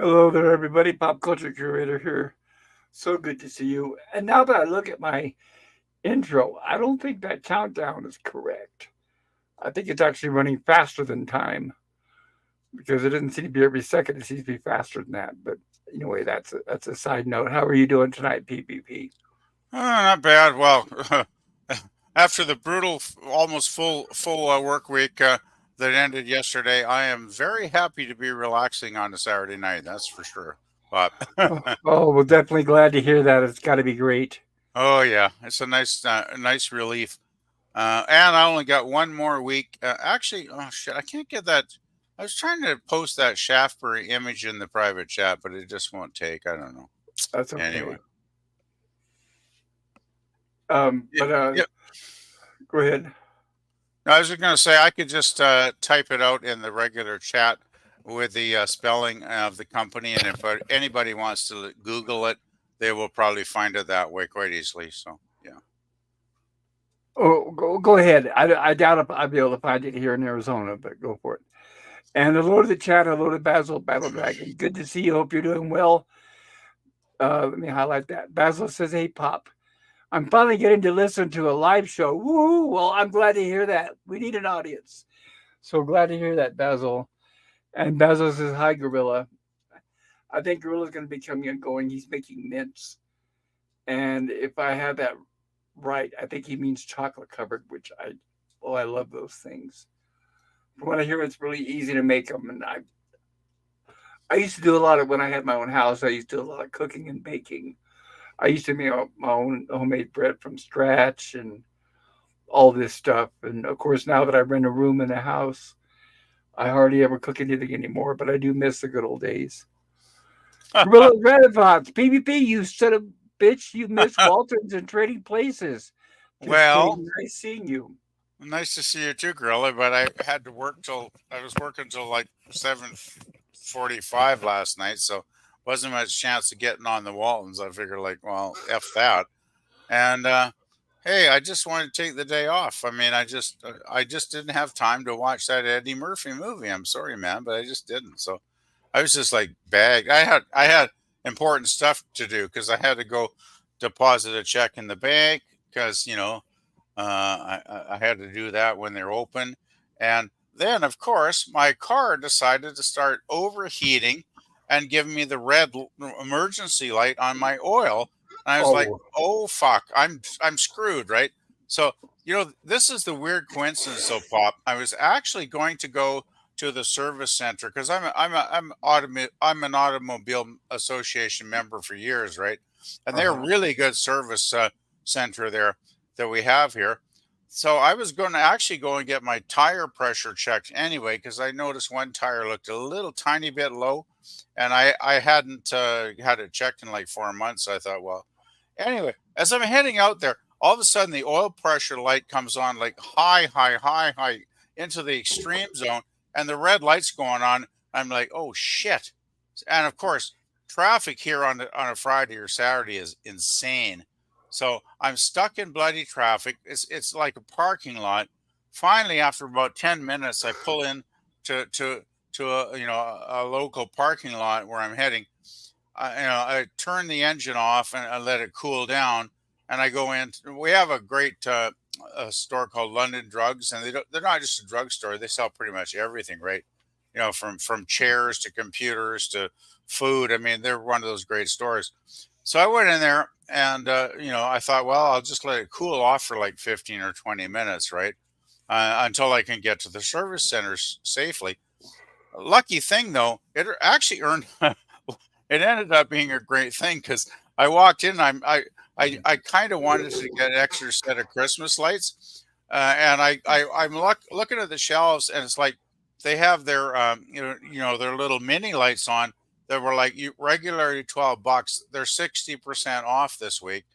Hello there, everybody. Pop culture curator here. So good to see you. And now that I look at my intro, I don't think that countdown is correct. I think it's actually running faster than time because it doesn't seem to be every second. It seems to be faster than that. But anyway, that's a side note. How are you doing tonight, PPP? Not bad. Well, after the brutal, almost full work week that ended yesterday, I am very happy to be relaxing on a Saturday night. That's for sure. But Oh, well, definitely glad to hear that. It's got to be great. oh yeah, it's a nice relief. And I only got one more week. Actually, oh shit, I can't get that. I was trying to post that Shaftesbury image in the private chat, but it just won't take. I don't know. That's Anyway, okay. yeah, But yeah. go ahead. I was going to say I could just type it out in the regular chat with the spelling of the company, and if anybody wants to Google it, they will probably find it that way quite easily. So yeah. Oh, go ahead. I doubt if I'll be able to find it here in Arizona, but go for it. And hello to the chat. Hello to Basil Battle Dragon. Good to see you. Hope you're doing well. Let me highlight that. Basil says, "Hey, Pop, I'm finally getting to listen to a live show. Woo! Well, I'm glad to hear that. We need an audience. So glad to hear that, Basil." And Basil says, "Hi, Gorilla. I think Gorilla's going to be coming and going. He's making mints. And if I have that right, I think he means chocolate covered, which I love those things. From what I hear, it's really easy to make them. And I used to do a lot of when I had my own house. I used to do a lot of cooking and baking. I used to make my own homemade bread from scratch and all this stuff. And of course, now that I rent a room in the house, I hardly ever cook anything anymore. But I do miss the good old days. Gorilla Renaissance, PvP, you son of a bitch, you missed Waltons and Trading Places. Just Well, kidding. Nice seeing you. nice to see you too, Gorilla. But I had to work till I was working till like 7:45 last night, so wasn't much chance of getting on the Waltons. I figured like, well, f that. And hey, I just wanted to take the day off. I mean, I just didn't have time to watch that Eddie Murphy movie. I'm sorry, man, but I just didn't. So I was just like bagged. I had important stuff to do because I had to go deposit a check in the bank because I had to do that when they're open, and then of course my car decided to start overheating and give me the emergency light on my oil, and I was like, Oh, oh fuck, I'm screwed, right? So this is the weird coincidence. So Pop, I was actually going to go to the service center because I'm an automobile association member for years, right? And they're uh-huh. really good service center there that we have here. So I was going to actually go and get my tire pressure checked anyway because I noticed one tire looked a little tiny bit low, and I hadn't had it checked in like 4 months. So I thought, well, anyway, as I'm heading out there, all of a sudden the oil pressure light comes on like high, high, high, high into the extreme zone, and the red light's going on. I'm like, oh shit! And of course, traffic here on a Friday or Saturday is insane. So I'm stuck in bloody traffic. It's like a parking lot. Finally, after about 10 minutes, I pull in to to a local parking lot where I'm heading. I turn the engine off and I let it cool down, and I go in. We have a great a store called London Drugs, and they're not just a drugstore. They sell pretty much everything, right? From chairs to computers to food. I mean, they're one of those great stores. So I went in there and I thought, well, I'll just let it cool off for like 15 or 20 minutes, right? Until I can get to the service center safely. Lucky thing though, it actually earned it ended up being a great thing because I walked in. I kind of wanted to get an extra set of Christmas lights, and I'm looking at the shelves, and it's like they have their their little mini lights on that were like regularly $12. They're 60% off this week.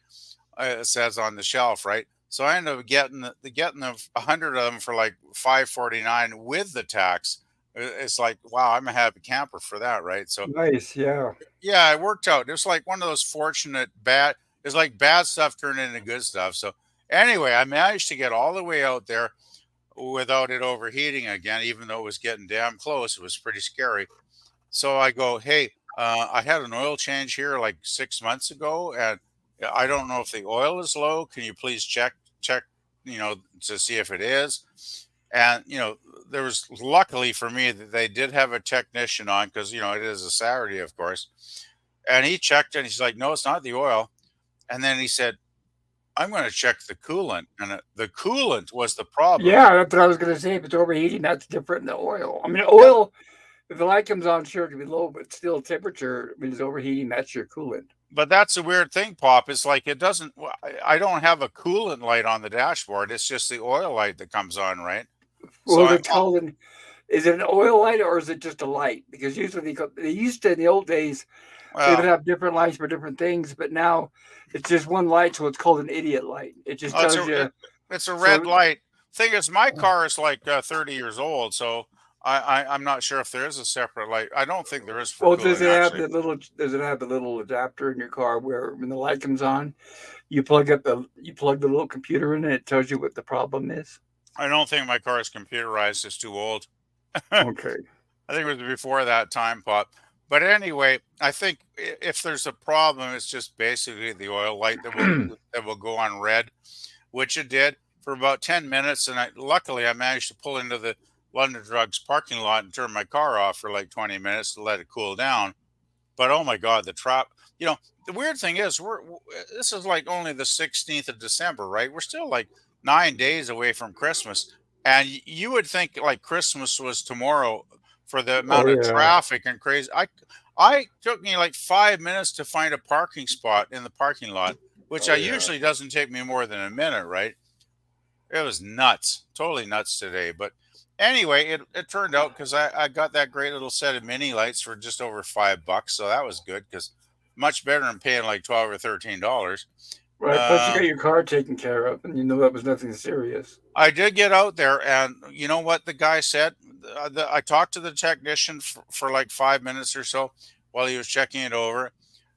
It says on the shelf, right? So I ended up getting 100 of them for like 5.49 with the tax. It's like, wow, I'm a happy camper for that, right? So Nice, yeah. yeah, it worked out. It was like one of those fortunate bad. It's like bad stuff turned into good stuff. So anyway, I managed to get all the way out there without it overheating again, even though it was getting damn close. It was pretty scary. So I go, hey, I had an oil change here like 6 months ago, and I don't know if the oil is low. Can you please check, to see if it is? And there was, luckily for me, that they did have a technician on, because it is a Saturday, of course. And he checked and he's like, "No, it's not the oil." And then he said, "I'm going to check the coolant," and the coolant was the problem. Yeah, that's what I was going to say. If it's overheating, that's different than the oil. I mean, Yeah, oil, if the light comes on, sure, it can be low, but still temperature, when it's overheating, that's your coolant. but that's a weird thing, Pop. It's like it doesn't. I don't have a coolant light on the dashboard. It's just the oil light that comes on, right? So Well, it's called an, is it an oil light or is it just a light? Because usually they used to, in the old days, they would well, have different lights for different things, but now it's just one light, so it's called an idiot light. It just it's tells a you. it's a red So, light. Thing is, my car is like 30 years old, so I'm not sure if there is a separate light. I don't think there is for well, does coolant, it have actually. the little? Does it have the little adapter in your car where when the light comes on, you plug the little computer in and it tells you what the problem is? I don't think my car is computerized. It's too old. I Okay. think it was before that time, Pop. But anyway, I think if there's a problem, it's just basically the oil light that will go on red, which it did for about 10 minutes. And luckily, I managed to pull into the London Drugs parking lot and turn my car off for like 20 minutes to let it cool down. But oh my God, the trap! The weird thing is, this is like only the 16th of December, right? We're still like 9 days away from Christmas, and you would think like Christmas was tomorrow for the Oh amount of yeah. traffic and crazy. I took me like 5 minutes to find a parking spot in the parking lot, which I Oh yeah. usually doesn't take me more than a minute, right? It was nuts, totally nuts today. But anyway, it turned out, because I got that great little set of mini lights for just over $5, so that was good, because much better than paying like 12 or $13. Right. Plus, you Uh, got your car taken care of, and you know that was nothing serious. I did get out there, and you know what the guy said? I talked to the technician for like 5 minutes or so while he was checking it over,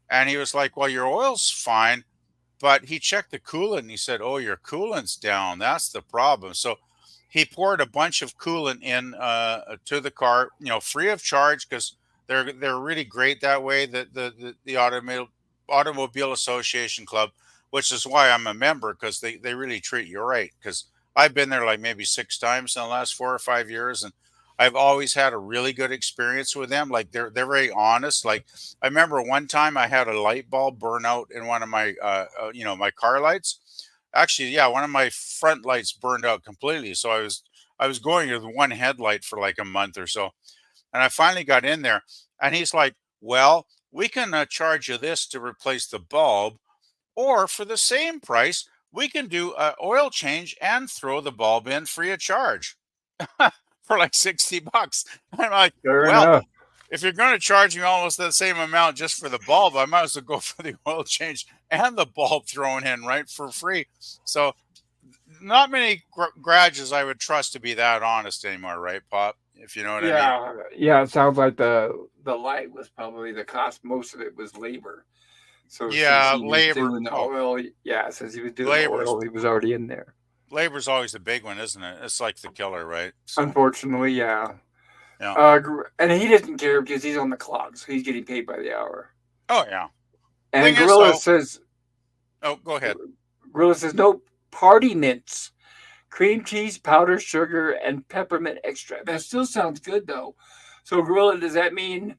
and he was like, "Well, your oil's fine." But he checked the coolant and he said, "Oh, your coolant's down. That's the problem." So he poured a bunch of coolant in to the car, free of charge, because they're really great that way. The Automobile Association Club, which is why I'm a member, because they really treat you right. Because I've been there like maybe 6 times in the last 4 or 5 years, and I've always had a really good experience with them. Like they're very honest. Like I remember one time I had a light bulb burn out in one of my my car lights. Actually, yeah, one of my front lights burned out completely. So I was going with one headlight for like a month or so, and I finally got in there, and he's like, "Well, we can charge you this to replace the bulb, or for the same price, we can do an oil change and throw the bulb in free of charge." For like $60. I'm like, Fair "Well, enough. if you're going to charge me almost the same amount just for the bulb, I might as well go for the oil change and the bulb thrown in, right, for free." So not many garages I would trust to be that honest anymore, right, Pop? If you know what I mean. Yeah. Yeah. It sounds like the light was probably the cost. Most of it was labor. So since Yeah, he was labor. doing the Oh, oil, yeah, since he was doing the labor's oil, he was already in there. labor's always the big one, isn't it? It's like the killer, right? So Unfortunately, yeah. yeah. And he doesn't care because he's on the clock, so he's getting paid by the hour. Oh yeah. And Thing is Gorilla though. says, Oh, go ahead. Gorilla says no party mints, cream cheese, powdered sugar, and peppermint extract. That still sounds good though. So Gorilla, does that mean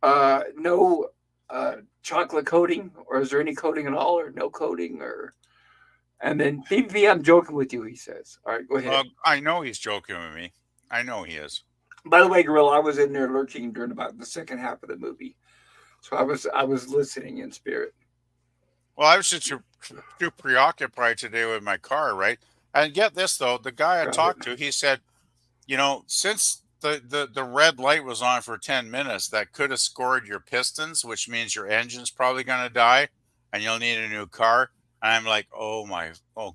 no chocolate coating, or is there any coating at all, or no coating, or? And then PvP, I'm joking with you, he says. All right, go ahead. Well, I know he's joking with me. I know he is. By the way, Gorilla, I was in there lurking during about the second half of the movie, so I was listening in spirit. Well, I was just too preoccupied today with my car, right? And get this though, the guy I Got it. talked to, he said, since the red light was on for 10 minutes, that could have scored your pistons, which means your engine's probably going to die and you'll need a new car. And I'm like, oh,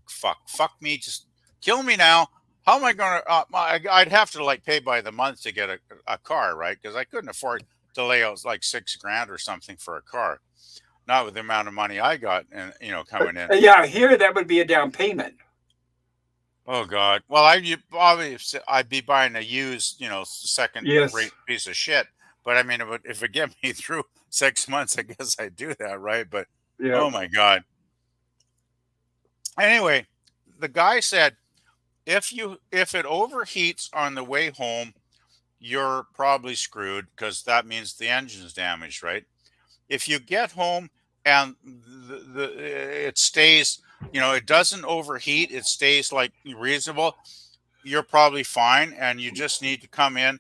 fuck me, just kill me now. How am I going to, I'd have to like pay by the month to get a car, right? Because I couldn't afford to lay out like 6 grand or something for a car, not with the amount of money I got and, coming in. Yeah, here that would be a down payment. Oh God. Well, obviously I'd be buying a used, second Yes. rate piece of shit. But I mean, if it get me through 6 months, I guess I'd do that, right? But Yeah. oh my God. Anyway, the guy said if it overheats on the way home, you're probably screwed because that means the engine's damaged, right? If you get home and it stays, it doesn't overheat, it stays like reasonable, you're probably fine, and you just need to come in,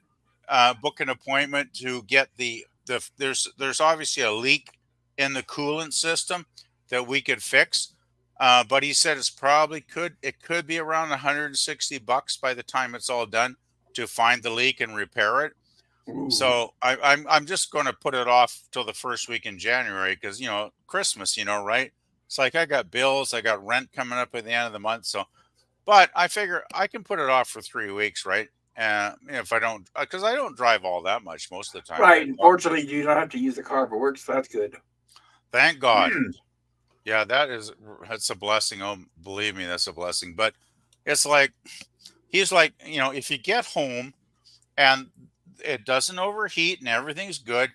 book an appointment to get there's obviously a leak in the coolant system that we could fix. But he said it could be around $160 by the time it's all done to find the leak and repair it. Ooh. So I'm just going to put it off till the first week in January because Christmas, right? It's like I got bills, I got rent coming up at the end of the month, so but I figure I can put it off for 3 weeks, right? If I don't, because I don't drive all that much most of the time, Right. right? Unfortunately, you don't have to use the car for work, so that's good. Thank God. Yeah, that's a blessing. Oh, believe me, that's a blessing. But it's like he's like, if you get home and it doesn't overheat and everything's good,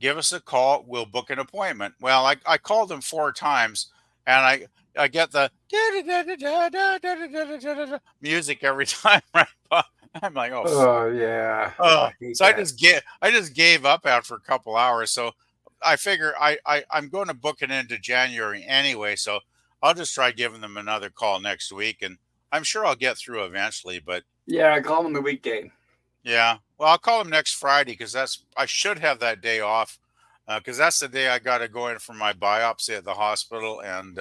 give us a call. We'll book an appointment. Well, I called him 4 times, and I get the music every time. Right? I'm like, oh, Oh yeah, oh. I hate So that. I just gave up after a couple hours. So I figure I'm going to book it into January anyway. So I'll just try giving them another call next week, and I'm sure I'll get through eventually. But Yeah, I call them the weekday. yeah. Well, I'll call him next Friday because I should have that day off because that's the day I got to go in for my biopsy at the hospital, and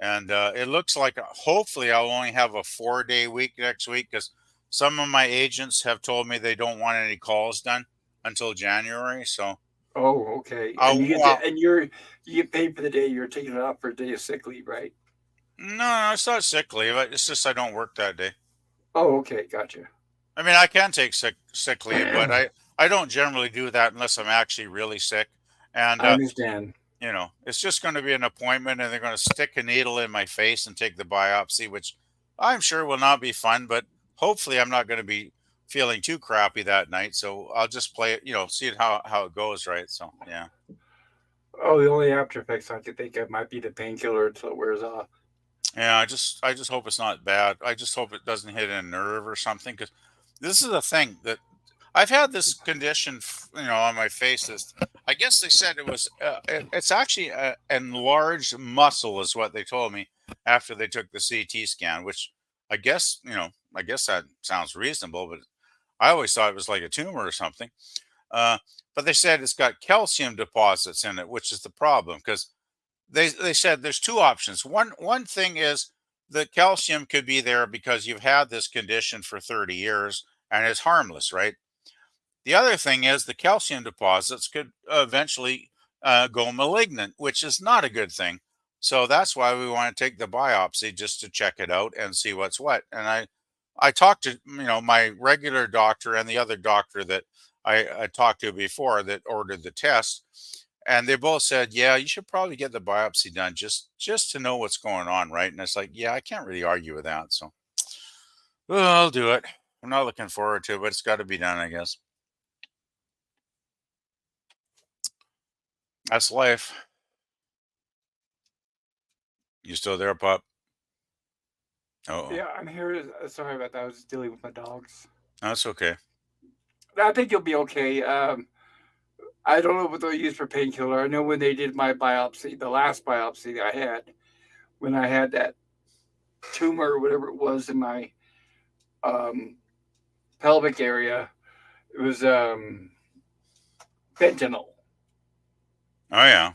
it looks like hopefully I'll only have a 4-day week next week because some of my agents have told me they don't want any calls done until January. So Oh, okay. And I'll well, you get paid for the day you're taking it off for a day of sick leave, right? no, it's not sick leave. It's just I don't work that day. Oh, okay, gotcha. I mean, I can take sick leave, but I don't generally do that unless I'm actually really sick. And I understand. it's just going to be an appointment, and they're going to stick a needle in my face and take the biopsy, which I'm sure will not be fun, but hopefully I'm not going to be feeling too crappy that night. So I'll just play it, see it how it goes, right? So yeah. Oh, the only after effects I could think of might be the painkiller until it wears off. Yeah, I just hope it's not bad. I just hope it doesn't hit a nerve or something because this is the thing that I've had this condition, on my face. I guess they said it was. It's actually an enlarged muscle, is what they told me after they took the CT scan. Which I guess that sounds reasonable, but I always thought it was like a tumor or something. Uh, but they said it's got calcium deposits in it, which is the problem because they said there's two options. One thing is the calcium could be there because you've had this condition for 30 years and it's harmless, right? The other thing is the calcium deposits could eventually go malignant, which is not a good thing. So that's why we want to take the biopsy just to check it out and see what's what. And I talked to my regular doctor and the other doctor that I talked to before that ordered the test, and they both said, yeah, you should probably get the biopsy done just to know what's going on, right? And it's like, yeah, I can't really argue with that. So well, I'll do it. I'm not looking forward to it, but it's got to be done, I guess. That's life. You still there, pup? Oh, Yeah, I'm here. Sorry about that. I was just dealing with my dogs. that's okay. I think you'll be okay. I don't know what they'll use for painkiller. I know when they did my biopsy, the last biopsy that I had, when I had that tumor or whatever it was in my um, pelvic area, it was fentanyl, Oh yeah.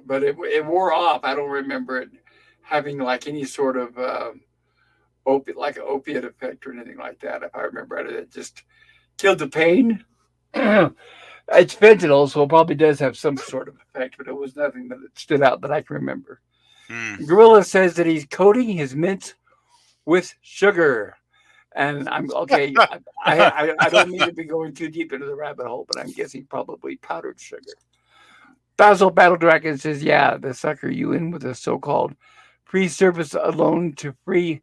but it wore off. I don't remember it having like any sort of opiate, like an opiate effect or anything like that. If I remember right, it just killed the pain. It's fentanyl, so it probably does have some sort of effect, but it was nothing that stood out that I can remember. Hmm. Gorilla says that he's coating his mints with sugar. And I'm okay. I don't mean to be going too deep into the rabbit hole, but I'm guessing probably powdered sugar. Basil Battle Dragon says, yeah, the sucker you in with a so called free service alone to free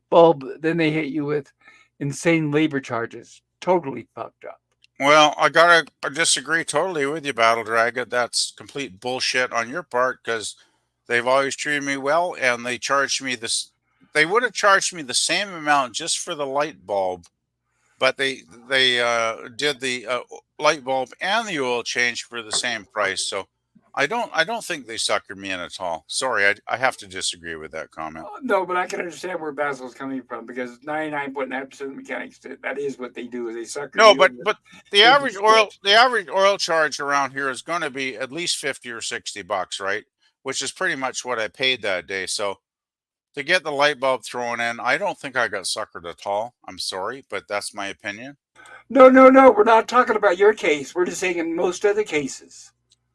bulb. Then they hit you with insane labor charges. Totally fucked up. Well, I disagree totally with you, Battle Dragon. That's complete bullshit on your part because they've always treated me well, and they charged me this. They would have charged me the same amount just for the light bulb, but they did the light bulb and the oil change for the same price. So I don't think they suckered me in at all. Sorry, I have to disagree with that comment. No, but I can understand where Basil's coming from because 99.9% of mechanics that is what they do is they sucker No, you but into but the making average oil shit. the average oil charge around here is going to be at least 50 or $60, right? Which is pretty much what I paid that day. So to get the light bulb thrown in, I don't think I got suckered at all. I'm sorry, but that's my opinion. No, no, no. We're not talking about your case. We're just saying in most other cases.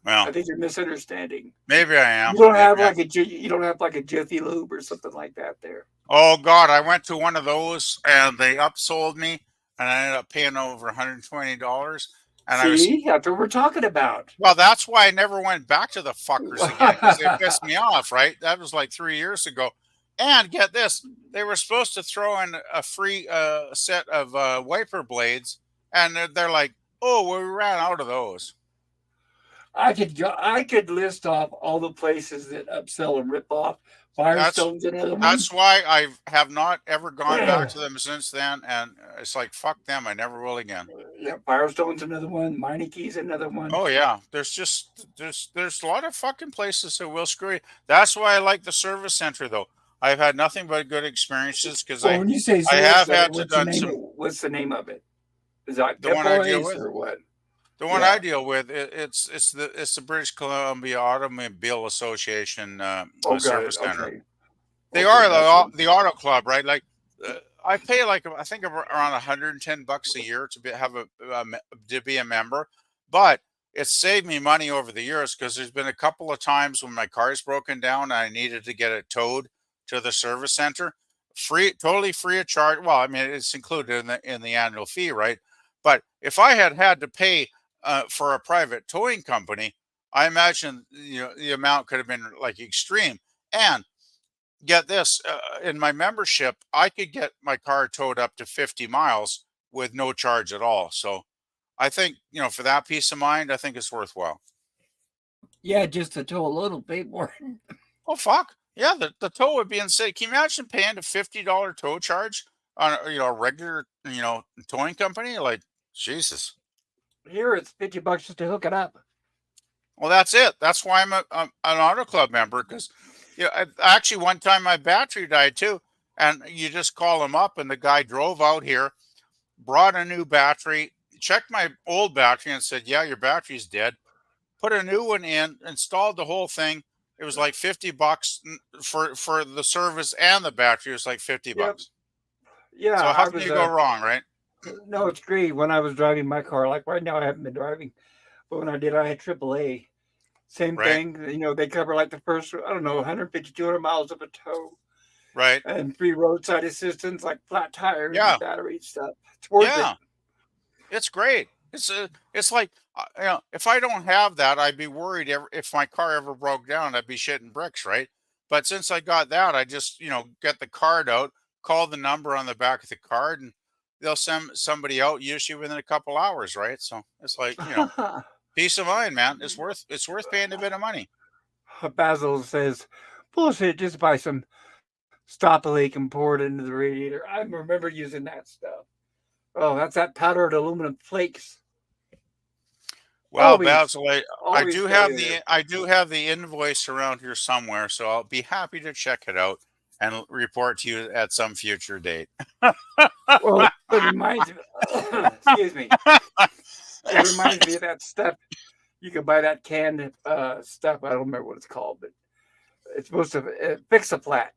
I Well, think you're misunderstanding. maybe I am. You don't Maybe have I. like you don't have like a Jiffy Lube or something like that there. Oh God, I went to one of those and they upsold me, and I ended up paying over $120. And I was See, that's what we're talking about. Well, that's why I never went back to the fuckers again because they pissed me off, right? That was like 3 years ago. And get this, they were supposed to throw in a free set of wiper blades, and they're like, "Oh, well, we ran out of those." I could list off all the places that upsell and rip off. That's Firestone's another one. that's why I have not ever gone back to them since then, and it's like fuck them. I never will again. Yeah, Firestone's another one. Meinike's another one. Oh yeah, there's a lot of fucking places that will screw you. That's why I like the service center though. I've had nothing but good experiences because Well, when you say I service have center, had to done some what's the name of it? Is that the Pep one I deal Boys with. or what? The one I Yeah. deal with, it's the British Columbia Automobile Association Oh, got it. service center. Okay. They Okay, are gotcha. the auto club, right? Like I pay like I think around $110 a year to to be a member, but it's saved me money over the years because there's been a couple of times when my car's broken down and I needed to get it towed to the service center, totally free of charge. Well, I mean it's included in the annual fee, right? But if I had had to pay for a private towing company, I imagine the amount could have been like extreme. And get this, in my membership I could get my car towed up to 50 miles with no charge at all. So I think for that peace of mind I think it's worthwhile. Yeah, just to tow a little bit more. Oh fuck yeah, the tow would be insane. Can you imagine paying a $50 tow charge on a regular towing company? Like Jesus. Here it's $50 just to hook it up. Well, that's it. That's why I'm an auto club member because actually one time my battery died too, and you just call him up, and the guy drove out here, brought a new battery, checked my old battery, and said, "Yeah, your battery's dead." Put a new one in, installed the whole thing. It was like $50 for the service and the battery. It was like 50 Yep. bucks. Yeah, So how I can was you go wrong, right? no, it's great. When I was driving my car, like right now I haven't been driving, but when I did, I had AAA. Same Right, thing. They cover like the first, I don't know, 150, 200 miles of a tow right. and free roadside assistance, like flat tires and Yeah, battery stuff. It's worth it. yeah. It's great. It's like if I don't have that, I'd be worried if my car ever broke down, I'd be shitting bricks, right? But since I got that, I just get the card out, call the number on the back of the card, and they'll send somebody out usually within a couple hours, right? So it's like peace of mind, man. It's worth paying a bit of money. Basil says, bullshit, just buy some stop a leak and pour it into the radiator. I remember using that stuff. Oh, that's that powdered aluminum flakes. Well, Always, Basil, I always do go have there. the invoice around here somewhere, so I'll be happy to check it out and report to you at some future date. Well, it reminds me, excuse me, it reminds me of that stuff. You can buy that canned stuff. I don't remember what it's called, but it's supposed to fix a flat.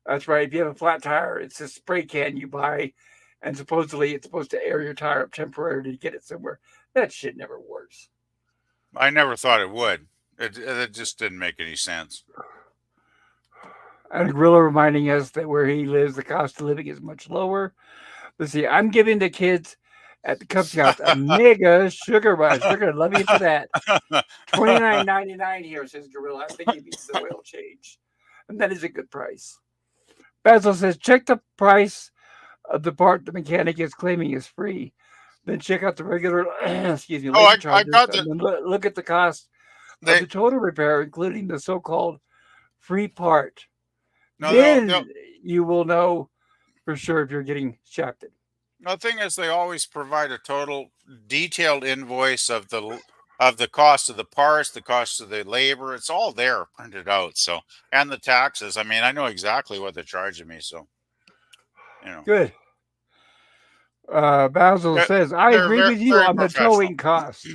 That's right. If you have a flat tire, it's a spray can you buy, and supposedly it's supposed to air your tire up temporarily to get it somewhere. That shit never works. I never thought it would. It just didn't make any sense. And Gorilla reminding us that where he lives, the cost of living is much lower. Let's see. I'm giving the kids at the Cub Scouts a mega sugar rush. They're gonna love you for that. $29.99 here, says Gorilla. I think he means the oil change, and that is a good price. Basil says check the price of the part the mechanic is claiming is free. then check out the regular, excuse me, Oh, labor I charges, got and then look at the cost of they the total repair, including the so-called free part. no they'll Then you will know for sure if you're getting shafted. the thing is they always provide a total detailed invoice of the cost of the parts, the cost of the labor. It's all there printed out. So and the taxes. I mean, I know exactly what they're charging me. So you know, Good. Basil they're, says, I they're agree very with you very on the professional. towing cost.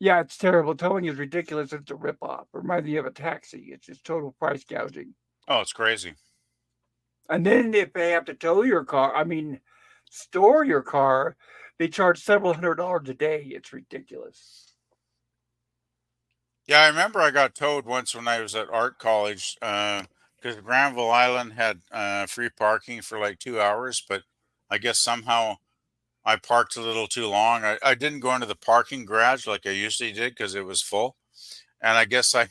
Yeah, it's terrible. Towing is ridiculous. It's a ripoff. Reminds me of a taxi. It's just total price gouging. Oh, it's crazy. And then if they have to tow your car, I mean, store your car, they charge several $100s a day. It's ridiculous. Yeah, I remember I got towed once when I was at art college because Granville Island had free parking for like 2 hours, but I guess somehow I parked a little too long. I didn't go into the parking garage like I usually did because it was full, and I guess I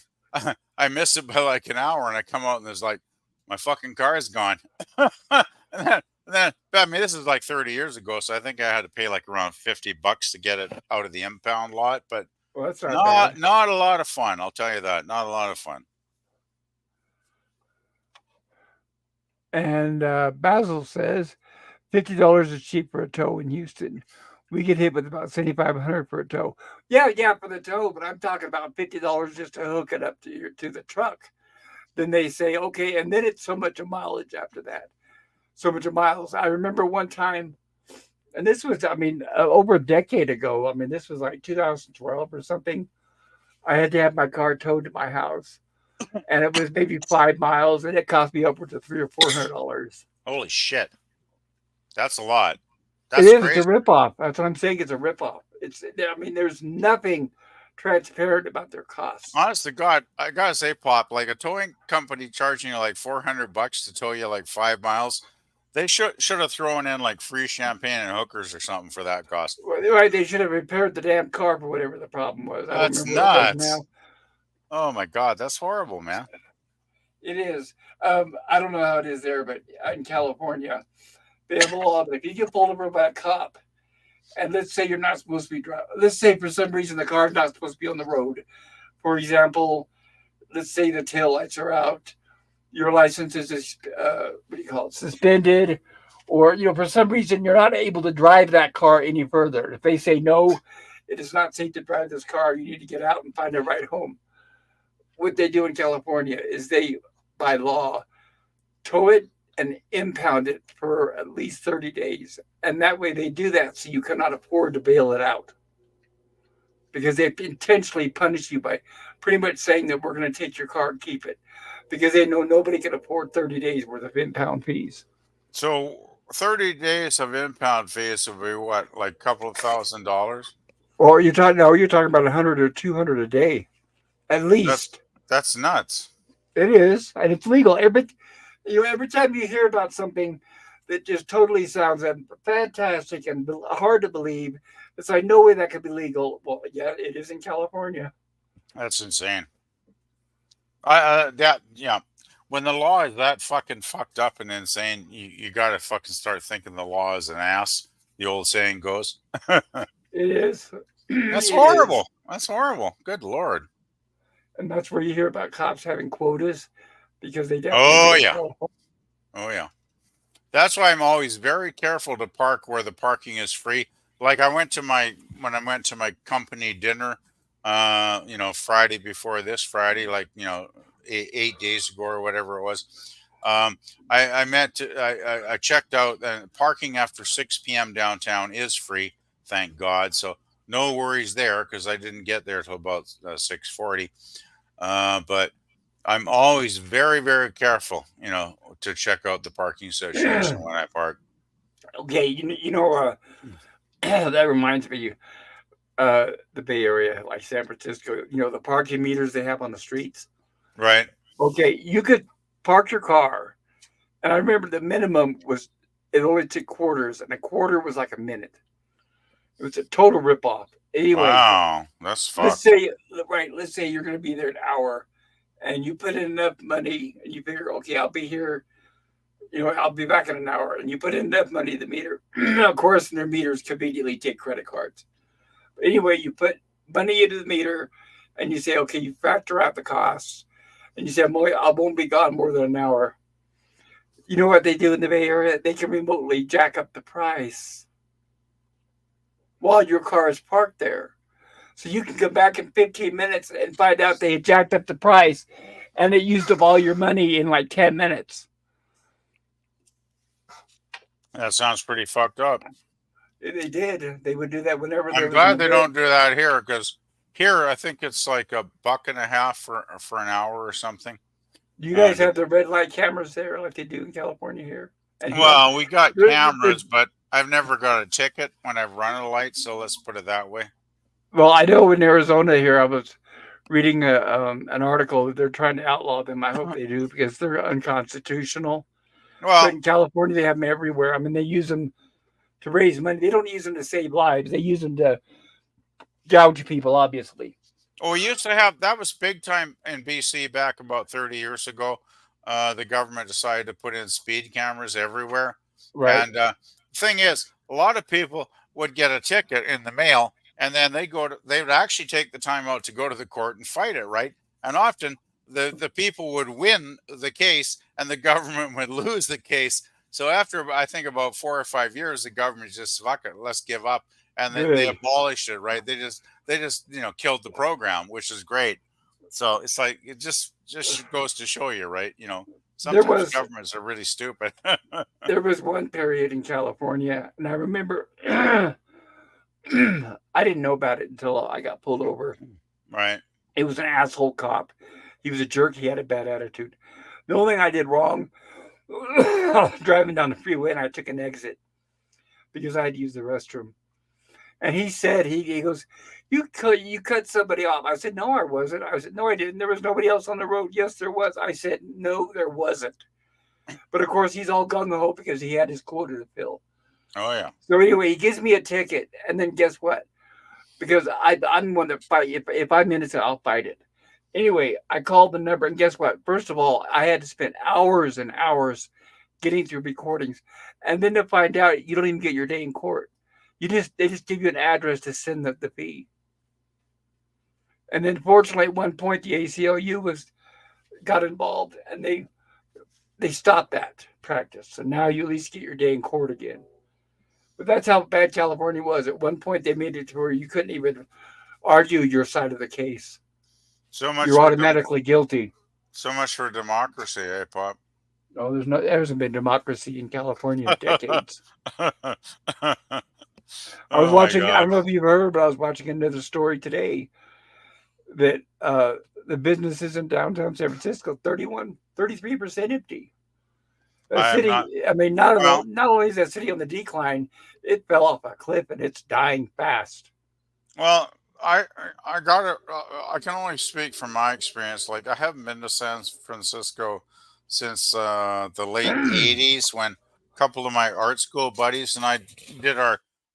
I missed it by like an hour, and I come out and there's like my fucking car is gone. And then I mean this is like 30 years ago, so I think I had to pay like around $50 to get it out of the impound lot, but Well, that's not bad. not a lot of fun. I'll tell you that. Not a lot of fun. And Basil says $50 is cheap for a tow in Houston. We get hit with about 7,500 for a tow. Yeah, yeah, for the tow, but I'm talking about $50 just to hook it up to the truck. Then they say, okay, and then it's so much a mileage after that. So much of miles. I remember one time, and this was, I mean, over a decade ago. I mean, this was like 2012 or something. I had to have my car towed to my house, and it was maybe 5 miles, and it cost me upwards of $300 or $400. Holy shit. That's a lot. It That's is. It's a crazy. ripoff. That's what I'm saying. It's a ripoff. It's. I mean, there's nothing transparent about their costs. Honest to God, I gotta say, Pop, like a towing company charging you like $400 to tow you like 5 miles, they should have thrown in like free champagne and hookers or something for that cost. Well, right, they should have repaired the damn car for whatever the problem was. I don't That's remember what it was nuts. now. Oh my God, that's horrible, man. It is. I don't know how it is there, but in California, they have a law that if you get pulled over by a cop, and let's say you're not supposed to be driving, let's say for some reason the car's not supposed to be on the road. For example, let's say the tail lights are out, your license is what do you call it, suspended, or for some reason you're not able to drive that car any further. If they say no, it is not safe to drive this car, you need to get out and find a ride home. What they do in California is they, by law, tow it and impound it for at least 30 days. And that way they do that so you cannot afford to bail it out because they intentionally punish you by pretty much saying that we're going to take your car and keep it because they know nobody can afford 30 days worth of impound fees. So 30 days of impound fees would be what, like a couple of $1,000? Or you're talking about 100 or 200 a day at That's least. that's nuts. It is, and it's legal. Every time you hear about something that just totally sounds fantastic and hard to believe, it's like no way that could be legal. Well, yeah, it is in California. That's insane. That yeah. When the law is that fucking fucked up and insane, you gotta fucking start thinking the law is an ass. The old saying goes. It is. That's It is. horrible. That's horrible. Good lord. And that's where you hear about cops having quotas because they definitely do Oh in yeah. California. Oh yeah. That's why I'm always very careful to park where the parking is free. Like I went to my when I went to my company dinner, Friday before this Friday, like 8 days ago or whatever it was. I meant to, I checked out parking after 6 p.m. downtown is free, thank God. So no worries there because I didn't get there till about 6:40. But I'm always very, very careful, to check out the parking situation when I park. Okay, that reminds me, the Bay Area, like San Francisco. The parking meters they have on the streets. Right. Okay, you could park your car, and I remember the minimum was it only took quarters, and a quarter was like a minute. It was a total ripoff. Anyway, Wow. That's let's fucked. say let's say you're going to be there an hour, and you put in enough money, and you figure, okay, I'll be here I'll be back in an hour. And you put in enough money in the meter. Of course, their meters conveniently take credit cards. But anyway, you put money into the meter and you say, okay, you factor out the costs. And you say, I won't be gone more than an hour. You know what they do in the Bay Area? They can remotely jack up the price while your car is parked there. So you can come back in 15 minutes and find out they had jacked up the price and they used up all your money in like 10 minutes. That sounds pretty fucked up. They did. They would do that whenever there I'm was an glad they event. don't do that here because here I think it's like a buck and a half for an hour or something. Do you guys And have the red light cameras there like they do in California here? And here, well, we got there's cameras, but I've never got a ticket when I've run a light. So let's put it that way. well, I know in Arizona here, I was reading an article that they're trying to outlaw them. I hope they do because they're unconstitutional. But Well, in California, they have them everywhere. I mean, they use them to raise money. They don't use them to save lives. They use them to gouge people, obviously. well, we used to have that was big time in BC back about 30 years ago. The government decided to put in speed cameras everywhere, Right. and thing is, a lot of people would get a ticket in the mail, and then they would actually take the time out to go to the court and fight it, right? And often the people would win the case, and the government would lose the case. So after I think about 4 or 5 years, the government just fuck it, let's give up, and they Good. abolished it, right? They just killed the program, which is great. So it's like it just goes to show you, right? There Sometimes was governments are really stupid. there was one period in California, and I remember I didn't know about it until I got pulled over. Right. It was an asshole cop. He was a jerk. He had a bad attitude. The only thing I did wrong, I was driving down the freeway and I took an exit because I had to use the restroom. And he said, he goes, you cut somebody off. I said, no, I wasn't. I said, no, I didn't. There was nobody else on the road. Yes, there was. I said, no, there wasn't. But of course, he's all gung ho because he had his quota to fill. Oh yeah. So anyway, he gives me a ticket, and then guess what? Because I'm one that fight. If I'm innocent, I'll fight it. Anyway, I called the number, and guess what? First of all, I had to spend hours and hours getting through recordings, and then to find out you don't even get your day in court. They just give you an address to send the fee. And then fortunately, at one point, the ACLU was got involved, and they stopped that practice. So now you at least get your day in court again. But that's how bad California was. At one point, they made it to where you couldn't even argue your side of the case. So much You're for automatically guilty. so much for democracy, eh, Pop? No, there hasn't been democracy in California in decades. I was Oh my watching. I God. don't know if you've heard, but I was watching another story today that the businesses in downtown San Francisco 33% empty. A I am city. not. I mean, Well, not only is that city on the decline, it fell off a cliff and it's dying fast. well, I got it. I can only speak from my experience. Like I haven't been to San Francisco since the late '80s when a couple of my art school buddies and I did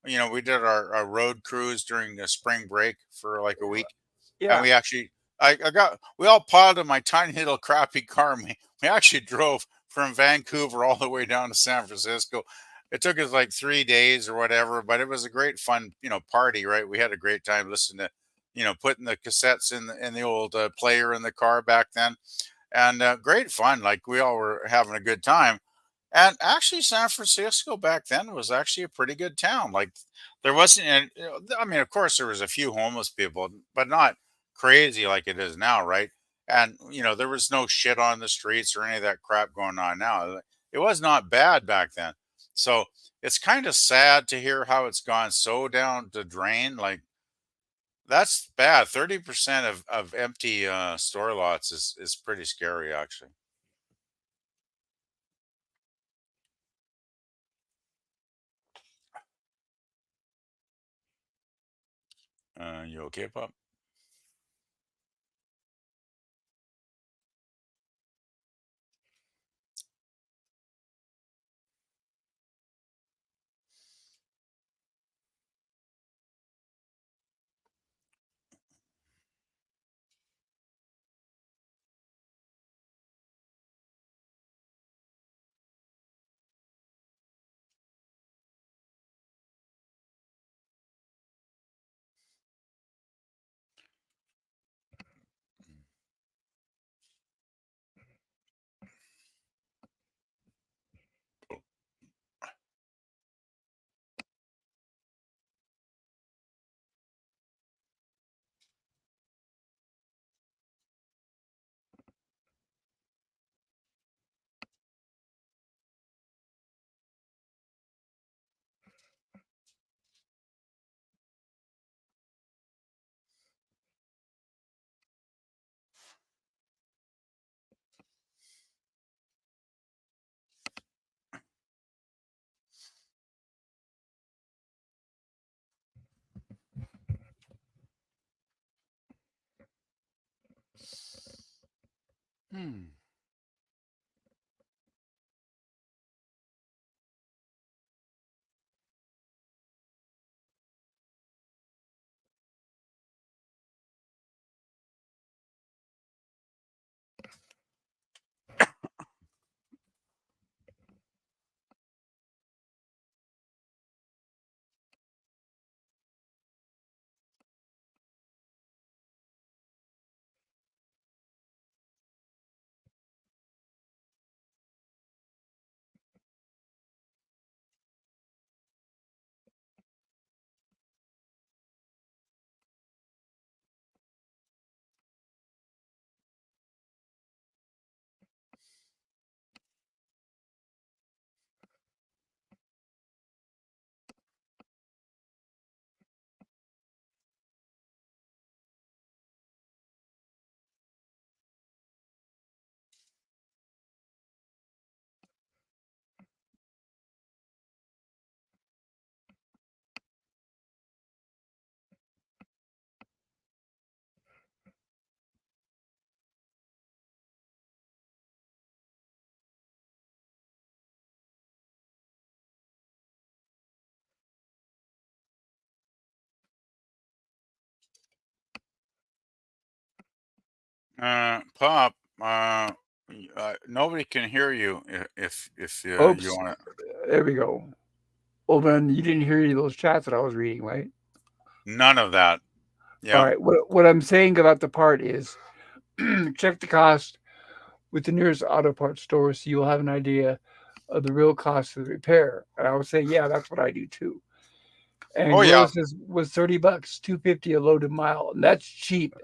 we did our road cruise during the spring break for like a week, and Yeah, we actually we all piled in my tiny little crappy car. And we actually drove from Vancouver all the way down to San Francisco. It took us like 3 days or whatever, but it was a great fun, party, right? We had a great time listening to, putting the cassettes in the old player in the car back then, and great fun. Like we all were having a good time. And actually, San Francisco back then was actually a pretty good town. Like there wasn't, I mean, of course, there was a few homeless people, but not crazy like it is now, right? And there was no shit on the streets or any of that crap going on now. It was not bad back then. So it's kind of sad to hear how it's gone so down the drain. Like that's bad. 30% of empty store lots is pretty scary, actually. You okay, Pop? Hmm. Pop, nobody can hear you if you Oops. want to. There we go. Well, then you didn't hear any of those chats that I was reading, right? None of that. All Yeah. right. What I'm saying about the part is check the cost with the nearest auto parts store so you'll have an idea of the real cost of the repair. And I would say, yeah, that's what I do too. And Oh yeah. Gorilla says was $30, 250 a loaded mile, and that's cheap.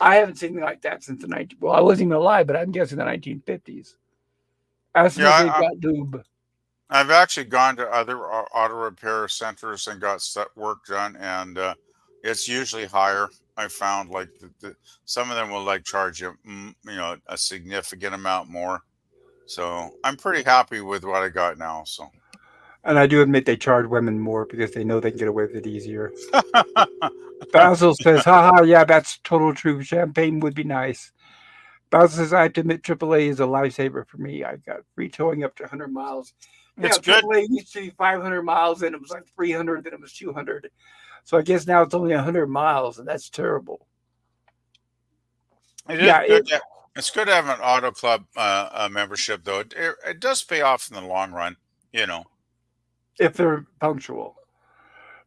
I haven't seen anything like that since the 19. Well, I wasn't even alive, but I'm guessing the 1950s. Ask them Yeah. if they've got lube. I've actually gone to other auto repair centers and got work done, and it's usually higher. I found like some of them will like charge you, a significant amount more. So I'm pretty happy with what I got now. So. And I do admit they charge women more because they know they can get away with it easier. Basil says, haha, yeah, that's total truth. Champagne would be nice. Basil says, I have to admit AAA is a lifesaver for me. I got free towing up to 100 miles. Yeah, It's good. AAA used to be 500 miles, then it was like 300, then it was 200. So I guess now it's only 100 miles, and that's terrible. It is Yeah, good. It's good to have an auto club membership, though. It does pay off in the long run. You know. if they're punctual.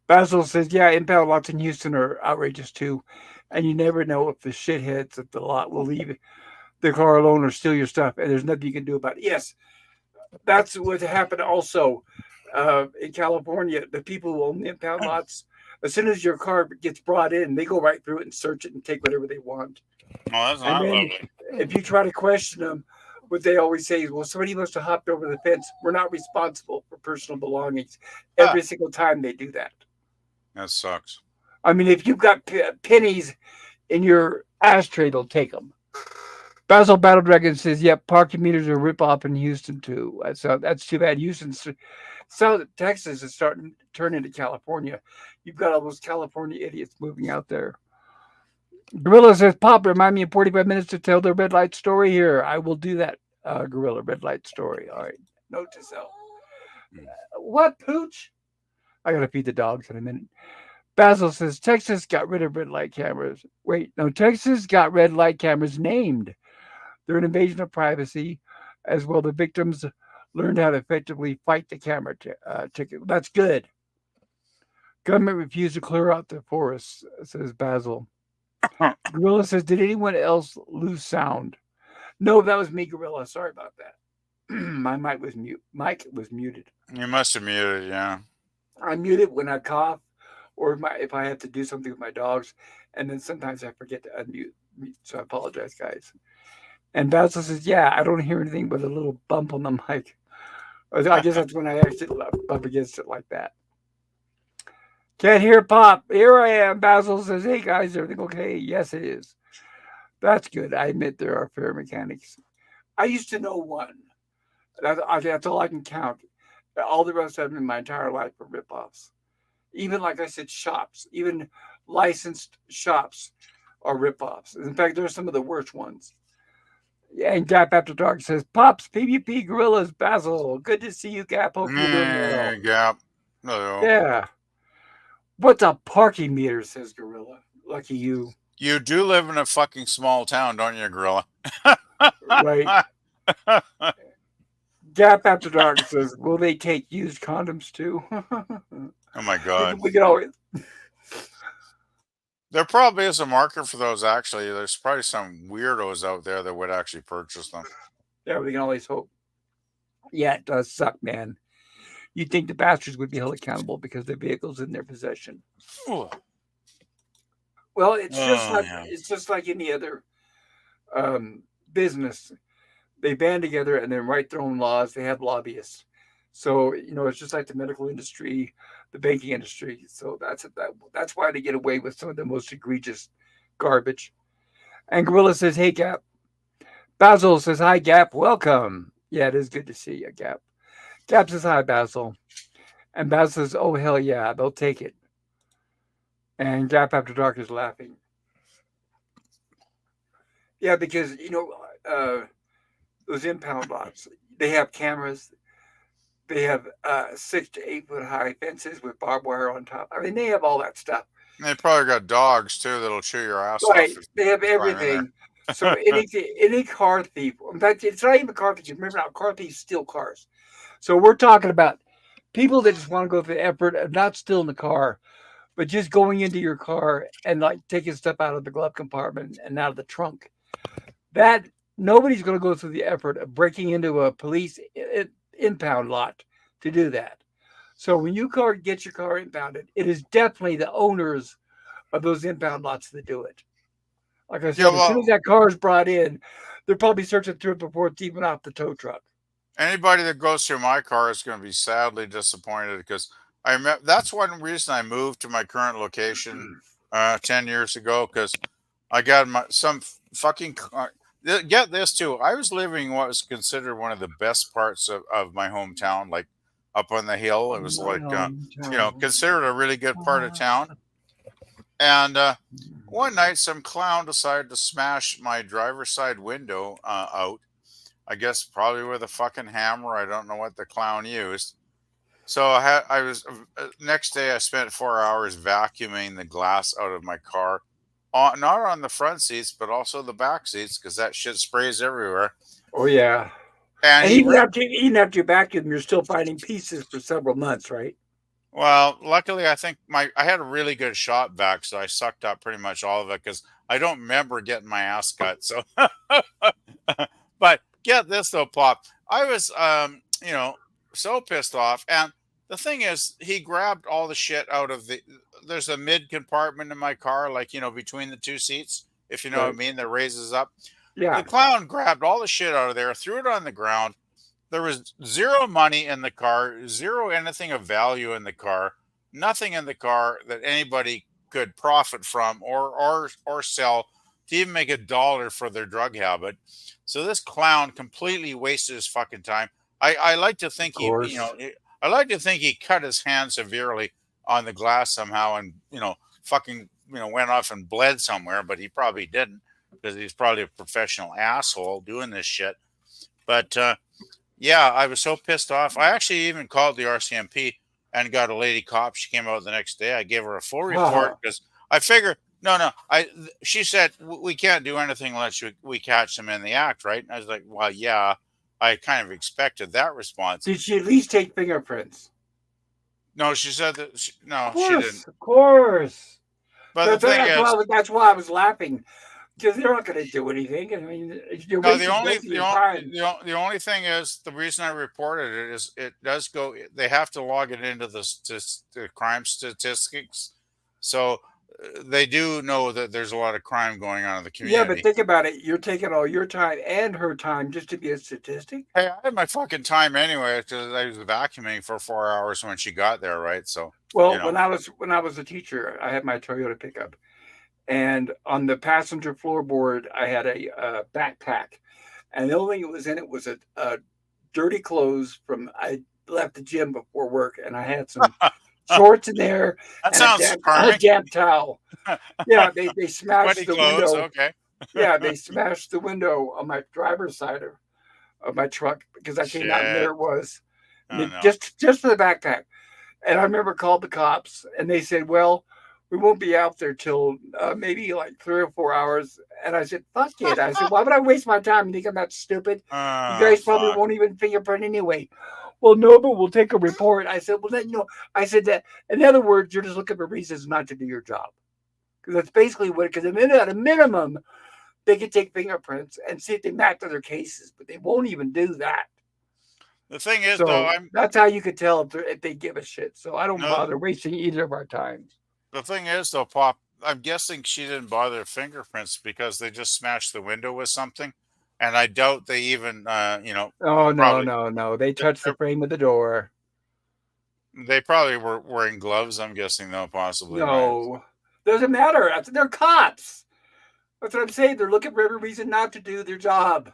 Basil says, yeah, impound lots in Houston are outrageous too. And you never know if the shitheads at the lot will leave the car alone or steal your stuff, and there's nothing you can do about it. Yes, that's what happened also in California. The people who own the impound lots, as soon as your car gets brought in, they go right through it and search it and take whatever they want. Oh, that's And not then lovely. if you try to question them, what they always say is, well, somebody must have hopped over the fence. We're not responsible for personal belongings. Ah, Every single time they do that. that sucks. I mean, if you've got pennies in your ashtray, they'll take them. Basil Battle Dragon says, "Yep, parking meters are rip off in Houston too." That's too bad. Houston's South Texas is starting to turn into California. You've got all those California idiots moving out there. Gorilla says, "Pop, remind me in 45 minutes to tell the red light story here. I will do that." Gorilla red light story. All right. Note to self. Mm. What pooch? I gotta feed the dogs in a minute. Basil says Texas got rid of red light cameras. Wait, no, Texas got red light cameras named. They're an invasion of privacy. As well, the victims learned how to effectively fight the camera ticket. That's good. Government refused to clear out the forests, says Basil. Gorilla says, did anyone else lose sound? No, that was me, Gorilla. Sorry about that. My mic was mute. Mic was muted. You must have muted, yeah. I mute it when I cough, or if I have to do something with my dogs, and then sometimes I forget to unmute. So I apologize, guys. And Basil says, "Yeah, I don't hear anything but a little bump on the mic. I guess that's when I actually bump against it like that. Can't hear pop. Here I am." Basil says, "Hey guys, everything okay?" Yes, it is. That's good. I admit there are fair mechanics. I used to know one. That's all I can count. All the rest of them in my entire life were ripoffs. Even like I said, shops, even licensed shops are ripoffs. In fact, they're some of the worst ones. Yeah, and Gap After Dark says, Pops, PvP Gorillas, Basil. Good to see you, Gap. Hope you're doing well. Yeah. No. Yeah. What's a parking meter, says Gorilla. Lucky you. You do live in a fucking small town, don't you, Gorilla? Right. Gap After Dark says, will they take used condoms too? Oh my god. We can always. There probably is a market for those actually. There's probably some weirdos out there that would actually purchase them. Yeah, we can always hope. Yeah, it does suck, man. You'd think the bastards would be held accountable because the vehicle's in their possession. Oh Well, it's yeah. just like any other business. They band together and then write their own laws. They have lobbyists. So it's just like the medical industry, the banking industry. So that's why they get away with some of the most egregious garbage. And Gorilla says, "Hey Gap." Basil says, "Hi Gap, welcome." Yeah, it is good to see you, Gap. Gap says, "Hi Basil," and Basil says, "Oh hell yeah, they'll take it." And Gap After Dark is laughing. Yeah, because those impound lots, they have cameras. They have 6 to 8 foot high fences with barbed wire on top. I mean, they have all that stuff. And they probably got dogs too that'll chew your ass Right. off if They have you climb in there. everything. So any car thief, in fact, it's not even car thieves. Remember now, car thieves steal cars. So we're talking about people that just want to go through the effort of not stealing the car, but just going into your car and like taking stuff out of the glove compartment and out of the trunk. That nobody's going to go through the effort of breaking into a police impound lot to do that. So when you get your car impounded, it is definitely the owners of those impound lots that do it. Like I Yeah, said, as soon as well, that car is brought in, they're probably searching through it before it's even off the tow truck. anybody that goes through my car is going to be sadly disappointed because that's one reason I moved to my current location 10 years ago because I got some fucking get this too. I was living in what was considered one of the best parts of my hometown, like up on the hill. It was My like hometown. considered a really good part of town. And one night, some clown decided to smash my driver's side window out. I guess probably with a fucking hammer. I don't know what the clown used. So I was next day. I spent 4 hours vacuuming the glass out of my car, not on the front seats, but also the back seats because that shit sprays everywhere. Oh yeah. And And he ripped. even after you vacuum, you're still finding pieces for several months, right? Well, luckily, I think I had a really good shot back, so I sucked up pretty much all of it because I don't remember getting my ass cut. So, but get this though, Plop. I was, so pissed off, and the thing is, he grabbed all the shit out of the. There's a mid compartment in my car, like between the two seats, if you know what I Right. mean, that raises up. The Yeah. clown grabbed all the shit out of there, threw it on the ground. There was zero money in the car, zero anything of value in the car, nothing in the car that anybody could profit from or sell to even make a dollar for their drug habit. So this clown completely wasted his fucking time. I like to Of think course. I like to think he cut his hand severely on the glass somehow and fucking went off and bled somewhere, but he probably didn't because he's probably a professional asshole doing this shit. But yeah, I was so pissed off. I actually even called the RCMP and got a lady cop. She came out the next day. I gave her a full report because I figured, no. She said we can't do anything unless we catch them in the act, right? And I was like, well, yeah, I kind of expected that response. Did she at least take fingerprints? No, she said that Of no, she didn't. course, of course. But the That's thing that's is, why that's why I was laughing because they're not going to do anything. I mean, you're no, wasting both of your time. the only thing is the reason I reported it is it does go. They have to log it into the crime statistics, so they do know that there's a lot of crime going on in the Yeah, but community. think about it. You're taking all your time and her time just to be a statistic. Hey, I had my fucking time anyway because I was vacuuming for 4 hours when she got there, right? So you Well, know, when I was a teacher, I had my Toyota pickup, and on the passenger floorboard, I had a backpack, and the only thing that was in it was a dirty clothes from I left the gym before work, and I had some shorts in there that and a sounds damp a karmic. damp towel. Yeah, they smashed Sweaty the clothes, window. okay. Yeah, they smashed the window on my driver's side of my truck because I came out and there Shit. it was. And Oh it, no. just for the backpack. And I remember called the cops and they said, well, we won't be out there till maybe like 3 or 4 hours. And I said, fuck it. I said, why would I waste my time? You think I'm that stupid? You Oh guys probably fuck. won't even fingerprint anyway. Well, no, but we'll take a report. I said, well, then, I said that, in other words, you're just looking for reasons not to do your job. Because that's basically what, because at a minimum, they could take fingerprints and see if they match other cases, but they won't even do that. The thing is, though, So I'm that's how you could tell if they give a shit. So I don't no. bother wasting either of our time. The thing is, though, Pop, I'm guessing she didn't bother fingerprints because they just smashed the window with something, and I doubt they even, Oh no, probably no, no! They they, touched the frame of the door. they probably were wearing gloves. I'm guessing, though, possibly, right? No, doesn't matter. They're cops. That's what I'm saying. They're looking for every reason not to do their job.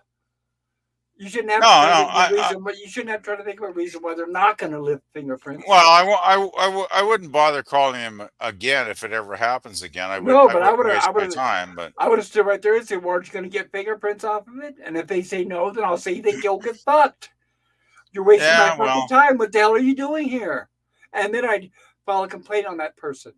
You shouldn't have No, to try to no, think of a reason, but you shouldn't have to try to think of a reason why they're not going to lift fingerprints. well, I wouldn't bother calling him again if it ever happens again. No, I but wouldn't waste my time. But I would have stood right there and said, "Well, aren't you going to get fingerprints off of it?" And if they say no, then I'll say, "You think you'll get fucked? You're wasting my yeah, fucking well, time. What the hell are you doing here?" And then I'd file a complaint on that person.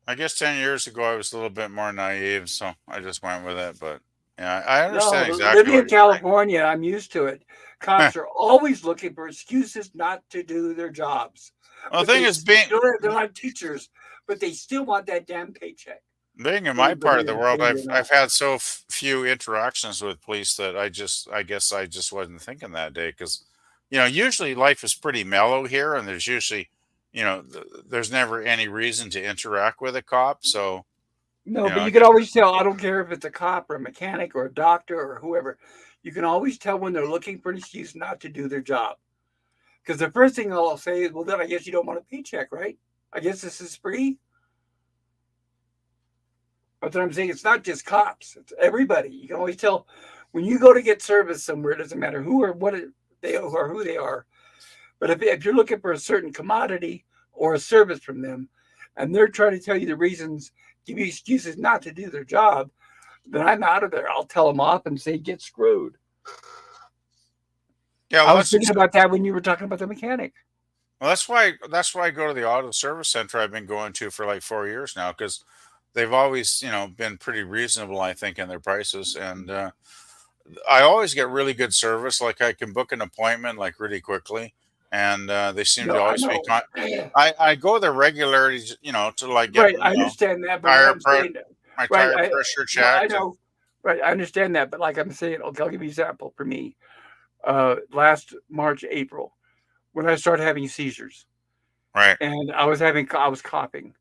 I guess 10 years ago I was a little bit more naive, so I just went with it. But yeah, I No, understand exactly living what in you're saying. California, I'm used to it. Cops are always looking for excuses not to do their jobs, Well, the but thing is, they're like teachers, but they still want that damn paycheck. being in my Believe part of the world, it or I've not. had so few interactions with police that I guess I just wasn't thinking that day because, usually life is pretty mellow here, and there's usually, there's never any reason to interact with a cop. So, No, but I you can guess always tell. I don't care if it's a cop or a mechanic or a doctor or whoever. You can always tell when they're looking for an excuse not to do their job. Because the first thing I'll say is, well, then I guess you don't want a paycheck, right? I guess this is free. That's what I'm saying. It's not just cops, it's everybody. You can always tell when you go to get service somewhere, it doesn't matter who or what they are or who they are. But if you're looking for a certain commodity or a service from them, and they're trying to tell you the reasons, give you excuses not to do their job, then I'm out of there. I'll tell them off and say, get screwed. yeah. I was thinking about that when you were talking about the mechanic. Well, that's why I go to the auto service center I've been going to for like 4 years now because they've always been pretty reasonable I think in their prices and I always get really good service. Like I can book an appointment like really quickly, and they seem to No, I always be. know. I go there regularly, to like get Right, I understand that, but what tire I'm pre- saying, my right, tire pressure no, I checked, and know, right, I understand that, but like I'm saying, I'll give you an example for me. Last March, April, when I started having seizures, right, and I was coughing, and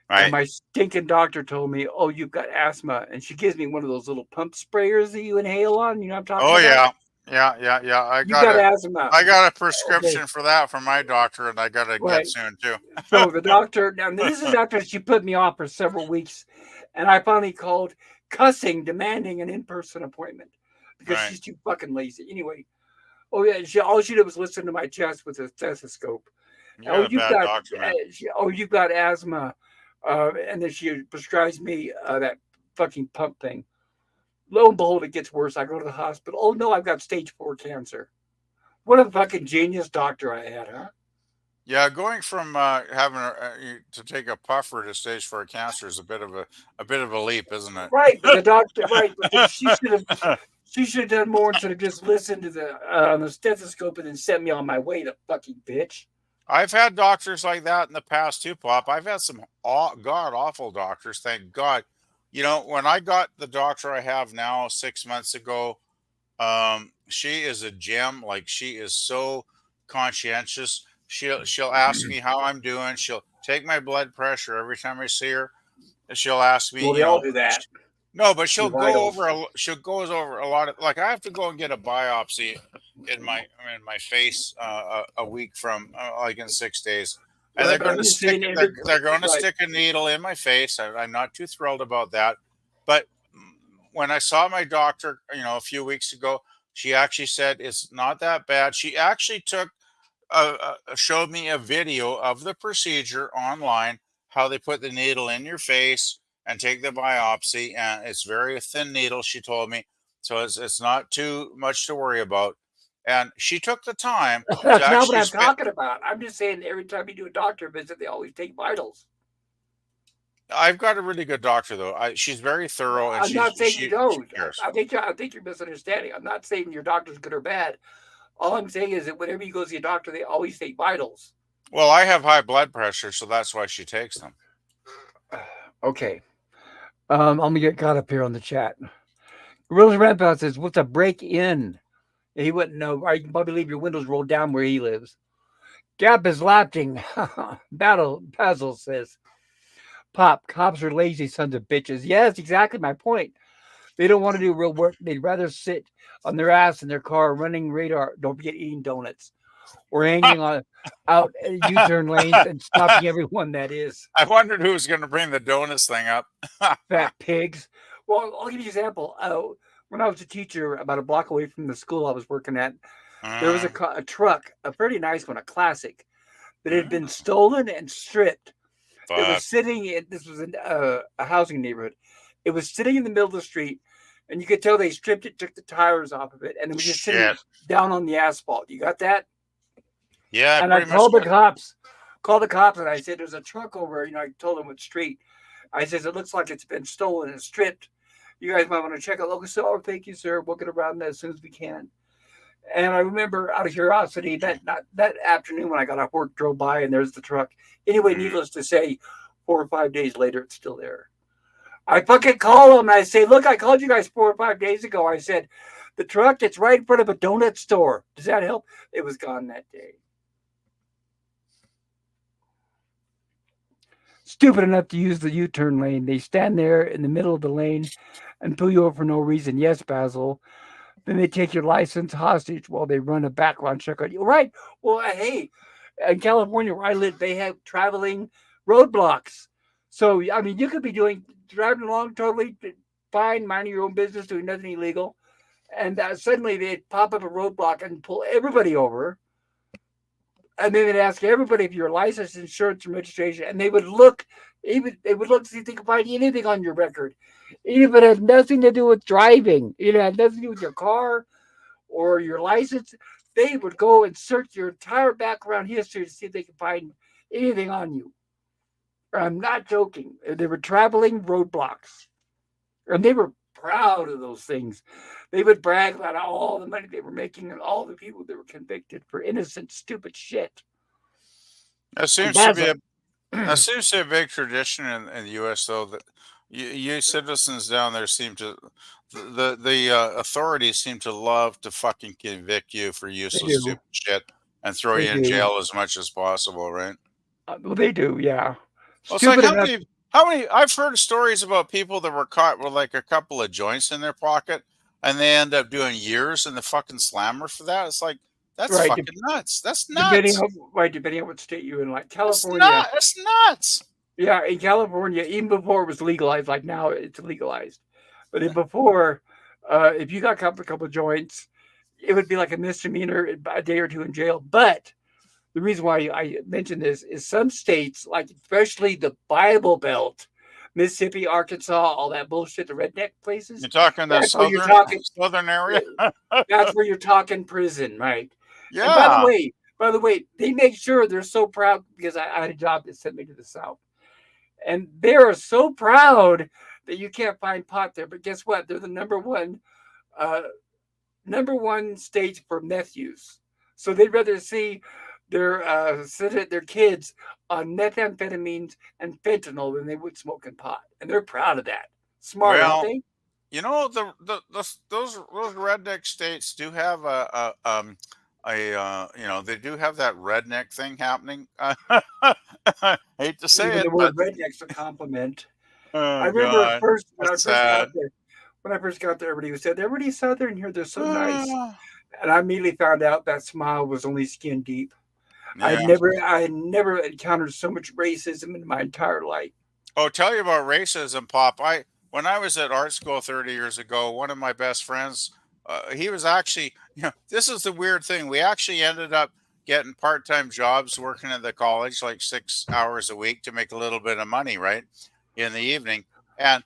right. my stinking doctor told me, "Oh, you've got asthma," and she gives me one of those little pump sprayers that you inhale on. You know what I'm talking Oh about? yeah, yeah, yeah, yeah. You got asthma, I got a okay? prescription for that from my doctor, and I got to get Right. soon too. So the doctor, now this is after she put me off for several weeks, and I finally called, cussing, demanding an in-person appointment because Right. she's too fucking lazy. Anyway, oh yeah, all she did was listen to my chest with a stethoscope. You Oh, got a bad doctor, man. you've got asthma, and then she prescribes me that fucking pump thing. Lo and behold, it gets worse. I go to the hospital. Oh no, I've got stage 4 cancer. What a fucking genius doctor I had, huh? Yeah, going from having to take a puffer to stage 4 cancer is a bit of a leap, isn't it? Right, but the doctor, right, but she should have done more instead of just listened to the stethoscope and then sent me on my way. The fucking bitch. I've had doctors like that in the past too, Pop. I've had some god awful doctors. Thank God. When I got the doctor I have now 6 months ago, she is a gem. Like she is so conscientious. She'll ask me how I'm doing. She'll take my blood pressure every time I see her. She'll ask me, Well, they all do that. no, but Your vitals. she'll go over a lot of like I have to go and get a biopsy in my face a week from like in 6 days, and Right, but I'm just saying every they're going to right. stick a needle in my face. I'm not too thrilled about that, but when I saw my doctor, a few weeks ago, she actually said it's not that bad. She actually showed me a video of the procedure online, how they put the needle in your face and take the biopsy. And it's very thin needle, she told me. So it's not too much to worry about. And she took the time to That's not what actually I'm spend. talking about. I'm just saying every time you do a doctor visit, they always take vitals. I've got a really good doctor though. She's very thorough and I'm not saying you she don't. cares. I think you're misunderstanding. I'm not saying your doctor's good or bad. All I'm saying is that whenever you go see a doctor, they always take vitals. Well, I have high blood pressure, so that's why she takes them. Okay. I'm gonna get caught up here on the chat. Rose Rampart says, "What's a break in?" He wouldn't know. I can probably leave your windows rolled down where he lives. Gap is laughing. Basil says, "Pop, cops are lazy sons of bitches." Yes, exactly my point. They don't want to do real work. They'd rather sit on their ass in their car running radar. Don't forget eating donuts or hanging on out U-turn lanes and stopping everyone. That is I wondered who was going to bring the donuts thing up. fat pigs. Well, I'll give you an example. When I was a teacher, about a block away from the school I was working at, there was Mm, a truck, a pretty nice one, a classic, that had been mm, stolen and stripped. It was fuck. sitting in this was in a housing neighborhood. It was sitting in the middle of the street, and you could tell they stripped it, took the tires off of it, and it was just sitting Shit. down on the asphalt. You got that? Yeah, I And I pretty much called the got. cops. Called the cops, and I said, "There's a truck over." I told them what street. I says, "It looks like it's been stolen and stripped. You guys might want to check it." Local, so, "Oh, thank you, sir. We'll get around that as soon as we can." And I remember, out of curiosity, that afternoon when I got off work, drove by, and there's the truck. Anyway, Mm. needless to say, 4 or 5 days later, it's still there. I fucking call them and I say, "Look, I called you guys 4 or 5 days ago." I said, "The truck that's right in front of a donut store. Does that help?" It was gone that day. Stupid enough to use the U-turn lane. They stand there in the middle of the lane and pull you over for no reason. Yes, Basil. Then they take your license hostage while they run a background check on you. Right. Well, hey, in California where I live, they have traveling roadblocks. So I mean, you could be driving along totally fine, minding your own business, doing nothing illegal, and suddenly they pop up a roadblock and pull everybody over, and then they'd ask everybody if you're licensed, insurance, and registration, and they would look. Even they would look to see if they could find anything on your record, even if it had nothing to do with driving. It had nothing to do with your car or your license. They would go and search your entire background history to see if they could find anything on you. I'm not joking. They were traveling roadblocks, and they were proud of those things. They would brag about all the money they were making and all the people that were convicted for innocent, stupid shit. That seems to be a Basil. that seems to be a big tradition in the U.S. though that you citizens down there seem to the authorities seem to love to fucking convict you for They useless do. stupid shit and throw They you in do. jail as much as possible, right? Well, they do. Yeah. Well, it's like Stupid enough. how many I've heard stories about people that were caught with like a couple of joints in their pocket and they end up doing years in the fucking slammer for that. It's like that's Right. fucking nuts. That's nuts. Depending on what state you're in, like That's California. not. That's nuts. Yeah, in California, even before it was legalized, like now it's legalized. But before, if you got caught with a couple of joints, it would be like a misdemeanor, a day or two in jail. But the reason why I mention this is some states, like especially the Bible Belt, Mississippi, Arkansas, all that bullshit, the redneck places, You're talking the that's where you're southern talking. southern area. That's where you're talking prison, right? And Yeah. by the way, they make sure they're so proud because I had a job that sent me to the South. And they are so proud that you can't find pot there. But guess what? They're the uh, number one state for meth use. So they'd rather see their kids on methamphetamines and fentanyl than they would smoking pot, and they're proud of that. Smart, aren't Well, they? you know those redneck states do have they do have that redneck thing happening. I hate to say Even it, the but word redneck's a compliment. I oh remember god, when I that's first got sad. there. When I first got there, everybody said, "Everybody's Southern here. They're so nice." And I immediately found out that smile was only skin deep. Yeah. I had never encountered so much racism in my entire life. Oh, tell you about racism, Pop. I When I was at art school 30 years ago, one of my best friends, he was actually, this is the weird thing. We actually ended up getting part-time jobs working at the college, like 6 hours a week to make a little bit of money, right, in the evening. And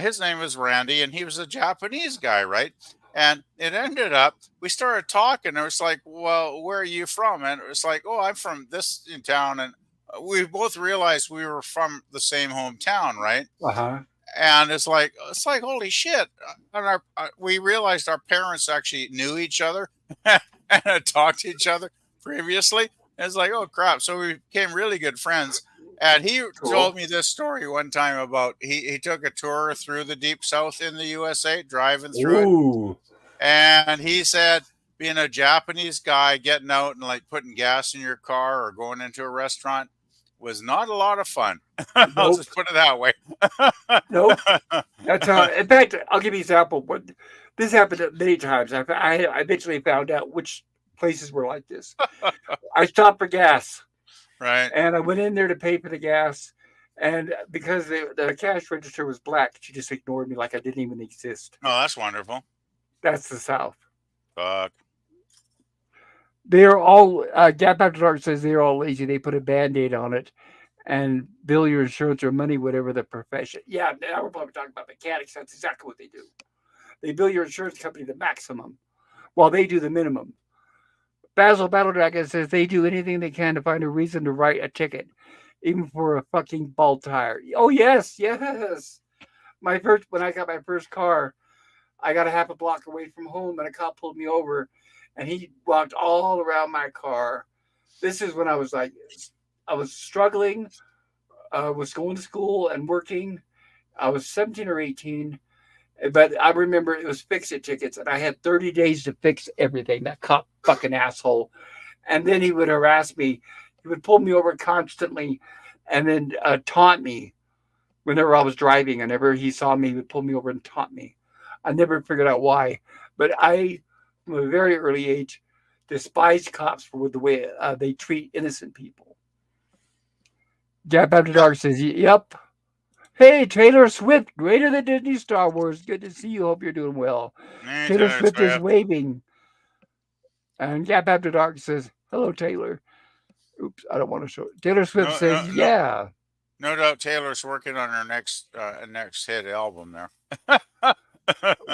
his name was Randy, and he was a Japanese guy, right? And it ended up we started talking. It was like, well, where are you from? And it was like, oh, I'm from this in town, and we both realized we were from the same hometown, right? Uh-huh. And it's like holy shit. And we realized our parents actually knew each other and had talked to each other previously. And it's like, oh crap, so we became really good friends. And he Cool. told me this story one time about he took a tour through the deep south in the USA, driving through it. Ooh. And he said being a Japanese guy getting out and like putting gas in your car or going into a restaurant was not a lot of fun. I'll Nope. just put it that way. Nope. That's how. In fact, I'll give you an example. But this happened many times. I eventually found out which places were like this. I stopped for gas, Right. and I went in there to pay for the gas, and because the cash register was black, she just ignored me like I didn't even exist. Oh, that's wonderful. That's the South. Fuck. They're all. Gap After Dark says they're all lazy. They put a band-aid on it and bill your insurance or money, whatever the profession. Yeah, now we're probably talking about mechanics. That's exactly what they do. They bill your insurance company the maximum while they do the minimum. Basil Battle Dragon says they do anything they can to find a reason to write a ticket, even for a fucking bald tire. Oh yes, yes. My first when I got my first car, I got a half a block away from home, and a cop pulled me over, and he walked all around my car. This is when I was struggling. Was going to school and working. I was 17 or 18, but I remember it was fix-it tickets, and I had 30 days to fix everything. That cop fucking asshole. And then he would harass me. He would pull me over constantly, and then taunt me whenever I was driving. Whenever he saw me, he would pull me over and taunt me. I never figured out why, but I, from a very early age, despised cops for the way they treat innocent people. Gap After Yeah. Dark says, "Yep, hey, Taylor Swift, greater than Disney Star Wars. Good to see you. Hope you're doing well." Me Taylor too. Swift is Yeah. waving. And Gap After Dark says, "Hello, Taylor." Oops, I don't want to show it. Taylor Swift No, no, says, no, "Yeah." no doubt Taylor's working on her next hit album there.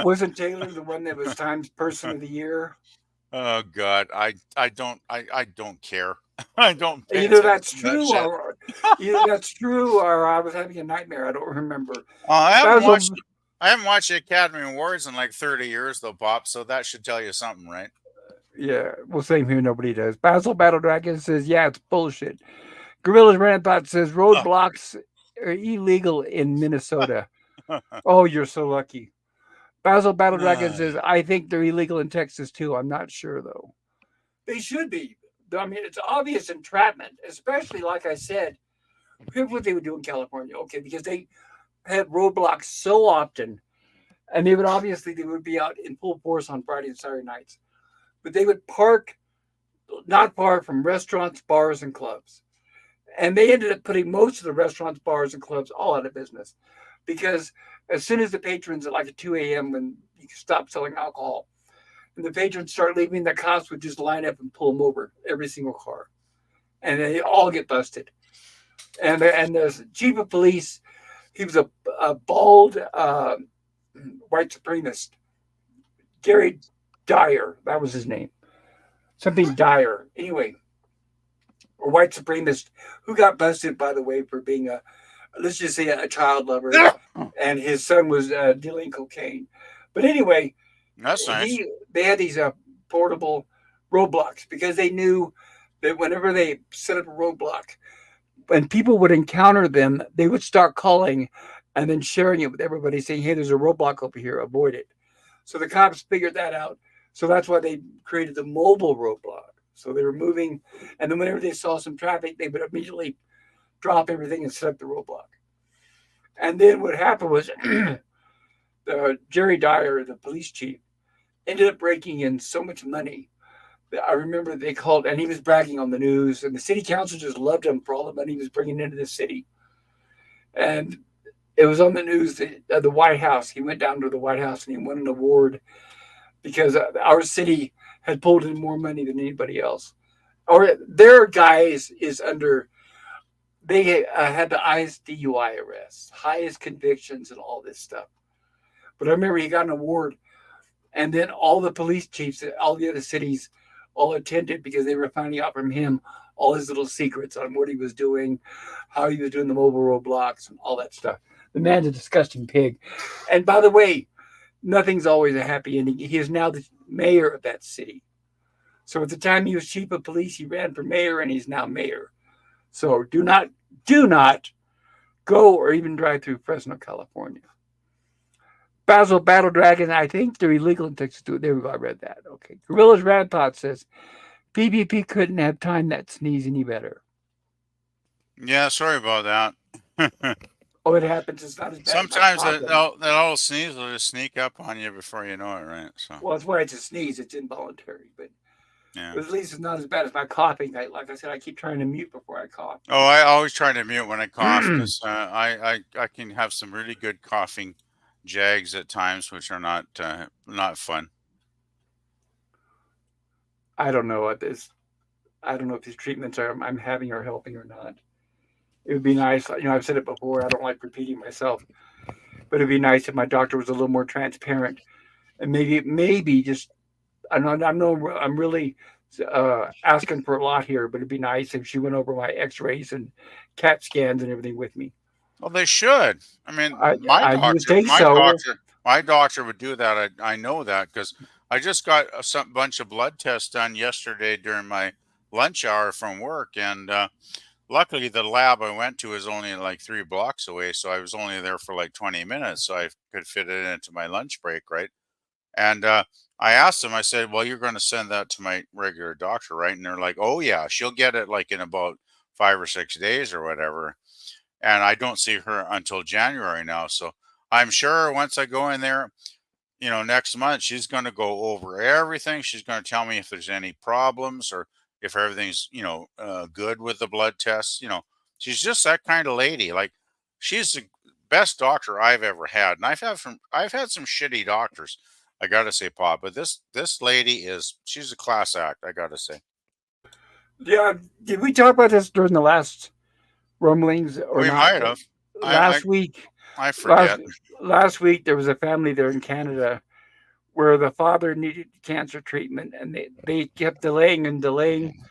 Wasn't Taylor the one that was Times Person of the Year? Oh God, I don't care. I don't pay Either attention that's to that true shit. or either that's true or I was having a nightmare. I don't remember. I haven't Basil, watched I haven't watched the Academy Awards in like 30 years though, Pop. So that should tell you something, right? yeah, well, same here. Nobody does. Basil Battle Dragon says, "Yeah, it's bullshit." Gorillas Rampart says, "Roadblocks are illegal in Minnesota." Oh, you're so lucky. Basil Battle Dragon Uh, says, "I think they're illegal in Texas too. I'm not sure though." They should be. I mean, it's obvious entrapment, especially like I said. Here's what they would do in California, okay? Because they had roadblocks so often, and they would be out in full force on Friday and Saturday nights. But they would park not far from restaurants, bars, and clubs. And they ended up putting most of the restaurants, bars, and clubs all out of business because as soon as the patrons at like at 2 a.m. when you stop selling alcohol, and the patrons start leaving, the cops would just line up and pull them over every single car, and they all get busted. And the chief of police, he was a bald white supremacist, Gary Dyer, that was his name, something Dyer. Anyway, a white supremacist who got busted, by the way, for being a let's just say a child lover, and his son was dealing cocaine. But anyway, that's nice. they had these portable roadblocks because they knew that whenever they set up a roadblock, when people would encounter them, they would start calling and then sharing it with everybody, saying, "Hey, there's a roadblock over here. Avoid it." So the cops figured that out. So that's why they created the mobile roadblock. So they were moving, and then whenever they saw some traffic, they would immediately drop everything and set up the roadblock. And then what happened was Jerry Dyer, the police chief, ended up breaking in so much money. I remember they called, and he was bragging on the news, and the city council just loved him for all the money he was bringing into the city. And it was on the news that the White House. He went down to the White House and he won an award because our city had pulled in more money than anybody else. Or their guys is under they had the highest DUI arrests, highest convictions, and all this stuff. But I remember he got an award, and then all the police chiefs, all the other cities, all attended because they were finding out from him all his little secrets on what he was doing, how he was doing the mobile roadblocks, and all that stuff. The man's a disgusting pig. And by the way, nothing's always a happy ending. He is now the mayor of that city. So at the time he was chief of police, he ran for mayor, and he's now mayor. So do not go or even drive through Fresno, California. Basil Battle Dragon, I think they're illegal in Texas too. There we go. I read that. Okay. Gorilla's Radpot says PvP couldn't have timed that sneeze any better. Yeah, sorry about that. Oh, it happens. It's not as bad as my Sometimes coughing. that old sneeze will just sneak up on you before you know it, right? So Well, that's why it's a sneeze. It's involuntary, but yeah. at least it's not as bad as my coughing. Like I said, I keep trying to mute before I cough. Oh, I always try to mute when I cough because I can have some really good coughing jags at times, which are not fun. I don't know what this. I don't know if these treatments I'm having are helping or not. It would be nice. I've said it before. I don't like repeating myself, but it'd be nice if my doctor was a little more transparent and maybe just I know I'm really asking for a lot here, but it'd be nice if she went over my X-rays and CAT scans and everything with me. Well, they should. I mean, You would think so. my doctor would do that. I know that because I just got some bunch of blood tests done yesterday during my lunch hour from work, and luckily the lab I went to is only like 3 blocks away, so I was only there for like 20 minutes, so I could fit it into my lunch break, right? And I asked them, I said, well, you're going to send that to my regular doctor, right? And they're like, oh, yeah, she'll get it like in about 5 or 6 days or whatever. And I don't see her until January now. So I'm sure once I go in there, next month, she's going to go over everything. She's going to tell me if there's any problems or if everything's, good with the blood tests. She's just that kind of lady. Like she's the best doctor I've ever had. And I've had some shitty doctors, I gotta say, Pop, but this lady she's a class act, I gotta say. Yeah, did we talk about this during the last rumblings or We not? might have. I Last week, I last forget. last week there was a family there in Canada where the father needed cancer treatment, and they kept delaying and delaying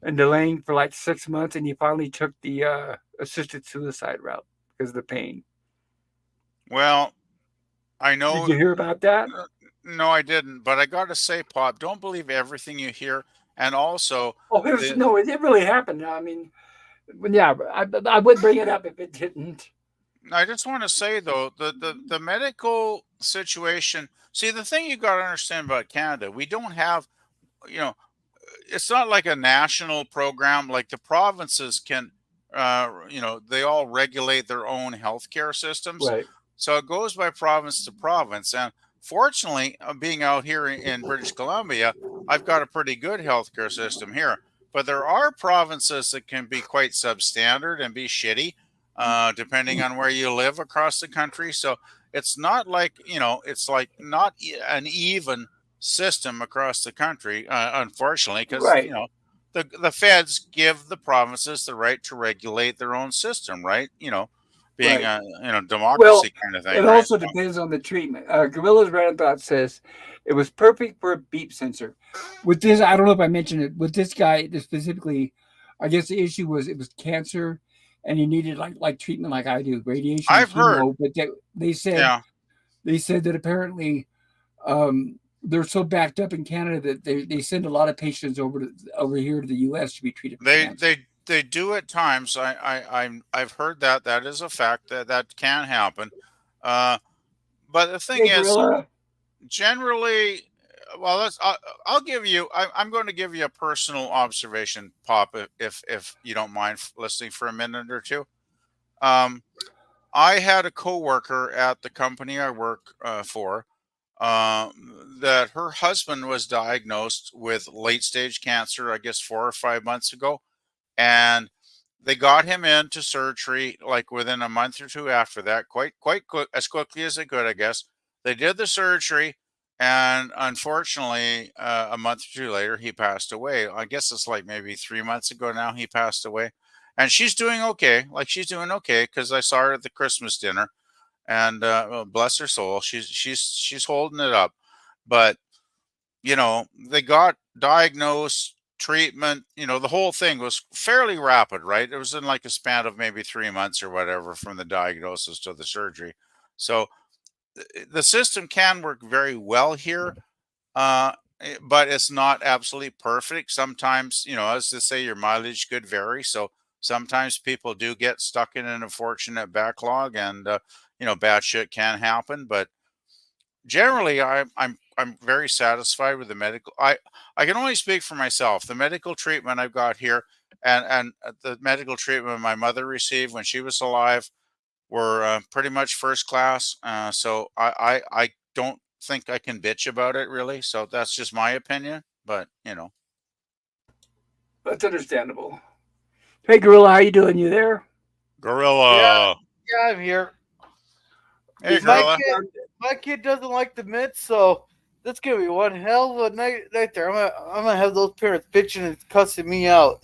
and delaying for like 6 months, and he finally took the assisted suicide route because of the pain. Well, I Did know. you hear about that? No, I didn't, but I gotta say, Pop, don't believe everything you hear. And also, Oh, the no, it really happened. I mean, yeah, I would bring it up if it didn't. I just want to say though, the medical situation. See, the thing you got to understand about Canada, we don't have, you know, it's not like a national program. Like the provinces can, they all regulate their own healthcare systems. Right. So it goes by province to province. And fortunately, being out here in British Columbia, I've got a pretty good healthcare system here. But there are provinces that can be quite substandard and be shitty, depending on where you live across the country. So it's not like, it's like not an even system across the country, unfortunately, because Right. the feds give the provinces the right to regulate their own system, right? Being Right. a Well, democracy kind of thing, it right? also depends on the treatment. Gorilla's Roundabout says it was perfect for a beep sensor. With this, I don't know if I mentioned it. With this guy, this specifically, I guess the issue was it was cancer, and he needed like treatment like I do, radiation, I've heard, chemo. But they said yeah, that apparently they're so backed up in Canada that they send a lot of patients over here to the U.S. to be treated for they cancer. they they do at times. I've heard that is a fact that can happen. Uh, but the thing Hey, is, Gorilla. generally, well, I'll give you. I'm going to give you a personal observation, Pop, if you don't mind listening for a minute or two. Um, I had a coworker at the company I work for, that her husband was diagnosed with late stage cancer, I guess 4 or 5 months ago, and they got him into surgery like within a month or two after that, quite quick, as quickly as they could, I guess. They did the surgery, and unfortunately, a month or two later, he passed away. I guess it's like maybe 3 months ago now he passed away, and she's doing okay. Like she's doing okay because I saw her at the Christmas dinner, and well, bless her soul, she's holding it up. But they got diagnosed, treatment. The whole thing was fairly rapid, right? It was in like a span of maybe 3 months or whatever from the diagnosis to the surgery. So the system can work very well here, but it's not absolutely perfect. Sometimes, as they say, your mileage could vary. So sometimes people do get stuck in an unfortunate backlog, and bad shit can happen. But generally, I'm very satisfied with the medical. I can only speak for myself. The medical treatment I've got here, and the medical treatment my mother received when she was alive, were pretty much first class. So I don't think I can bitch about it really. So that's just my opinion. But That's understandable. Hey, Gorilla, how you doing? You there? Yeah, gorilla. yeah, I'm here. Hey, My gorilla. kid, my kid doesn't like the mitts, so that's gonna be one hell of a night right there. I'm gonna have those parents bitching and cussing me out.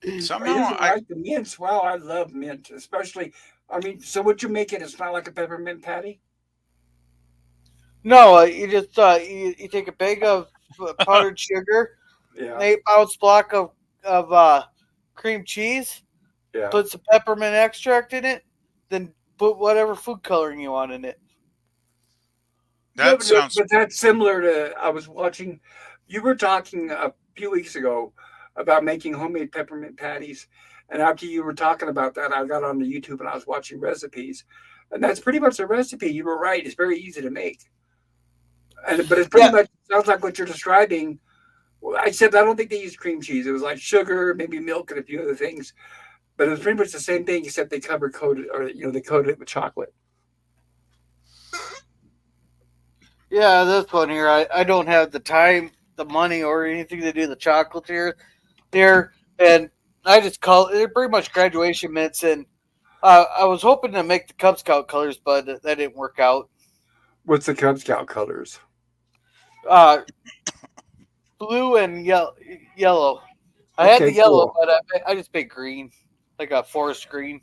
He Somehow doesn't I like the mints. Wow, I love mint, especially. I mean, so what you make it? It's not like a peppermint patty. No, you just you take a bag of powdered sugar, an Yeah, 8 ounce block of cream cheese, yeah. put some peppermint extract in it, then put whatever food coloring you want in it. Yeah, that sounds but that's similar to. I was watching. You were talking a few weeks ago about making homemade peppermint patties, and after you were talking about that, I got on the YouTube and I was watching recipes, and that's pretty much the recipe. You were right; it's very easy to make, and but it's pretty Yeah, much sounds like what you're describing. Well, I said I don't think they used cream cheese. It was like sugar, maybe milk, and a few other things. But it was pretty much the same thing, except they cover coated, or they coated it with chocolate. yeah, this one here, I don't have the time, the money, or anything to do the chocolate here, and I just call it pretty much graduation mints, and I was hoping to make the Cub Scout colors, but that didn't work out. What's the Cub Scout colors? Uh, Blue and yellow. I had the Okay, yellow, cool. but I just made green, like a forest green.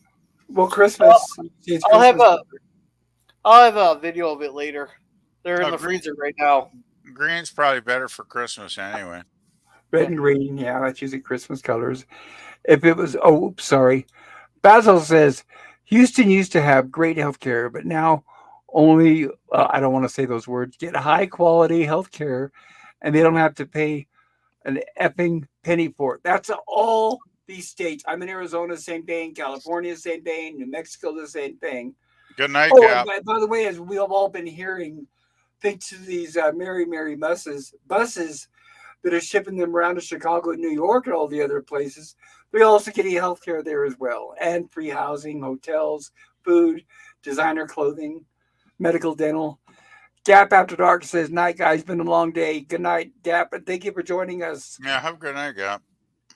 Well, I'll, Christmas. See, it's I'll have Christmas. a video of it later. They're in no the green. freezer right now. Green's probably better for Christmas anyway. Red and green. Yeah, that's usually Christmas colors. If it was, oh, oops, sorry. Basil says Houston used to have great health care, but now only, I don't want to say those words, get high quality health care and they don't have to pay an effing penny for it. That's all these states. I'm in Arizona, same thing. California, same thing. New Mexico, the same thing. Good night, Oh, and Cap. by the way, as we have all been hearing, thanks to these Mary buses that are shipping them around to Chicago, New York, and all the other places, we also get health care there as well, and free housing, hotels, food, designer clothing, medical, dental. Gap After Dark says, "Night, guys. Been a long day. Good night, Gap, and thank you for joining us. Yeah, have a good night, Cap.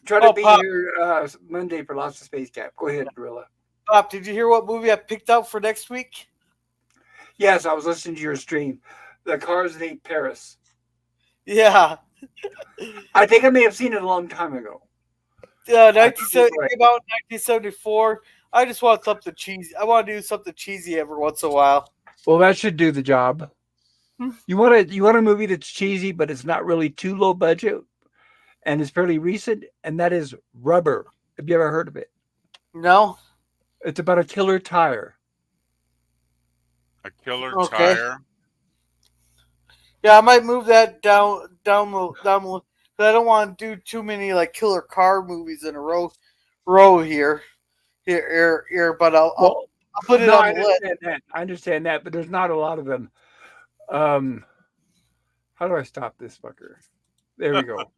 Try to Oh, be Pop, here Monday for Lost of Space Gap. Go ahead, Gorilla." Pop, did you hear what movie I picked out for next week? Yes, I was listening to your stream. The Cars That Ate Paris. Yeah, I think I may have seen it a long time ago. I thought you 1970 were right. came out in 1974. I just want something cheesy. I want to do something cheesy every once in a while. Well, that should do the job. Hmm. You want a movie that's cheesy, but it's not really too low budget, and it's fairly recent, and that is Rubber. Have you ever heard of it? No? It's about a killer tire. A killer Okay. tire. Yeah, I might move that down. But I don't want to do too many like killer car movies in a row here. But Well, I'll put it no, on I the list. understand that. I understand that, but there's not a lot of them. Um, how do I stop this fucker? There we go.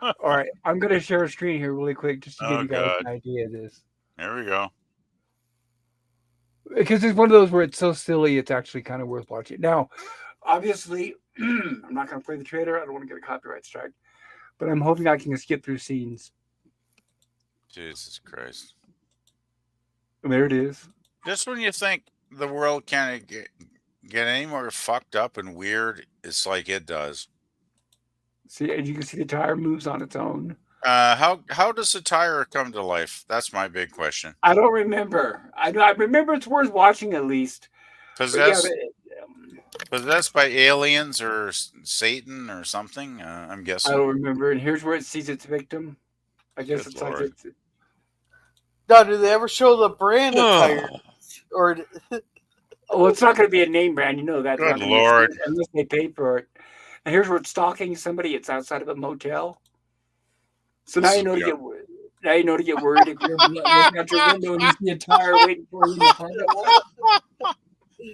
All right, I'm gonna share a screen here really quick just to give Oh you guys God. an idea of this, Here we go. because it's one of those where it's so silly it's actually kind of worth watching. Now, obviously, I'm not gonna play the trailer. I don't want to get a copyright strike, but I'm hoping I can skip through scenes. Jesus Christ. And there it is. Just when you think the world can't get any more fucked up and weird, it's like it does. See, and you can see the tire moves on its own. How does a tire come to life? That's my big question. I don't remember. I remember it's worth watching at least. But yeah, Possessed possessed by aliens or Satan or something? I'm I guessing. don't remember. And here's where it sees its victim. I guess Good it's like lord. it's. Now, do they ever show the brand of tire? Or Oh, it's not going to be a name brand. You know that. They're Good not gonna mention lord. it unless they pay for it. And here's where it's stalking somebody. It's outside of a motel. So now This you is know to beyond. now you know to get worried if you're looking out your window and you see a tire waiting for you in the parking lot.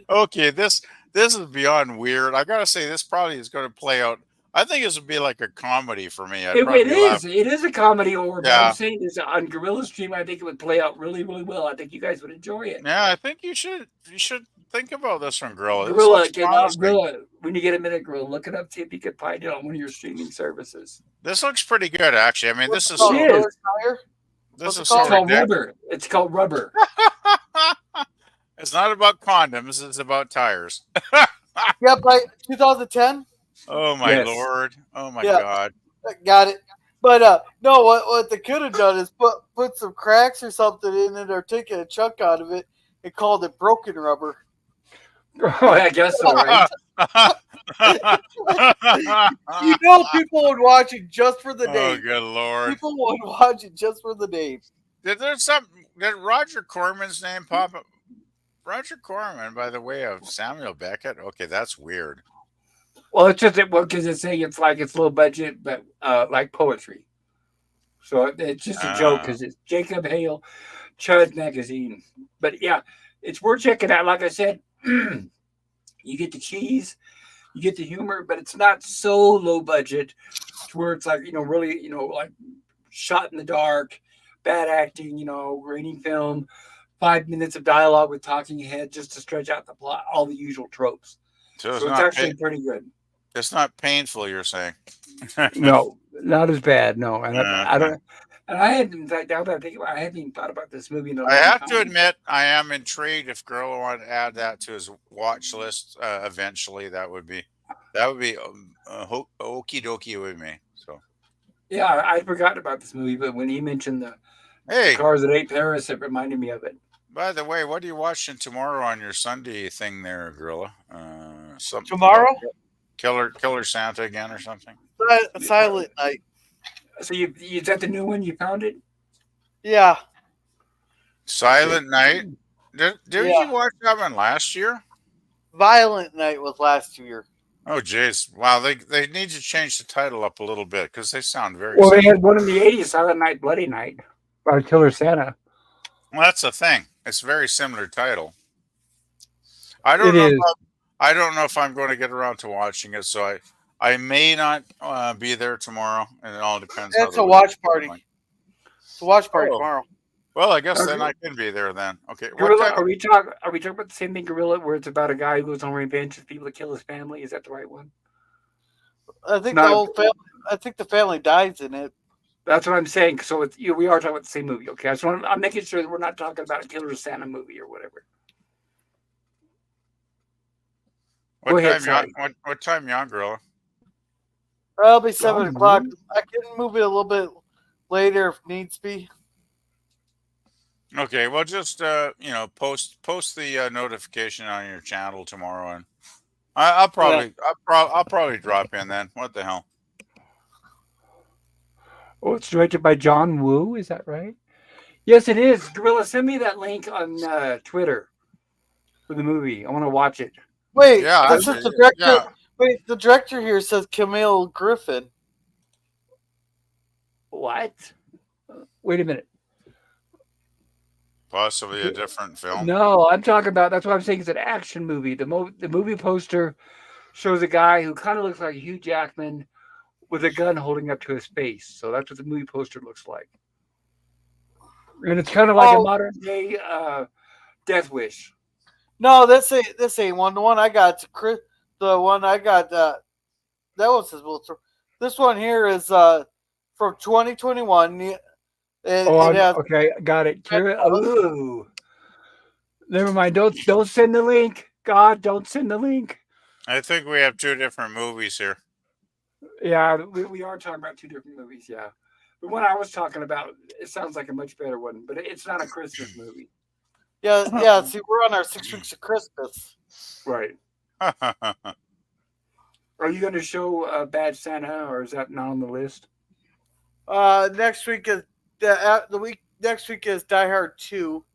Okay, this is beyond weird. I gotta say, this probably is going to play out. I think this would be like a comedy for me. I'd It probably laugh. is. It is a comedy horror, but I'm Yeah, saying this on Gorilla Stream. I think it would play out really, really well. I think you guys would enjoy it. yeah. I think you should think about this one, Gorilla. This Gorilla, looks promising. Gorilla. When you get a minute, Gorilla, look it up. See if you can find it on one of your streaming services. This looks pretty good, actually. I mean, what's this it is called? It so is. Killer Tire? this What's is it so It's called? called ridiculous. Rubber. It's called Rubber. It's not about condoms. It's about tires. Yep, by 2010. Oh my Yes. lord. Oh my Yeah. god. Got it. But no, what they could have done is put some cracks or something in it, or taken a chunk out of it and called it broken rubber. Oh, I guess so, right? You know, people would watch it just for the Oh name. good lord. People would watch it just for the name. Did Roger Corman's name pop up? Roger Corman, by the way, of Samuel Beckett. Okay, that's weird. Well, it's just because it's saying it's like it's low budget, but like poetry. So it's just a joke Ah, because it's Jacob Hale, Chud Magazine. But yeah, it's worth checking out. Like I said, you get the cheese, you get the humor, but it's not so low budget to where it's like, really, like shot in the dark, bad acting, grainy film, 5 minutes of dialogue with talking head just to stretch out the plot, all the usual tropes. so So it's actually pretty good. it's not painful. You're saying? No, not as bad. No, and I Okay. don't. And I hadn't, in fact, now that I think about it, I hadn't even thought about this movie in a I long have to time. admit, I am intrigued. If Gorilla wanted to add that to his watch list eventually, that would be okie dokie with me. So Yeah, I'd forgotten about this movie, but when he mentioned the hey, cars that ate Paris, it reminded me of it. by the way, what are you watching tomorrow on your Sunday thing there, Gorilla? Something Tomorrow, Killer Santa again or something? Silent Night. So is that the new one? You found it? Yeah, Silent Night. Did Yeah. you watch that one last year? Violent Night was last year. Oh, jeez. Wow, they need to change the title up a little bit because they sound very Well, they similar. had one in the '80s, Silent Night, Bloody Night, by Killer Santa. Well, that's the thing. It's a very similar title. I It don't know. is. I don't know if I'm going to get around to watching it, so I may not be there tomorrow, and it all depends. It's how a the watch week's party. going. It's a watch party Oh, tomorrow. well, I guess then Okay. I can be there then. Okay, what Gorilla, time? are we talking about the same thing, Gorilla, where it's about a guy who goes on revenge with people that kill his family? Is that the right one? I think Not the a- whole family. I think the family dies in it. That's what I'm saying. So we are talking about the same movie, okay? I'm making sure that we're not talking about a Killer Santa movie or whatever. Go What ahead, time? sorry. What time, you on, Gorilla? It'll be 7 o'clock. Mhm. I can move it a little bit later if needs be. Okay, well, just post the notification on your channel tomorrow, and I'll probably drop in then. What the hell? Oh, it's directed by John Woo. Is that right? Yes, it is. Gorilla, send me that link on Twitter for the movie. I want to watch it. Wait, Yeah, this is the director. yeah. Wait, the director here says Camille Griffin. What? Wait a minute. Possibly a different film. No, I'm talking about. That's what I'm saying. It's an action movie. The movie poster shows a guy who kind of looks like Hugh Jackman with a gun holding up to his face. So that's what the movie poster looks like. And it's kind of like a Oh. modern day Death Wish. No, this ain't one. The one I got, the one I got, that was his. This one here is from 2021. It has Okay, got it. Ooh. Never mind. Don't send the link. God, don't send the link. I think we have two different movies here. Yeah, we are talking about two different movies. Yeah, The one I was talking about, it sounds like a much better one, but it's not a Christmas movie. Yeah. See, we're on our 6 weeks of Christmas. Right. Are you going to show Bad Santa, or is that not on the list? Next week is the week. Next week is Die Hard 2.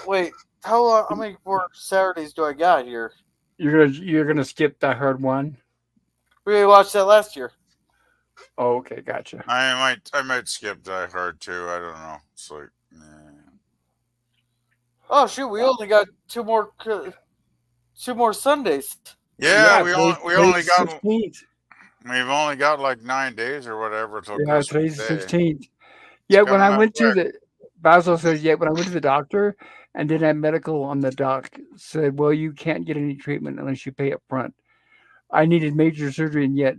Wait, how many more Saturdays do I got here? You're gonna skip Die Hard 1? We watched that last year. Oh, okay, gotcha. I might skip Die Hard too. I don't know. It's like, Oh shoot, we only got two more Sundays. yeah, today's 16th. we've only got like 9 days or whatever till Yeah, Christmas today's the Day. 16th. It's Yet when I coming up went to quick. Basil says, yet when I went to the doctor and did have medical on the doc, said, well, you can't get any treatment unless you pay up front. I needed major surgery, and yet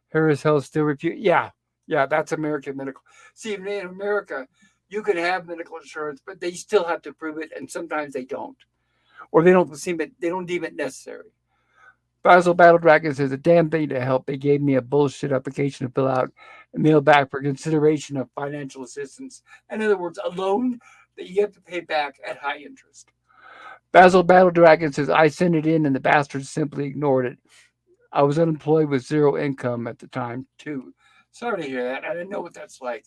Harris Health still refused. Yeah, that's American medical. See, in America, you can have medical insurance, but they still have to prove it, and sometimes they don't, or they don't deem it necessary. Basil Battle Dragon says, a damn thing to help. They gave me a bullshit application to fill out and mail back for consideration of financial assistance. In other words, a loan that you have to pay back at high interest. Basil Battle Dragon says, I sent it in and the bastards simply ignored it. I was unemployed with zero income at the time, too. Sorry to hear that. I didn't know what that's like.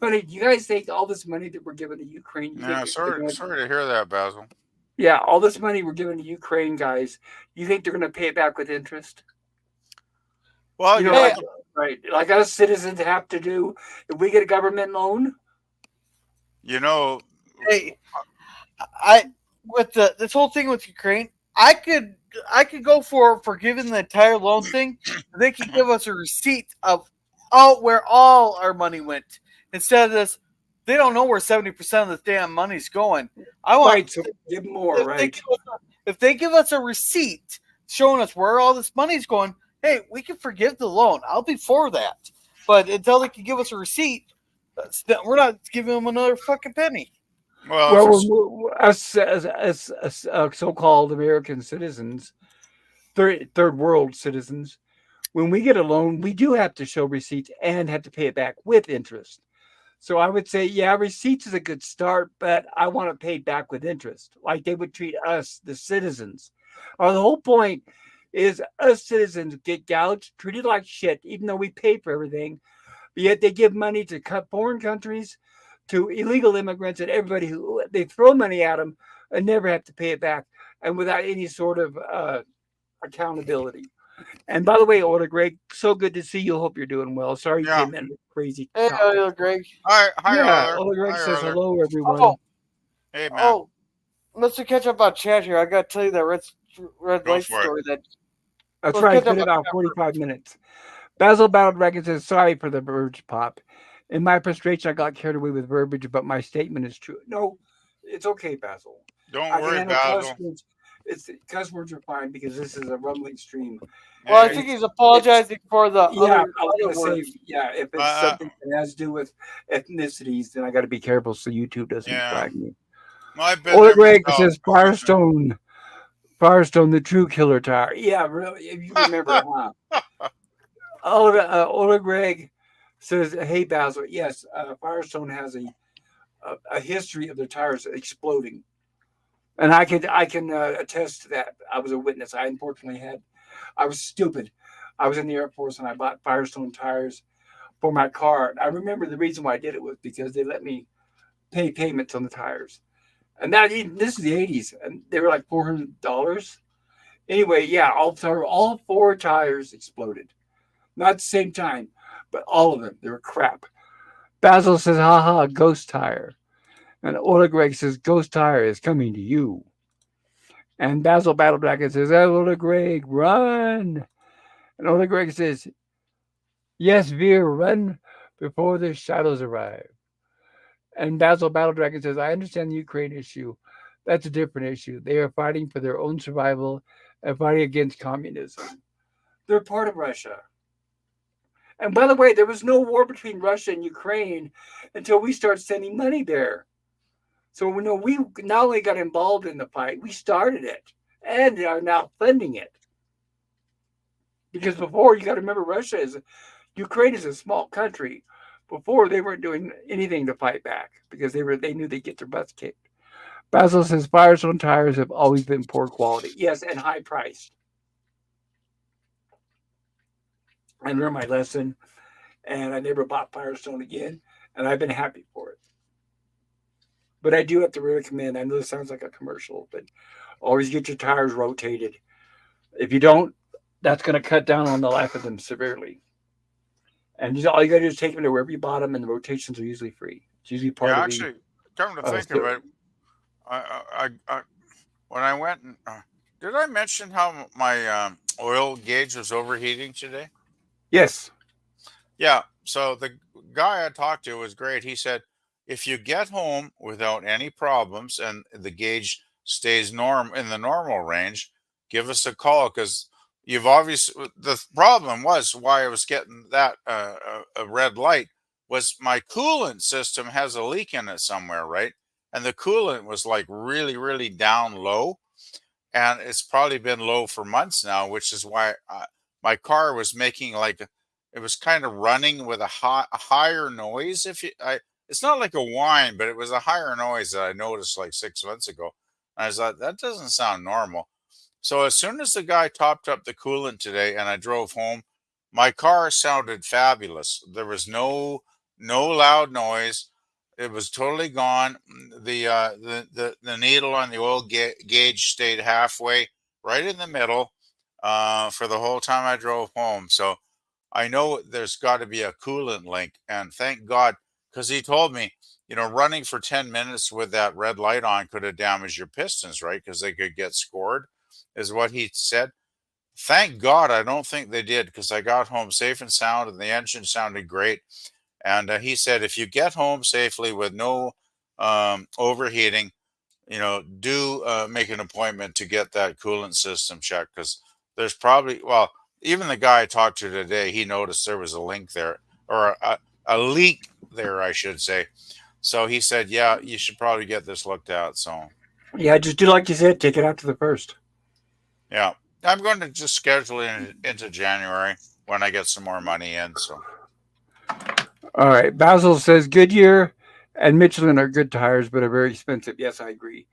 But do you guys think all this money that we're giving to Ukraine? Yeah, sorry to hear that, Basil. Yeah, all this money we're giving to Ukraine, guys, you think they're going to pay it back with interest? Well, like us citizens have to do if we get a government loan. Hey, with this whole thing with Ukraine, I could go for giving the entire loan thing. They could give us a receipt of where all our money went instead of this. They don't know where 70% of the damn money's going. I want so give more, right? If they give us a receipt showing us where all this money's going, hey, we can forgive the loan. I'll be for that. But until they can give us a receipt, we're not giving them another fucking penny. Well, us as so-called American citizens, third world citizens, when we get a loan, we do have to show receipts and have to pay it back with interest. So I would say, yeah, receipts is a good start, but I want to pay back with interest, like they would treat us, the citizens. The whole point is us citizens get gouged, treated like shit, even though we pay for everything. But yet they give money to foreign countries, to illegal immigrants, and everybody who they throw money at them and never have to pay it back, and without any sort of accountability. And by the way, Order Greg, so good to see you. Hope you're doing well. Sorry you came in crazy. Hey, Order Greg. Hi, Order Greg says hello, everyone. Oh. Hey, man. Oh, let's catch up on chat here. I got to tell you that red light story. That's right. It's been about 45 minutes. Basil Battle Dragon says, sorry for the verge pop. In my frustration, I got carried away with verbiage, but my statement is true. No, it's okay, Basil. Don't worry, Basil. Cuss words are fine because this is a rumbling stream. Well, I think he's apologizing for the other words. If it's something that has to do with ethnicities, then I got to be careful so YouTube doesn't flag me. Order Greg says Firestone, the true killer tire. Yeah, really, if you remember, huh? Order Greg says, hey, Basil, yes, Firestone has a history of their tires exploding. And I can attest to that. I was a witness. I was stupid. I was in the Air Force and I bought Firestone tires for my car. I remember the reason why I did it was because they let me pay payments on the tires. And this is the 80s, and they were like $400. Anyway, yeah, all four tires exploded. Not at the same time, but all of them. They were crap. Basil says, haha, ghost tire. And Ola Greg says, ghost tire is coming to you. And Basil Battle Dragon says, Ola Greg, run. And Ola Greg says, yes, Veer, run before the shadows arrive. And Basil Battle Dragon says, I understand the Ukraine issue. That's a different issue. They are fighting for their own survival and fighting against communism. They're part of Russia. And by the way, there was no war between Russia and Ukraine until we started sending money there. So we not only got involved in the fight, we started it and are now funding it. Because before, you got to remember, Ukraine is a small country, Before they weren't doing anything to fight back because they knew they'd get their butts kicked. Basil says Firestone tires have always been poor quality. Yes, and high priced. I learned my lesson, and I never bought Firestone again, and I've been happy for it. But I do have to recommend. I know this sounds like a commercial, but always get your tires rotated. If you don't, that's going to cut down on the life of them severely. And all you got to do is take them to wherever you bought them, and the rotations are usually free. It's usually part Yeah, of the. actually, come to think of it, I when I went and did I mention how my oil gauge was overheating today? Yes. Yeah. So the guy I talked to was great. He said, if you get home without any problems and the gauge stays in the normal range, give us a call because you've obviously the problem was why I was getting that a red light was my coolant system has a leak in it somewhere, right? And the coolant was like really, really down low, and it's probably been low for months now, which is why my car was making it was kind of running with a higher noise. It's not like a whine, but it was a higher noise that I noticed like 6 months ago. And I was like, that doesn't sound normal. So as soon as the guy topped up the coolant today, and I drove home, my car sounded fabulous. There was no loud noise. It was totally gone. The needle on the oil gauge stayed halfway, right in the middle, for the whole time I drove home. So I know there's got to be a coolant link, and thank God, because he told me, running for 10 minutes with that red light on could have damaged your pistons, right? Because they could get scored, is what he said. Thank God I don't think they did, because I got home safe and sound, and the engine sounded great. And he said, if you get home safely with no overheating, do make an appointment to get that coolant system checked, because there's probably, well, even the guy I talked to today, he noticed there was a link there, or a leak there, I should say. So he said, yeah, you should probably get this looked at. So, Yeah, just do like you said. Take it out to the first. yeah, I'm going to just schedule it into January when I get some more money in. So, All right. Basil says Goodyear and Michelin are good tires, but are very expensive. Yes, I agree.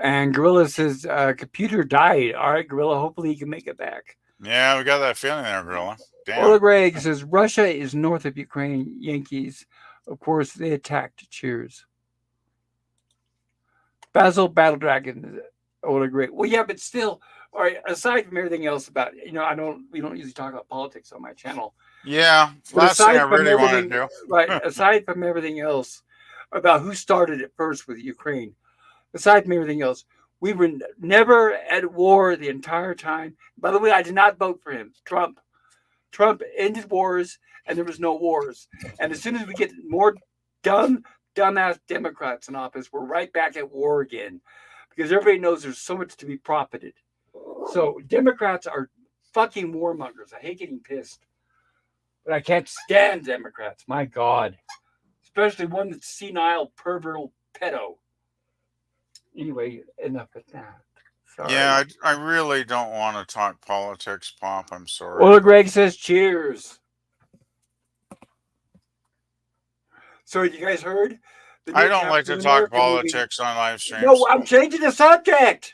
And Gorilla says computer died. All right, Gorilla. Hopefully you can make it back. yeah, we got that feeling there, Gorilla. Ola Damn. Greg says Russia is north of Ukraine. Yankees, of course, they attacked. Cheers. Basil Battle Dragon. Ola Greg. Well, yeah, but still. All right. Aside from everything else about we don't usually talk about politics on my channel. Yeah, But last thing I aside from really want to everything, do. right? Aside from everything else about who started it first with Ukraine, aside from everything else, we were never at war the entire time. By the way, I did not vote for him. Trump ended wars, and there was no wars. And as soon as we get more dumbass Democrats in office, we're right back at war again, because everybody knows there's so much to be profited. So Democrats are fucking warmongers. I hate getting pissed, but I can't stand Democrats. My God, especially one that's senile, perverted pedo. Anyway, enough of that. Sorry. Yeah, I really don't want to talk politics, Pop. I'm sorry. Ola Greg says cheers. So you guys heard? I don't like to talk politics on live streams. No, I'm changing the subject.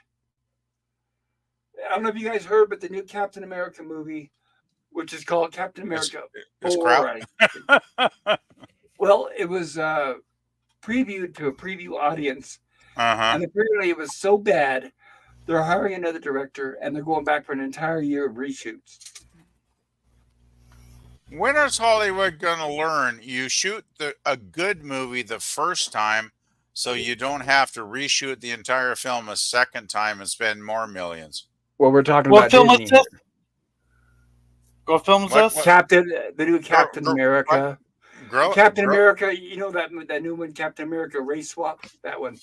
I don't know if you guys heard, but the new Captain America movie, which is called Captain America It's 4. crap. Well, it was previewed to a preview audience, and apparently it was so bad, they're hiring another director, and they're going back for an entire year of reshoots. When is Hollywood going to learn you shoot a good movie the first time so you don't have to reshoot the entire film a second time and spend more millions? Well, we're talking What about film Disney. is this? What film is this? The new Captain America. Captain America, you know that new one, Captain America Race Swap, that one.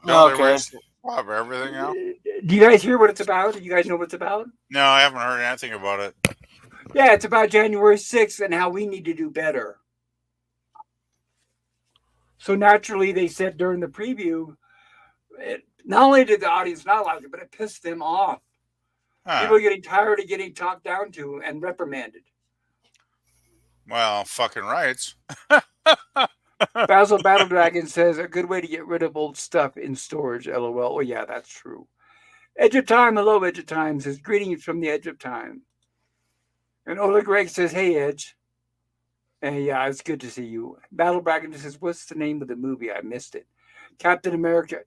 Okay. Swap everything out. Do you guys hear what it's about? Do you guys know what it's about? No, I haven't heard anything about it. Yeah, it's about January 6th and how we need to do better. So naturally, they said during the preview, not only did the audience not like it, but it pissed them off. People are getting tired of getting talked down to and reprimanded. Well, fucking rights. Basil Battle Dragon says a good way to get rid of old stuff in storage. LOL. Well, yeah, that's true. Edge of Time, hello, Edge of Time says greetings from the Edge of Time. And Ola Greg says, hey, Edge. And yeah, it's good to see you. Battle Dragon says, what's the name of the movie? I missed it. Captain America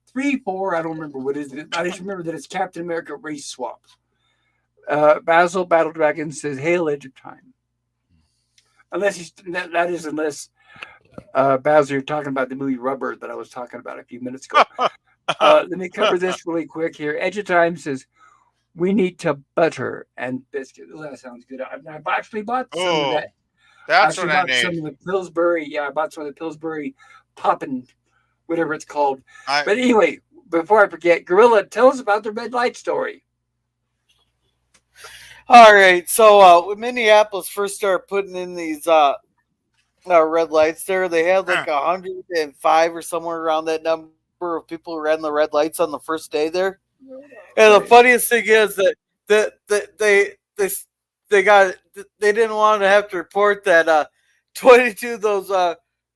3, 4, I don't remember what is it. I just remember that it's Captain America Race Swap. Basil Battle Dragon says, hail Edge of Time. Unless he's, that is unless Basil, you're talking about the movie Rubber that I was talking about a few minutes ago. Let me cover this really quick here. Edge of Time says, we need to butter and biscuit. Oh, that sounds good. I've actually bought some of that. That's I what actually I bought some need. of the Pillsbury. Yeah, I bought some of the Pillsbury poppin', whatever it's called. But anyway, before I forget, Gorilla, tell us about the red light story. All right, so when Minneapolis first started putting in these red lights there, they had like 105 or somewhere around that number of people who ran the red lights on the first day there. And the funniest thing is that they didn't want to have to report that 22 of those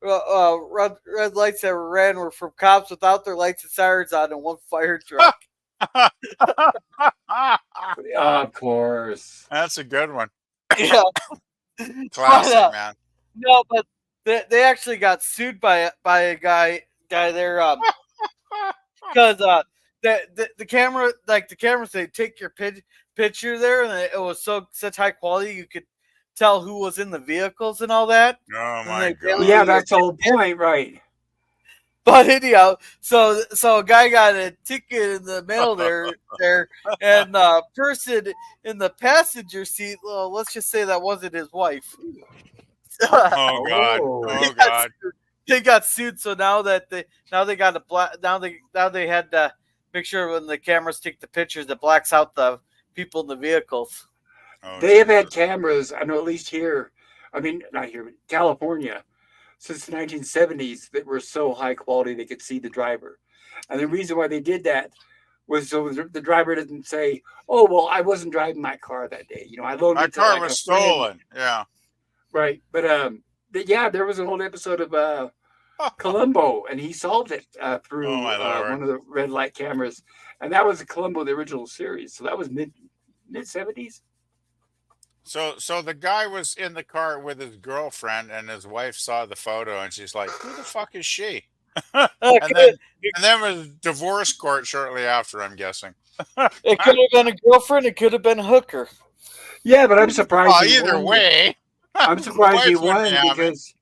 red lights that were ran were from cops without their lights and sirens on in one fire truck. Of course. That's a good one. Yeah. Classic, man. No, but they actually got sued by a guy there because the camera, like the cameras, they take your picture there, and it was such high quality you could tell who was in the vehicles and all that. Oh my god! Yeah, that's the whole point, right? But anyhow, so a guy got a ticket in the mail there, and person in the passenger seat. Well, let's just say that wasn't his wife. Oh god! Oh god! They got sued, so now they got a now they had to make sure when the cameras take the pictures that blacks out the people in the vehicles. Oh, they have had cameras, I know at least here, I mean not here, but California, since the 1970s that were so high quality they could see the driver. And the reason why they did that was so the driver doesn't say, "Oh, well, I wasn't driving my car that day. You know, I loaned it to my car like was stolen." Yeah. Right. But yeah, there was an old episode of Columbo, and he solved it through one of the red light cameras, and that was Columbo, the original series. So that was mid 70s. So the guy was in the car with his girlfriend, and his wife saw the photo, and she's like, "Who the fuck is she?" and then was divorce court shortly after, I'm guessing. It could have been a girlfriend. It could have been a hooker. Yeah, but I'm surprised. Either way, I'm surprised he won because.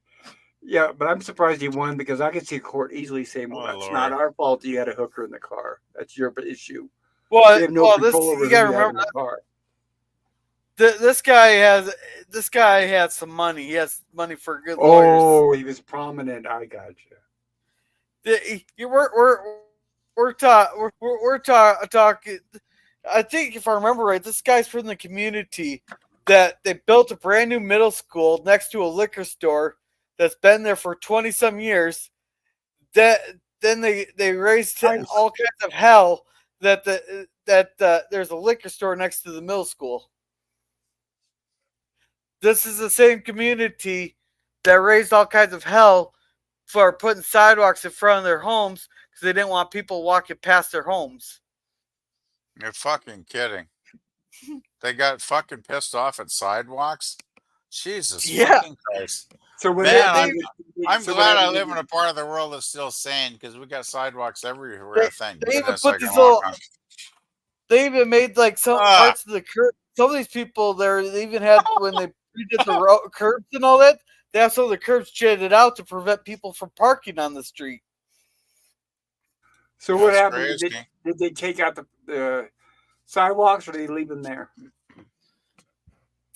Yeah, but I'm surprised he won because I could see court easily saying, "Well, that's not our fault. You had a hooker in the car. That's your issue." Well, you have no control over you gotta remember the car. This guy has some money. He has money for good lawyers. Oh, he was prominent. I got you. We're talking. I think if I remember right, this guy's from the community that they built a brand new middle school next to a liquor store that's been there for 20 some years. That then they raised all kinds of hell that there's a liquor store next to the middle school. This is the same community that raised all kinds of hell for putting sidewalks in front of their homes because they didn't want people walking past their homes. You're fucking kidding. They got fucking pissed off at sidewalks? Jesus fucking Christ. So man, I'm glad I live in a part of the world that's still sane because we got sidewalks everywhere. They even made like some parts of the curb. Some of these people there, they even had when they redid the curbs and all that. They have some of the curbs jetted out to prevent people from parking on the street. So what happened? Did they take out the sidewalks, or did they leave them there?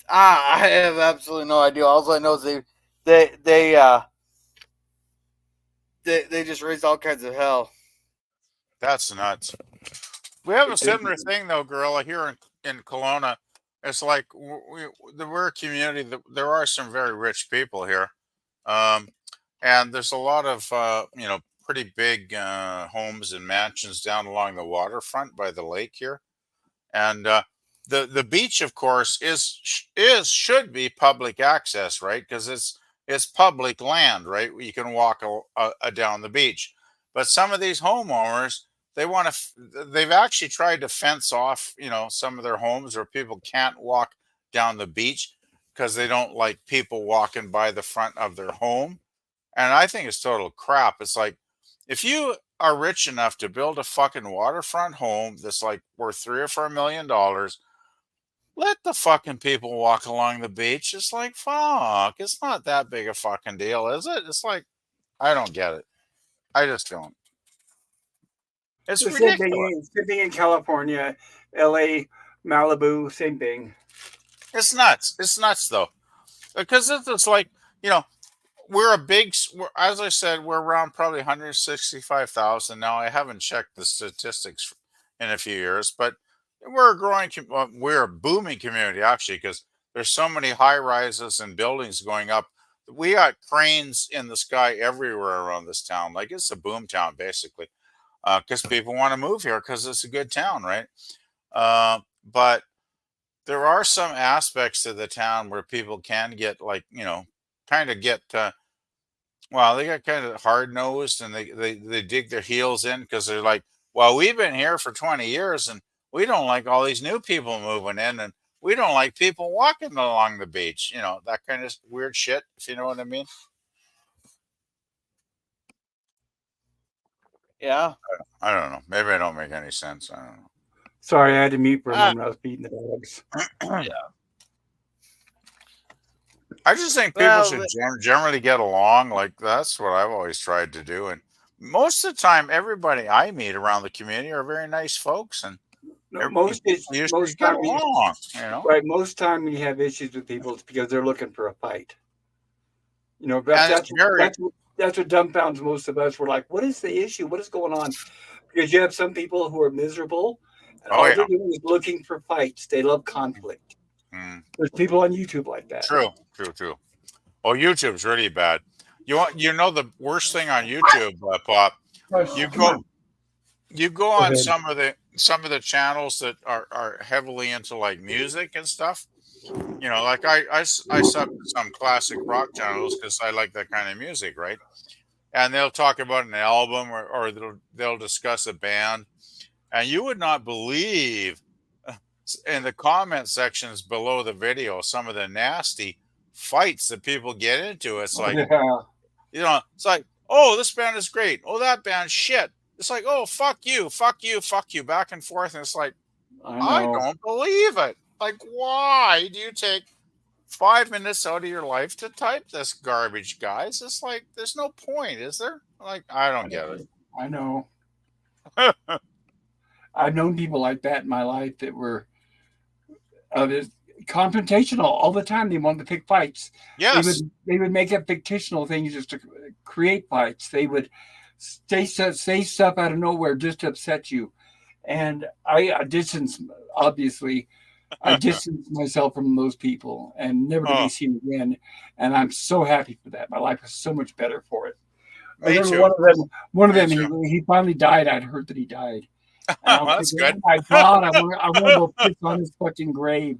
I have absolutely no idea. All I know is they just raised all kinds of hell. That's nuts. We have a similar thing though, Gorilla, here in Kelowna. It's like we're a community that there are some very rich people here, and there's a lot of pretty big homes and mansions down along the waterfront by the lake here, and the beach, of course, should be public access, right? Because it's public land, right? You can walk down the beach. But some of these homeowners, they've actually tried to fence off, some of their homes where people can't walk down the beach because they don't like people walking by the front of their home. And I think it's total crap. It's like, if you are rich enough to build a fucking waterfront home that's like worth $3 or $4 million, let the fucking people walk along the beach. It's like, fuck, it's not that big a fucking deal, is it? It's like, I don't get it. I just don't. It's The ridiculous. same thing in California, LA, Malibu, same thing. It's nuts. It's nuts though, because it's like, as I said, we're around probably 165,000 now. I haven't checked the statistics in a few years, but we're a we're a booming community actually, because there's so many high rises and buildings going up. We got cranes in the sky everywhere around this town. Like, it's a boom town basically, because people want to move here because it's a good town, right? But there are some aspects of the town where people can get, like, kind of get well, they got kind of hard nosed, and they dig their heels in because they're like, well, we've been here for 20 years and we don't like all these new people moving in, and we don't like people walking along the beach, that kind of weird shit, if you know what I mean. Yeah. I don't know. Maybe I don't make any sense. I don't know. Sorry, I had to mute for a moment. I was feeding the dogs. I just think people Well, should generally get along. Like, that's what I've always tried to do. And most of the time, everybody I meet around the community are very nice folks, and No, people usually get along. right. Most time when you have issues with people, it's because they're looking for a fight. And it's very That's what dumbfounds most of us. We're like, what is the issue? What is going on? Because you have some people who are miserable, and oh all yeah, they're doing is looking for fights. They love conflict. mm, There's people on YouTube like that. true. Oh, YouTube's really bad. The worst thing on YouTube, Pop. You Come on. go on some of the channels that are heavily into like music and stuff. Like I sub to some classic rock channels because I like that kind of music, right? And they'll talk about an album, or they'll discuss a band, and you would not believe in the comment sections below the video some of the nasty fights that people get into. It's like, it's like, oh, this band is great. Oh, that band shit. It's like, oh, fuck you, back and forth. And it's like, I don't believe it. Like, why do you take 5 minutes out of your life to type this garbage, guys? It's like, there's no point, is there? Like, I don't get it. I know. I've known people like that in my life that were confrontational all the time. They wanted to pick fights. Yes. They would make up fictional things just to create fights. They would say stuff out of nowhere just to upset you. And I distance myself from those people and never to be seen again. And I'm so happy for that. My life is so much better for it. Me too. One of them, he finally died. I'd heard that he died. And I was That's thinking, good. oh my God, I want to go piss on his fucking grave.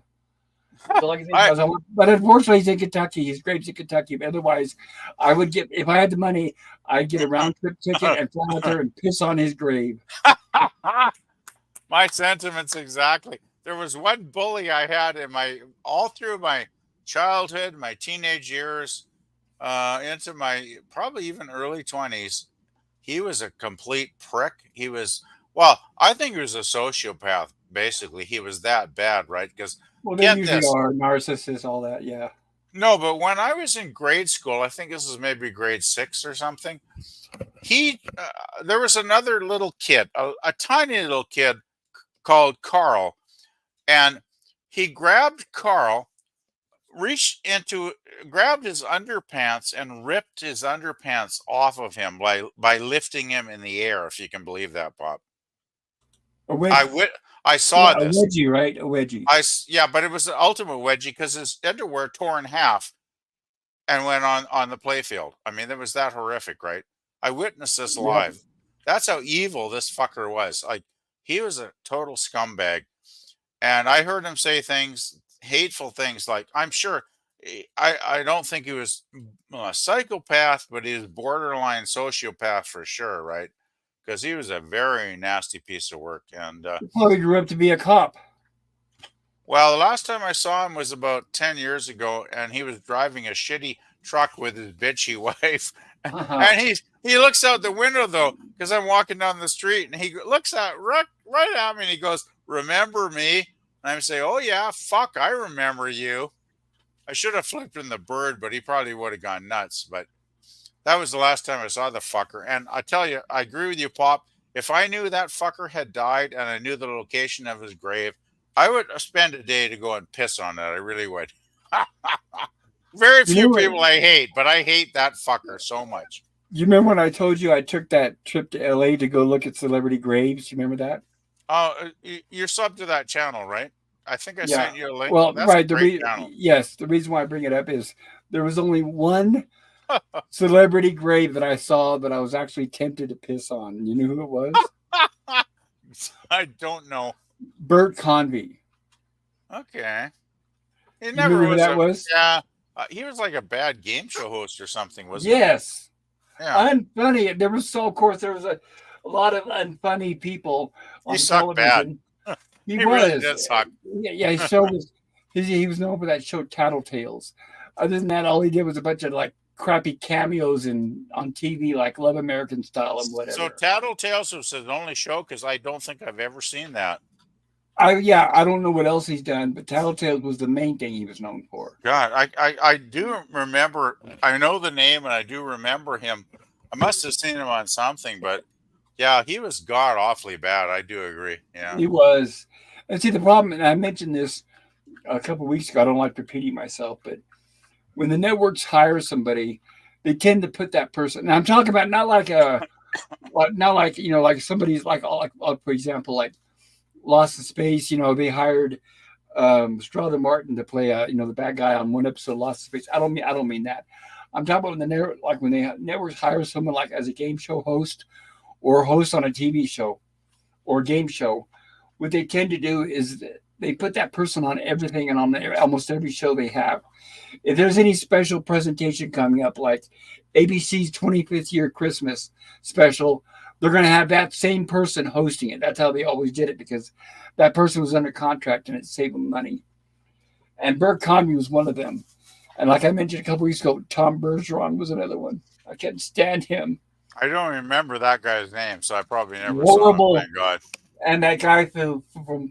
So like I said, but unfortunately, he's in Kentucky. His grave's in Kentucky. But otherwise, I would get, if I had the money, I'd get a round trip ticket and fly out there and piss on his grave. My sentiments exactly. There was one bully I had all through my childhood, my teenage years, into my probably even early 20s. He was a complete prick. I think he was a sociopath. Basically, he was that bad, right? Because they usually are narcissists, all that, yeah. No, but when I was in grade school, I think this is maybe grade 6 or something. There was another little kid, a tiny little kid called Carl, and he grabbed Carl, grabbed his underpants and ripped his underpants off of him by lifting him in the air, if you can believe that, Bob. I saw this. A wedgie, right? A wedgie. But it was the ultimate wedgie because his underwear tore in half and went on the playfield. I mean, it was that horrific, right? I witnessed this live. Yeah. That's how evil this fucker was. Like, he was a total scumbag. And I heard him say things, hateful things like, I'm sure, I don't think he was a psychopath, but he was borderline sociopath for sure, right? Because he was a very nasty piece of work. And He probably grew up to be a cop. well, the last time I saw him was about 10 years ago, and he was driving a shitty truck with his bitchy wife. And he looks out the window, though, because I'm walking down the street, and he looks at right at me, and he goes, "Remember me?" And I'm saying, "Oh, yeah, fuck, I remember you." I should have flipped him the bird, but he probably would have gone nuts. But that was the last time I saw the fucker. And I tell you, I agree with you, Pop. If I knew that fucker had died and I knew the location of his grave, I would spend a day to go and piss on it. I really would. Very few people I hate, but I hate that fucker so much. You remember when I told you I took that trip to LA to go look at celebrity graves? You remember that? Oh, you're sub to that channel, right? I think I sent you a link. Well, That's right. a great channel. Yes, the reason why I bring it up is there was only one celebrity grave that I saw that I was actually tempted to piss on. You knew who it was? I don't know. Bert Convy. Okay. He You never remember who was. that was? Yeah. He was like a bad game show host or something, wasn't Yes. he? Yeah. Unfunny. There was of course, there was a lot of unfunny people on He sucked television. bad. He He was. really did suck. Yeah, his show was. He was known for that show Tattletales. Other than that, all he did was a bunch of like crappy cameos on TV, like Love American Style and whatever. So Tattletales was his only show because I don't think I've ever seen that. I don't know what else he's done, but Tattletales was the main thing he was known for. God, I do remember. I know the name and I do remember him. I must have seen him on something, but yeah, he was god awfully bad. I do agree. Yeah, He was. And see, the problem, and I mentioned this a couple of weeks ago, I don't like repeating myself, but when the networks hire somebody, they tend to put that person. Now I'm talking about not like like somebody's like for example, like Lost in Space. They hired Strada Martin to play the bad guy on one episode of Lost in Space. I don't mean that. I'm talking about when the networks hire someone like as a game show host or host on a TV show or game show. What they tend to do is they put that person on everything and on almost every show they have. If there's any special presentation coming up, like ABC's 25th year Christmas special, they're going to have that same person hosting it. That's how they always did it because that person was under contract and it saved them money. And Bert Convy was one of them. And like I mentioned a couple weeks ago, Tom Bergeron was another one. I can't stand him. I don't remember that guy's name, so I probably never Horrible. saw him. Thank God. And that guy from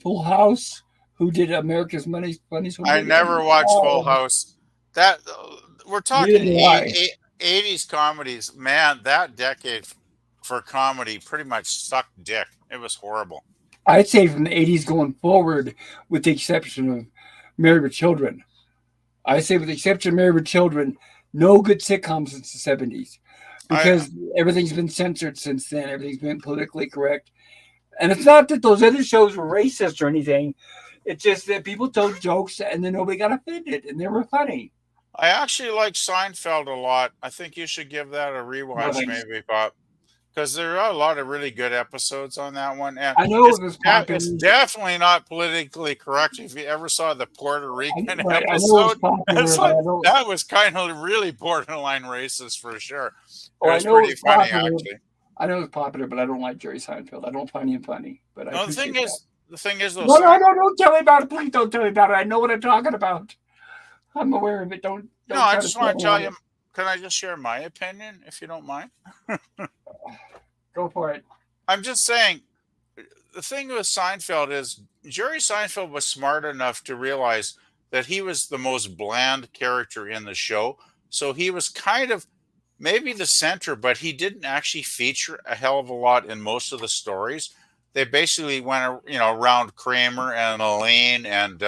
Full House who did America's Funniest Home I Videos. never watched Full House. That we're talking 80s comedies. Man, that decade for comedy pretty much sucked dick. It was horrible. I'd say from the 80s going forward, with the exception of Married with Children. I say with the exception of Married with Children, no good sitcoms since the 70s. Because everything's been censored since then. Everything's been politically correct. And it's not that those other shows were racist or anything. It's just that people told jokes and then nobody got offended and they were funny. I actually like Seinfeld a lot. I think you should give that a rewatch, maybe, Pop. Because there are a lot of really good episodes on that one. And I know it's definitely not politically correct. If you ever saw the Puerto Rican episode, that was kind of really borderline racist for sure. It was pretty funny, actually. I know it's popular, but I don't like Jerry Seinfeld. I don't find him funny. But the thing is, though, no, don't tell me about it. Please don't tell me about it. I know what I'm talking about. I'm aware of it. Don't I just want to tell you. Can I just share my opinion, if you don't mind? Go for it. I'm just saying, the thing with Seinfeld is Jerry Seinfeld was smart enough to realize that he was the most bland character in the show. So he was kind of maybe the center, but he didn't actually feature a hell of a lot in most of the stories. They basically went, around Kramer and Elaine and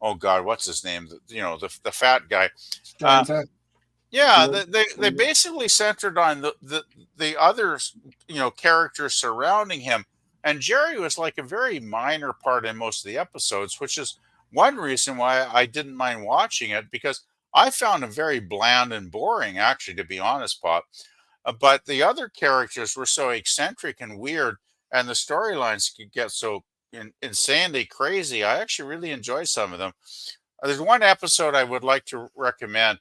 oh God, what's his name? The fat guy. They basically centered on the other characters surrounding him, and Jerry was like a very minor part in most of the episodes, which is one reason why I didn't mind watching it, because I found him very bland and boring, actually, to be honest, Pop. But the other characters were so eccentric and weird, and the storylines could get so insanely crazy. I actually really enjoy some of them. There's one episode I would like to recommend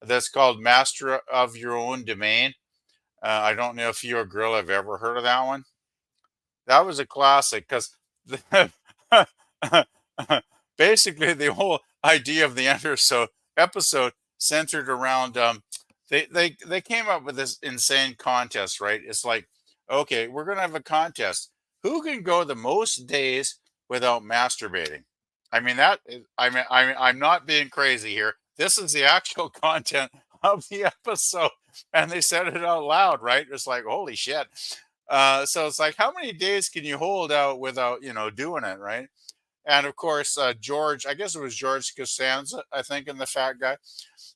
that's called Master of Your Own Domain. I don't know if you or Grill have ever heard of that one. That was a classic because basically the whole idea of the episode centered around they came up with this insane contest, right? It's like, okay, we're gonna have a contest. Who can go the most days without masturbating? I mean I'm not being crazy here. This is the actual content of the episode, and they said it out loud, right? It's like, holy shit. So it's like, how many days can you hold out without, doing it, right? And of course, George, I guess it was George Costanza, I think, in the fat guy.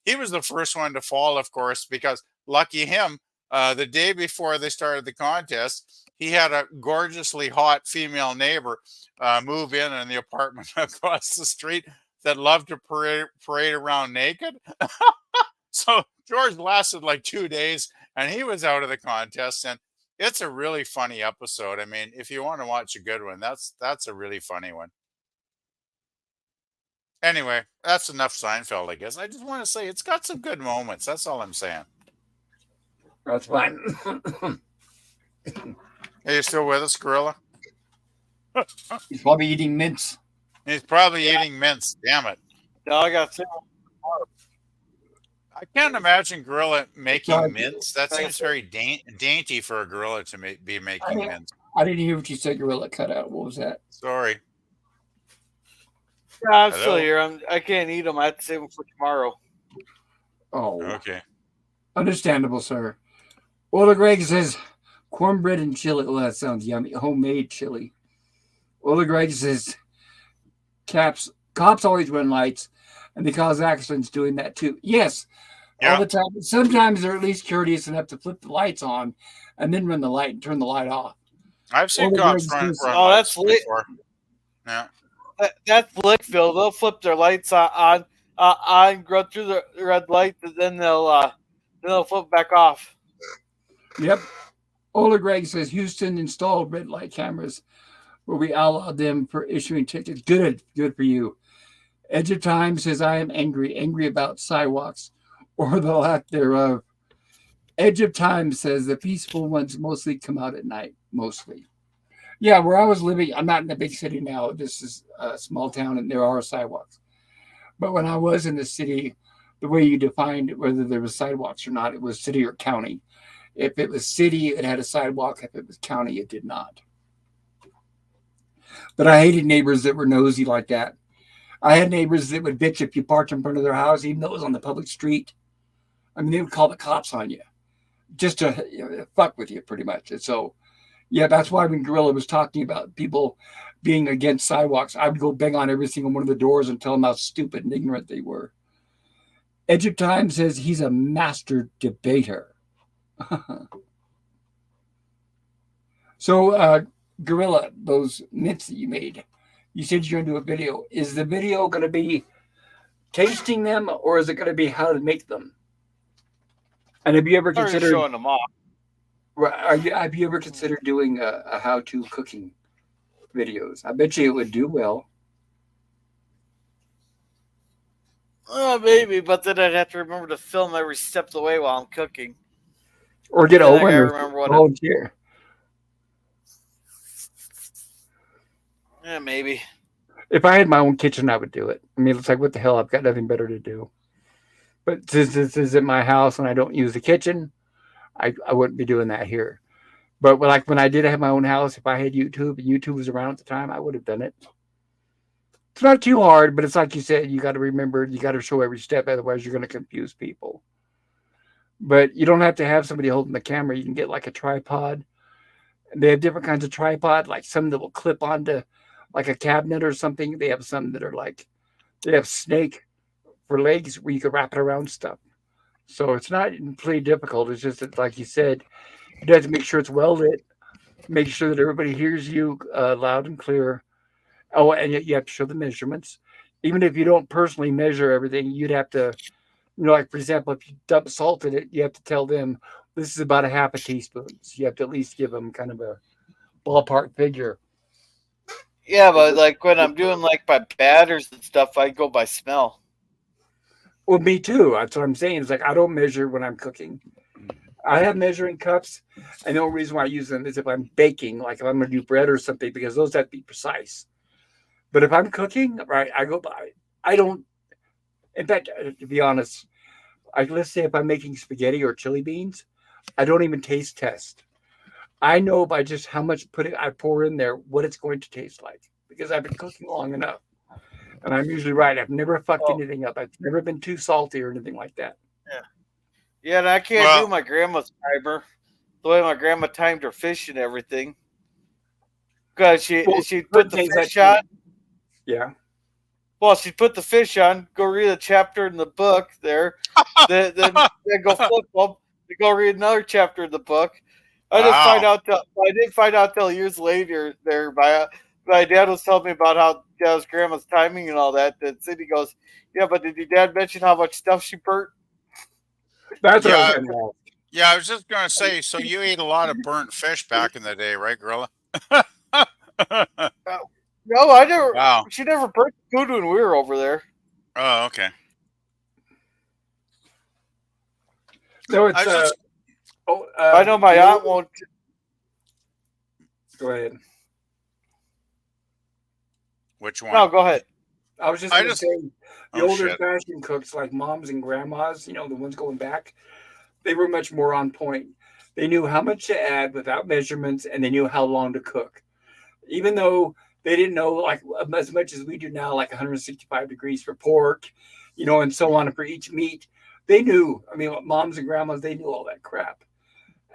He was the first one to fall, of course, because lucky him, the day before they started the contest, he had a gorgeously hot female neighbor move in the apartment across the street that loved to parade around naked. So George lasted like 2 days and he was out of the contest. And it's a really funny episode. I mean, if you want to watch a good one, that's a really funny one. Anyway, that's enough Seinfeld, I guess. I just want to say it's got some good moments. That's all I'm saying. That's fine. Are you still with us, Gorilla? He's probably eating mints. He's probably eating mints. Damn it. No, I got I can't imagine Gorilla making Sorry. mints. That seems very dainty for a gorilla to be making mints. I didn't hear what you said. Gorilla cut out. What was that? Sorry. Yeah, I'm Hello? still here. I can't eat them. I have to save them for tomorrow. Oh, Okay. understandable, sir. Ola Greg says cornbread and chili. Oh, that sounds yummy. Homemade chili. Ola Greg says cops always run lights, and they cause accidents doing that too. Yes, Yeah. all the time. Sometimes they're at least courteous enough to flip the lights on and then run the light and turn the light off. I've seen Ola cops Greg run says- run Oh, lights that's lit. before. Yeah. That's Blickville. They'll flip their lights on, go through the red light, and then they'll flip back off. Yep. Ola Greg says Houston installed red light cameras where we outlawed them for issuing tickets. Good for you. Edge of Time says I am angry about sidewalks or the lack thereof. Edge of Time says the peaceful ones mostly come out at night, mostly. Yeah, where I was living, I'm not in a big city now. This is a small town and there are sidewalks. But when I was in the city, the way you defined whether there was sidewalks or not, it was city or county. If it was city, it had a sidewalk. If it was county, it did not. But I hated neighbors that were nosy like that. I had neighbors that would bitch if you parked in front of their house, even though it was on the public street. I mean, they would call the cops on you just to fuck with you, pretty much. And so, yeah, that's why when Gorilla was talking about people being against sidewalks, I would go bang on every single one of the doors and tell them how stupid and ignorant they were. Edge of Time says he's a master debater. So, Gorilla, those mints that you made, you said you're going to do a video. Is the video going to be tasting them, or is it going to be how to make them? And have you ever Sorry, considered showing them off. have you ever considered doing a how-to cooking videos? I bet you it would do well. Maybe, but then I'd have to remember to film every step of the way while I'm cooking. Or get Then I Owen gotta or remember what volunteer. Yeah, maybe. If I had my own kitchen, I would do it. I mean, it's like, what the hell? I've got nothing better to do. But since this is at my house and I don't use the kitchen, I wouldn't be doing that here. But when I did have my own house, if I had YouTube and YouTube was around at the time, I would have done it. It's not too hard, but it's like you said, you got to remember, you got to show every step, otherwise you're going to confuse people. But you don't have to have somebody holding the camera. You can get like a tripod. They have different kinds of tripod, like some that will clip onto like a cabinet or something. They have some that are like, they have snake for legs where you can wrap it around stuff. So it's not completely difficult. It's just that, like you said, you have to make sure it's well lit, make sure that everybody hears you loud and clear. Oh, and you have to show the measurements. Even if you don't personally measure everything, you'd have to, like, for example, if you dump salt in it, you have to tell them this is about a half a teaspoon. So you have to at least give them kind of a ballpark figure. Yeah, but like when I'm doing like my batters and stuff, I go by smell. Well, me too. That's what I'm saying. It's like I don't measure when I'm cooking. I have measuring cups, and the only reason why I use them is if I'm baking, like if I'm going to do bread or something, because those have to be precise. But if I'm cooking, right, I go by. I don't. In fact, to be honest, let's say if I'm making spaghetti or chili beans, I don't even taste test. I know by just how much I pour in there what it's going to taste like because I've been cooking long enough, and I'm usually right. I've never fucked Oh, anything up. I've never been too salty or anything like that. yeah. Yeah, and I can't do Well, my grandma's timer the way my grandma timed her fish and everything. Because Well, she'd put certain the things I fish on. can. Yeah. Well, she'd put the fish on, go read a chapter in the book there, then go flip them, then go read another chapter in the book. wow. I didn't find out till years later there. My dad was telling me about how his grandma's timing and all that. That Cindy goes, yeah, but did your dad mention how much stuff she burnt? That's what I was Yeah, going to ask. yeah. I was just gonna say. So you ate a lot of burnt fish back in the day, right, Gorilla? Uh, no, I never. Wow. She never burnt food when we were over there. Oh, okay. No, I it's was just I know my the aunt older. won't. Go ahead. which No, one? go ahead. I was just I going to just say the oh older shit. fashioned cooks like moms and grandmas, the ones going back, they were much more on point. They knew how much to add without measurements, and they knew how long to cook. Even though they didn't know like as much as we do now, like 165 degrees for pork, and so on for each meat. They knew. I mean, moms and grandmas, they knew all that crap.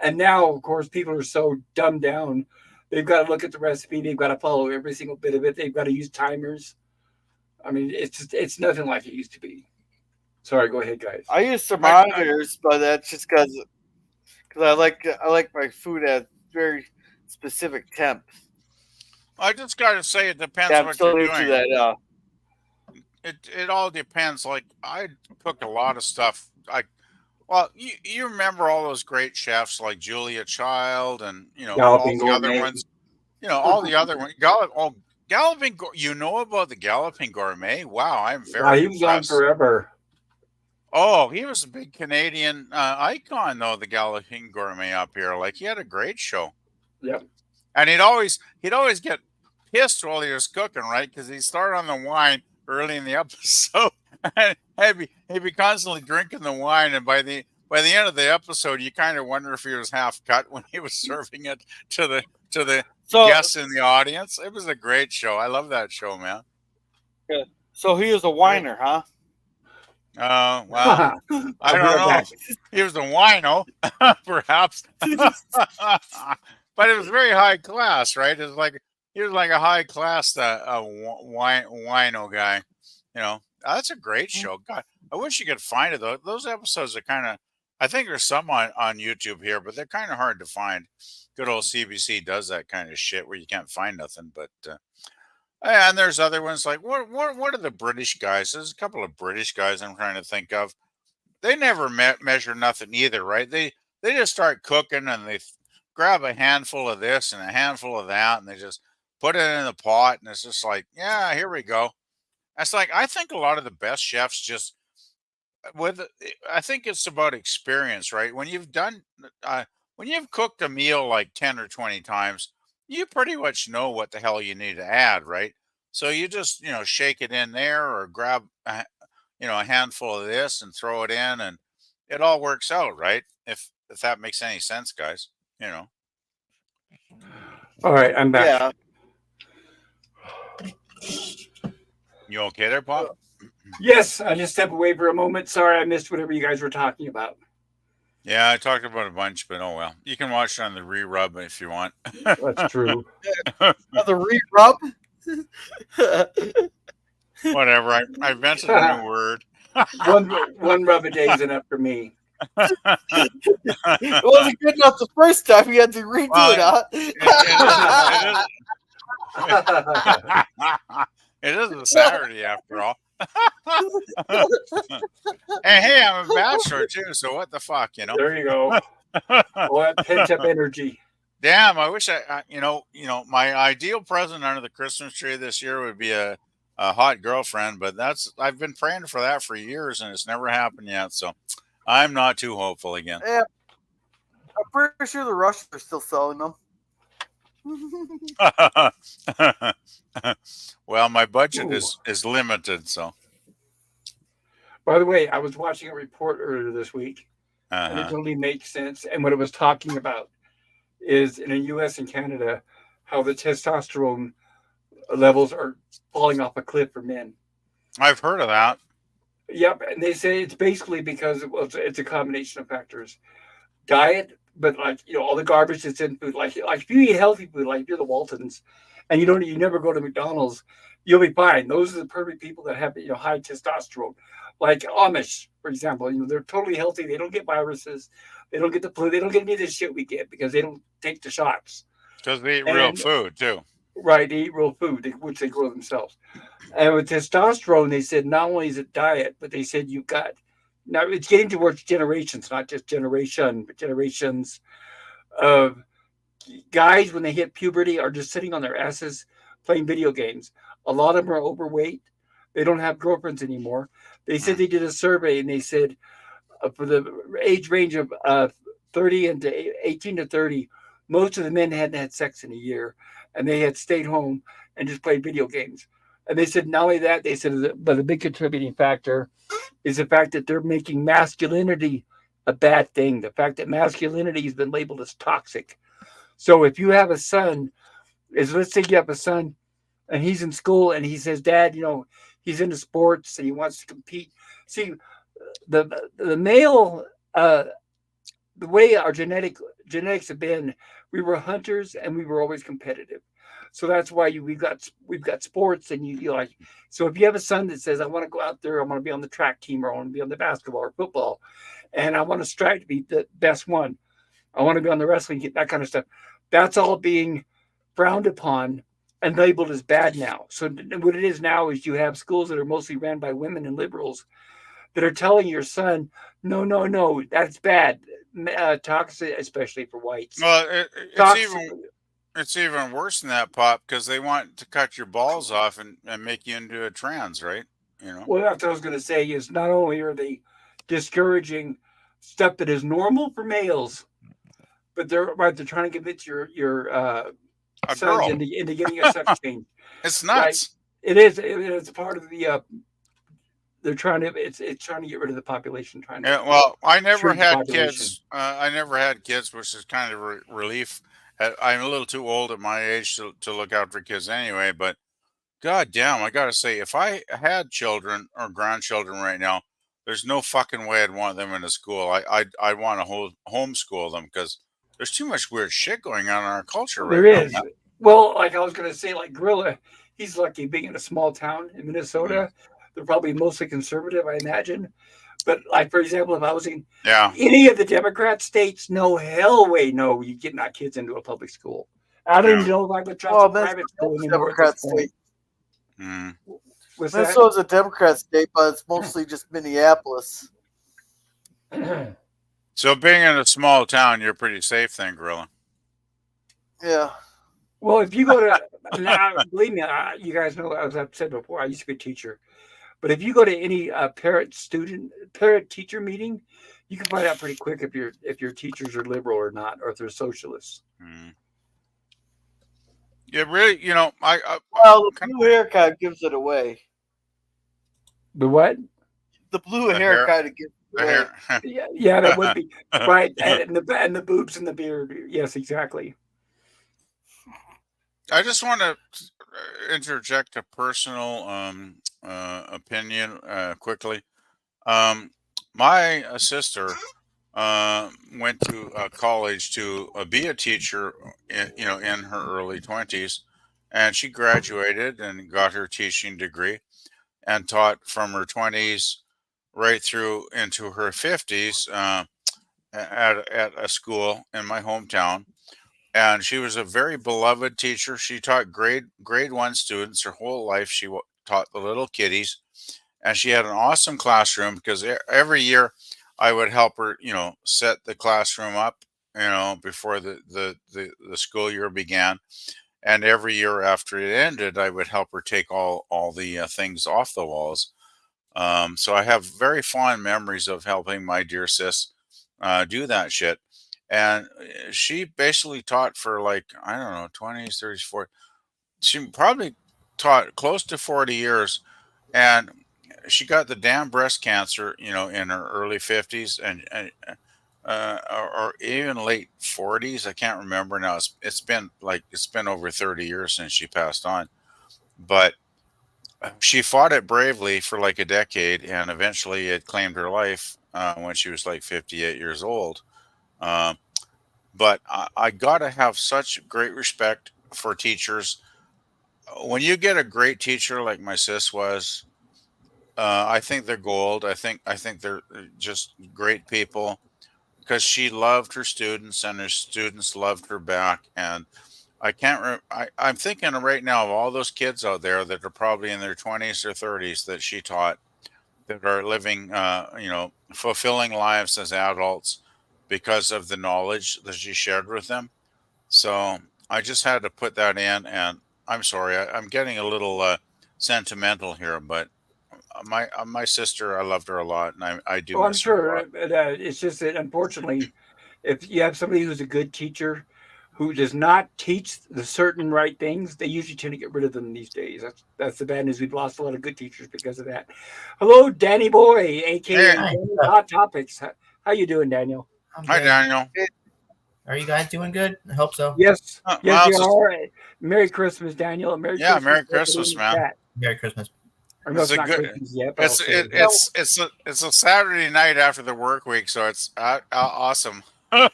And now, of course, people are so dumbed down. They've got to look at the recipe. They've got to follow every single bit of it. They've got to use timers. I mean, it's nothing like it used to be. Sorry, go ahead, guys. I use I thermometers, but that's just because I like my food at very specific temp. I just gotta say it depends Yeah, I'm what you're still new to doing. that. It all depends. Like I cook a lot of stuff. Well, you remember all those great chefs like Julia Child and all Galloping the other gourmet. ones. All the other ones. Galloping. You know about the Galloping Gourmet? Wow, I'm Yeah, very he was on impressed. forever. Oh, he was a big Canadian icon, though. The Galloping Gourmet up here, like he had a great show, Yep. and he'd always get pissed while he was cooking, right? Because he'd start on the wine early in the episode, and he'd be constantly drinking the wine, and by the end of the episode, you kind of wonder if he was half cut when he was serving it to the So guests in the audience. It was a great show. I love that show, man. so he was a Great. whiner, huh? Well, I I'll be don't right know. back. He was a wino, perhaps, but it was very high class, right? It was like he was like a high class wino guy. That's a great show. God, I wish you could find it though. Those episodes are kind of. I think there's some on YouTube here, but they're kind of hard to find. Good old CBC does that kind of shit where you can't find nothing. But and there's other ones like what are the British guys? There's a couple of British guys I'm trying to think of. They never measure nothing either, right? They just start cooking and they grab a handful of this and a handful of that and they just put it in the pot and it's just like, yeah, here we go. It's like I think a lot of the best chefs just with I think it's about experience, right? When you've cooked a meal like 10 or 20 times, you pretty much know what the hell you need to add, right? So you just, shake it in there or grab a handful of this and throw it in and it all works out, right? If that makes any sense, guys, you know. All right, I'm back. Yeah. You okay there, Pop? Yes, I just stepped away for a moment. Sorry, I missed whatever you guys were talking about. Yeah, I talked about a bunch, but oh well. You can watch it on the re-rub if you want. That's true. The re-rub. Whatever. I invented a new word. one rub a day is enough for me. It wasn't good enough the first time. You had to redo Well, it, huh? It is a Saturday after all. And hey, I'm a bachelor too, so what the fuck, There you go. All that pent up energy. Damn, I wish my ideal present under the Christmas tree this year would be a hot girlfriend, but I've been praying for that for years and it's never happened yet. So I'm not too hopeful again. Yeah, I'm pretty sure the Russians are still selling them. Well, my budget Ooh. is limited, so By the way, I was watching a report earlier this week, and it uh-huh. totally makes sense. And what it was talking about is in the U.S. and Canada, how the testosterone levels are falling off a cliff for men. I've heard of that. Yep, and they say it's basically because it's a combination of factors: diet, but like all the garbage that's in food. Like if you eat healthy food, like if you're the Waltons, and you never go to McDonald's, you'll be fine. Those are the perfect people that have high testosterone, like Amish, for example. They're totally healthy. They don't get viruses. They don't get the flu. They don't get any of this shit we get because they don't take the shots. Because they eat real And food too. right, they eat real food, which they grow themselves. And with testosterone, they said not only is it diet, but they said you've got now it's getting towards generations, not just generation, but generations of guys when they hit puberty are just sitting on their asses playing video games. A lot of them are overweight. They don't have girlfriends anymore. They said Mm. they did a survey and they said for the age range of 30 and to 18 to 30, most of the men hadn't had sex in a year and they had stayed home and just played video games. And they said not only that, they said, but a big contributing factor is the fact that they're making masculinity a bad thing. The fact that masculinity has been labeled as toxic. So if you have a son, let's say you have a son and he's in school and he says, Dad, he's into sports and he wants to compete. See, the male, the way our genetics have been, we were hunters and we were always competitive. So that's why we've got sports and you like. So if you have a son that says, I want to go out there, I want to be on the track team or I want to be on the basketball or football, and I want to strive to be the best one, I want to be on the wrestling team, that kind of stuff. That's all being frowned upon and labeled as bad now. So what it is now is you have schools that are mostly ran by women and liberals that are telling your son, no, no, no, that's bad. Toxic, especially for whites. Well, Toxic. it's even worse than that, Pop, because they want to cut your balls off and make you into a trans, right? You know. Well, that's what I was going to say is not only are they discouraging stuff that is normal for males, but they're trying to convince your A sons girl. into getting a sex change. It's Right? nuts. It's a part of the. They're trying to. It's trying to get rid of the population. Trying to Yeah, well, I never shrink the had population. kids. I never had kids, which is kind of a relief. I'm a little too old at my age to look after kids anyway. But god damn, I gotta say, if I had children or grandchildren right now, there's no fucking way I'd want them in a school. I want to homeschool them because there's too much weird shit going on in our culture right There now, is. man. Well, like I was going to say, like Gorilla, he's lucky being in a small town in Mm. Minnesota. They're probably mostly conservative, I imagine. But like for example, if I was in Yeah, any of the Democrat states, no hell way, no, you get not kids into a public school. I don't yeah. even know if I would trust Well, a private school anymore at this Democrat point. state. Mm. What's that? Minnesota's a Democrat state, but it's mostly just Minneapolis. So being in a small town, you're pretty safe then, Gorilla. Yeah. Well, if you go to now, believe me, you guys know as I've said before, I used to be a teacher. But if you go to any parent teacher meeting, you can find out pretty quick if your teachers are liberal or not, or if they're socialists. Mm. Yeah, really, Well, the kind blue hair kind of gives it away. The what? The blue the hair hair, kind of gives it the away. hair. Yeah, that would be right, and the boobs and the beard. Yes, exactly. I just want to interject a personal opinion quickly. Um, my sister went to college to be a teacher, in her early 20s, and she graduated and got her teaching degree and taught from her 20s right through into her 50s at a school in my hometown, and she was a very beloved teacher. She taught grade one students her whole life. She taught the little kiddies, and she had an awesome classroom because every year I would help her, set the classroom up before the school year began. And every year after it ended, I would help her take all the things off the walls. So I have very fond memories of helping my dear sis do that shit. And she basically taught for like, I don't know, 20s, 30s, 40. She probably taught close to 40 years. And she got the damn breast cancer, in her early 50s or even late 40s. I can't remember now. It's been over 30 years since she passed on. But she fought it bravely for like a decade, and eventually it claimed her life when she was like 58 years old. Um, but I gotta have such great respect for teachers. When you get a great teacher like my sis was, I think they're gold. I think they're just great people because she loved her students and her students loved her back. And I can't. I'm thinking right now of all those kids out there that are probably in their 20s or 30s that she taught that are living, fulfilling lives as adults because of the knowledge that she shared with them. So I just had to put that in, and I'm sorry, I'm getting a little sentimental here, but my sister, I loved her a lot, and I do Oh, I'm miss her a sure. lot. It's just that unfortunately, if you have somebody who's a good teacher who does not teach the certain right things, they usually tend to get rid of them these days. That's the bad news. We've lost a lot of good teachers because of that. Hello, Danny Boy, aka Hey, Hi, Danny Hot Topics. How you doing, Daniel? I'm hi, good. Daniel. Are you guys doing good? I hope so. Yes, yes, Well, we are. Merry Christmas, Daniel. And Merry yeah, Christmas Merry to everybody in Christmas, the man. chat. Merry Christmas. I know It's it's a not good. Christmas yet, but I'll It's say it. it's a Saturday night after the work week, so it's awesome. Yeah.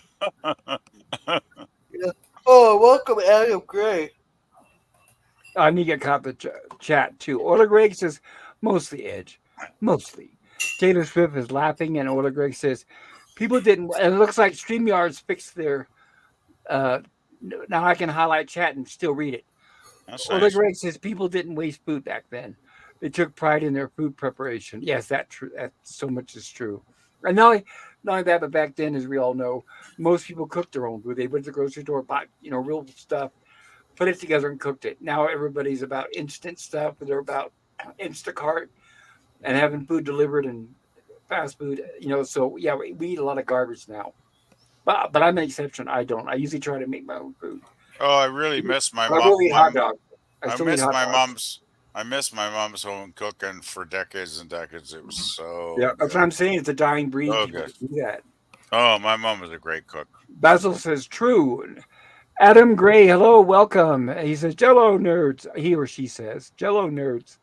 Oh, welcome, Adam Gray. I need to get caught the chat too. Orla Greg says mostly Edge, mostly. Taylor Swift is laughing, and Orla Greg says people didn't. And it looks like Streamyards fixed their. Uh, Now I can highlight chat and still read it. That's Orla nice. Greg says people didn't waste food back then. They took pride in their food preparation. Yes, that true. That so much is true. And not only that, but back then, as we all know, most people cooked their own food. They went to the grocery store, bought real stuff, put it together and cooked it. Now everybody's about instant stuff. They're about Instacart and having food delivered and fast food. So yeah, we eat a lot of garbage now. But I'm an exception. I don't. I usually try to make my own food. Oh, I really miss my I mom. will eat hot dogs. I I still eat miss hot my dogs. mom's. I miss my mom's home cooking for decades and decades. It was so Yeah, that's what good, I'm saying. It's a dying breed. so People good. that do that. Oh, my mom was a great cook. Basil says true. Adam Gray, hello, welcome. He says Jello nerds. He or she says Jello nerds.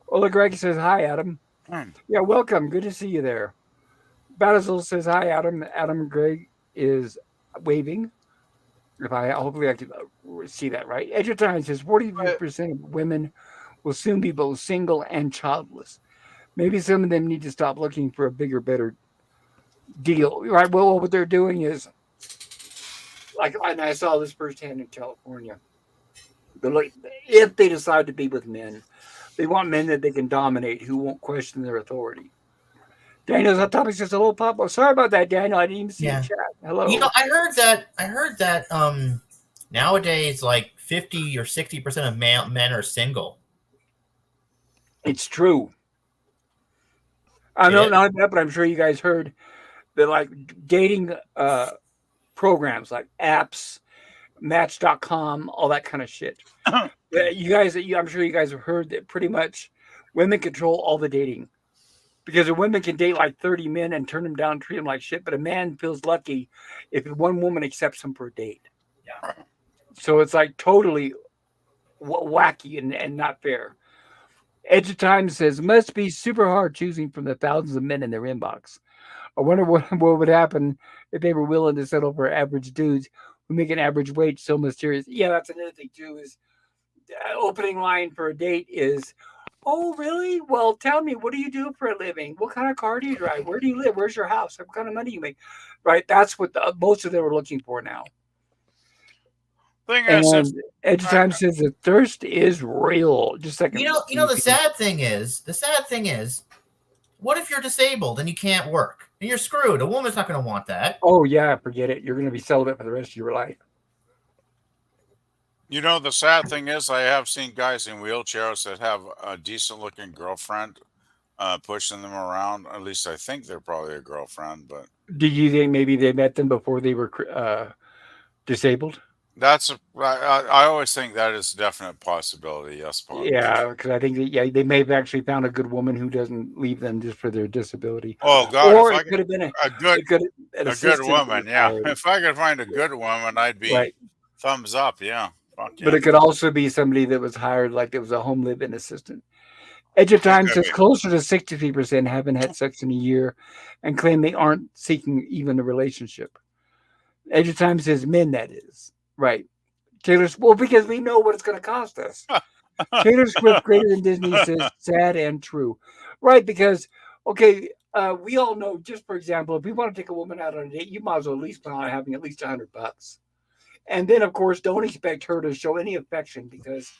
Ola Greg says hi, Adam. Hmm. Yeah, welcome. Good to see you there. Basil says hi, Adam. Adam Gray is waving. If I hopefully I can see that right. Edgerton says 40% of women will soon be both single and childless. Maybe some of them need to stop looking for a bigger, better deal. Right. Well, what they're doing is like, and I saw this firsthand in California. Like, if they decide to be with men, they want men that they can dominate, who won't question their authority. Daniel's hot topic says hello, Papa. Sorry about that, Daniel. I didn't even see the Yeah. chat. Hello. I heard that nowadays like 50 or 60% of men are single. It's true. I don't know that, but I'm sure you guys heard that like dating programs like apps, Match.com, all that kind of shit. You guys, I'm sure you guys have heard that pretty much women control all the dating because a woman can date like 30 men and turn them down, treat them like shit, but a man feels lucky if one woman accepts him for a date. Yeah. So it's like totally wacky and not fair. Edge of Time says, must be super hard choosing from the thousands of men in their inbox. I wonder what would happen if they were willing to settle for average dudes who make an average wage so mysterious. Yeah, that's another thing too. Is opening line for a date is, oh really? Well, tell me, what do you do for a living? What kind of car do you drive? Where do you live? Where's your house? What kind of money you make? Right. That's what most of them are looking for now. Thing is, if And Edge of Time says the thirst is real. Just a second. The sad thing is, What if you're disabled and you can't work? And you're screwed. A woman's not going to want that. Oh yeah, forget it. You're going to be celibate for the rest of your life. You know, the sad thing is, I have seen guys in wheelchairs that have a decent looking girlfriend pushing them around. At least I think they're probably a girlfriend, but Do you think maybe they met them before they were disabled? I always think that is a definite possibility. Yes, Bob. Yeah, because I think that, yeah, they may have actually found a good woman who doesn't leave them just for their disability, Oh God, if or I it could could have been a good it could have an a good assistant woman, yeah. retired, If I could find a good woman, I'd be right? thumbs up. Yeah, fuck But yeah. it could also be somebody that was hired, like it was a home live-in assistant. Edge of It Time could says be. closer to 63% haven't had sex in a year, and claim they aren't seeking even a relationship. Edge of Time says men, that is right. Taylor's well because we know what it's going to cost us. Taylor Swift, greater than Disney, says sad and true. Right, because, okay, we all know, just for example, if we want to take a woman out on a date, you might as well at least plan on having at least $100. And then, of course, don't expect her to show any affection because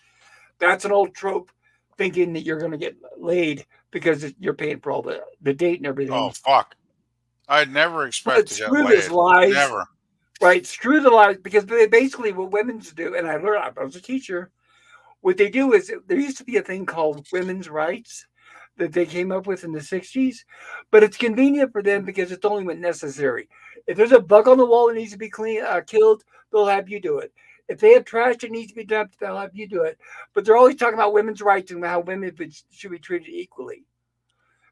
that's an old trope thinking that you're going to get laid because you're paying for all the date and Oh everything. fuck! I'd never expect But to get screw this laid. lies, Never. right? Screw the lies because basically what women's do, and I learned, I was a teacher, what they do is there used to be a thing called women's rights that they came up with in the 60s, but it's convenient for them because it's only when necessary. If there's a bug on the wall that needs to be killed, they'll have you do it. If they have trash that needs to be dumped, they'll have you do it. But they're always talking about women's rights and how women should be treated equally.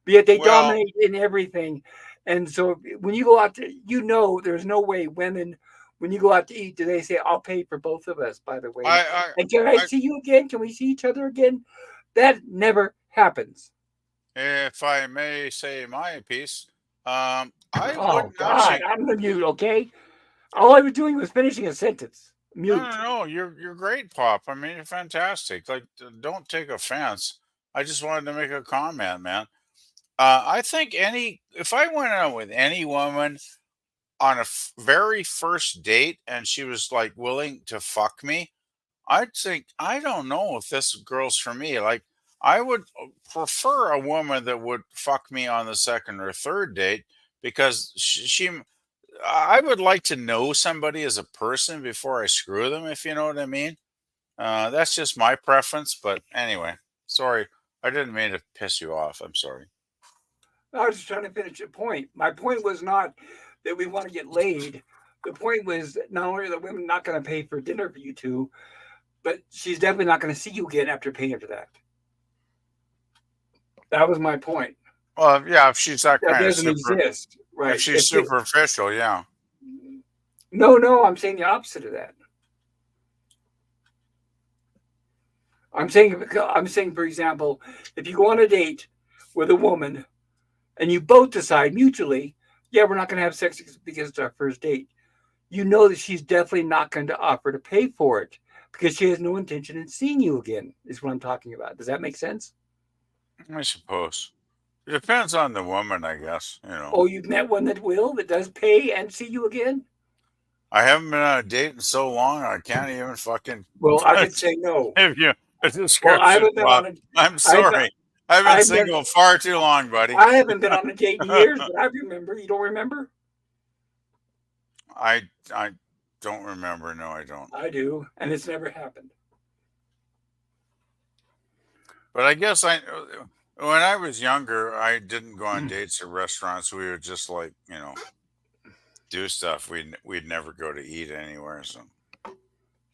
But yet they Well, dominate in everything. And so when you go out to, there's no way women, when you go out to eat, do they say, I'll pay for both of us, by the way? I, And can I I, see you again? Can we see each other again? That never happens. if I may say my piece, I Oh, wouldn't God, actually. I'm the mute, okay? All I was doing was finishing a sentence. No, Mute. no, no. You're great, Pop. I mean, you're fantastic. Like, don't take offense. I just wanted to make a comment, man. I think if I went out with any woman on a very first date and she was like willing to fuck me, I'd think I don't know if this girl's for me. Like, I would prefer a woman that would fuck me on the second or third date because I would like to know somebody as a person before I screw them, if you know what I mean. That's just my preference, but anyway, sorry. I didn't mean to piss you off. I'm sorry. I was just trying to finish a point. My point was not that we want to get laid. The point was not only are the women not going to pay for dinner for you two, but she's definitely not going to see you again after paying for that. That was my point. Well, yeah, if she's that That kind of doesn't super, exist, if right? she's superficial, yeah. No, I'm saying the opposite of that. I'm saying, for example, if you go on a date with a woman and you both decide mutually, yeah, we're not going to have sex because it's our first date, you know that she's definitely not going to offer to pay for it because she has no intention in seeing you again, is what I'm talking about. Does that make sense? I suppose it depends on the woman, I guess. You know, Oh, you've met one that does pay and see you again? I haven't been on a date in so long, I can't even fucking Well, I could say no. give you a Well, I description, haven't been Bob. on a, I'm I've, sorry. I've been I've been, single far too long, buddy. I haven't been on a date in years, but I remember. You don't remember? I don't remember. No, I don't. I do, and it's never happened. But I guess when I was younger, I didn't go on dates at restaurants. We would just like, do stuff. We'd never go to eat anywhere. So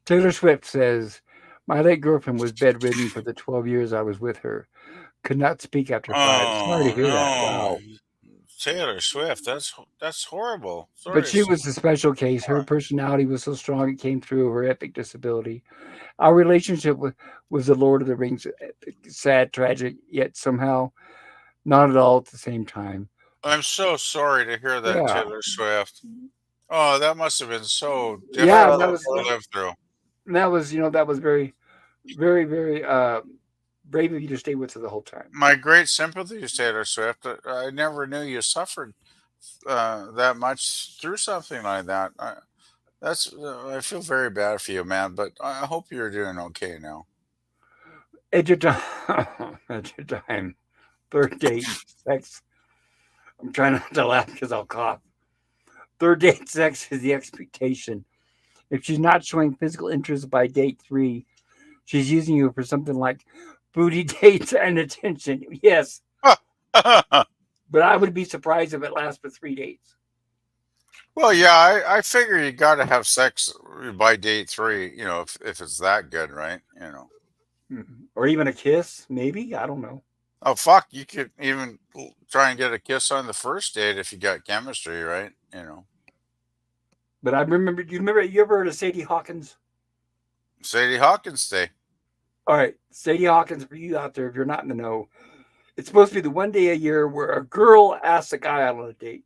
Taylor Swift says, my late girlfriend was bedridden for the 12 years I was with her. Could not speak after 5. Sorry to oh hear that. no, Wow. Taylor Swift. That's horrible. But Sorry. she was a special case. Her personality was so strong it came through her epic disability. Our relationship was the Lord of the Rings, sad, tragic, yet somehow not at all at the same time. I'm so sorry to hear that, Yeah. Taylor Swift. Oh, that must have been so Yeah, difficult that was to live through. that was very, very, very brave of you to stay with her the whole time. My great sympathies, Taylor Swift. I never knew you suffered that much through something like that. I feel very bad for you, man. But I hope you're doing okay now. At your time, at your time, third date, sex I'm trying not to laugh because I'll cough. Third date sex is the expectation. If she's not showing physical interest by date 3, she's using you for something like booty dates and attention. Yes, but I would be surprised if it lasts for 3 dates. Well, yeah, I figure you got to have sex by date 3, if it's that good, right? Or even a kiss, maybe. I don't know. Oh, fuck, you could even try and get a kiss on the first date if you got chemistry, right? But I remember, you ever heard of Sadie Hawkins? Sadie Hawkins Day. All right, Sadie Hawkins, for you out there, if you're not in the know, it's supposed to be the one day a year where a girl asks a guy out on a date.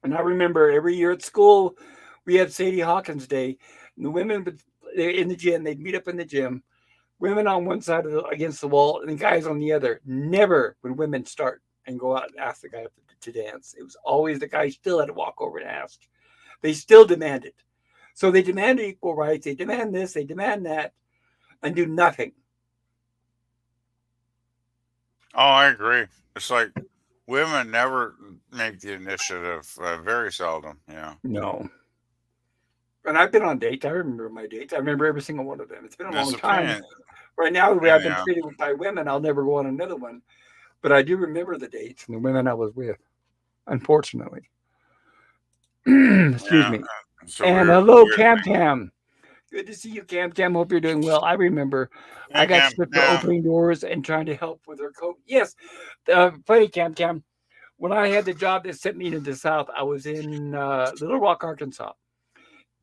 And I remember every year at school, we had Sadie Hawkins Day. And the women in the gym, they'd meet up in the gym, women on one side against the wall, and the guys on the other. Never would women start and go out and ask the guy to dance. It was always the guy still had to walk over and ask. They still demand it. So they demand equal rights. They demand this. They demand that, and do nothing. Oh, I agree. It's like women never make the initiative. Very seldom. Yeah. No. And I've been on dates. I remember my dates. I remember every single one of them. It's been a long time. Right now, the way I've been treated by women, I'll never go on another one. But I do remember the dates and the women I was with, unfortunately. Excuse me. And hello, Cam Cam. Good to see you, Cam Cam. Hope you're doing well. I remember I got stripped for opening doors and trying to help with her coat. Yes, funny, Cam Cam. When I had the job that sent me to the South, I was in Little Rock, Arkansas.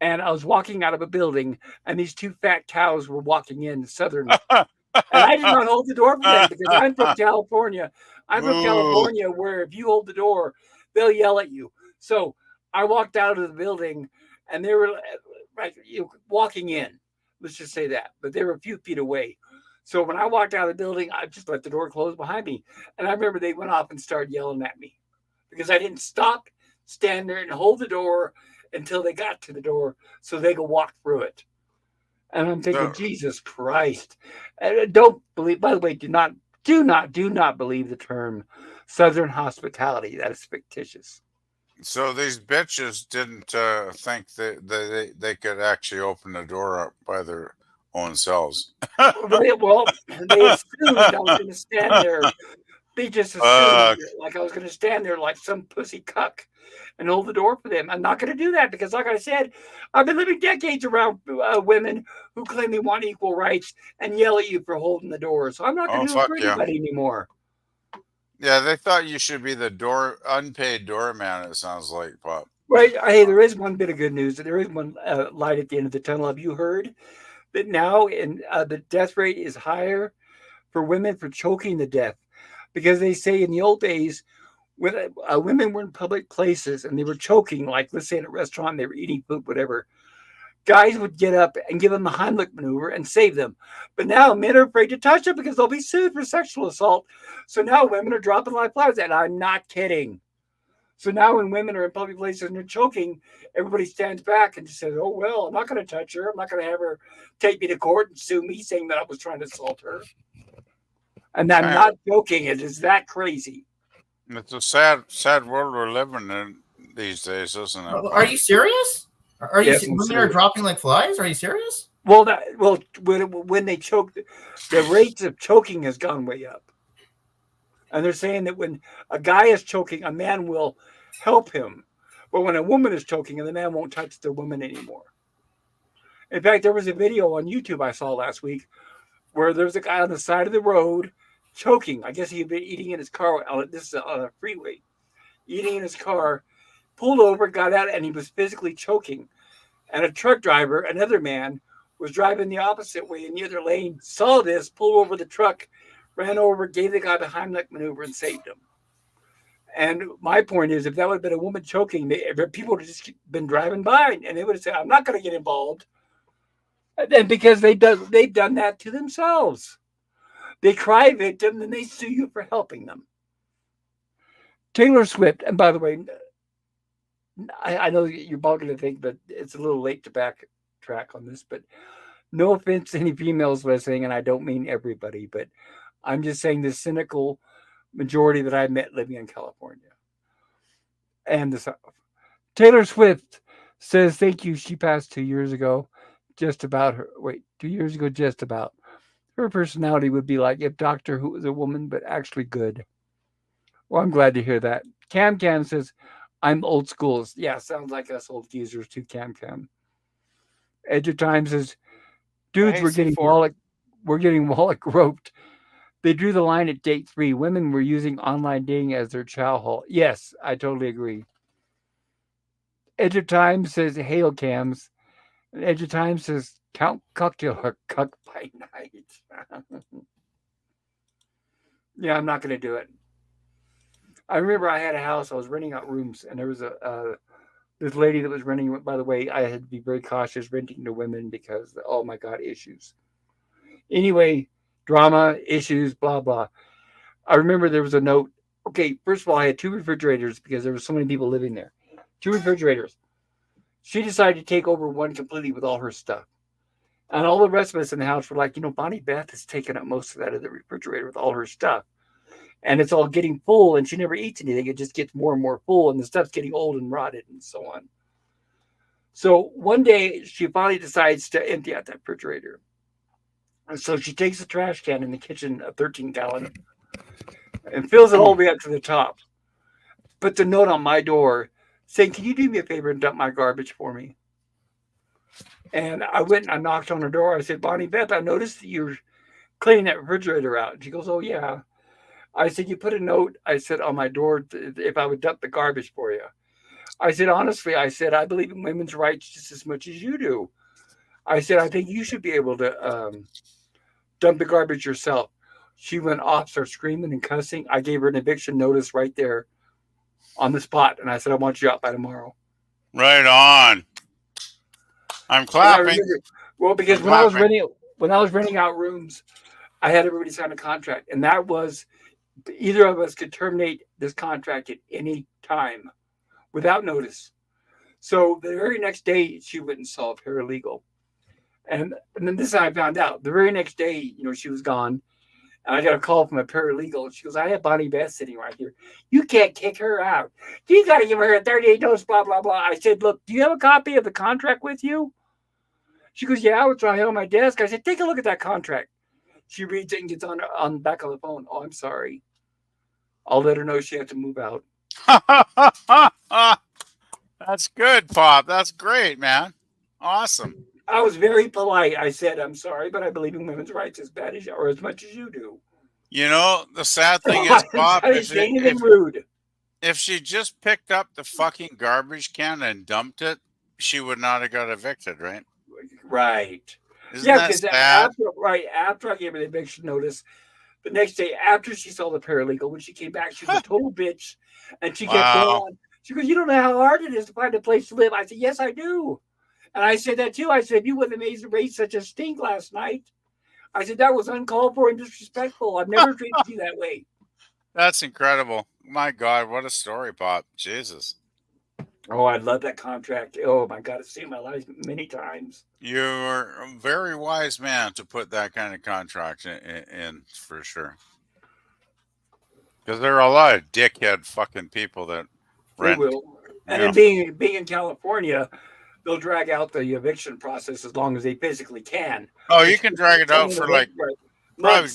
And I was walking out of a building, and these 2 fat cows were walking in Southern. And I did not hold the door for them because I'm from California. I'm from California, where if you hold the door, they'll yell at you. So I walked out of the building, and they were like walking in. Let's just say that. But they were a few feet away. So when I walked out of the building, I just let the door close behind me. And I remember they went off and started yelling at me because I didn't stop, stand there, and hold the door until they got to the door so they could walk through it. And I'm thinking, Jesus Christ. Don't believe, by the way, do not believe the term Southern hospitality. That is fictitious. So these bitches didn't think that they could actually open the door up by their own selves. Well, they assumed I was going to stand there. They just assumed like I was going to stand there like some pussy cuck and hold the door for them. I'm not going to do that because, like I said, I've been living decades around women who claim they want equal rights and yell at you for holding the door. So I'm not going to do it for anybody anymore. Yeah, they thought you should be the unpaid doorman, it sounds like, Pop. Right. Hey, there is one bit of good news. There is one light at the end of the tunnel. Have you heard that now the death rate is higher for women for choking to death? Because they say in the old days, when women were in public places and they were choking, like let's say at a restaurant, they were eating food, whatever, guys would get up and give them the Heimlich maneuver and save them. But now men are afraid to touch them because they'll be sued for sexual assault. So now women are dropping like flies, and I'm not kidding. So now when women are in public places and they're choking, everybody stands back and just says, oh, well, I'm not going to touch her. I'm not going to have her take me to court and sue me saying that I was trying to assault her. And I'm not joking. It is that crazy. It's a sad world we're living in these days, isn't it? Are you serious? Women are dropping like flies? Are you serious? Well, when they choke, the rates of choking has gone way up. And they're saying that when a guy is choking, a man will help him. But when a woman is choking, the man won't touch the woman anymore. In fact, there was a video on YouTube I saw last week where there's a guy on the side of the road choking. I guess he'd been eating in his car. This is on a freeway. Eating in his car, pulled over, got out, and he was physically choking. And a truck driver, another man, was driving the opposite way in the other lane, saw this, pulled over the truck, ran over, gave the guy the Heimlich maneuver, and saved him. And my point is, if that would have been a woman choking, people would have just been driving by, and they would have said, I'm not going to get involved. And because they've done that to themselves. They cry victim, and they sue you for helping them. Taylor Swift, and by the way, I know you're about to think that it's a little late to backtrack on this, but no offense to any females listening, and I don't mean everybody, but I'm just saying the cynical majority that I met living in California. and the South. Taylor Swift says thank you. She passed 2 years ago. Just about her. Wait, 2 years ago, just about. Her personality would be like if Doctor Who was a woman, but actually good. Well, I'm glad to hear that. Cam Cam says, I'm old school. Yeah, sounds like us old geezers too, Cam Cam. Edge of Time says, dudes, Hey, C4. We're getting Wallach roped. They drew the line at date 3. Women were using online dating as their chow hall. Yes, I totally agree. Edge of Time says, hail cams. And Edge of Time says, count cocktail or cuck by night. Yeah, I'm not going to do it. I remember I had a house. I was renting out rooms, and there was this lady that was renting. By the way, I had to be very cautious renting to women because, oh my God, issues. Anyway, drama, issues, blah, blah. I remember there was a note. Okay, first of all, I had 2 refrigerators because there were so many people living there. 2 refrigerators. She decided to take over one completely with all her stuff. And all the rest of us in the house were like, Bonnie Beth has taken up most of that of the refrigerator with all her stuff. And it's all getting full, and she never eats anything. It just gets more and more full, and the stuff's getting old and rotted and so on. So one day, she finally decides to empty out that refrigerator. And so she takes a trash can in the kitchen, a 13-gallon, and fills it all the way up to the top. Puts a note on my door saying, can you do me a favor and dump my garbage for me? And I went and I knocked on her door. I said, Bonnie Beth, I noticed that you're cleaning that refrigerator out. And she goes, oh, yeah. I said, you put a note, I said, on my door if I would dump the garbage for you. I said, honestly, I believe in women's rights just as much as you do. I said, I think you should be able to dump the garbage yourself. She went off, started screaming and cussing. I gave her an eviction notice right there on the spot. And I said, I want you out by tomorrow. Right on. I'm clapping. Well, because when I was renting out rooms, I had everybody sign a contract. And that was either of us could terminate this contract at any time without notice. So the very next day, she went and saw a paralegal. And then this I found out. The very next day, she was gone. And I got a call from a paralegal. She goes, I have Bonnie Beth sitting right here. You can't kick her out. You got to give her a 38 dose, blah, blah, blah. I said, look, do you have a copy of the contract with you? She goes, yeah, it's right on my desk. I said, take a look at that contract. She reads it and gets on the back of the phone. Oh, I'm sorry. I'll let her know she has to move out. That's good, Pop. That's great, man. Awesome. I was very polite. I said, I'm sorry, but I believe in women's rights as bad as or as much as you do. The sad thing is, Pop, if she just picked up the fucking garbage can and dumped it, she would not have got evicted, right? Right. Isn't that sad? After I gave her the eviction notice, the next day after she saw the paralegal, when she came back, she was a total bitch. And she kept going on. She goes, you don't know how hard it is to find a place to live. I said, yes, I do. And I said that too. I said, you wouldn't have raised such a stink last night. I said, that was uncalled for and disrespectful. I've never treated you that way. That's incredible. My God, what a story, Pop. Jesus. Oh, I love that contract. Oh, my God, it's saved my life many times. You're a very wise man to put that kind of contract in for sure. Because there are a lot of dickhead fucking people that rent. They will. And then being in California, they'll drag out the eviction process as long as they physically can. Oh, you can drag it out for probably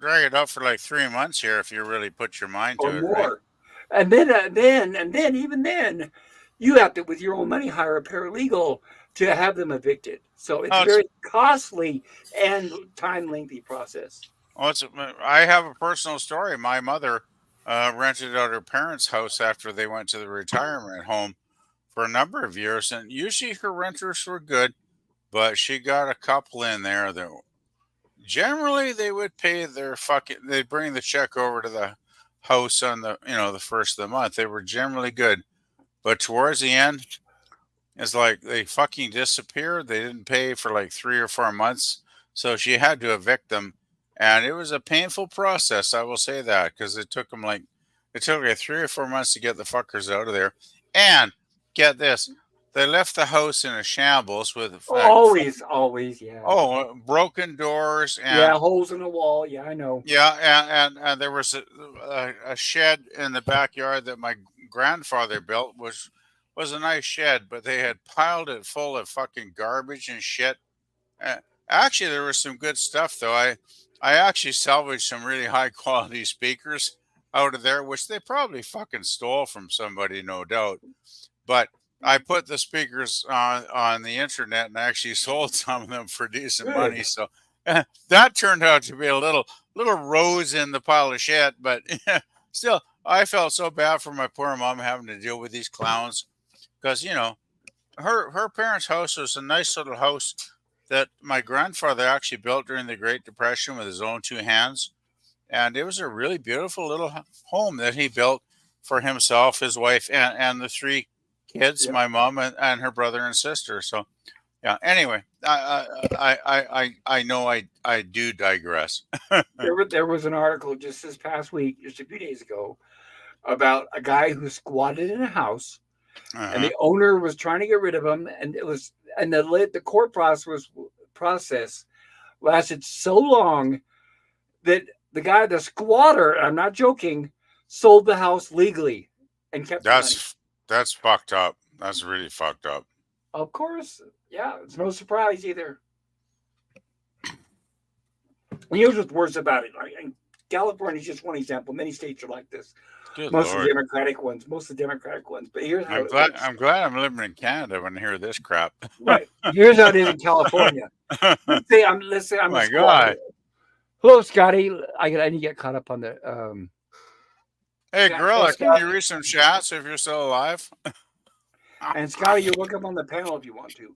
drag it out for like 3 months here if you really put your mind to it. More. Right? And then even then, you have to, with your own money, hire a paralegal to have them evicted. So it's a very costly and time-lengthy process. Well, I have a personal story. My mother rented out her parents' house after they went to the retirement home for a number of years, and usually her renters were good, but she got a couple in there that generally they would pay they'd bring the check over to the house on the first of the month. They were generally good. But towards the end, it's like they fucking disappeared. They didn't pay for like 3 or 4 months. So she had to evict them. And it was a painful process, I will say that, because it took like 3 or 4 months to get the fuckers out of there. And get this, they left the house in a shambles with always, yeah. Oh, broken doors and holes in the wall. Yeah, I know. Yeah, and there was a shed in the backyard that my grandfather built was a nice shed, but they had piled it full of fucking garbage and shit. Uh, Actually, there was some good stuff though. I actually salvaged some really high quality speakers out of there, which they probably fucking stole from somebody, no doubt. But I put the speakers on the internet and actually sold some of them for decent money. Good. So that turned out to be a little rose in the pile of shit. But still, I felt so bad for my poor mom having to deal with these clowns because her parents' house was a nice little house that my grandfather actually built during the Great Depression with his own two hands. And it was a really beautiful little home that he built for himself, his wife, and the three kids, Yeah. my mom and her brother and sister. So, yeah. Anyway, I know I do digress. There was an article just this past week, just a few days ago, about a guy who squatted in a house, and the owner was trying to get rid of him, and the court process lasted so long that the squatter, I'm not joking, sold the house legally and kept the money. That's fucked up. That's really fucked up. Of course, yeah, it's no surprise either. And here's what's worse about it. California is just one example. Many states are like this. Good Most of Lord. the Democratic ones. But here's how I'm glad I'm living in Canada when I hear this crap. right. Here's how it is in California. Let's say I'm Oh a my squatter. God. Hello, Scotty. I need to get caught up on the Hey, Scott- Gorilla, can Scott- you read some chats if you're still alive? and Scotty, you're welcome on the panel if you want to.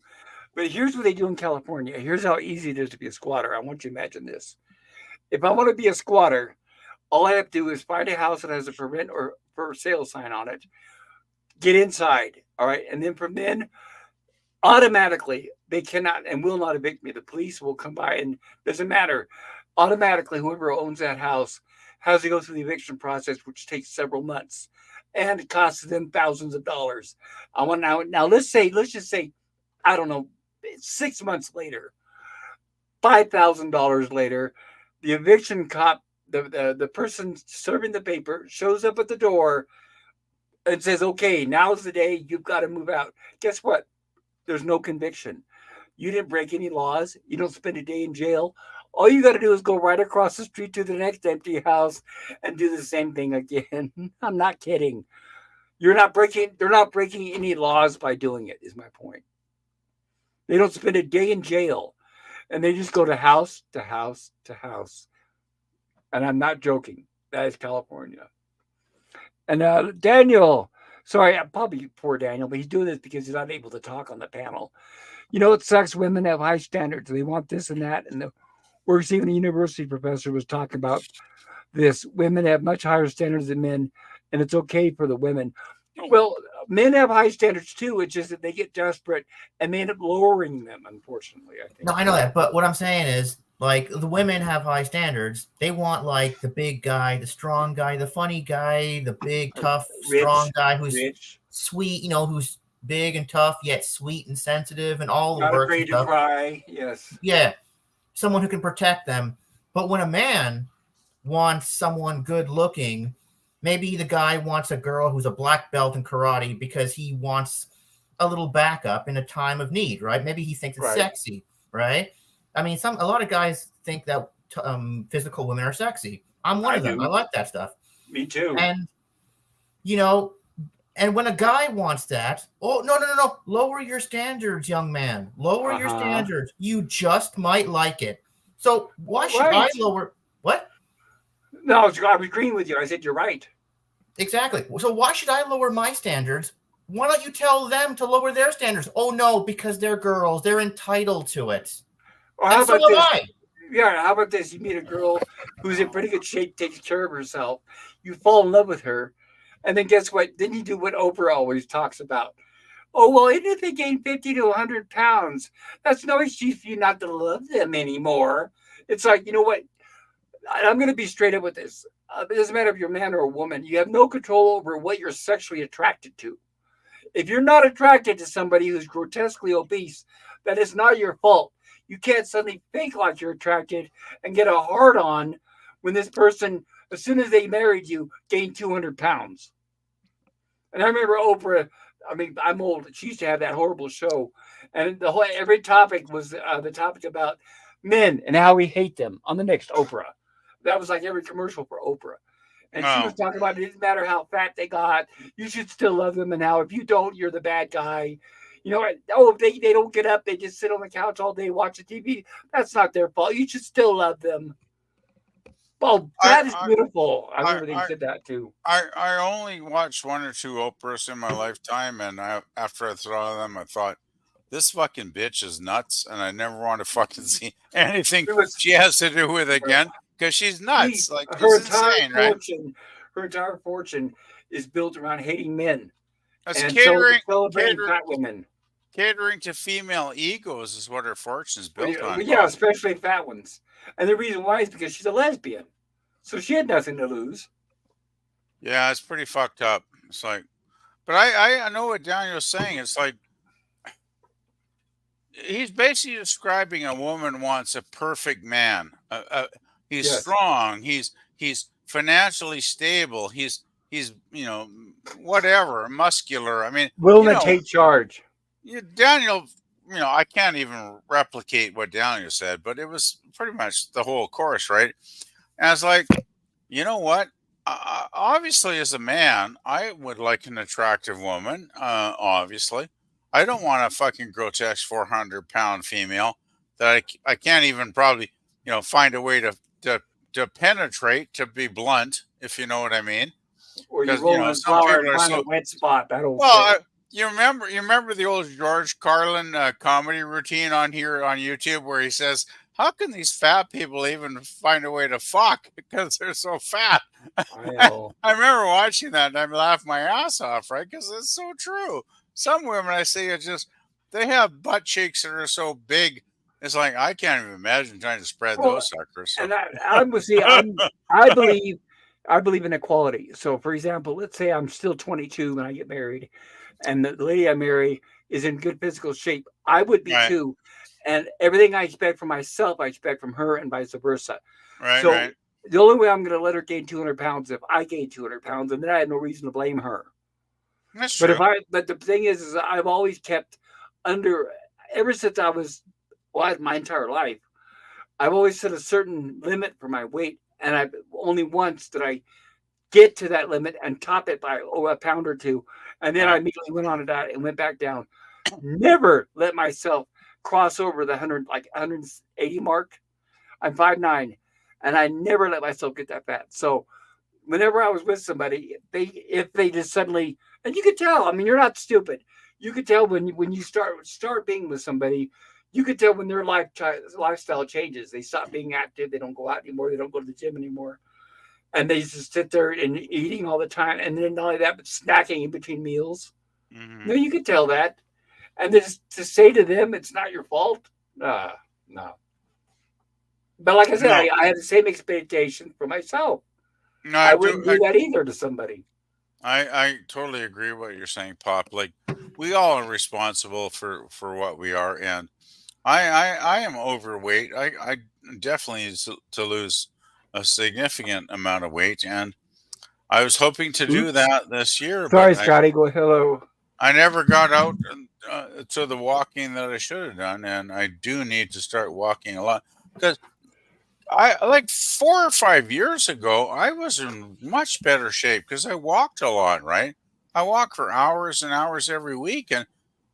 But here's what they do in California. Here's how easy it is to be a squatter. I want you to imagine this. If I want to be a squatter, all I have to do is find a house that has a for rent or for sale sign on it, get inside, all right? And then from then, automatically, they cannot and will not evict me. The police will come by and doesn't matter. Automatically, whoever owns that house has to go through the eviction process, which takes several months and it costs them thousands of dollars. I want now let's just say, I don't know, 6 months later, $5,000 later, the eviction cop, the person serving the paper shows up at the door and says, okay, now's the day, you've got to move out. Guess what? There's no conviction. You didn't break any laws. You don't spend a day in jail. All you got to do is go right across the street to the next empty house and do the same thing again. I'm not kidding. They're not breaking any laws by doing it, is my point. They don't spend a day in jail. And they just go to house to house to house. And I'm not joking. That is California. And Daniel, sorry, probably poor Daniel, but he's doing this because he's not able to talk on the panel. It sucks. Women have high standards. They want this and that. And even a university professor was talking about this. Women have much higher standards than men, and it's okay for the women. Well, men have high standards too. It's just that they get desperate and they end up lowering them, unfortunately, I think. No, I know that. But what I'm saying is, like, the women have high standards. They want, like, the big guy, the strong guy, the funny guy, the big, tough, strong guy who's sweet, who's big and tough, yet sweet and sensitive and all the Not work afraid to cry, yes. Yeah, someone who can protect them. But when a man wants someone good looking, maybe the guy wants a girl who's a black belt in karate because he wants a little backup in a time of need, right? Maybe he thinks it's sexy, right? I mean, a lot of guys think that physical women are sexy. I'm one of them. I like that stuff. Me too. And, and when a guy wants that, oh, no. Lower your standards, young man. Lower your standards. You just might like it. So why should I lower? What? No, I was agreeing with you. I said you're right. Exactly. So why should I lower my standards? Why don't you tell them to lower their standards? Oh, no, because they're girls. They're entitled to it. Well, how about this? Yeah, how about this? You meet a girl who's in pretty good shape, takes care of herself. You fall in love with her. And then guess what? Then you do what Oprah always talks about. Oh, well, even if they gain 50 to 100 pounds, that's no excuse for you not to love them anymore. It's like, you know what? I'm going to be straight up with this. It doesn't matter if you're a man or a woman. You have no control over what you're sexually attracted to. If you're not attracted to somebody who's grotesquely obese, that is not your fault. You can't suddenly fake like you're attracted and get a hard-on when this person, as soon as they married you, gained 200 pounds. And I remember Oprah. I mean, I'm old. She used to have that horrible show, and the whole every topic was the topic about men and how we hate them on the next Oprah. That was like every commercial for Oprah. And she was No, talking about it didn't matter how fat they got, you should still love them, and how if you don't, you're the bad guy. You know, oh, they don't get up, they just sit on the couch all day watching TV. That's not their fault. You should still love them. Oh, that is I, beautiful. I I, remember they I, said that too. I only watched one or two Oprahs in my lifetime, and after I saw them, I thought this fucking bitch is nuts, and I never want to fucking see anything It was she has to do with again because she's she, nuts. Like her she's entire insane, right? fortune, her entire fortune is built around hating men That's and celebrating catering, fat women. catering to female egos is what her fortune's Well, built yeah, on, yeah, Bob. especially fat ones. And the reason why is because she's a lesbian, so she had nothing to lose. Yeah, it's pretty fucked up. It's like, but I know what Daniel's saying. It's like he's basically describing a woman wants a perfect man. He's Yes, strong. He's financially stable. He's whatever muscular. I mean willing to take charge. Daniel. I can't even replicate what Daniel said, but it was pretty much the whole course, right? And it's like, you know what? Obviously, as a man, I would like an attractive woman. Obviously, I don't want a fucking grotesque 400-pound female that I can't even probably find a way to penetrate. To be blunt, if you know what I mean, Or you because roll in some flour people and are find a so wet spot. That old well. saying. You remember the old George Carlin comedy routine on here on YouTube where he says, "How can these fat people even find a way to fuck because they're so fat?" I know. I remember watching that and I laughed my ass off, right? Because it's so true. Some women I see they have butt cheeks that are so big. It's like I can't even imagine trying to spread Well, those suckers. So and I would see. I believe. I believe in equality. So, for example, let's say I'm still 22 when I get married, and the lady I marry is in good physical shape. I would be right, too. And everything I expect from myself, I expect from her, and vice versa. right, So, right. the only way I'm going to let her gain 200 pounds if I gain 200 pounds, and then I have no reason to blame her. That's But true. but the thing is I've always kept under, ever since I was, well, my entire life, I've always set a certain limit for my weight. And I've only once did I get to that limit and top it by a pound or two. And then I Right. immediately went on a diet and went back down. Never let myself cross over the 100, like 180 mark. I'm 5'9", and I never let myself get that fat. So whenever I was with somebody, if they just suddenly, and you could tell. I mean, you're not stupid. You could tell when you start being with somebody. You could tell when their lifestyle changes. They stop being active. They don't go out anymore. They don't go to the gym anymore, and they just sit there and eating all the time. And then not only that, but snacking in between meals. Hmm. No, you could tell that. And just to say to them, it's not your fault. No. But like I said, No, I had the same expectation for myself. no, I wouldn't do that either to somebody. I totally agree with what you're saying, Pop. Like we all are responsible for what we are, and I am overweight. I definitely need to lose a significant amount of weight, and I was hoping to do Oops. that this year, but Sorry, Scotty. Go hello. I never got out to the walking that I should have done, and I do need to start walking a lot because I like 4 or 5 years ago, I was in much better shape because I walked a lot, right? I walked for hours and hours every week, and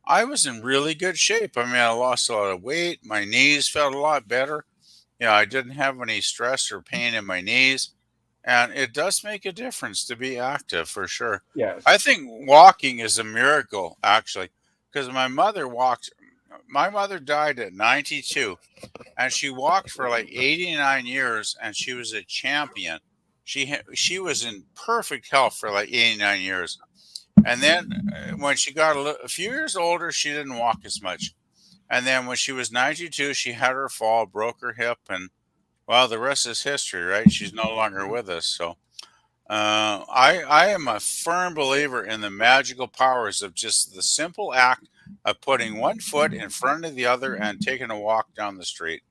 I was in really good shape. I mean, I lost a lot of weight. My knees felt a lot better. I didn't have any stress or pain in my knees. And it does make a difference to be active for sure. I Yes. think walking is a miracle, actually, because my mother died at 92 and she walked for like 89 years and she was a champion. She was in perfect health for like 89 years. And then when she got a few years older, she didn't walk as much. And then when she was 92, she had her fall, broke her hip, and well, the rest is history, right? She's no longer with us. So I am a firm believer in the magical powers of just the simple act of putting one foot in front of the other and taking a walk down the street.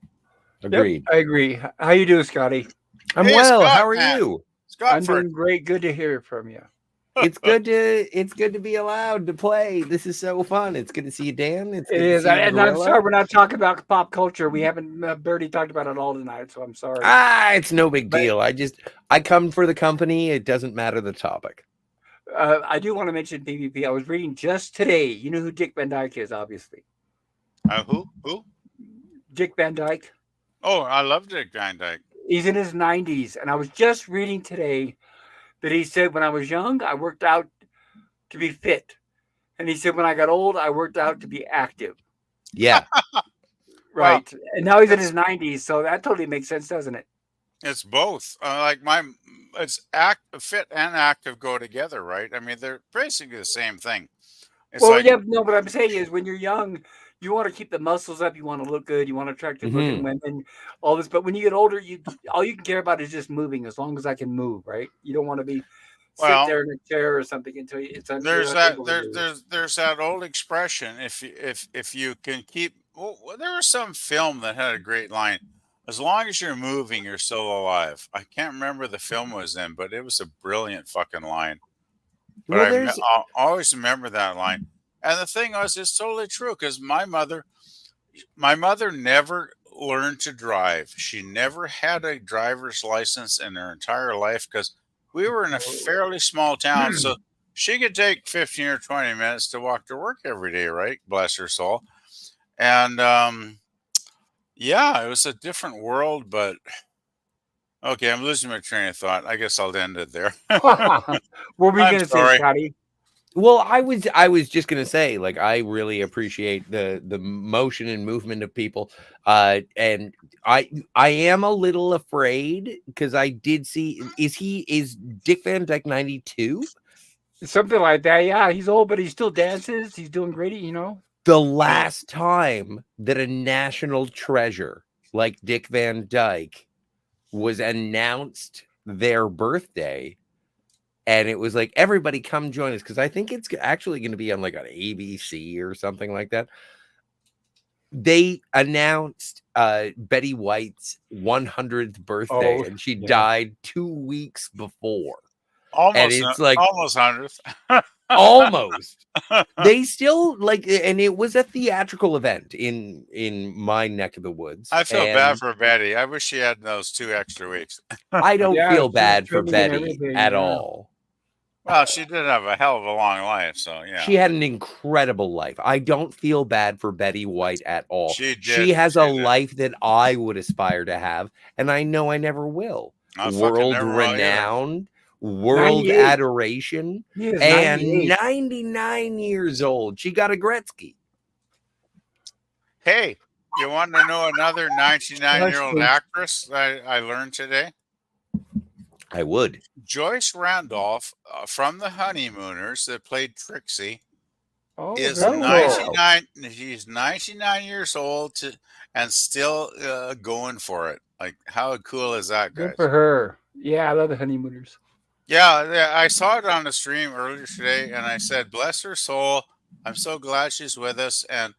Yep, Agreed. I agree. How you doing, Scotty? I'm Hey, well. Scott, How are man. you? Scott, I'm doing great. Good to hear from you. It's good to be allowed to play. This is so fun. It's good to see you, Dan. It's It good to is, see you, and I'm Gorilla. sorry we're not talking about pop culture. We haven't barely talked about it all tonight, so I'm sorry. It's no big But- deal. I come for the company. It doesn't matter the topic. I do want to mention PvP. I was reading just today. You know who Dick Van Dyke is, obviously. Who? Dick Van Dyke. Oh, I love Dick Van Dyke. He's in his 90s, and I was just reading today that he said, when I was young, I worked out to be fit. And he said, when I got old, I worked out to be active. Yeah. Right. And now he's in his 90s, so that totally makes sense, doesn't it? It's both. It's fit and active go together, right? I mean, they're basically the same thing. It's Well, like, yeah, no, what I'm saying is when you're young, you want to keep the muscles up, you want to look good, you want attractive looking women, all this. But when you get older, all you can care about is just moving, as long as I can move, right? You don't want to be sit Well, there in a chair or something until it's there's you're that unable to do it. there's that old expression, if you can keep, well, there was some film that had a great line, as long as you're moving, you're still alive. I can't remember the film was in, but it was a brilliant fucking line. But Well, I'll always remember that line. And the thing was, it's totally true, because my mother never learned to drive. She never had a driver's license in her entire life, because we were in a fairly small town. So she could take 15 or 20 minutes to walk to work every day, right? Bless her soul. And yeah, it was a different world, but okay, I'm losing my train of thought. I guess I'll end it there. What were you I'm going to say, sorry. Scotty? Well, I was just gonna say, like, I really appreciate the motion and movement of people, and I am a little afraid because I did see is Dick Van Dyke 92? Something like that. Yeah, he's old, but he still dances. He's doing great, you know. The last time that a national treasure like Dick Van Dyke was announced their birthday. And it was like, everybody come join us, because I think it's actually going to be on like an ABC or something like that. They announced Betty White's 100th birthday, and she died 2 weeks before. And it's like almost 100th. almost. They still like, and it was a theatrical event in my neck of the woods. I feel bad for Betty. I wish she had those 2 extra weeks. I don't feel bad for trimming and Betty everything, at yeah. all. Well, she did have a hell of a long life, so yeah. She had an incredible life. I don't feel bad for Betty White at all. She did. She has a She did. life that I would aspire to have, and I know I never will. I fucking World never will either. renowned, world 98. adoration, He is and 98. 99 years old. She got a Gretzky. Hey, you want to know another 99-year-old actress I learned today? I would. Joyce Randolph from the Honeymooners that played Trixie is very 99. She's 99 years old and still going for it. Like, how cool is that, guys? Good for her. Yeah, I love the Honeymooners. Yeah, I saw it on the stream earlier today, and I said, bless her soul. I'm so glad she's with us. And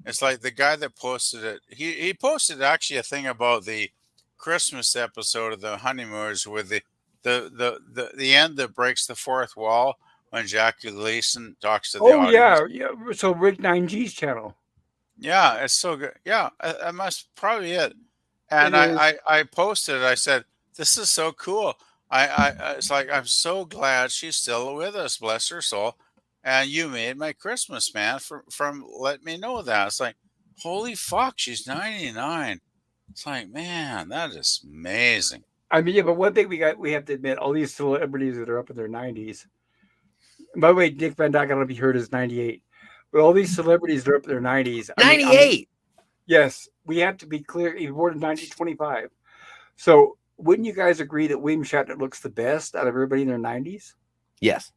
it's like the guy that posted it, he posted actually a thing about the Christmas episode of the Honeymooners with the end that breaks the fourth wall when Jackie Gleason talks to the audience. Yeah. So Rick 9G's channel. Yeah, it's so good. Yeah, I must probably it. And I posted, I said, this is so cool. It's like, I'm so glad she's still with us, bless her soul. And you made my Christmas, man, from let me know that. It's like, holy fuck, she's 99. It's like, man, that is amazing. I mean, yeah, but one thing we have to admit, all these celebrities that are up in their 90s. By the way, Dick Van Dyke, I don't know if you heard, is 98. But all these celebrities that are up in their 90s. 98. Yes, we have to be clear. He was born in 1925. So wouldn't you guys agree that William Shatner looks the best out of everybody in their 90s? Yes.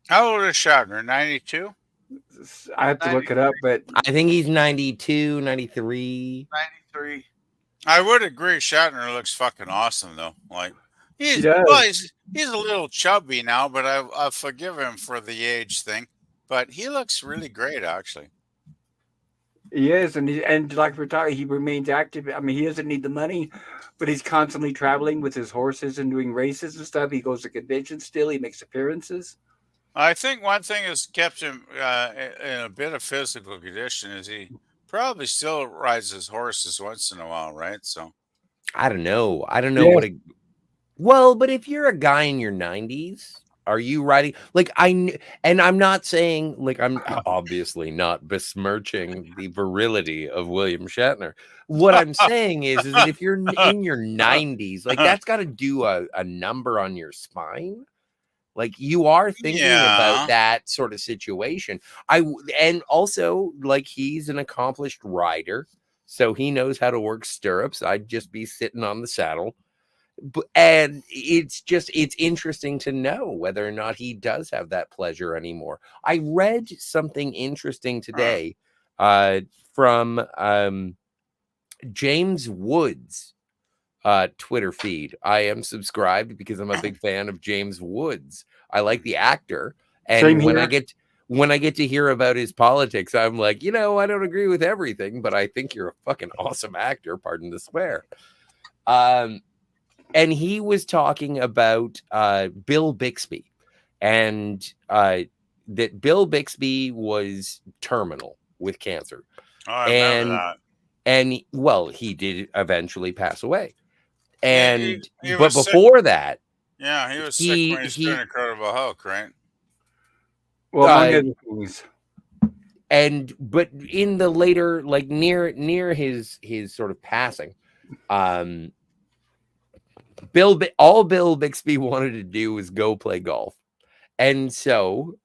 How old is Shatner? 92? I have to look it up, but I think he's 92, 93. 93. I would agree. Shatner looks fucking awesome, though. Like he's does. well, he's a little chubby now, but I forgive him for the age thing. But he looks really great, actually. he is, and like we're talking, he remains active. I mean, he doesn't need the money, but he's constantly traveling with his horses and doing races and stuff. He goes to conventions still. He makes appearances. I think one thing that's kept him in a bit of physical condition is he probably still rides his horses once in a while, right? So, I don't know. I don't know Yes. well, but if you're a guy in your 90s, are you riding like and I'm not saying like I'm obviously not besmirching the virility of William Shatner. What I'm saying is that if you're in your 90s, like that's got to do a number on your spine. Like you are thinking about yeah. that sort of situation. And also like he's an accomplished rider, so he knows how to work stirrups. I'd just be sitting on the saddle. And it's interesting to know whether or not he does have that pleasure anymore. I read something interesting today from James Woods Twitter feed. I am subscribed because I'm a big fan of James Woods. I like the actor, Same and here. when I get to hear about his politics, I'm like, I don't agree with everything, but I think you're a fucking awesome actor. Pardon the swear. And he was talking about Bill Bixby, and that Bill Bixby was terminal with cancer, Oh, I remember and that. well, he did eventually pass away. He But was sick. before that, Yeah, he was sick when he was doing he Incredible Hulk, right? Well, among uh, other things. but in the later, like near his sort of passing, um, all Bill Bixby wanted to do was go play golf. And so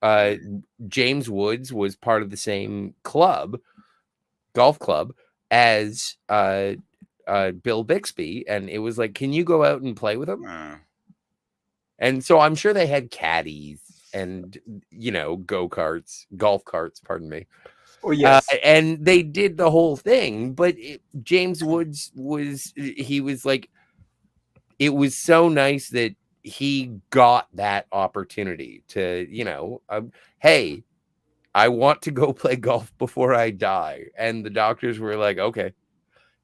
James Woods was part of the same golf club, as Bill Bixby. And it was like, can you go out and play with him? And so I'm sure they had caddies and, go-karts, golf carts, pardon me. Oh, yes. And they did the whole thing. But James Woods he was like, it was so nice that he got that opportunity to, hey, I want to go play golf before I die. And the doctors were like, okay.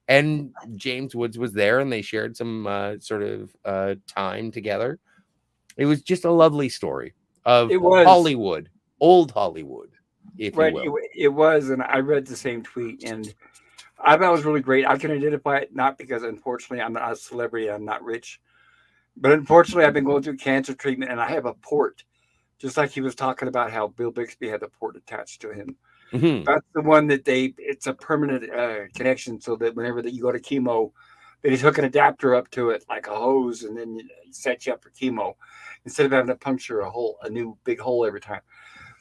And James Woods was there and they shared some sort of time together. It was just a lovely story of It was. Hollywood, old Hollywood, if Right. you will. It was. And I read the same tweet, and I thought it was really great. I can identify it not because, unfortunately, I'm not a celebrity, I'm not rich, but unfortunately, I've been going through cancer treatment, and I have a port, just like he was talking about how Bill Bixby had the port attached to him. Mhm. That's the one that it's a permanent connection, so that whenever that you go to chemo, they just hook an adapter up to it like a hose, and then it sets you up for chemo instead of having to puncture a new big hole every time.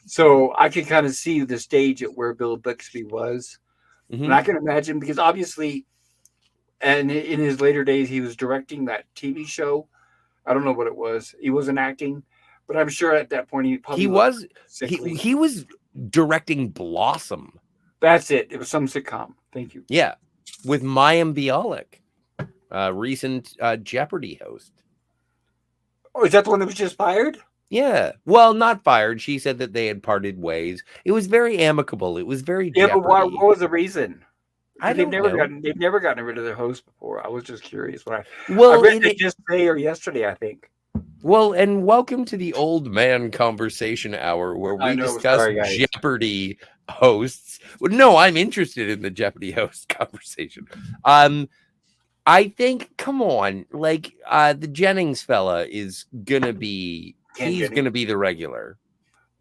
So I can kind of see the stage at where Bill Bixby was. And I Mhm. can imagine, because obviously, and in his later days, he was directing that TV show. I don't know what it was. He wasn't acting, but I'm sure at that point he probably He looked was sickly. he was directing Blossom. That's it. It was some sitcom. Thank you. Yeah, with Mayim Bialik, recent Jeopardy host. Oh, is that the one that was just fired? Yeah. Well, not fired. She said that they had parted ways. It was very amicable. It was very Yeah, but Jeopardy. what was the reason? I They've don't never know. gotten rid of their host before. I was just curious when I Well, read it just today or yesterday, I think. well, and welcome to the Old Man Conversation Hour, where I we know, discuss sorry, guys. Jeopardy hosts. Well, no, I'm interested in the Jeopardy host conversation. I think, come on, like the Jennings fella is gonna be Ken he's Jennings. gonna be the regular.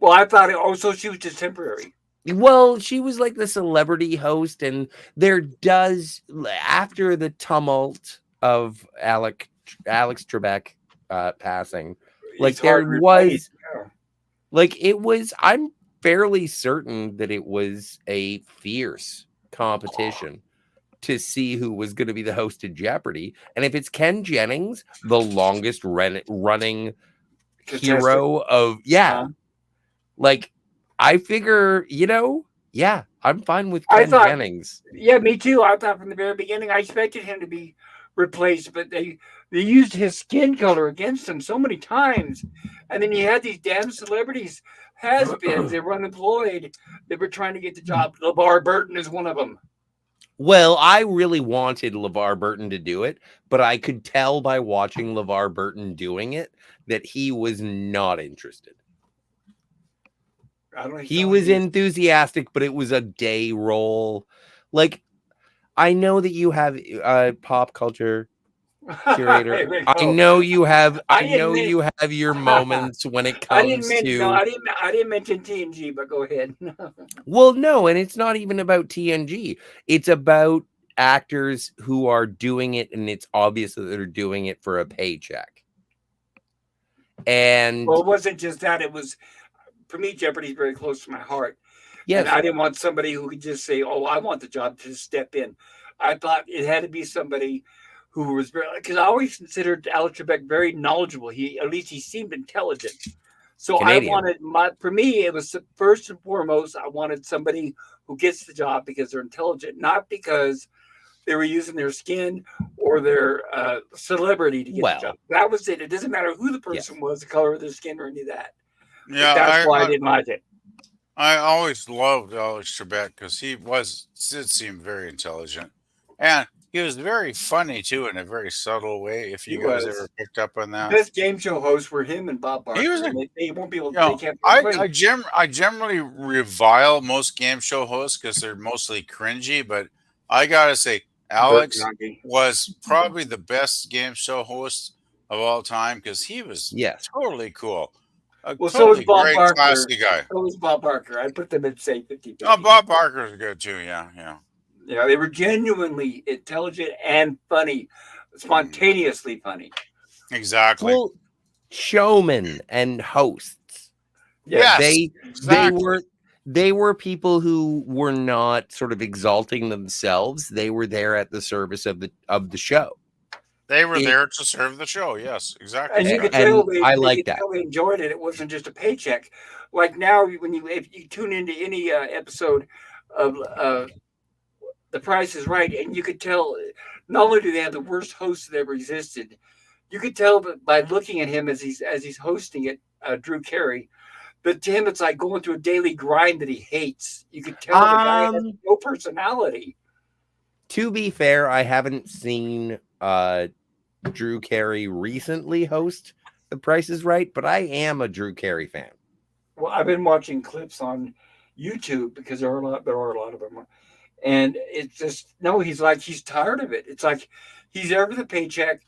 Well, I thought so she was just temporary. Well, she was like the celebrity host, and there does, after the tumult of Alex Trebek passing, like It's hard there to was replace. Yeah. like it was, I'm fairly certain that it was a fierce competition to see who was going to be the host of Jeopardy. And if it's Ken Jennings, the longest running hero of like, I figure, yeah, I'm fine with I Ken thought, Jennings. yeah, me too. I thought from the very beginning I expected him to be replaced, but they used his skin color against him so many times, and then you had these damn celebrities, has-beens, they were unemployed, they were trying to get the job. LeVar Burton is one of them. Well, I really wanted LeVar Burton to do it, but I could tell by watching LeVar Burton doing it that he was not interested. I don't know. He was enthusiastic, but it was a day role. Like, I know that you have pop culture curator. I know you have. I know you have your moments when it I didn't comes mention. to. No, I didn't mention TNG, but go ahead. Well, no, and it's not even about TNG. It's about actors who are doing it, and it's obvious that they're doing it for a paycheck. And Well, it wasn't just that. It was, for me, Jeopardy's very close to my heart. yes, And I didn't want somebody who could just say, "Oh, I want the job," to step in. I thought it had to be somebody who was very, because I always considered Alex Trebek very knowledgeable. At least he seemed intelligent. So Canadian. I wanted for me, it was first and foremost, I wanted somebody who gets the job because they're intelligent, not because they were using their skin or their celebrity to get the job. That was it. It doesn't matter who the person was, the color of their skin, or any of that. Yeah, But that's why I didn't like it. I always loved Alex Trebek because he did seem very intelligent, and he was very funny too in a very subtle way. If you guys ever picked up on that, best game show hosts were him and Bob Barker. He was. They won't be able. You know, They can't. I generally revile most game show hosts because they're mostly cringy, but I gotta say, Alex was probably the best game show host of all time because he was totally cool. Well, totally so was Bob Barker. Classy guy. So was Bob Barker. I put them at say 50. Oh, Bob Barker's good too. Yeah. Yeah, they were genuinely intelligent and funny, spontaneously funny. Exactly. Well, showmen and hosts. Yes, they were people who were not sort of exalting themselves. They were there at the service of the show. They were there to serve the show. Yes, exactly. And you could tell they enjoyed it. It wasn't just a paycheck. Like now, if you tune into any episode of The Price is Right, and you could tell not only do they have the worst host that ever existed, you could tell by looking at him as he's hosting it, Drew Carey. But to him, it's like going through a daily grind that he hates. You could tell the guy has no personality. To be fair, I haven't seen Drew Carey recently host The Price is Right, but I am a Drew Carey fan. Well, I've been watching clips on YouTube because there are a lot of them, and it's just he's tired of it. It's like he's there for the paycheck.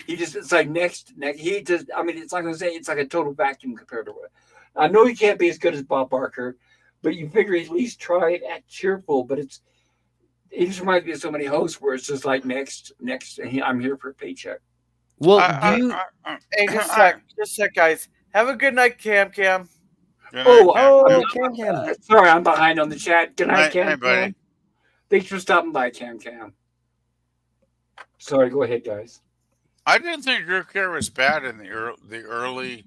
It's like next. It's like I say, it's like a total vacuum compared to what. I know he can't be as good as Bob Barker, but you figure at least try it, act cheerful. But it just reminds me of so many hosts where it's just like next, and I'm here for a paycheck. Well, hey, just a sec, guys. Have a good night, Cam. Cam. Sorry, I'm behind on the chat. Good night, Cam. Buddy. Thanks for stopping by, Cam. Sorry, go ahead, guys. I didn't think Drew Carey was bad in the early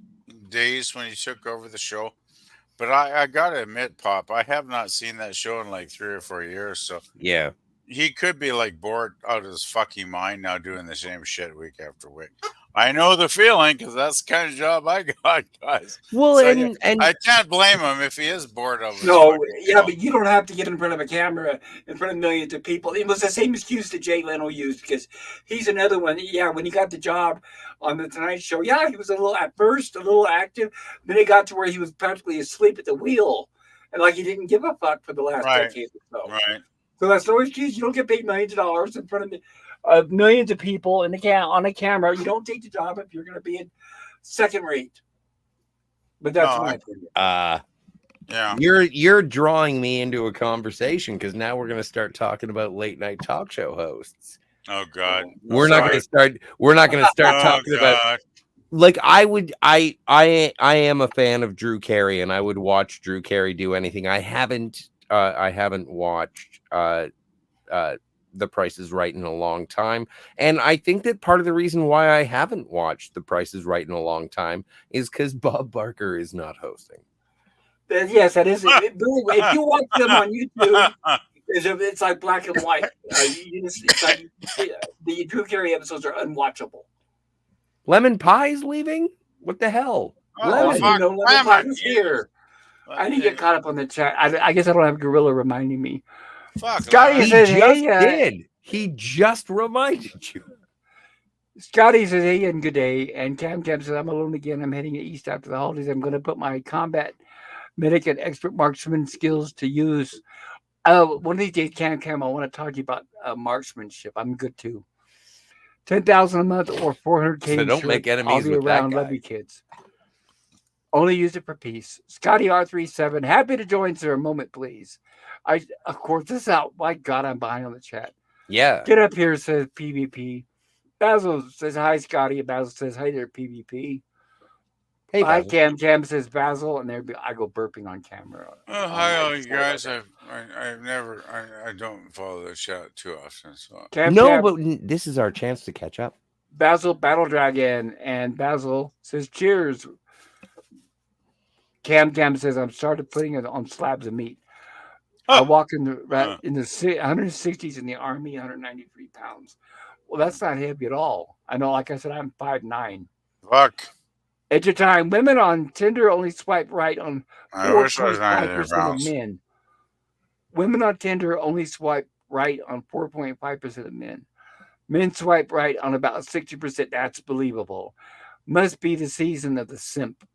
days when he took over the show, but I gotta admit, Pop, I have not seen that show in like 3 or 4 years. So yeah, he could be like bored out of his fucking mind now doing the same shit week after week. I know the feeling because that's the kind of job I got, guys. Well, so and I can't blame him if he is bored of it. But you don't have to get in front of a camera in front of millions of people. It was the same excuse that Jay Leno used because he's another one. Yeah, when he got the job on the Tonight Show, he was at first a little active. Then it got to where he was practically asleep at the wheel, and like he didn't give a fuck for the last decade or so. Right. So that's no excuse. You don't get paid millions of dollars in front of millions of people on a camera. You don't take the job if you're going to be in second rate. But that's my opinion. Yeah. You're drawing me into a conversation because now we're going to start talking about late night talk show hosts. Oh God. We're not going to start talking about like I am a fan of Drew Carey and I would watch Drew Carey do anything. I haven't watched The Price is Right in a long time. And I think that part of the reason why I haven't watched The Price is Right in a long time is because Bob Barker is not hosting. Yes, that is. If you watch them on YouTube, it's like black and white. It's like the Drew Carey episodes are unwatchable. Lemon Pie's leaving? What the hell? Lemon Pie is here. I didn't get caught up on the chat. I guess I don't have Gorilla reminding me. Scotty says, "Hey, he just reminded you." Scotty says, "Hey, and good day." And Cam says, "I'm alone again. I'm heading east after the holidays. I'm going to put my combat medic, and expert marksman skills to use. One of these days, Cam, I want to talk to you about marksmanship. I'm good too. 10,000 a month or 400K So don't insurance. make I'll enemies be with that around. Love guy. you, kids. Only use it for peace. Scotty R37, happy to join, sir. A moment, please. Of course, this is out. My God, I'm behind on the chat. Yeah. Get up here, says PvP. Basil says, hi, Scotty. Basil says, hi there, PvP. Hey, Hi, Basil. Cam. Cam says Basil, and I go burping on camera. Hi, all you Sorry about guys. that. I've never, I don't follow the chat too often. So Cam, No, Cam, but this is our chance to catch up. Basil Battle Dragon, and Basil says, cheers. Cam says, I'm started putting it on slabs of meat. I walk in the 160s in the army, 193 pounds. Well, that's not heavy at all. I know, like I said, I'm 5'9". fuck. At your time, women on Tinder only swipe right on I wish I was 90 4.5% of pounds. men. Women on Tinder only swipe right on 4.5% of men. Men swipe right on about 60%. That's believable. Must be the season of the simp.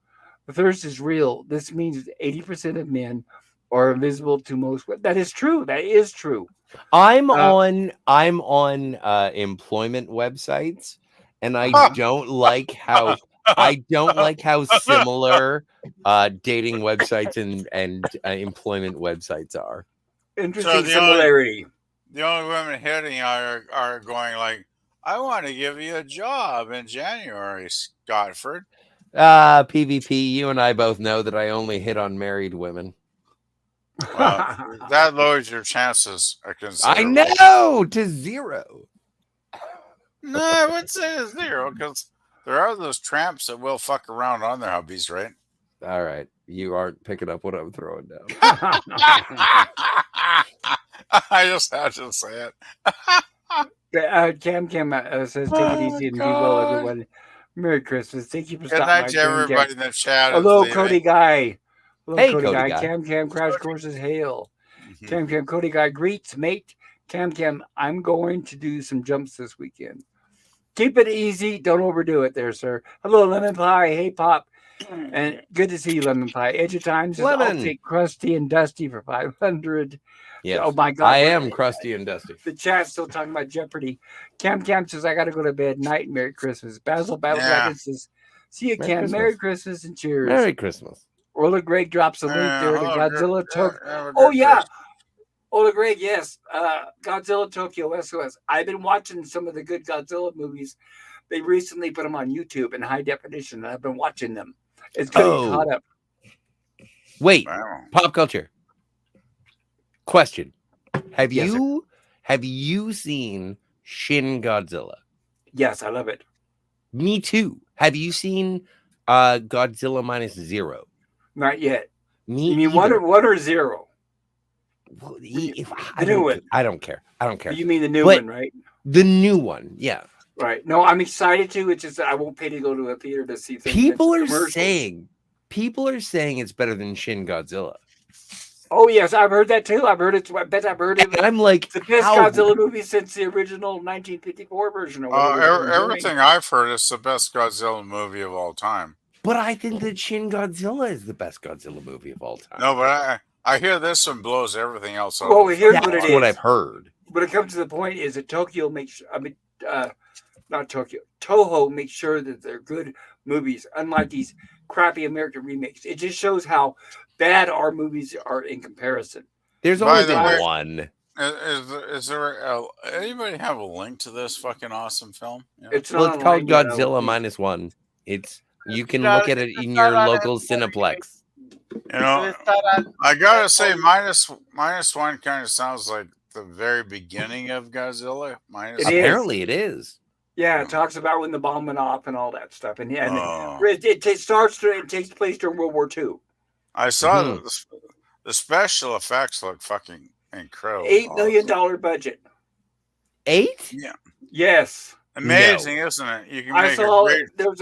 The thirst is real. This means 80% of men are invisible to most. That is true. That is true. I'm on employment websites, and I don't like how similar dating websites and employment websites are. Interesting similarity. The only women hitting are going like, I want to give you a job in January, Scottford. PvP, you and I both know that I only hit on married women. That lowers your chances. I know, to 0. No, I would say 0 because there are those tramps that will fuck around on their hubbies, right? All right, you aren't picking up what I'm throwing down. I just had to say it. Cam says, take it easy and be well, everyone. Merry Christmas. Thank you for Good stopping night by. to everybody in the chat. Hello, Cody Guy. Hello, Hey, Cody Cody Guy. Guy. Cam Crash Courses hail. Mhm. Cody Guy greets, mate. Cam, I'm going to do some jumps this weekend. Keep it easy. Don't overdo it there, sir. Hello, Lemon Pie. Hey, Pop. And good to see you, Lemon Pie. Edge of Time says, I'll take Krusty and Dusty for 500. Yes. Oh, my God. I am Krusty and Dusty. The chat's still talking about Jeopardy. Cam says, I got to go to bed. Night. Merry Christmas. Basil Battle Dragon says, see you, Cam. Merry Christmas and cheers. Merry Christmas. Orla Greg drops a link there to Godzilla Tokyo. Oh, yeah. Orla Greg, yes. Godzilla Tokyo SOS. I've been watching some of the good Godzilla movies. They recently put them on YouTube in high definition, and I've been watching them. It's getting caught up. Wait, pop culture. Question. Have you seen Shin Godzilla? Yes, I love it. Me too. Have you seen Godzilla -0? Not yet. Me you mean either. one or 0? Well, the new one. I don't care. You mean the new one, right? The new one, yeah. Right. No, I'm excited to. It's just that I won't pay to go to a theater to see things. People are saying it's better than Shin Godzilla. Oh yes, I've heard that too. I've heard it. I'm like, the best Godzilla movie since the original 1954 version. Everything I've heard is the best Godzilla movie of all time. But I think that Shin Godzilla is the best Godzilla movie of all time. No, but I hear this one blows everything else out. Well, here's what it is. What I've heard. But it comes to the point is that Tokyo makes. Not Tokyo. Toho makes sure that they're good movies, unlike these crappy American remakes. It just shows how bad our movies are in comparison. There's only been one. Is there anybody have a link to this fucking awesome film? Yeah. It's called Godzilla -1. You can look at it in your local Cineplex. You know, I gotta say, -1 kind of sounds like the very beginning of Godzilla. Apparently, it is. Yeah, it talks about when the bomb went off and all that stuff, and it starts to. It takes place during World War II. I saw the special effects look fucking incredible. $8 million budget. 8? Yeah. Yes. Amazing, isn't it? You can. I saw there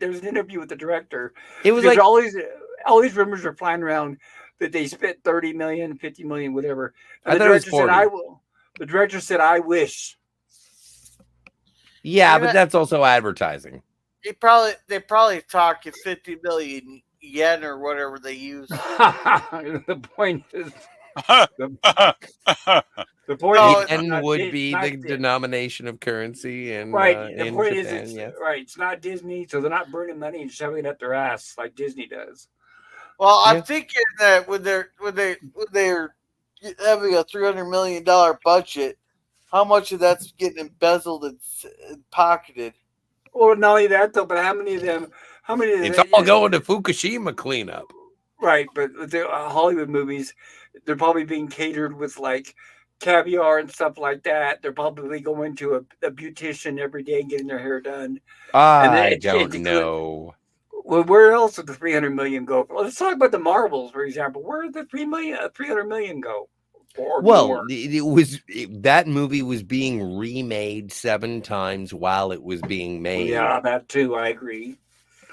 was an interview with the director. It was like all these rumors are flying around that they spent 30 million, 50 million, whatever. And the director said, "I will." The director said, "I wish." Yeah, but that's also advertising. They probably talking 50 million yen or whatever they use. The point is, the, the point No, is, it's Yen not, would it's be not the Di- denomination of currency right. The in point is, Japan. it's Yes. right. It's not Disney, so they're not burning money and shoving it up their ass like Disney does. well, Yeah. I'm thinking that when they're having a $300 million budget, how much of that's getting embezzled and pocketed? Well, not only that though, but how many of them? How many of It's them? all going to Fukushima cleanup. Right, but the Hollywood movies, they're probably being catered with like caviar and stuff like that. They're probably going to a beautician every day and getting their hair done. And then I it's don't good. know. Well, where else did the 300 million go? Let's talk about the Marvels, for example. Where did the 300 million go? Or Well, more? that movie was being remade 7 times while it was being made. Yeah, that too. I agree.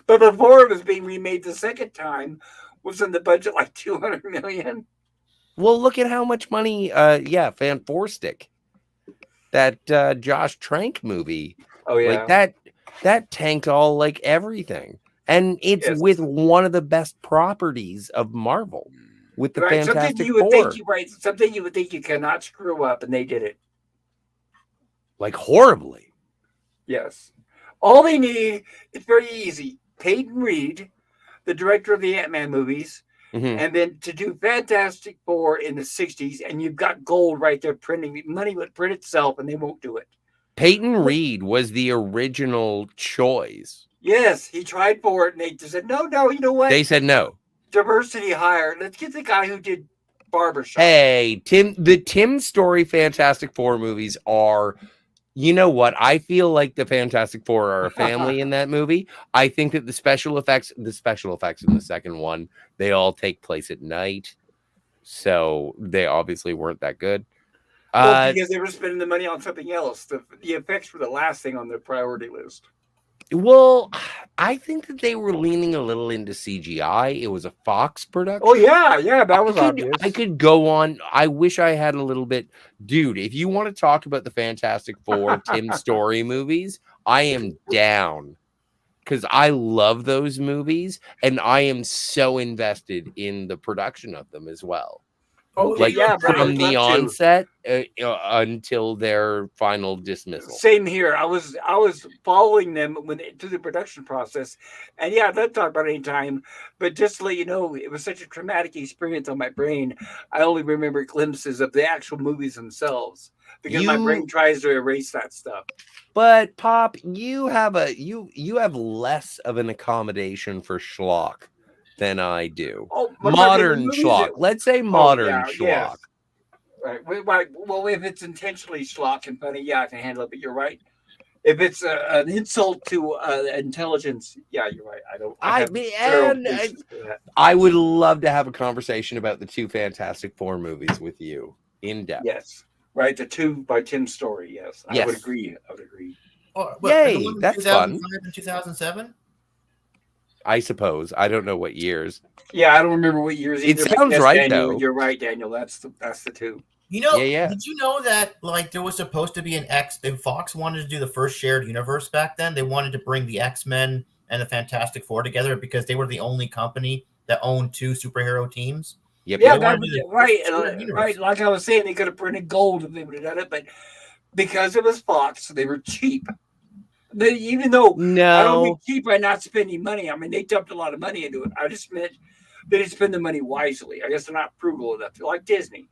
But before it was being remade the second time, wasn't the budget like 200 million? Well, look at how much money, Fan Four Stick, that Josh Trank movie, Oh yeah, like that tanked all like everything, and it's Yes. with one of the best properties of Marvel, with the right. Something Fantastic you would Four, think something you would think you cannot screw up, and they did it. like horribly. Yes. All they need, it's very easy. Peyton Reed, the director of the Ant-Man movies, Mhm. and then to do Fantastic Four in the 60s, and you've got gold right there printing. Money would print itself, and they won't do it. Peyton Reed was the original choice. Yes, he tried for it, and they just said, no, you know what? They said no. Diversity hire. Let's get the guy who did Barbershop. Hey, the Tim Story Fantastic Four movies are, you know what? I feel like the Fantastic Four are a family in that movie. I think that the special effects in the second one, they all take place at night. So they obviously weren't that good. Well, because they were spending the money on something else. The effects were the last thing on their priority list. Well, I think that they were leaning a little into CGI. It was a Fox production. Oh yeah, that was obvious. I could go on. I wish I had a little bit, dude. If you want to talk about the Fantastic Four Tim Story movies, I am down, because I love those movies and I am so invested in the production of them as well. Okay, Like yeah, but I from would the love to. onset until their final dismissal. Same here. I was following them through the production process, and yeah, I'd love to talk about it anytime. But just to let you know, it was such a traumatic experience on my brain. I only remember glimpses of the actual movies themselves because my brain tries to erase that stuff. But Pop, you have you have less of an accommodation for schlock than I do. Oh, Modern schlock. Let's say modern schlock. Yes. Right. Well, if it's intentionally schlock and funny, yeah, I can handle it. But you're right. If it's an insult to intelligence, yeah, you're right. I would love to have a conversation about the two Fantastic Four movies with you in depth. Yes, right. The two by Tim Story. Yes, I would agree. Oh, Yay, that's fun. 2005 and 2007. I suppose. I don't know what years. Yeah, I don't remember what years. It either, sounds yes, right, Daniel, though. You're right, Daniel. That's the two. You know, Yeah. Did you know that like there was supposed to be if Fox wanted to do the first shared universe back then, they wanted to bring the X-Men and the Fantastic Four together because they were the only company that owned 2 superhero teams. Yep. Yeah, that was right. Like I was saying, they could have printed gold if they would have done it, but because it was Fox, they were cheap. Even though I don't mean cheap by not spending money. I mean, they dumped a lot of money into it. I just meant they didn't spend the money wisely. I guess they're not frugal enough. They're like Disney.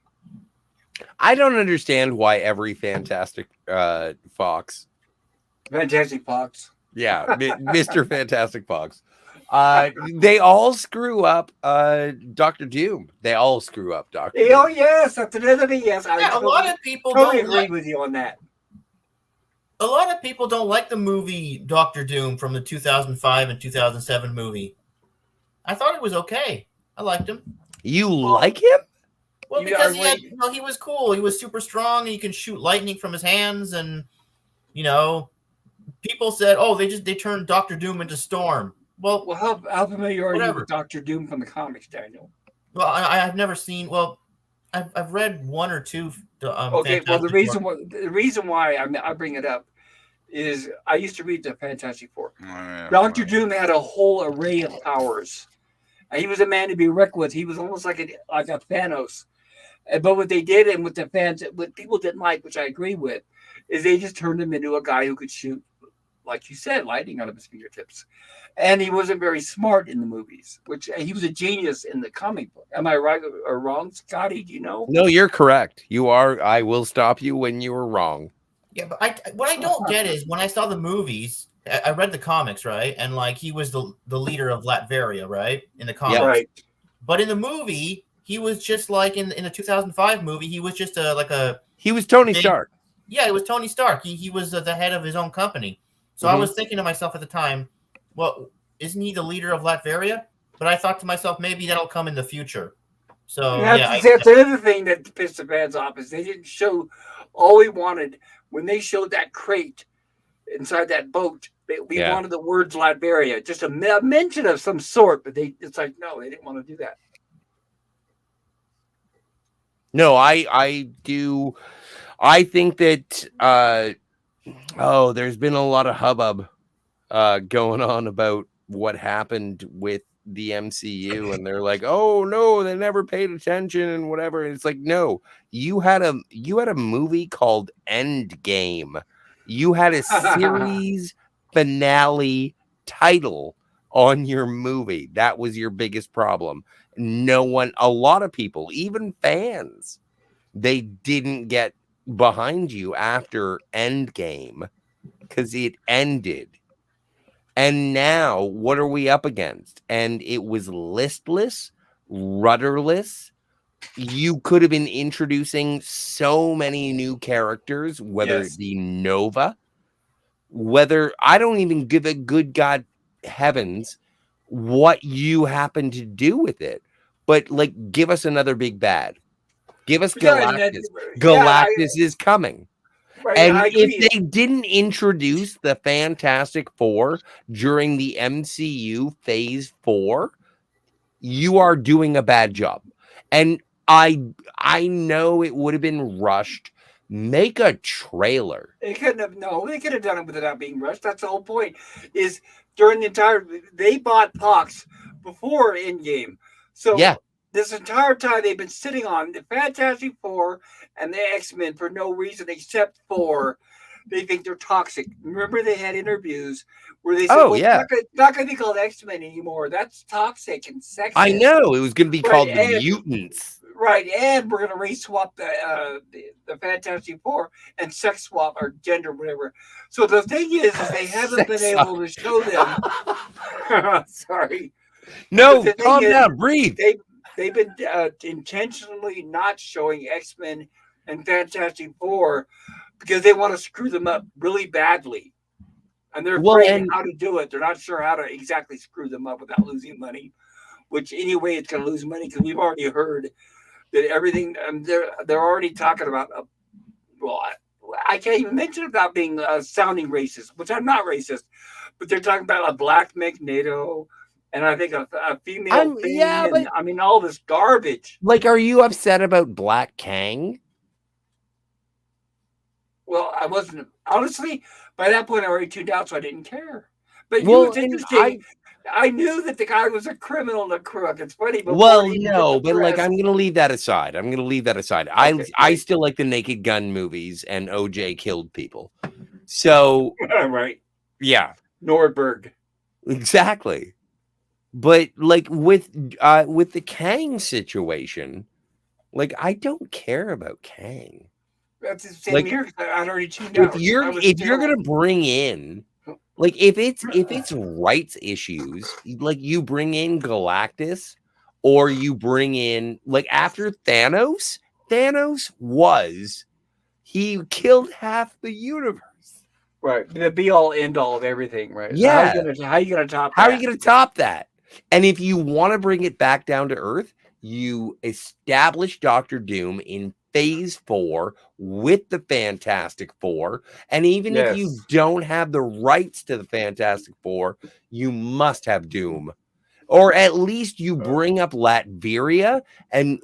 I don't understand why every Fantastic Fox. Fantastic Fox. Yeah, Mr. Fantastic Fox. They all screw up Dr. Doom. They all screw up Dr. Doom. Oh, yes. That's another thing. Yes. Yeah, a lot of people totally agree with you on that. A lot of people don't like the movie Dr. Doom from the 2005 and 2007 movie. I thought it was okay. I liked him. You like him? Well, because he was cool. He was super strong. He can shoot lightning from his hands, and people said, "Oh, they turned Dr. Doom into Storm." Well, how familiar are you with Dr. Doom from the comics, Daniel? Well, I've never seen. Well, I've read 1 or 2. Okay. Well, the reason why I bring it up is I used to read the Fantastic Four. Dr. Doom had a whole array of powers He was a man to be reckoned with. He was almost like a Thanos. But what they did, and what the fans, what people didn't like, which I agree with, is they just turned him into a guy who could shoot, like you said, lightning out of his fingertips. And he wasn't very smart in the movies, which he was a genius in the comic book. Am I right or wrong, Scotty? Do you know? No, you're correct. You are. I will stop you when you are wrong. Yeah, but what I don't get is when I saw the movies, I read the comics, right? And like he was the leader of Latveria, right? In the comics. Right. But in the movie, he was just like in the 2005 movie, he was just He was Tony Stark. Yeah, it was Tony Stark. He was the head of his own company. So I was thinking to myself at the time, well, isn't he the leader of Latveria? But I thought to myself, maybe that'll come in the future. So that's another thing that pissed the fans off is they didn't show all we wanted when they showed that crate inside that boat. We wanted the words Latveria, just a mention of some sort, but it's like no, they didn't want to do that. No, I do. I think that there's been a lot of hubbub going on about what happened with the MCU, and they're like, oh no, they never paid attention and whatever. And it's like, no, you had a movie called Endgame. You had a series finale title on your movie. That was your biggest problem. A lot of people, even fans, they didn't get behind you after Endgame because it ended. And now what are we up against? And it was listless, rudderless. You could have been introducing so many new characters, whether it be Nova, whether I don't even give a good God heavens what you happen to do with it. But like, give us another big bad. Give us Galactus. Galactus is coming. Right, and if they didn't introduce the Fantastic Four during the MCU Phase 4, you are doing a bad job. And I know it would have been rushed. Make a trailer. They could have done it without being rushed. That's the whole point. Is during the entire they bought Fox before Endgame. So this entire time they've been sitting on the Fantastic Four and the X-Men for no reason except for they think they're toxic. Remember they had interviews where they said, it's not going to be called X-Men anymore. That's toxic and sexist. I know. It was going to be called the Mutants. Right, and we're going to race swap the Fantastic Four and sex swap or gender, whatever. So the thing is they haven't been able to show them. Sorry. No, calm down, breathe. They've been intentionally not showing X-Men and Fantastic Four because they want to screw them up really badly. And they're afraid how to do it. They're not sure how to exactly screw them up without losing money, which anyway, it's going to lose money because we've already heard that everything, they're already talking about, I can't even mention about being sounding racist, which I'm not racist, but they're talking about a black Magneto, and I think a female thing, but I mean, all this garbage. Like, are you upset about Black Kang? Well, I wasn't, honestly, by that point I already tuned out, so I didn't care. But it's interesting. I knew that the guy was a criminal and a crook. It's funny. But like, I'm going to leave that aside. Okay, I still like the Naked Gun movies, and OJ killed people. So, right. Yeah. Nordberg. Exactly. But like with the Kang situation, like I don't care about Kang. That's the same here. I'd already tuned out. If you're gonna bring in, like if it's rights issues, like you bring in Galactus, or you bring in like after Thanos he killed half the universe. Right. The be all end all of everything, right? Yeah. So how are you gonna top that? How are you gonna top that? And if you want to bring it back down to earth, you establish Doctor Doom in Phase 4 with the Fantastic Four. And even if you don't have the rights to the Fantastic Four, you must have Doom. Or at least you bring up Latveria and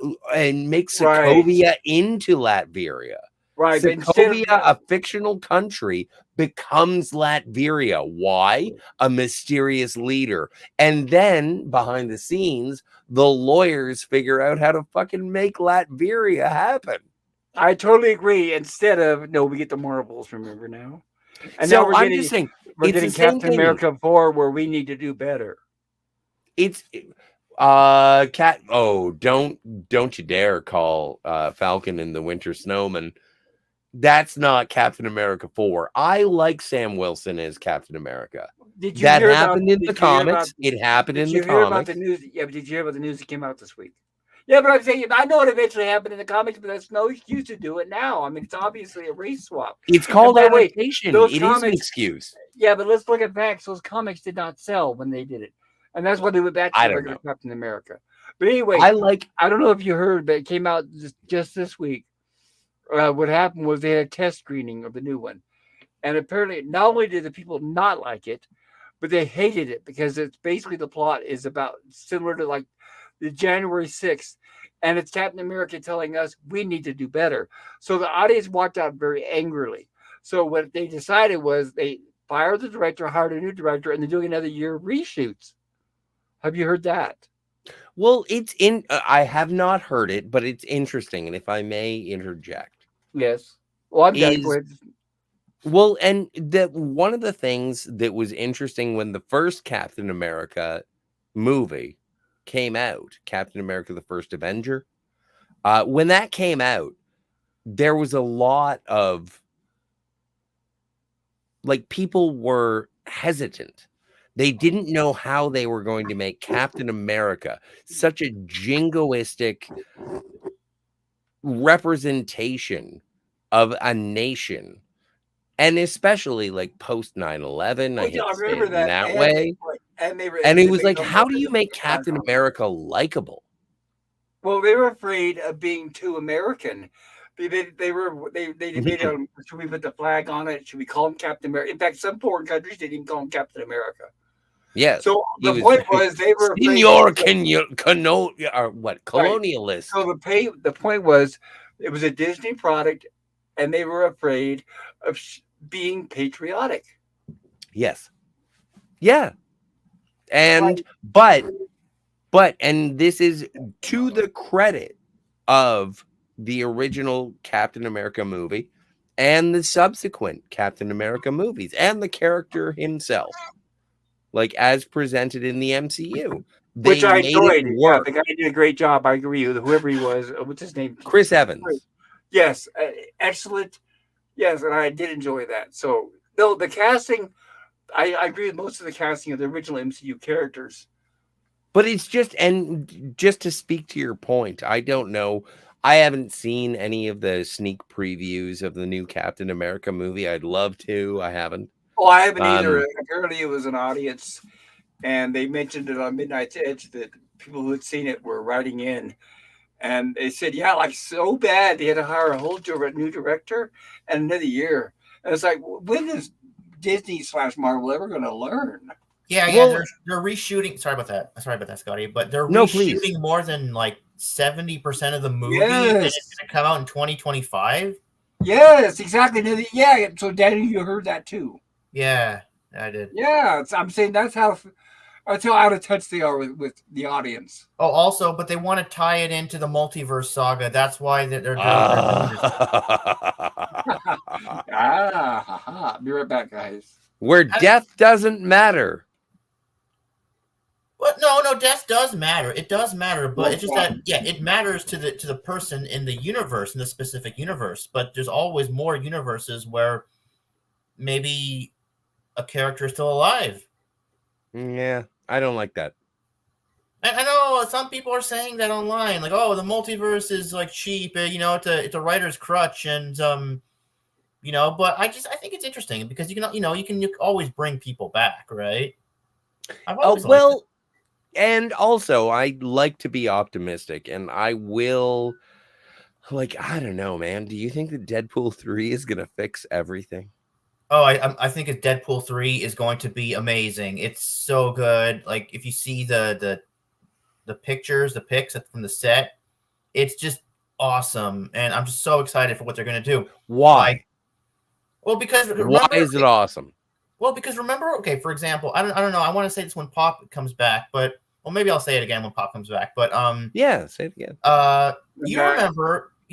make Sokovia into Latveria. Right, but instead of Sokovia, a fictional country, becomes Latveria. Why? A mysterious leader. And then, behind the scenes, the lawyers figure out how to fucking make Latveria happen. I totally agree. Instead of no, we get the marbles. Remember now, and now So I'm just saying, we're it's the getting same Captain thing. America 4, where we need to do better. It's cat. Oh, don't you dare call Falcon and the Winter Snowman. That's not Captain America 4. I like Sam Wilson as Captain America. Did you That hear happened in the comics. It happened Did in you the hear about comics. the news? Yeah, but did you hear about the news that came out this week? Yeah, but I'm saying I know it eventually happened in the comics, but that's no excuse to do it now. I mean, it's obviously a race swap. It's called by the way, adaptation. those It is an comics- excuse. Yeah, but let's look at facts. Those comics did not sell when they did it, and that's why they went back to I the don't regular know. Captain America. But anyway, I don't know if you heard, but it came out just this week. What happened was they had a test screening of the new one, and apparently, not only did the people not like it, but they hated it because it's basically the plot is about similar to like the January 6th, and it's Captain America telling us we need to do better. So the audience walked out very angrily. So what they decided was they fired the director, hired a new director, and they're doing another year of reshoots. Have you heard that? Well, it's in. I have not heard it, but it's interesting. And if I may interject, Yes. Well, I'm done. Go ahead. Well, and that one of the things that was interesting when the first Captain America movie came out, Captain America: The First Avenger, when that came out, there was a lot of like people were hesitant. They didn't know how they were going to make Captain America such a jingoistic representation of a nation. And especially like post 9/11, I hate to say it that way. And it was like, how do you make Captain America likable? Well, they were afraid of being too American. They debated should we put the flag on it? Should we call him Captain America? In fact, some foreign countries didn't even call him Captain America. Yes. So the point was they were Senor colonialist. So the point was it was a Disney product, and they were afraid of being patriotic. Yes. Yeah. And and this is to the credit of the original Captain America movie and the subsequent Captain America movies and the character himself, like as presented in the MCU. Which I enjoyed. Yeah, the guy did a great job. I agree with whoever he was. What's his name? Chris Evans. Yes, excellent. Yes, and I did enjoy that. So, no, the casting, I agree with most of the casting of the original MCU characters. But it's just, and just to speak to your point, I don't know. I haven't seen any of the sneak previews of the new Captain America movie. I'd love to. I haven't. Oh, I haven't either. Apparently, it was an audience, and they mentioned it on Midnight's Edge that people who had seen it were writing in. And they said, yeah, like so bad, they had to hire a whole new director and another year. And it's like, when is Disney / Marvel ever going to learn? Yeah, they're reshooting. Sorry about that, Scotty. But they're reshooting more than like 70% of the movie. Yes. And it's going to come out in 2025. Yes, exactly. Yeah, so Danny, you heard that too. Yeah, I did. Yeah, I'm saying that's how out of touch they are with the audience. Oh, also, but they want to tie it into the multiverse saga. That's why they're doing Be right back, guys. Where death doesn't matter. Well, no, death does matter. It does matter, but it's just that it matters to the person in the universe, in the specific universe. But there's always more universes where maybe a character is still alive. Yeah, I don't like that. I know some people are saying that online, like, "Oh, the multiverse is like cheap, it's a writer's crutch," and But I think it's interesting because you can always bring people back, right? And also I like to be optimistic, and I will. Like, I don't know, man. Do you think that Deadpool 3 is gonna fix everything? Oh, I think Deadpool 3 is going to be amazing. It's so good. Like, if you see the pictures, the pics from the set, it's just awesome, and I'm just so excited for what they're going to do. Why? Well, because Why is it awesome? Well, because remember, okay, for example, I don't know. I want to say this when Pop comes back, but maybe I'll say it again when Pop comes back. But yeah, say it again. You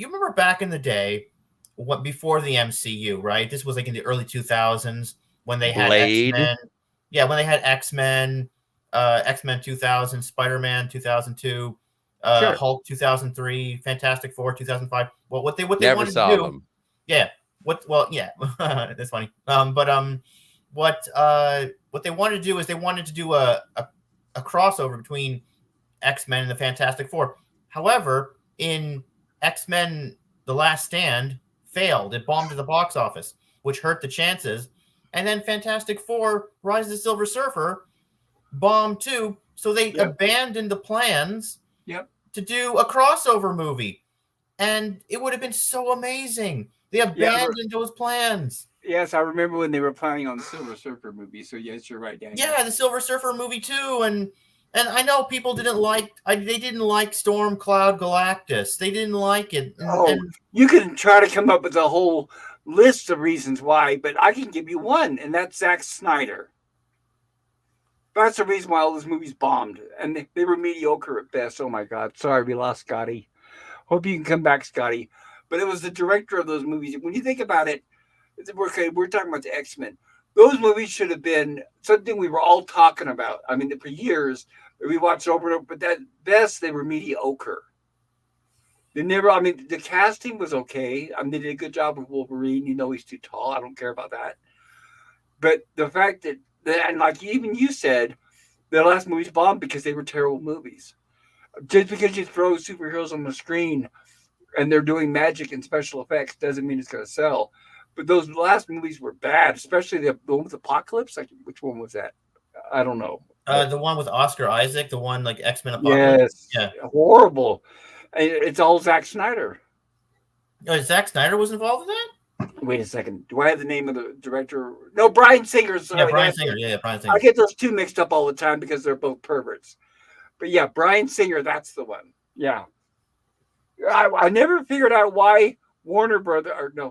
remember back in the day, what before the MCU, right? This was like in the early 2000s when they had X-Men. Yeah, when they had X-Men, X-Men 2000, Spider-Man 2002, Hulk 2003, Fantastic Four 2005. Well, what they Never wanted saw to do, them. yeah. That's funny. What they wanted to do is they wanted to do a crossover between X-Men and the Fantastic Four. However, in X-Men The Last Stand failed. It bombed at the box office, which hurt the chances. And then Fantastic Four Rise of the Silver Surfer bombed too. So they abandoned the plans to do a crossover movie. And it would have been so amazing. They abandoned those plans. Yes, I remember when they were planning on the Silver Surfer movie. So yes, you're right, Daniel. Yeah, the Silver Surfer movie too, and I know people didn't like. They didn't like Storm Cloud Galactus. They didn't like it. And you can try to come up with a whole list of reasons why, but I can give you one, and that's Zack Snyder. That's the reason why all those movies bombed, and they were mediocre at best. Oh my God! Sorry, we lost Scotty. Hope you can come back, Scotty. But it was the director of those movies. When you think about it, we're talking about the X-Men. Those movies should have been something we were all talking about. I mean, for years we watched over and over, but at best they were mediocre. They never. I mean, the casting was okay. I mean, they did a good job with Wolverine. You know, he's too tall. I don't care about that. But the fact that and like even you said, the last movies bombed because they were terrible movies. Just because you throw superheroes on the screen and they're doing magic and special effects doesn't mean it's going to sell. But those last movies were bad, especially the one with Apocalypse. Like, which one was that? I don't know. The one with Oscar Isaac, the one like X-Men Apocalypse. Yes, yeah, horrible. It's all Zack Snyder. Zack Snyder was involved in that? Wait a second. Do I have the name of the director? No, Bryan Singer. Sorry, yeah, Bryan Singer. Yeah, Bryan Singer. I get those two mixed up all the time because they're both perverts. But yeah, Bryan Singer, that's the one. Yeah. I never figured out why Warner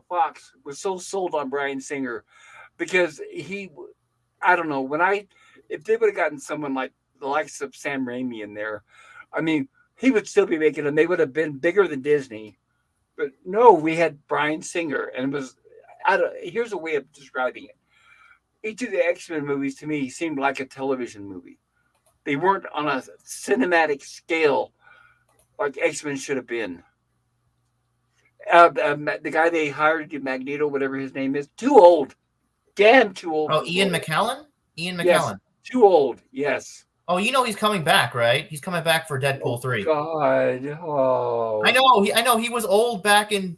Fox was so sold on Bryan Singer, because I don't know, if they would have gotten someone like the likes of Sam Raimi in there, I mean, he would still be making them. They would have been bigger than Disney. But no, we had Bryan Singer, and here's a way of describing it. Each of the X-Men movies to me seemed like a television movie. They weren't on a cinematic scale like X-Men should have been. The guy they hired to do Magneto, whatever his name is, too old. Damn too old. Oh, Ian McKellen? Ian McKellen. Yes, too old, yes. Oh, you know he's coming back, right? He's coming back for Deadpool 3. God, oh. I know. He was old back when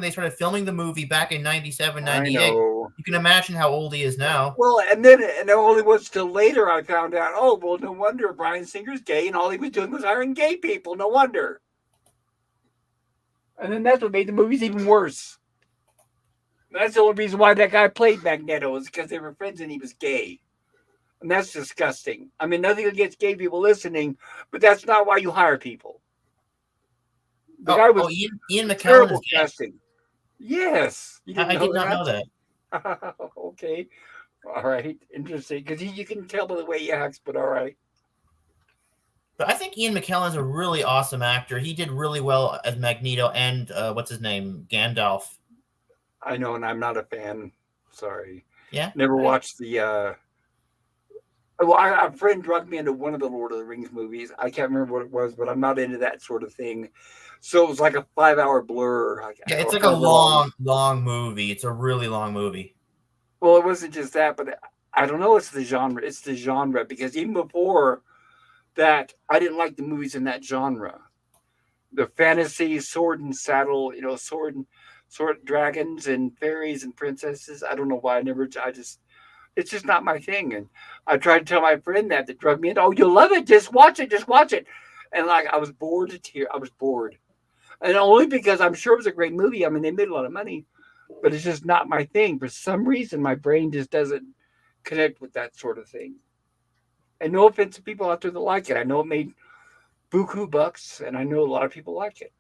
they started filming the movie back in 97, 98. You can imagine how old he is now. Well, and it only was till later I found out, oh, well, no wonder Bryan Singer's gay, and all he was doing was hiring gay people. No wonder. And then that's what made the movies even worse. That's the only reason why that guy played Magneto, is because they were friends and he was gay. And that's disgusting. I mean, nothing against gay people listening, but that's not why you hire people. The guy was Ian McKellen is casting. Yes. I did not know that. Okay. All right. Interesting. Because you can tell by the way he acts, but all right. But I think Ian McKellen is a really awesome actor. He did really well as Magneto and what's his name? Gandalf. I know, and I'm not a fan. Sorry. Yeah. Never watched the well, a friend drugged me into one of the Lord of the Rings movies. I can't remember what it was, but I'm not into that sort of thing. So it was like a 5-hour blur. Yeah, it's like a long movie. It's a really long movie. Well, it wasn't just that, but I don't know. It's the genre. It's the genre, because even before that, I didn't like the movies in that genre. The fantasy, sword and saddle, sword dragons and fairies and princesses. I don't know why it's just not my thing. And I tried to tell my friend that drugged me in. Oh, you'll love it. Just watch it. And like, I was bored to tears. I was bored. And only because I'm sure it was a great movie. I mean, they made a lot of money, but it's just not my thing. For some reason, my brain just doesn't connect with that sort of thing. And no offense to people out there that like it. I know it made buku bucks, and I know a lot of people like it.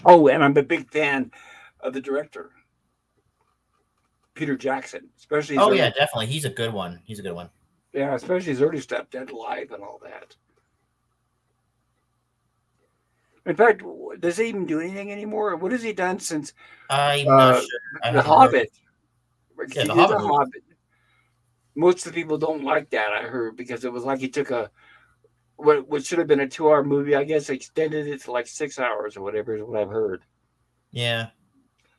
Oh, and I'm a big fan of the director, Peter Jackson, especially his Oh yeah, early, definitely. He's a good one. He's a good one. yeah, especially his early stuff, Dead Alive and all that. In fact, does he even do anything anymore? What has he done since I'm not uh, sure. I The haven't heard. Hobbit? Because Yeah, he the did Hobbit The movie. Hobbit. Most of the people don't like that, I heard, because it was like he took a what should have been a 2 hour movie, I guess, extended it to like 6 hours or whatever is what I've heard. Yeah,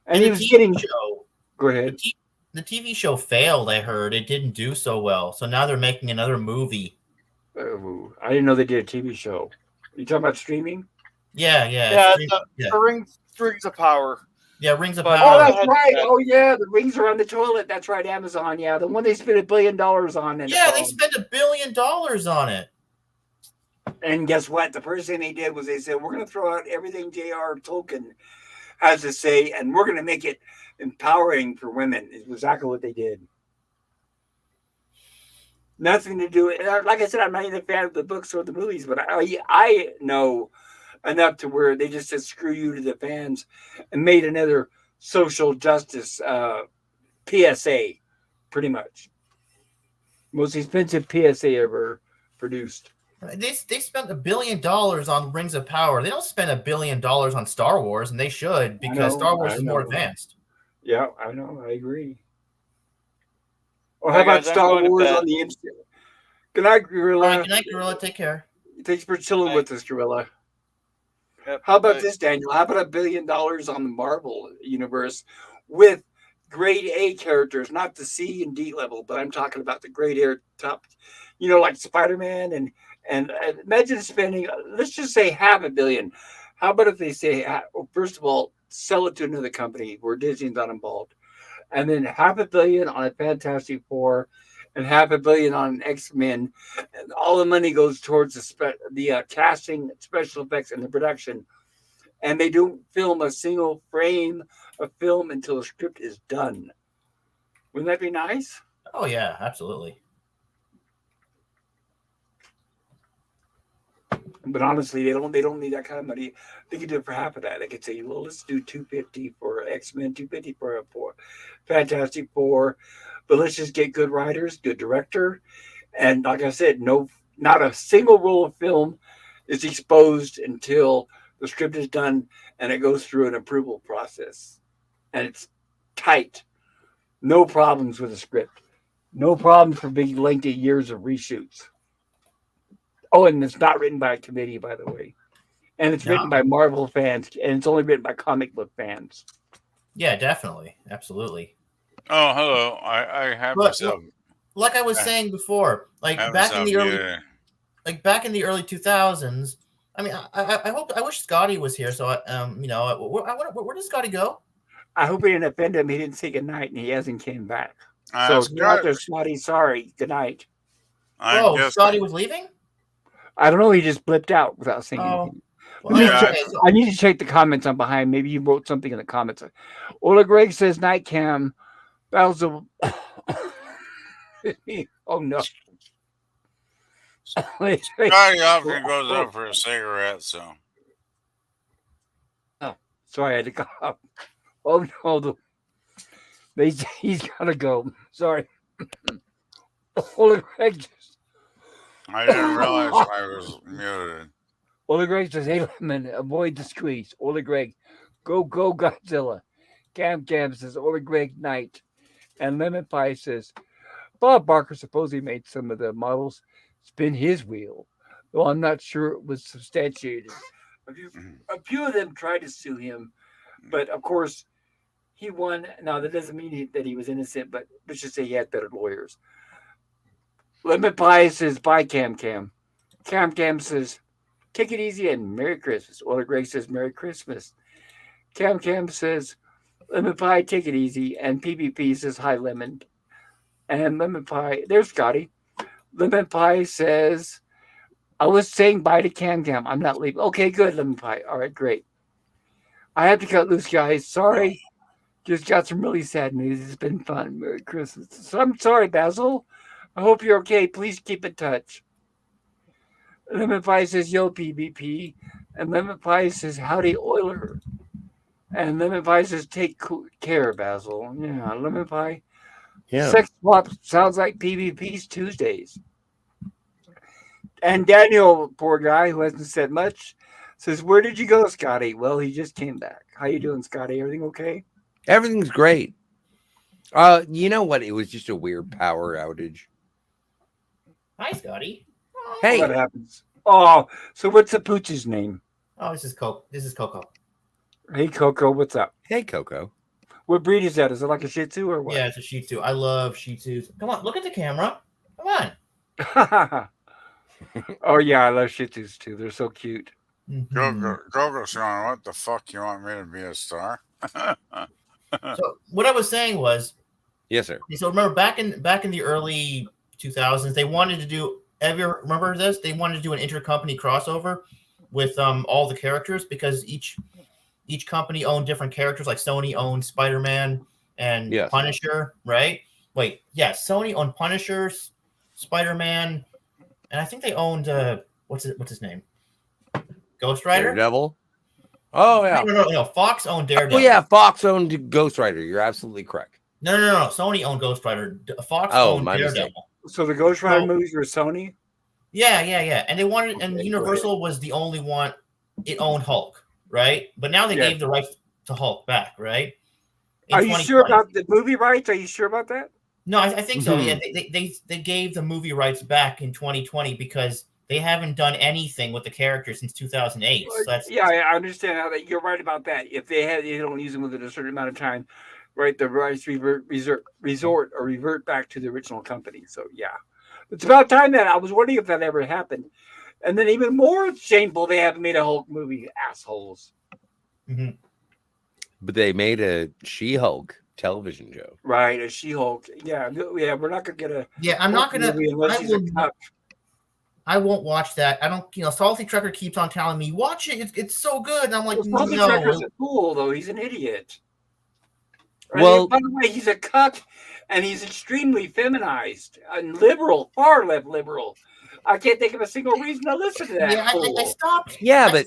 And and he the was TV getting show, go the ahead. t- the TV show failed. I heard it didn't do so well, so now they're making another movie. I didn't know they did a TV show. You talking about streaming? Yeah, yeah, it's Yeah, stream. Yeah, the Rings of Power. yeah, Rings of But Oh, Power. go that's ahead, right. Chad. Oh, yeah, the rings are on the toilet. That's right, Amazon. Yeah, the one they spent $1 billion on and it Yeah, they bombed. spent $1 billion on it. And guess what? The first thing they did was they said, we're going to throw out everything J.R. Tolkien has to say, and we're going to make it empowering for women. It's exactly what they did. Nothing to do. Like I said, I'm not even a fan of the books or the movies, but I know enough to where they just said screw you to the fans and made another social justice PSA, pretty much. Most expensive PSA ever produced. They spent $1 billion on Rings of Power. They don't spend $1 billion on Star Wars, and they should because Star Wars I is more know. advanced. Yeah, I know. I agree. Or All how right, about guys, I'm Star going to Wars bed. on the MCU? Good night, All right, Gorilla. good night, Gorilla. Take care. Thanks for chilling Bye. with us, Gorilla. Yep, How about bye. this, Daniel? How about $1 billion on the Marvel universe with grade A characters, not the C and D level, but I'm talking about the grade A top, like Spider Man and imagine spending, let's just say $500 million. How about if they say, well, first of all, sell it to another company where Disney's not involved, and then $500 million on a Fantastic Four, and $500 million on X-Men, and all the money goes towards the casting, special effects, and the production. And they don't film a single frame of film until the script is done. Wouldn't that be nice? Oh yeah, absolutely. But honestly, they don't need that kind of money. They could do it for half of that. They could say, well, let's do 250 for X-Men, 250 for Fantastic Four, but let's just get good writers, good director, and like I said, not a single roll of film is exposed until the script is done and it goes through an approval process, and it's tight. No problems with the script. No problems for big lengthy years of reshoots. Oh, and it's not written by a committee, by the way. And it's written No. by Marvel fans, and it's only written by comic book fans. Yeah, definitely, absolutely. Oh, hello. I have But myself like I was saying before, like have back in myself the early, muted. like back in the early 2000s. I mean, I wish Scotty was here. So where does Scotty go? I hope he didn't offend him. He didn't say goodnight, and he hasn't came back. So if you're out Scott, there, Scotty, sorry. Good night. I Oh, guess Scotty was leaving. I don't know. He just blipped out without saying Oh, anything. well, Let me Yeah, check. okay, so, I need to check the comments on behind. Maybe you wrote something in the comments. Ola Greg says night cam. Basil. Oh no. Scotty often goes out for a cigarette, so Sorry, I had to cough. Oh no, he's gotta go. Sorry. Ola Greg just I didn't realize I was muted. Ola Greg says, hey Lemon, avoid the squeeze. Ola Greg, go Godzilla. Cam says Ola Greg night. And Lemon Pie says, Bob Barker supposedly made some of the models spin his wheel, though I'm not sure it was substantiated. A few of them tried to sue him, but of course he won. Now that doesn't mean that he was innocent, but let's just say he had better lawyers. Lemon Pie says, bye Cam. Cam says, take it easy and Merry Christmas. Ola Greg says, Merry Christmas. Cam says, Lemon Pie, take it easy. And PPP says, hi, Lemon. And Lemon Pie, there's Scotty. Lemon Pie says, I was saying bye to Cam. I'm not leaving. Okay, good, Lemon Pie. All right, great. I have to cut loose, guys. Sorry. Just got some really sad news. It's been fun. Merry Christmas. So I'm sorry, Basil. I hope you're okay. Please keep in touch. Lemon Pie says, yo, PvP. And Lemon Pie says, howdy, Oiler. And lemon pie says, take care, Basil. Yeah, lemon pie. Yeah. Sex swap sounds like PvP's Tuesdays. And Daniel, poor guy who hasn't said much, says, where did you go, Scotty? Well, he just came back. How you doing, Scotty? Everything okay? Everything's great. You know what? It was just a weird power outage. Hi, Scotty. Hey. What happens? Oh, so what's the pooch's name? Oh, this is Coco. This is Coco. Hey, Coco, what's up? Hey, Coco. What breed is that? Is it like a Shih Tzu or what? Yeah, it's a Shih Tzu. I love Shih Tzus. Come on, look at the camera. Come on. Oh, yeah, I love Shih Tzus too. They're so cute. Go, Sean. What the fuck you want me to be a star? So what I was saying was, Yes, sir. so remember back in the early 2000s, they wanted to do. Remember this? They wanted to do an intercompany crossover with all the characters because each company owned different characters. Like Sony owned Spider-Man and Yes. Punisher, right? Wait, yeah, Sony owned Punisher, Spider-Man, and I think they owned what's his name? Ghost Rider. Daredevil. Oh yeah. No. Fox owned Daredevil. Oh yeah, Fox owned Ghost Rider. You're absolutely correct. No. Sony owned Ghost Rider. Fox owned my Daredevil. mistake. So the Ghost Rider movies were Sony? Yeah. And they wanted, and Universal was the only one. It owned Hulk, right? But now they gave the rights to Hulk back, right? Are you sure about the movie rights? Are you sure about that? No, I think so. Yeah, they gave the movie rights back in 2020 because they haven't done anything with the character since 2008. So yeah, I understand how that. You're right about that. If they don't use them within a certain amount of time, right, the rights revert back to the original company. So yeah, it's about time that I was wondering if that ever happened. And then even more shameful, they haven't made a Hulk movie, assholes. Mm-hmm. But they made a She-Hulk television show. Right, a She-Hulk. Yeah, we're not gonna get a. Yeah, I'm not gonna. I won't watch that. I don't. Salty Trucker keeps on telling me, watch it. It's so good. And I'm like, Salty Trucker's a fool, though. He's an idiot. Right? Well, by the way, he's a cuck, and he's extremely feminized and liberal, far left liberal. I can't think of a single reason to listen to that. Yeah, I stopped. Yeah,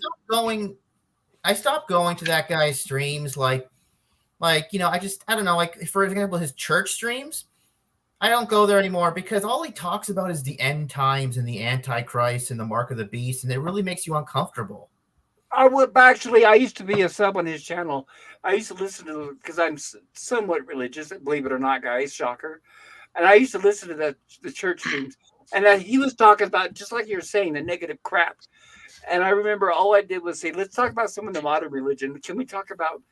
I stopped going to that guy's streams. I don't know. Like, for example, his church streams. I don't go there anymore because all he talks about is the end times and the Antichrist and the mark of the beast, and it really makes you uncomfortable. I used to be a sub on his channel. I used to listen to, because I'm somewhat religious, believe it or not, guys, shocker. And I used to listen to the church streams, and he was talking about, just like you're saying, the negative crap. And I remember all I did was say, let's talk about some of the modern religion. Can we talk about,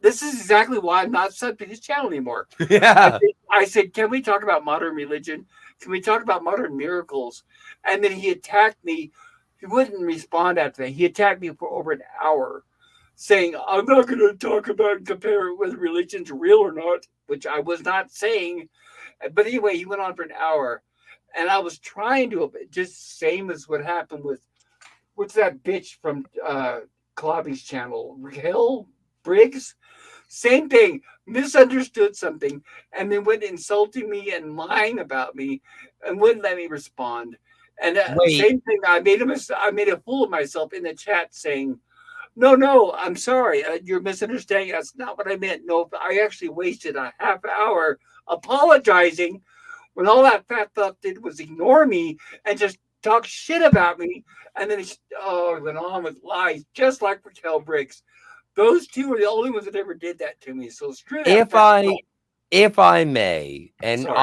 this is exactly why I'm not sub to his channel anymore. Yeah. I said, can we talk about modern religion? Can we talk about modern miracles? And then he attacked me. He wouldn't respond after that. He attacked me for over an hour, saying, I'm not going to talk about and compare whether religion's real or not, which I was not saying. But anyway, he went on for an hour. And I was trying to, just same as what happened with, what's that bitch from Klobby's channel? Raquel Briggs? Same thing, misunderstood something, and then went insulting me and lying about me, and wouldn't let me respond. And same thing, I made a fool of myself in the chat, saying, "No, I'm sorry, you're misunderstanding. That's not what I meant. No, I actually wasted a half hour apologizing when all that fat fuck did was ignore me and just talk shit about me, and then he went on with lies, just like Raquel Briggs." Those two are the only ones that ever did that to me. So screw that. If I may, and Sorry.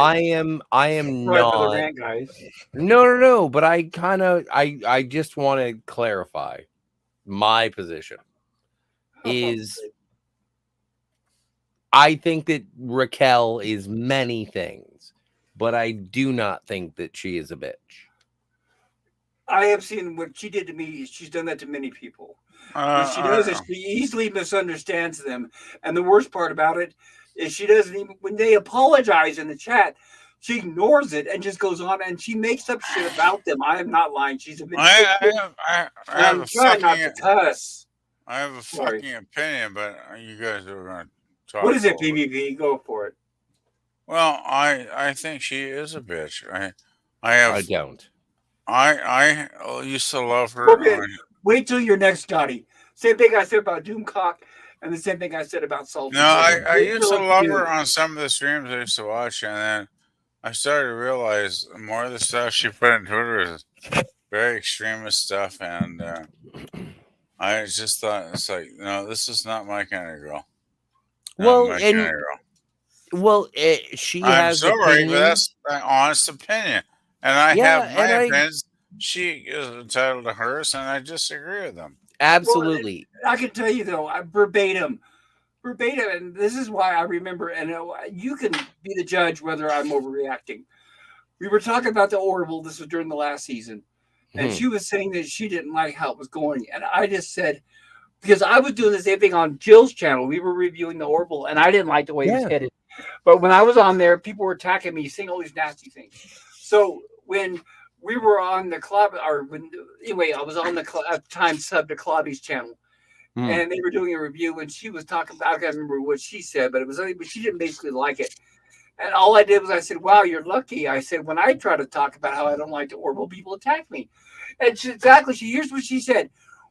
I am not. For the rant, guys. No. But I just want to clarify my position. I think that Raquel is many things, but I do not think that she is a bitch. I have seen what she did to me. She's done that to many people. What she does is she easily misunderstands them. And the worst part about it is she doesn't even, when they apologize in the chat, she ignores it and just goes on and she makes up shit about them. I am not lying. She's a bitch. I'm trying not to cuss. I have a fucking opinion, but you guys are going to talk. What is it, PvP? Go for it. Well, I think she is a bitch. I don't. I used to love her. Wait till your next Scotty. Same thing I said about Doomcock And the same thing I said about Salt. No, I used to love her on some of the streams I used to watch, and then I started to realize more of the stuff she put on Twitter is very extremist stuff, and I just thought it's like, no, this is not my kind of girl. Not Well, my kind of and girl. she I'm has sorry, but opinions. that's an honest opinion, and I Yeah, have my and I opinions. She is entitled to hers, and I disagree with them. absolutely. Well, I can tell you though, I verbatim, and this is why I remember. And you can be the judge whether I'm overreacting. We were talking about the Orville. This was during the last season, and Mhm. she was saying that she didn't like how it was going, and I just said because I was doing the same thing on Jill's channel. We were reviewing the Orville, and I didn't like the way it was Yeah. headed. But when I was on there, people were attacking me, saying all these nasty things. So when we were on the club, or when anyway, I was on the time sub to Claudia's channel, Mhm. and they were doing a review, and she was talking about. I can't remember what she said, but it was but she didn't basically like it. And all I did was I said, "Wow, you're lucky." I said, "When I try to talk about how I don't like the Orville, people attack me." And here's what she said.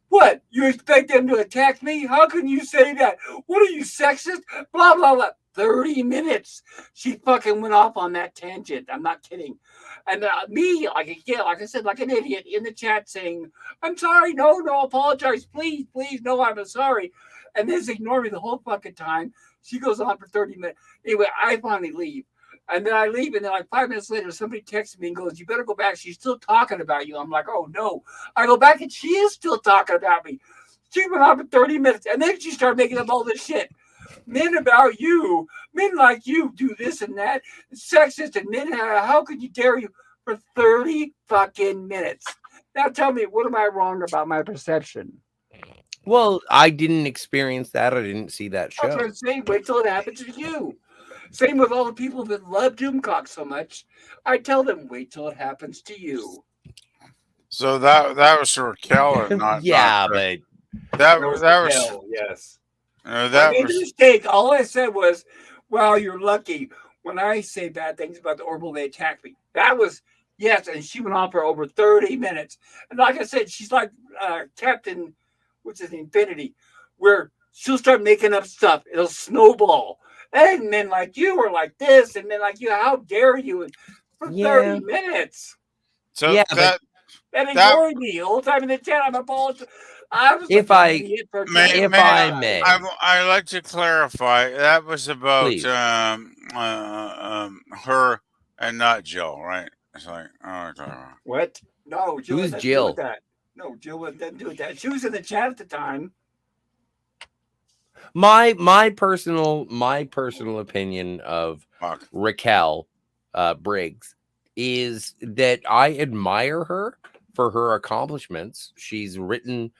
What? You expect them to attack me? How can you say that? What are you, sexist? Blah, blah, blah. 30 minutes. She fucking went off on that tangent. I'm not kidding. And me, like I said, like an idiot in the chat saying, I'm sorry. No, apologize. Please, no, I'm sorry. And then ignore me the whole fucking time. She goes on for 30 minutes. Anyway, I finally leave. And then I leave, and then like 5 minutes later, somebody texts me and goes, "You better go back. She's still talking about you." I'm like, "Oh no!" I go back, and she is still talking about me. She went on for 30 minutes, and then she started making up all this shit. Men about you, men like you do this and that, sexist, and men. How could you dare you for 30 fucking minutes? Now tell me, what am I wrong about my perception? Well, I didn't experience that. I didn't see that That's what show. I'm saying. Wait till it happens to you. Same with all the people that love Doomcock so much. I tell them, wait till it happens to you. So that was for Raquel, not Yeah, not but that That was that was Raquel, yes. I that made a was mistake. All I said was, "Wow, you're lucky." When I say bad things about the Orville, they attack me. That was yes, and she went on for over 30 minutes. And like I said, she's like Captain, what's his name, Infinity, where she'll start making up stuff. It'll snowball. And men like you are like this, and men like you, how dare you? And for yeah, 30 minutes. so yeah, but And that ignoring me the whole time in the chat. I'm apologizing. I was if like an I idiot for may if may I apologize. may, I like to clarify that was about please. her and not Jill, right? It's like What? No, Jill Who's had nothing to do with Jill? that. No, Jill had nothing to do with that. She was in the chat at the time. My personal opinion of fuck. Raquel Briggs is that I admire her for her accomplishments. She's written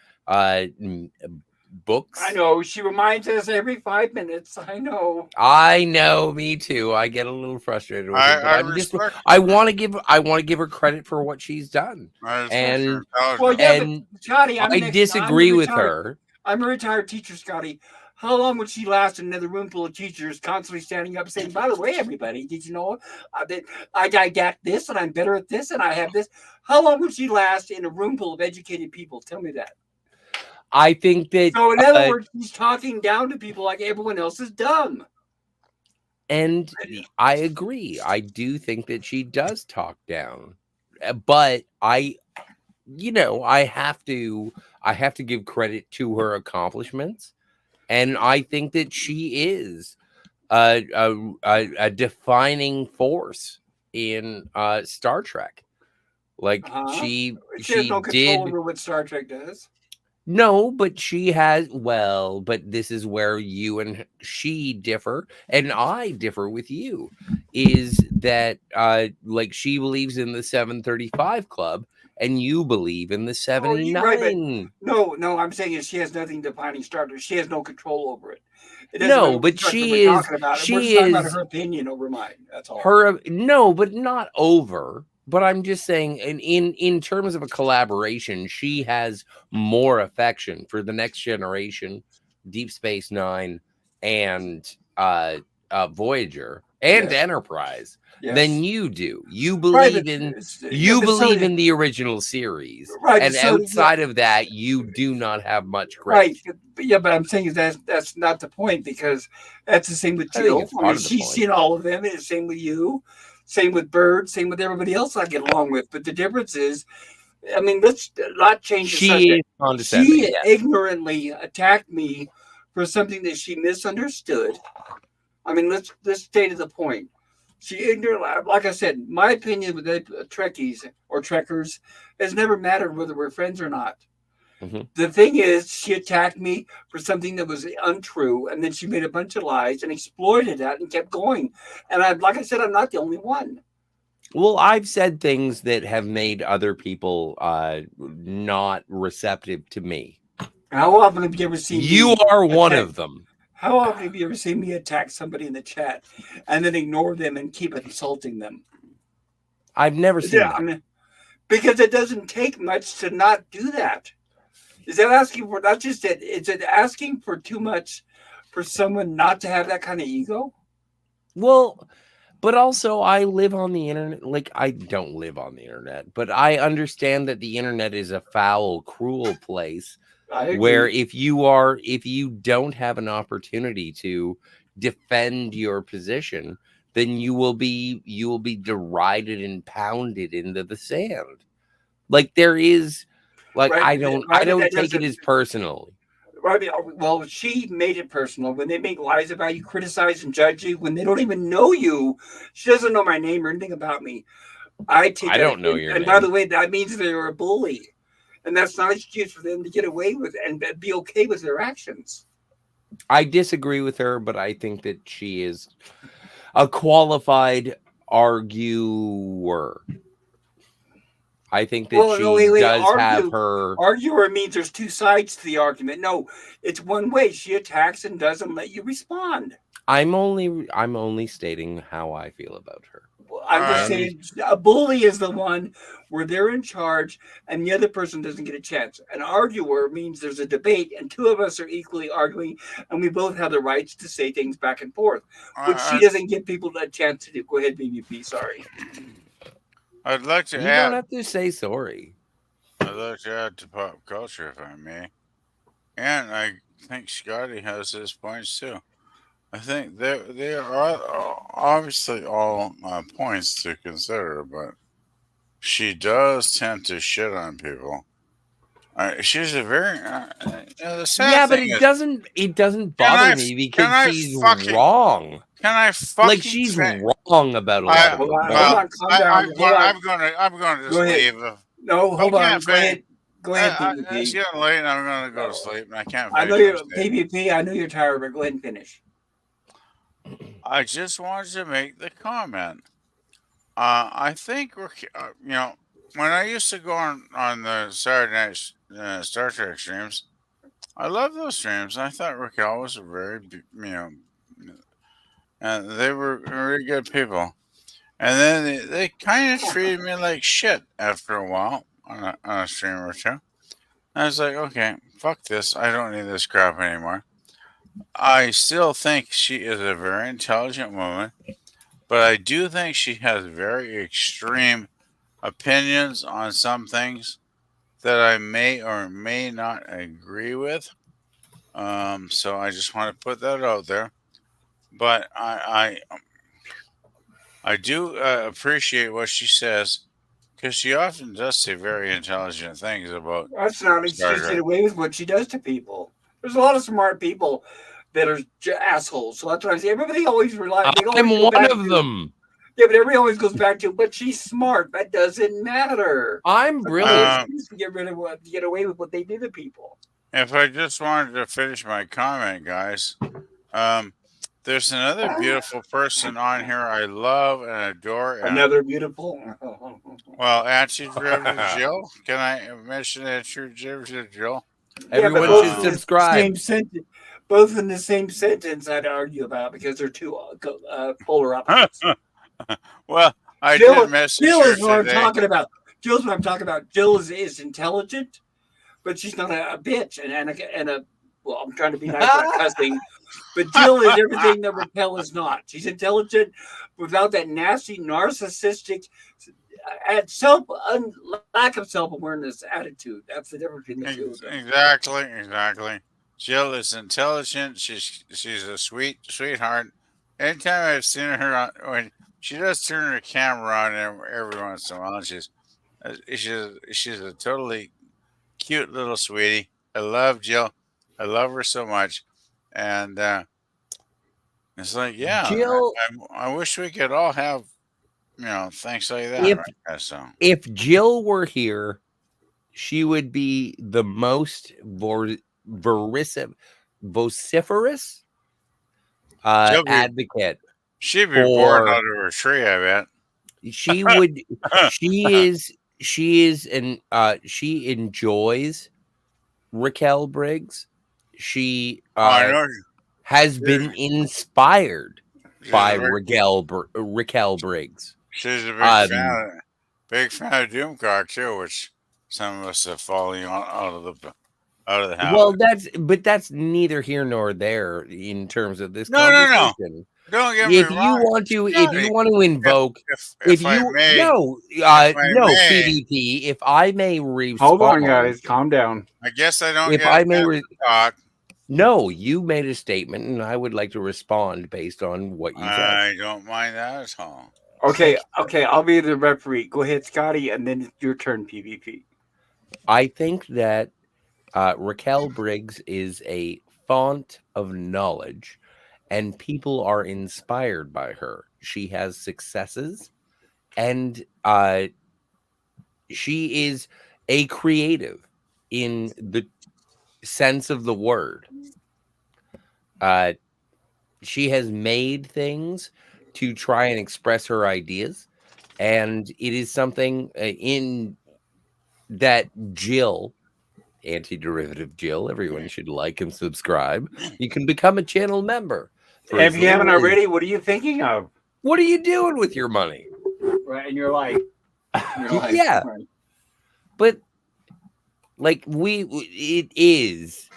books. I know. She reminds us every 5 minutes. I know. I know, me too. I get a little frustrated with her, but I I'm just respect I want to give her credit for what she's done. I respect your And Well, intelligence. yeah, and but Scotty, I'm I next. disagree with her. I'm a retired teacher, Scotty. How long would she last in another room full of teachers constantly standing up saying, "By the way, everybody, did you know that I got this and I'm better at this and I have this"? How long would she last in a room full of educated people? Tell me that. I think that So, in other words, she's talking down to people like everyone else is dumb. and I agree. I do think that she does talk down. But I have to give credit to her accomplishments, and I think that she is a defining force in Star Trek. Like She has she no control did over what Star Trek does. no, but she has but this is where you and she differ, and I differ with you, is that like she believes in the 735 club and you believe in the Oh, you're right, but 79. no, I'm saying is she has nothing defining Star Trek. She has no control over it. It doesn't matter No, what but Star Trek she we're is talking about. We're just she talking about is her opinion over mine. That's all. her no, but not over. But I'm just saying, in terms of a collaboration, she has more affection for the Next Generation, Deep Space Nine, and Voyager and Yes. Enterprise Yes. than you do. You Right, believe but in it's- yeah, you but so believe do- in the original series, Right, and but so do- outside of that, you do not have much right. credit. But I'm saying that's not the point, because that's the same with I think Jill. it's part of the she's point. seen all of them, and it's the same with you, same with Bird, same with everybody else I get along with. But the difference is, I mean, let's not change the She subject. is condescending. She Yes. ignorantly attacked me for something that she misunderstood. I mean, let's stay to the point. She ignorant, like I said, my opinion with the Trekkies or Trekkers has never mattered whether we're friends or not. Mhm. The thing is, she attacked me for something that was untrue, and then she made a bunch of lies and exploited that and kept going. And like I said, I'm not the only one. Well, I've said things that have made other people not receptive to me. How often have you ever seen You me are one attack- of them. How often have you ever seen me attack somebody in the chat and then ignore them and keep insulting them? I've never seen Yeah, that. I mean, because it doesn't take much to not do that. Is that asking for? That's just it. Is it asking for too much for someone not to have that kind of ego? Well, but also I live on the internet. Like, I don't live on the internet, but I understand that the internet is a foul, cruel place I agree. where if you don't have an opportunity to defend your position, then you will be derided and pounded into the sand. Like, there is, like, Right, I but don't that take it doesn't- as personal. Right, well, she made it personal when they make lies about you, criticize and judge you when they don't even know you. She doesn't know my name or anything about me. I take. I that- don't know your And by the name. way, that means they're a bully, and that's not an excuse for them to get away with and be okay with their actions. I disagree with her, but I think that she is a qualified arguer. I think that Well, she no, wait, does have her. Arguer means there's two sides to the argument. No, it's one way. She attacks and doesn't let you respond. I'm only stating how I feel about her. I'm just I saying, a bully is the one where they're in charge and the other person doesn't get a chance. An arguer means there's a debate and two of us are equally arguing and we both have the rights to say things back and forth, which she doesn't give people a chance to do. Go ahead, BBP. Sorry. I'd like to You add. don't have to say sorry. I'd like to add to pop culture, if I may. And I think Scotty has his points too. I think they are obviously all points to consider, but she does tend to shit on people. She's a very the sad Yeah, but thing it is, doesn't Can I- bother me can I because she's fucking- wrong. can I fucking Like, she's say- wrong about a lot of Hold it. on, well, calm down. I'm going to just Go ahead. leave. No, hold I on. can't Go ahead. Go ahead, It's PvP. getting late, and I'm going to go to sleep, and I can't. I know finish you're my statement. PvP. I know you're tired, but go ahead and finish. I just wanted to make the comment. I think we're, when I used to go on the Saturday night Star Trek streams, I love those streams. I thought Raquel was a very, and they were very good people. And then they kind of treated me like shit after a while on a stream or two. I was like, okay, fuck this. I don't need this crap anymore. I still think she is a very intelligent woman, but I do think she has very extreme opinions on some things that I may or may not agree with. So I just want to put that out there. But I do appreciate what she says, because she often does say very intelligent things about. That's not an excuse to get away with what she does to people. There's a lot of smart people that are assholes. So that's what I'm saying. Everybody always relies. I'm one of them. Yeah, but everybody always goes back to, but she's smart. That doesn't matter. I'm That's really. not an excuse to get rid of to get away with what they do to people. If I just wanted to finish my comment, guys, there's another beautiful person on here I love and adore. And, Another beautiful. well, Anti-Derivative Jill. Can I mention Anti-Derivative Jill? Everyone both should in the subscribe. Same sentence, both in the same sentence, I'd argue about because they're two polar opposites. Well, I Jill, did message Jill her is what I'm today. talking about. Jill's what I'm talking about. Jill is intelligent, but she's not a bitch and a well, I'm trying to be nice about cussing, But Jill is everything that Raquel is not. She's intelligent without that nasty, narcissistic, lack of self awareness attitude. That's the difference between the two of them. Exactly. Jill is intelligent. She's a sweetheart. Anytime I've seen her when she does turn her camera on every once in a while, she's a totally cute little sweetie. I love Jill. I love her so much, and it's like, yeah, Jill, I wish we could all have things like that. If- Right there, so if Jill were here, she would be the most vociferous She'll be- advocate. she'd be born out of her tree, I bet. She would. She is, and she enjoys Raquel Briggs. She I know. has been inspired She's by a big- Raquel Briggs. She's a Um, big fan of Doomcock too, which some of us have fallen out of the habit. Well, that's neither here nor there in terms of this No. conversation. Don't get me If you wrong. want to, invoke, If I may, no, I no, may. PvP. If I may respond, Hold on, guys. Calm down. I guess I don't If get I a may chance to talk. No, you made a statement, and I would like to respond based on what you said. I don't mind that at all. Okay. I'll be the referee. Go ahead, Scotty, and then it's your turn, PvP. I think that Raquel Briggs is a font of knowledge, and people are inspired by her. She has successes, and she is a creative in the sense of the word. She has made things to try and express her ideas, and it is something in that Jill, anti-derivative Jill, everyone should like and subscribe. You can become a channel member. for If as you haven't little as- already, what are you thinking of? What are you doing with your money? Right in your life. Yeah. Right. But like it is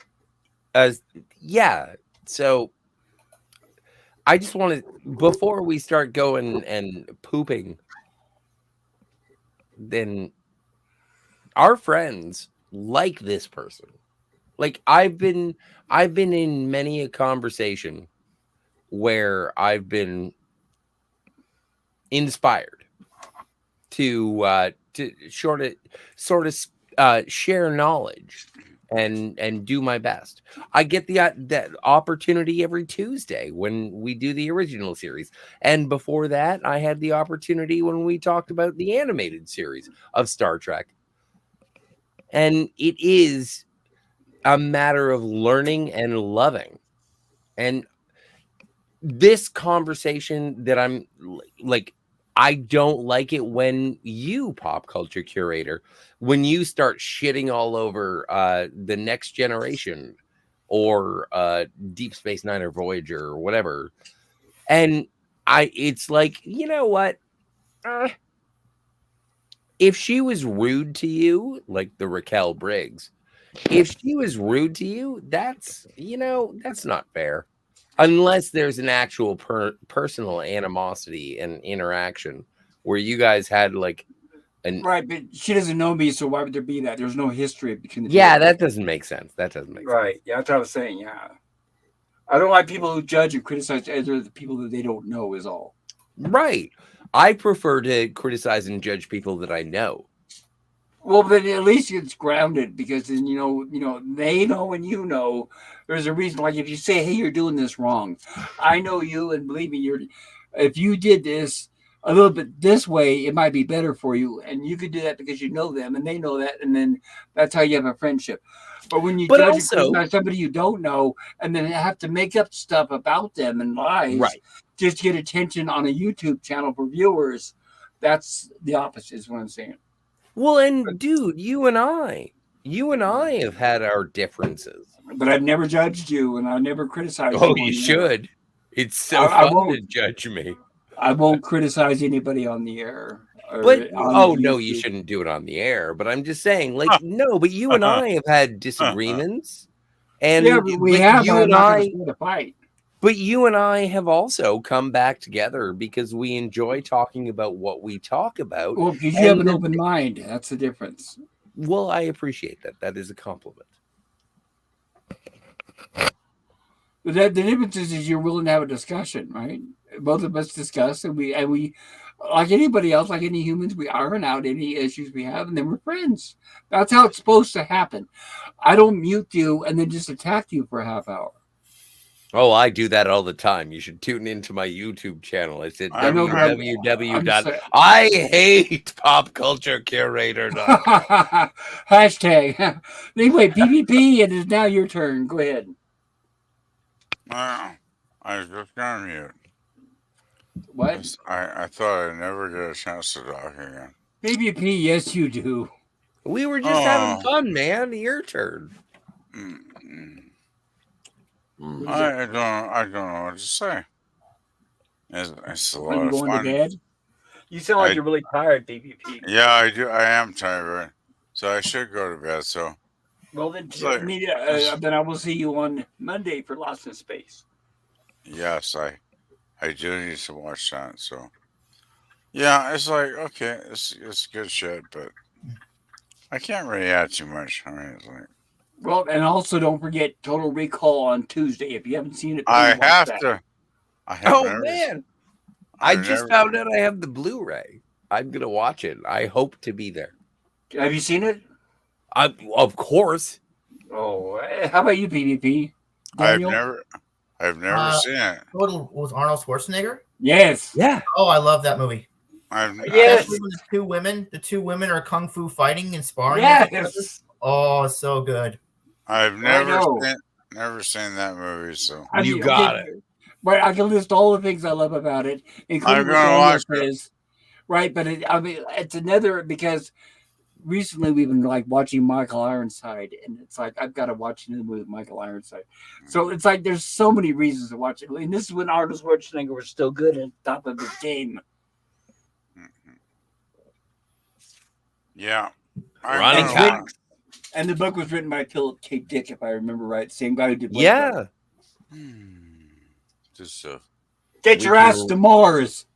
yeah. So I just want to, before we start going and pooping, then our friends like this person. Like I've been in many a conversation where I've been inspired to sort of share knowledge and do my best. I get that opportunity every Tuesday when we do the original series, and before that, I had the opportunity when we talked about the animated series of Star Trek. And it is a matter of learning and loving. And this conversation that I'm like, I don't like it when you, pop culture curator, when you start shitting all over the Next Generation or Deep Space Nine or Voyager or whatever. And it's like, you know what? If she was rude to you, like the Raquel Briggs, if she was rude to you, that's not fair. Unless there's an actual personal animosity and interaction where you guys had like Right, but she doesn't know me, so why would there be that? There's no history between the two. Yeah, that doesn't make sense. That doesn't make sense. Right. Yeah, that's what I was saying. Yeah. I don't like people who judge and criticize other people that they don't know is all. Right. I prefer to criticize and judge people that I know. Well, but at least it's grounded because then they know and you know there's a reason. Like if you say, "Hey, you're doing this wrong," I know you, and believe me, if you did this a little bit this way, it might be better for you, and you could do that because you know them and they know that, and then that's how you have a friendship. But when you judge and criticize somebody you don't know, and then have to make up stuff about them and lies, right, just to get attention on a YouTube channel for viewers, that's the opposite. Is what I'm saying. Well, and dude, you and I have had our differences. But I've never judged you, and I never criticized you. Oh, you should. It's so fun to judge me. I won't criticize anybody on the air. But no, you shouldn't do it on the air. But I'm just saying, like, no. But you and I have had disagreements, and yeah, we have. You and I fight. But you and I have also come back together because we enjoy talking about what we talk about. Well, because you have And an open mind. That's the difference. well, I appreciate that. That is a compliment. But the difference is you're willing to have a discussion, right? Both of us discuss, and we like anybody else, like any humans, we iron out any issues we have, and then we're friends. That's how it's supposed to happen. I don't mute you and then just attack you for a half hour. Oh, I do that all the time. You should tune into my YouTube channel. It's at I know, but I'm I hate pop culture curator. Hashtag. Anyway, PvP, it is now your turn. Go ahead. I was just gonna mute. What? I thought I'd never get a chance to talk again. PvP, yes, you do. We were just having fun, man. Your turn. I don't know what to say. It's a Are lot you of going fun. to bed? You sound like you're really tired, PvP. Yeah, I do. I am tired, so I should go to bed. So, Well, then, Like, then I will see you on Monday for Lost in Space. yes, I do need to watch that. So, yeah, it's like okay, it's good shit, but I can't really add too much. I mean, it's like Well, and also don't forget Total Recall on Tuesday. If you haven't seen it, I please watch have that. to. I have Oh never, man, I I've just never- found out I have the Blu-ray. I'm gonna watch it. I hope to be there. Have you seen it? Of course. Oh, how about you, PvP? I've Daniel? never seen it. What was Arnold Schwarzenegger? Yes. Yeah. Oh, I love that movie. Yes. Especially when the two women are kung fu fighting and sparring. with each other. Yes. Oh, so good. I've I know. never seen that movie. So You got it. But I can list all the things I love about it, including I'm what gonna Daniel watch it. says. Right, but it's another because recently we've been like watching Michael Ironside, and it's like I've got to watch another movie with Michael Ironside. So it's like there's so many reasons to watch it, and this is when Arnold Schwarzenegger was still good and top of his game. yeah, Ronnie gonna Cox. watch- And the book was written by Philip K. Dick, if I remember right. Same guy who did Blade Yeah. Runner. Just Get your ass to Mars.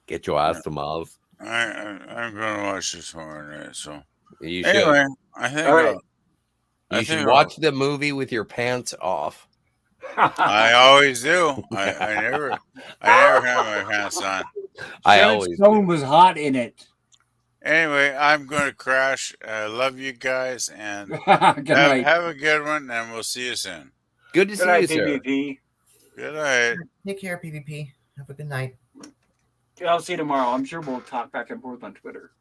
Get your ass to Mars. I'm gonna watch this tomorrow night. So You should. anyway, I think All right. You should watch the movie with your pants off. I always do. I never have my pants on. I Sharon always Stone do. was hot in it. Anyway, I'm gonna crash. I love you guys and Good night. have a good one, and we'll see you soon. Good to Good see night, you, sir. PvP. Good night. Take care, PvP. Have a good night. I'll see you tomorrow. I'm sure we'll talk back and forth on Twitter.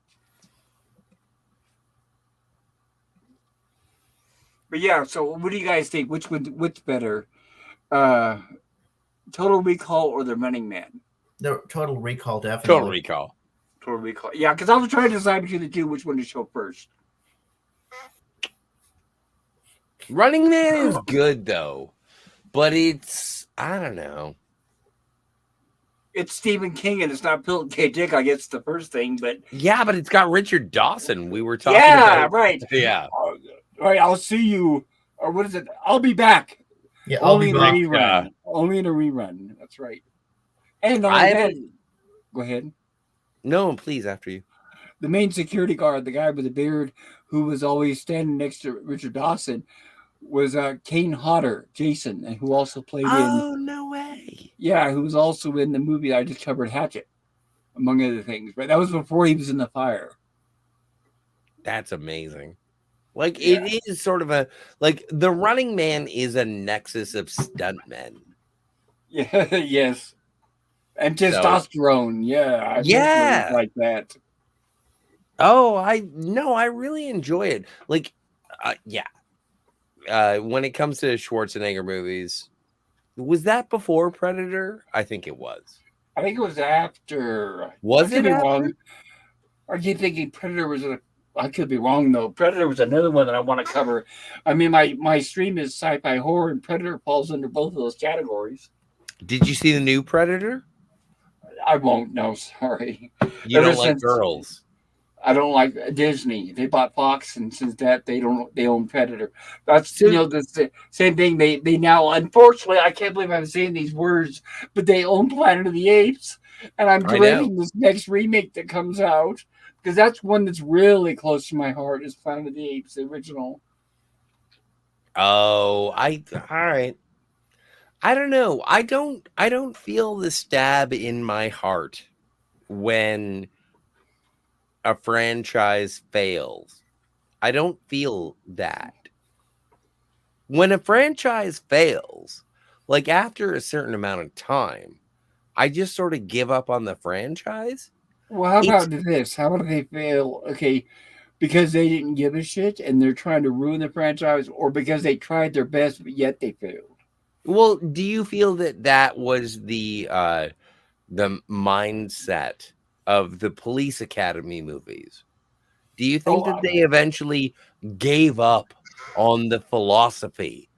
But yeah, so what do you guys think? Which better? Total Recall or The Running Man? The Total Recall, definitely. Total Recall. Total Recall. Yeah, because I was trying to decide between the two which one to show first. Running Man is good though, but it's I don't know. It's Stephen King and it's not Philip K. Dick. I guess the first thing, but Yeah, but it's got Richard Dawson. We were talking yeah, about. right. Yeah. All right, I'll see you. Or what is it? I'll be back. Yeah, I'll Only be in a back. rerun. Only in a rerun. That's right. And not I only that, haven't- go ahead. No, please, after you. The main security guard, the guy with the beard who was always standing next to Richard Dawson, was Kane Hodder, Jason, and who also played Oh, no way. who was also in the movie I just covered, Hatchet, among other things. But that was before he was in the fire. That's amazing. Like, it is sort of like, the Running Man is a nexus of stuntmen. Yeah, yes. And testosterone, I Yeah. think like that. Oh, I really enjoy it. Like, when it comes to Schwarzenegger movies, was that before Predator? I think it was. I think it was after. Was I could it be after? wrong. Are you thinking Predator was I could be wrong though. Predator was another one that I want to cover. I mean, my stream is sci-fi horror, and Predator falls under both of those categories. Did you see the new Predator? I won't. No, sorry. You Ever don't like since- girls. I don't like Disney. They bought Fox, and since that they own Predator. That's So the same thing. They now, unfortunately, I can't believe I'm saying these words, but they own Planet of the Apes, and I'm I know. dreading this next remake that comes out because that's one that's really close to my heart. Is Planet of the Apes, the original. Oh, all right. I don't know. I don't feel the stab in my heart when a franchise fails. I don't feel that. When a franchise fails, like after a certain amount of time, I just sort of give up on the franchise. Well, how It's about this? How about if they fail? Okay, because they didn't give a shit and they're trying to ruin the franchise, or because they tried their best but yet they failed. well, do you feel that that was the mindset of the Police Academy movies? Do you think Oh, that they eventually gave up on the philosophy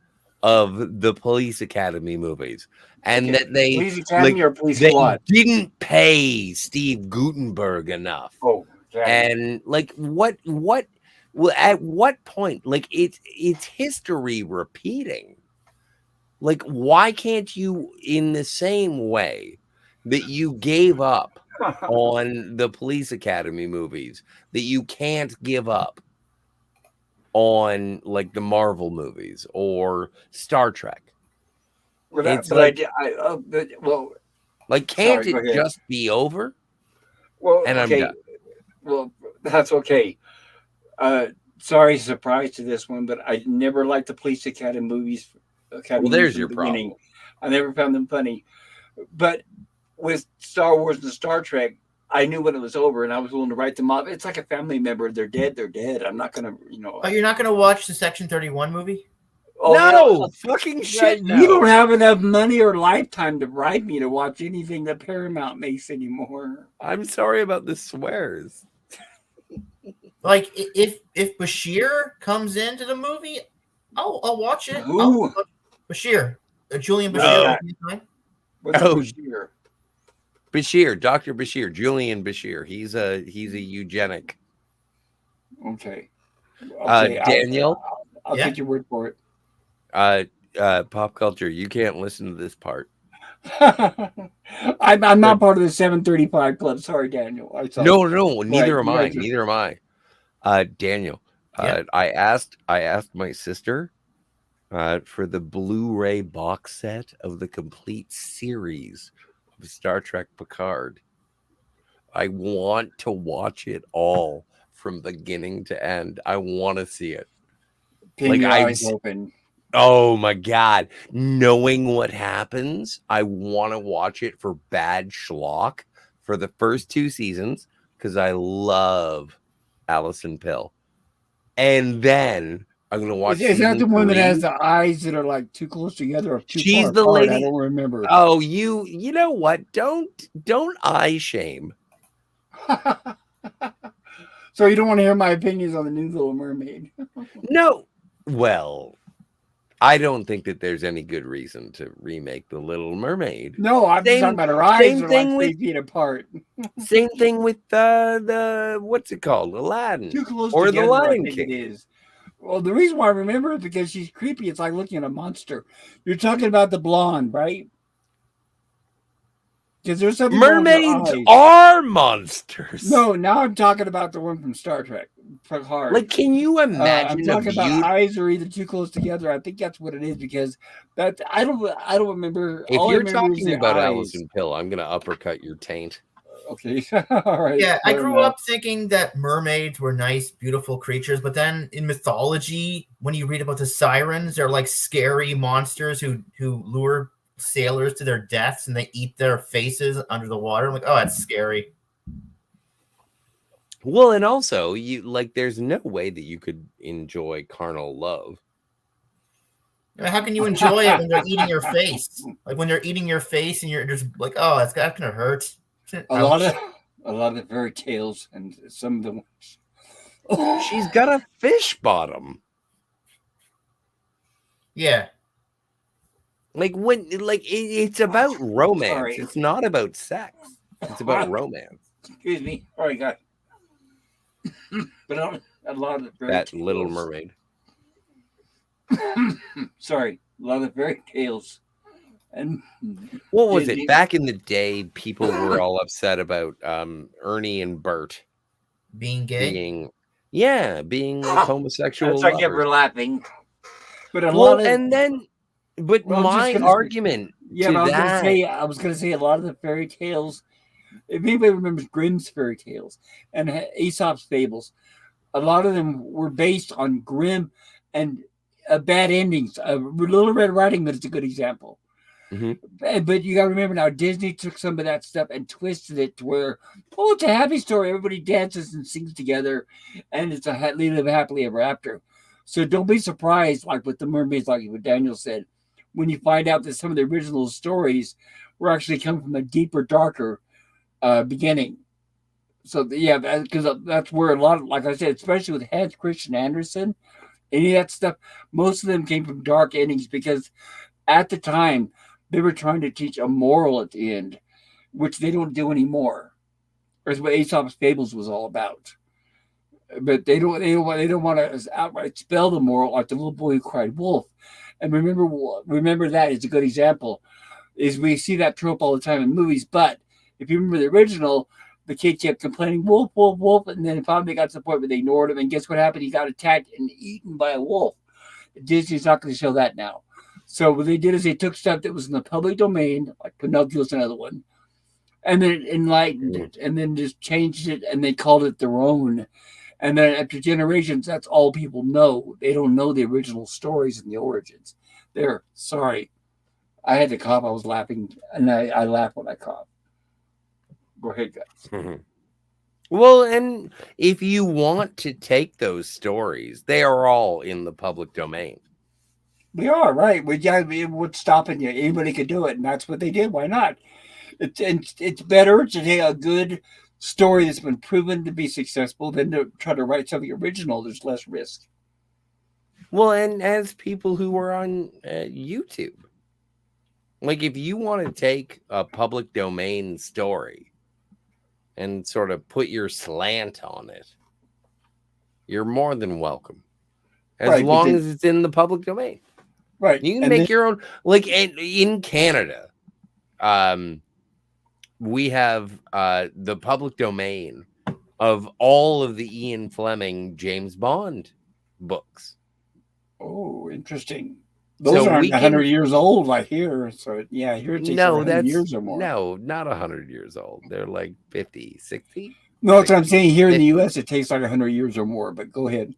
of the Police Academy movies and okay. that they Police like Academy or Police they Squad? didn't pay Steve Gutenberg enough? Oh, Academy. And like what well, at what point, like it's history repeating. Like, why can't you, in the same way that you gave up on the Police Academy movies, that you can't give up on like the Marvel movies or Star Trek? But It's but I like, did. Well, like, can't sorry. Go it ahead. just be over? Well, And I'm okay. done. Well, that's okay. Uh, sorry, surprise to this one, but I never liked the Police Academy movies. Well, Academy movies there's from your the beginning. problem. I never found them funny. But with Star Wars and Star Trek, I knew when it was over, and I was willing to write them off. It's like a family member. They're dead. They're dead. I'm not gonna, Oh, you're not going to watch the Section 31 movie? Oh No, hell, fucking yeah, shit, you don't no. have enough money or lifetime to write me to watch anything that Paramount makes anymore. I'm sorry about the swears. Like, if Bashir comes into the movie, I'll watch it. Who? Bashir. Julian What's Bashir. that? What's Oh, Bashir? Bashir, Dr. Bashir, Julian Bashir. He's a eugenic. Okay. Okay. Daniel, I'll Yeah. take your word for it. Pop culture, you can't listen to this part. I'm not part of the 735 club. Sorry, Daniel. I saw. No, Go neither ahead. am I. Neither am I. Daniel, Yeah. I asked my sister for the Blu-ray box set of the complete series of Star Trek Picard. I want to watch it all from beginning to end. I want to see it. Pin Like, your eyes open. oh my God. Knowing what happens, I want to watch it for bad schlock for the first 2 seasons because I love Allison Pill. And then I'm going to watch Is that season the one that 3. has the eyes that are like too close together or too She's far the apart? I lady. don't remember. Oh, you know what? Don't eye shame. So you don't want to hear my opinions on the new Little Mermaid? No. Well, I don't think that there's any good reason to remake The Little Mermaid. No, I'm just talking about her eyes same are thing like 3 with- feet apart. Same thing with the what's it called? Aladdin. Too close Or together, The I Lion think King. it is. Well, the reason why I remember is because she's creepy. It's like looking at a monster. You're talking about the blonde, right? Because there's something Mermaids wrong with her eyes. are monsters. No, now I'm talking about the one from Star Trek. Picard. Like, can you I'm imagine a talking about beauty? eyes are either too close together. I think that's what it is because that I don't remember. If all I you're remember is talking the about eyes. Allison Pill, I'm gonna uppercut your taint. Okay, all right. Yeah, I fair grew enough. up thinking that mermaids were nice, beautiful creatures, but then in mythology, when you read about the sirens, they're like scary monsters who lure sailors to their deaths and they eat their faces under the water. I'm like, oh, that's scary. Well, and also, you like, there's no way that you could enjoy carnal love. I mean, how can you enjoy it when they're eating your face? Like when they're eating your face and you're just like, oh, that's gonna hurt. A lot of the fairy tales and some of the ones. She's got a fish bottom. Yeah. Like it's about romance. Sorry. It's not about sex. It's about romance. Excuse me. All right, got. But a lot of the fairy That tales. Little Mermaid. Sorry, a lot of the fairy tales. And What was Disney- it? Back in the day, people were all upset about Ernie and Bert Being gay. being like homosexual That's like lovers. ever laughing. But a Well, lot of and then, but Well, I was just my gonna say- argument yeah, to but that, I was gonna say a lot of the fairy tales. If anybody remembers Grimm's fairy tales and Aesop's fables, a lot of them were based on Grimm and bad endings. Little Red Riding Hood is a good example. Mhm. But you got to remember now, Disney took some of that stuff and twisted it to where, oh, it's a happy story. Everybody dances and sings together, and it's they live happily ever after. So don't be surprised, like with the mermaids, like what Daniel said, when you find out that some of the original stories were actually come from a deeper, darker beginning. So yeah, because that's where a lot of, like I said, especially with Hans Christian Andersen, any of that stuff, most of them came from dark endings because at the time they were trying to teach a moral at the end, which they don't do anymore. That's what Aesop's Fables was all about. But they don't want to outright spell the moral like the little boy who cried wolf. And remember that is a good example. Is we see that trope all the time in movies, but if you remember the original, the kid kept complaining wolf, wolf, wolf, and then finally got to the point where they ignored him. And guess what happened? He got attacked and eaten by a wolf. Disney's not going to show that now. So what they did is they took stuff that was in the public domain, like Pinocchio's another one, and then enlightened it, and then just changed it, and they called it their own. And then after generations, that's all people know. They don't know the original stories and the origins. There, sorry, I had to cough. I was laughing, and I laugh when I cough. Go ahead, guys. Mhm. Well, and if you want to take those stories, they are all in the public domain. We are right. What's stopping you? Anybody could do it, and that's what they did. Why not? It's better to take a good story that's been proven to be successful than to try to write something original. There's less risk. Well, and as people who are on YouTube, like if you want to take a public domain story and sort of put your slant on it, you're more than welcome. As Right, but long then- as it's in the public domain. Right. You can And make then- your own, like in Canada, we have the public domain of all of the Ian Fleming James Bond books. Oh, interesting. Those So aren't we 100 can- years old, I hear. So yeah, here it takes No, 100 that's years or more. no, not 100 years old. They're like 50, 60. No, that's what I'm saying. Here in the 50. U.S., it takes like 100 years or more. But go ahead.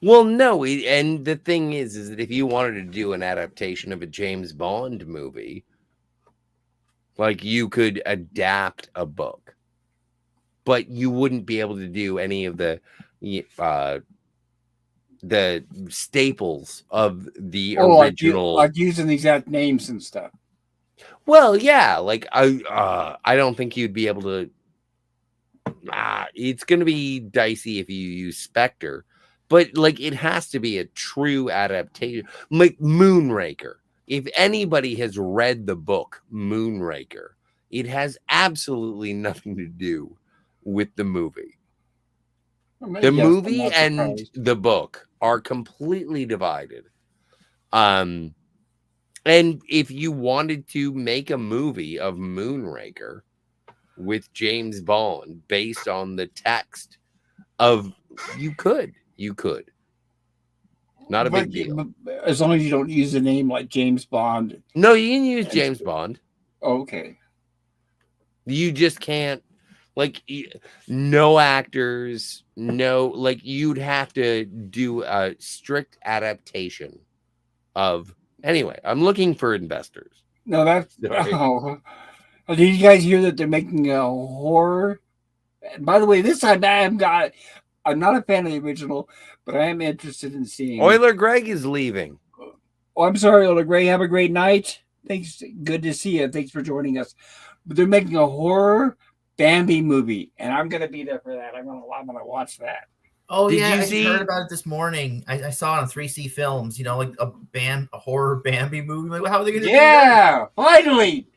Well, no, and the thing is that if you wanted to do an adaptation of a James Bond movie, like you could adapt a book, but you wouldn't be able to do any of the staples of the original. like using the exact names and stuff. Well, yeah, like I don't think you'd be able to. It's going to be dicey if you use Spectre, but like it has to be a true adaptation, like Moonraker. If anybody has read the book Moonraker, it has absolutely nothing to do with the movie. The Yes, I'm movie not and surprised. the book are completely divided. And if you wanted to make a movie of Moonraker with James Bond based on the text of, you could. Not a big deal. As long as you don't use a name like James Bond. No, you can use James Bond. Oh, okay. You just can't, like, no actors, no, like, you'd have to do a strict adaptation of. Anyway, I'm looking for investors. No, that's. Sorry. Oh. Did you guys hear that they're making a horror? By the way, this time I'm not a fan of the original, but I am interested in seeing. Euler Greg is leaving. Oh, I'm sorry, Ola Gray. Have a great night. Thanks. Good to see you. Thanks for joining us. But they're making a horror Bambi movie, and I'm gonna be there for that. I'm gonna watch that. Oh Did yeah, you I see- heard about it this morning. I saw it on 3C Films. You know, like a horror Bambi movie. Like, how are they going to do that? Yeah, finally.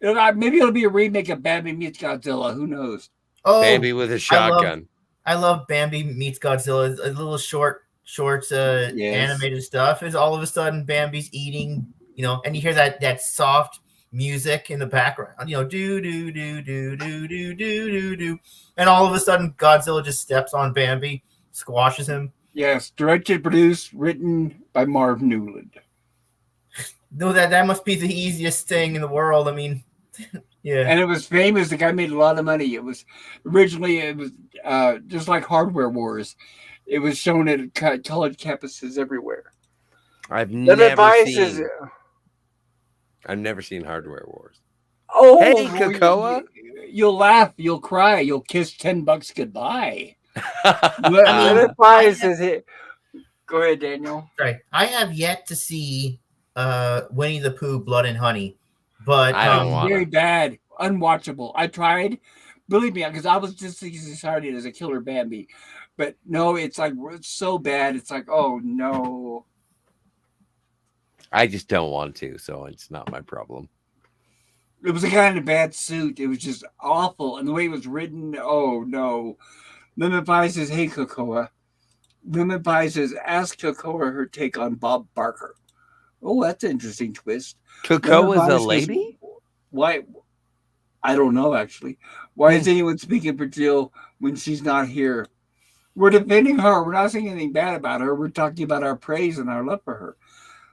Maybe it'll be a remake of Bambi meets Godzilla. Who knows? Oh, Baby with a shotgun. I love Bambi meets Godzilla. A little shorts, Yes. animated stuff. Is all of a sudden Bambi's eating, and you hear that soft music in the background, do do do do do do do do do, and all of a sudden Godzilla just steps on Bambi, squashes him. Yes, directed, produced, written by Marv Newland. No, that must be the easiest thing in the world. I mean, yeah. And it was famous. The guy made a lot of money. It was just like Hardware Wars. It was shown at college campuses everywhere. I've The never devices. seen. I've never seen Hardware Wars. Oh, Hey, Cocoa. You'll laugh, you'll cry, you'll kiss $10 goodbye. The devices. Go ahead, Daniel. Right. I have yet to see Winnie the Pooh, Blood and Honey, but I don't want very bad, unwatchable. I tried, believe me, because I was just as excited as a killer Bambi, but no, it's so bad. It's like, oh no. I just don't want to, so it's not my problem. It was a kind of bad suit. It was just awful, and the way it was written, oh no. Lemon Pie says, "Hey, Cocoa." Lemon Pie says, "Ask Cocoa her take on Bob Barker." Oh, that's an interesting twist. Cocoa is Lemon Pie a says, lady? Why? I don't know, actually. Why is anyone speaking for Jill when she's not here? We're defending her. We're not saying anything bad about her. We're talking about our praise and our love for her.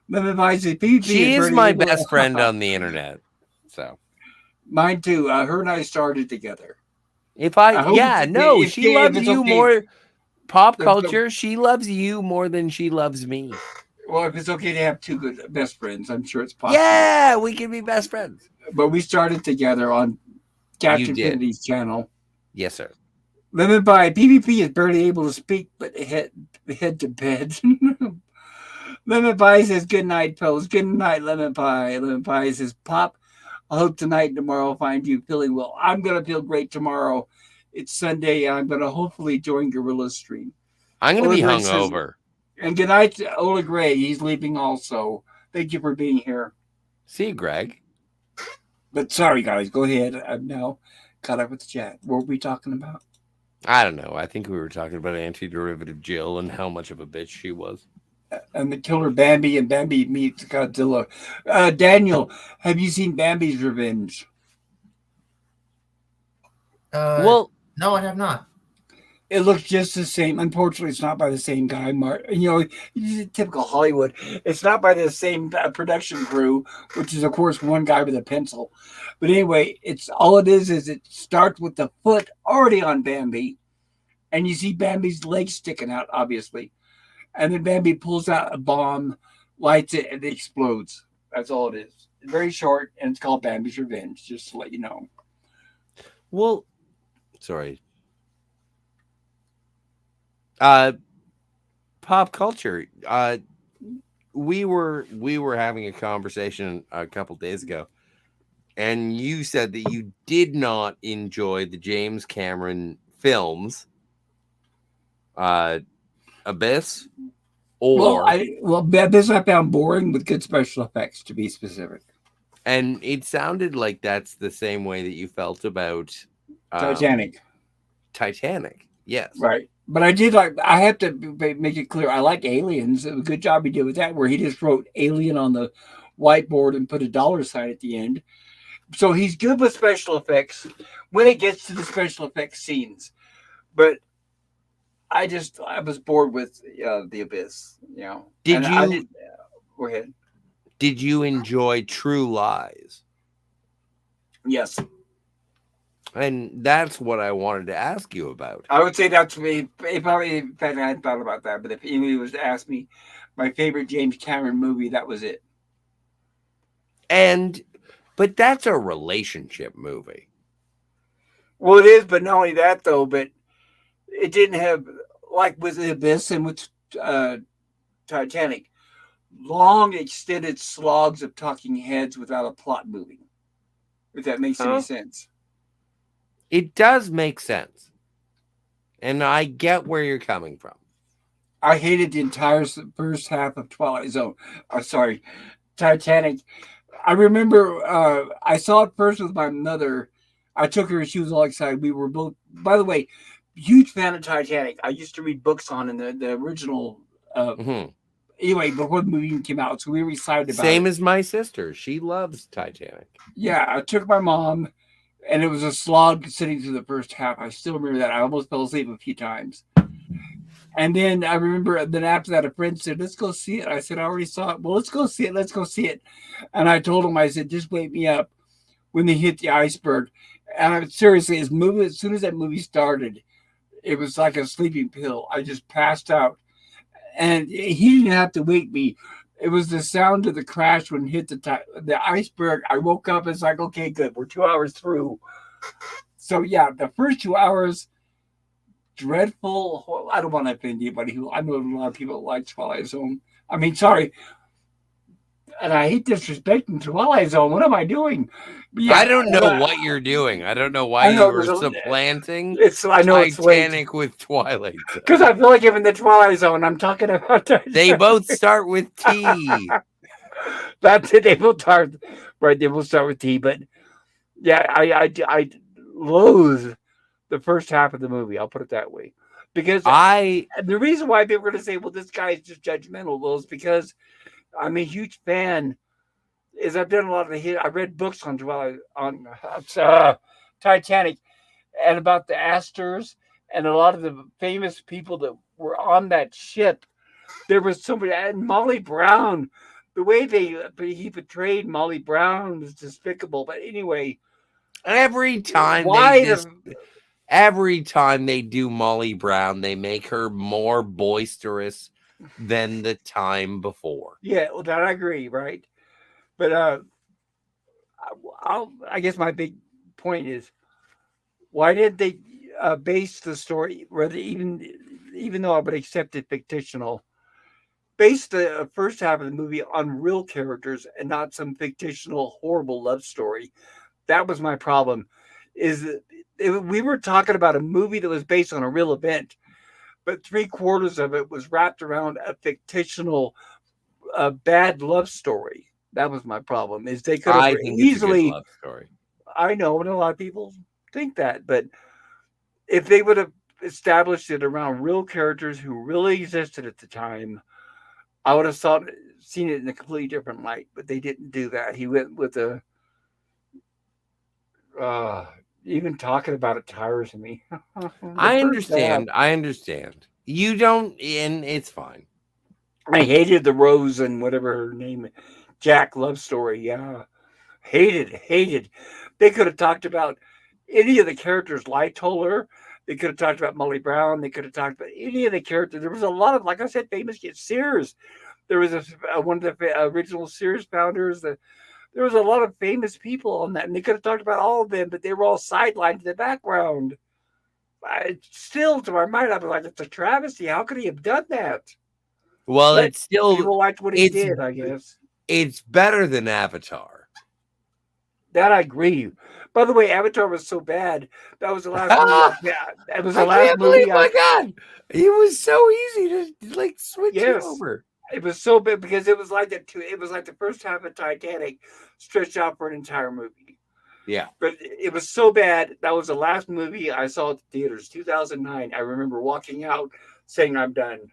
Lemon Pie says, She is my best friend on the internet. So mine too. Her and I started together. If I I hope yeah, it's no, okay- if she it's loves okay. you more. Pop There's no- culture, she loves you more than she loves me. Well, if it's okay to have two good best friends, I'm sure it's possible. Yeah, we can be best friends. But we started together on Captain did. Infinity's channel. Yes, sir. Lemon Pie, PvP is barely able to speak, but head to bed. Lemon Pie says, "Good night, fellas. Good night, Lemon Pie." Lemon Pie says, "Pop, I hope tonight and tomorrow will find you feeling well." I'm going to feel great tomorrow. It's Sunday, and I'm going to hopefully join Gorilla's stream. I'm going to be Ola Gray says- hungover. And good night to Ola Gray. He's leaving also. Thank you for being here. See you, Greg. But sorry, guys. Go ahead. I'm now caught up with the chat. What were we talking about? I don't know. I think we were talking about anti-derivative Jill and how much of a bitch she was. And the killer Bambi and Bambi meets Godzilla. Daniel, have you seen Bambi's Revenge? Well, no, I have not. It looks just the same. Unfortunately, it's not by the same guy. Typical Hollywood. It's not by the same production crew, which is, of course, one guy with a pencil. But anyway, it's all it is it starts with the foot already on Bambi, and you see Bambi's legs sticking out, obviously. And then Bambi pulls out a bomb, lights it, and it explodes. That's all it is. It's very short, and it's called Bambi's Revenge, just to let you know. well, sorry. Pop culture. We were having a conversation a couple days ago, and you said that you did not enjoy the James Cameron films, Abyss, or Abyss I found boring with good special effects, to be specific. and it sounded like that's the same way that you felt about Titanic. Yes, Right. But I have to make it clear, I like Aliens. A good job he did with that, where he just wrote Alien on the whiteboard and put a dollar sign at the end. So he's good with special effects when it gets to the special effects scenes. But I was bored with The Abyss, Did And you? Go ahead. Did you enjoy True Lies? Yes. And that's what I wanted to ask you about. I would say that's me. Probably, in fact, I hadn't thought about that. But if anybody was to ask me my favorite James Cameron movie, that was it. But that's a relationship movie. Well, it is, but not only that, though, but it didn't have, like with The Abyss and with Titanic, long, extended slogs of talking heads without a plot moving, if that makes any sense. It does make sense. And I get where you're coming from. I hated the entire first half of Twilight Zone. Titanic. I remember I saw it first with my mother. I took her, she was all excited. We were both, by the way, huge fan of Titanic. I used to read books on the original. Mhm. Anyway, before the movie even came out, so we were excited about Same it. as my sister. She loves Titanic. Yeah, I took my mom, and it was a slog sitting through the first half. I still remember that. I almost fell asleep a few times. And then I remember, then after that, a friend said, "Let's go see it." I said, "I already saw it." "Well, let's go see it. Let's go see it." And I told him, I said, "Just wake me up when they hit the iceberg." And I seriously, as soon as that movie started, it was like a sleeping pill. I just passed out, and he didn't have to wake me. It was the sound of the crash when it hit the iceberg. I woke up. It's like, okay, good. We're 2 hours through. So yeah, the first 2 hours, dreadful. Well, I don't want to offend anybody who I know a lot of people like Twilight Zone. I mean, sorry, and I hate disrespecting Twilight Zone. What am I doing? But yeah, I don't know what you're doing. I don't know why I know you are there's a. supplanting It's I know it's late Titanic with Twilight Zone. because I feel like I'm in the Twilight Zone. I'm talking about They both start with T. That's it. They will start right. They will start with T. But yeah, I loathe the first half of the movie. I'll put it that way, because the reason why people are going to say, "Well, this guy is just judgmental," well, is because I'm a huge fan. Is I've done a lot of I read books on Titanic and about the Astors and a lot of the famous people that were on that ship. There was somebody, and Molly Brown. The way he portrayed Molly Brown was despicable. But anyway, every time they do Molly Brown, they make her more boisterous than the time before. Yeah, well, that I agree, right? But I guess my big point is, why did they base the story, rather even though I would accept it fictional, base the first half of the movie on real characters and not some fictional horrible love story? That was my problem. Is we were talking about a movie that was based on a real event, but 3/4 of it was wrapped around a fictional bad love story. That was my problem. Is they could have I think it's a good easily. love story. I know, and a lot of people think that, but if they would have established it around real characters who really existed at the time, I would have seen it in a completely different light. But they didn't do that. He went with a. Uh, Even talking about it tires me. I understand. I understand. You don't, and it's fine. I hated the Rose and whatever her name, Jack love story. Yeah, hated. They could have talked about any of the characters. Lightoller. They could have talked about Molly Brown. They could have talked about any of the characters. There was a lot of, like I said, famous Sears. There was one of the original Sears founders. There was a lot of famous people on that, and they could have talked about all of them, but they were all sidelined in the background. Still, to my mind, I was like, it's a travesty. How could he have done that? Well, But it's still people liked what he did, I guess. It's better than Avatar. That I agree. By the way, Avatar was so bad. That was the last movie. It was the last movie. My God, it was so easy to like switch it over. It was so bad because it was like that too. It was like the first half of Titanic stretched out for an entire movie. Yeah, but it was so bad. That was the last movie I saw at the theaters, 2009. I remember walking out saying, "I'm done."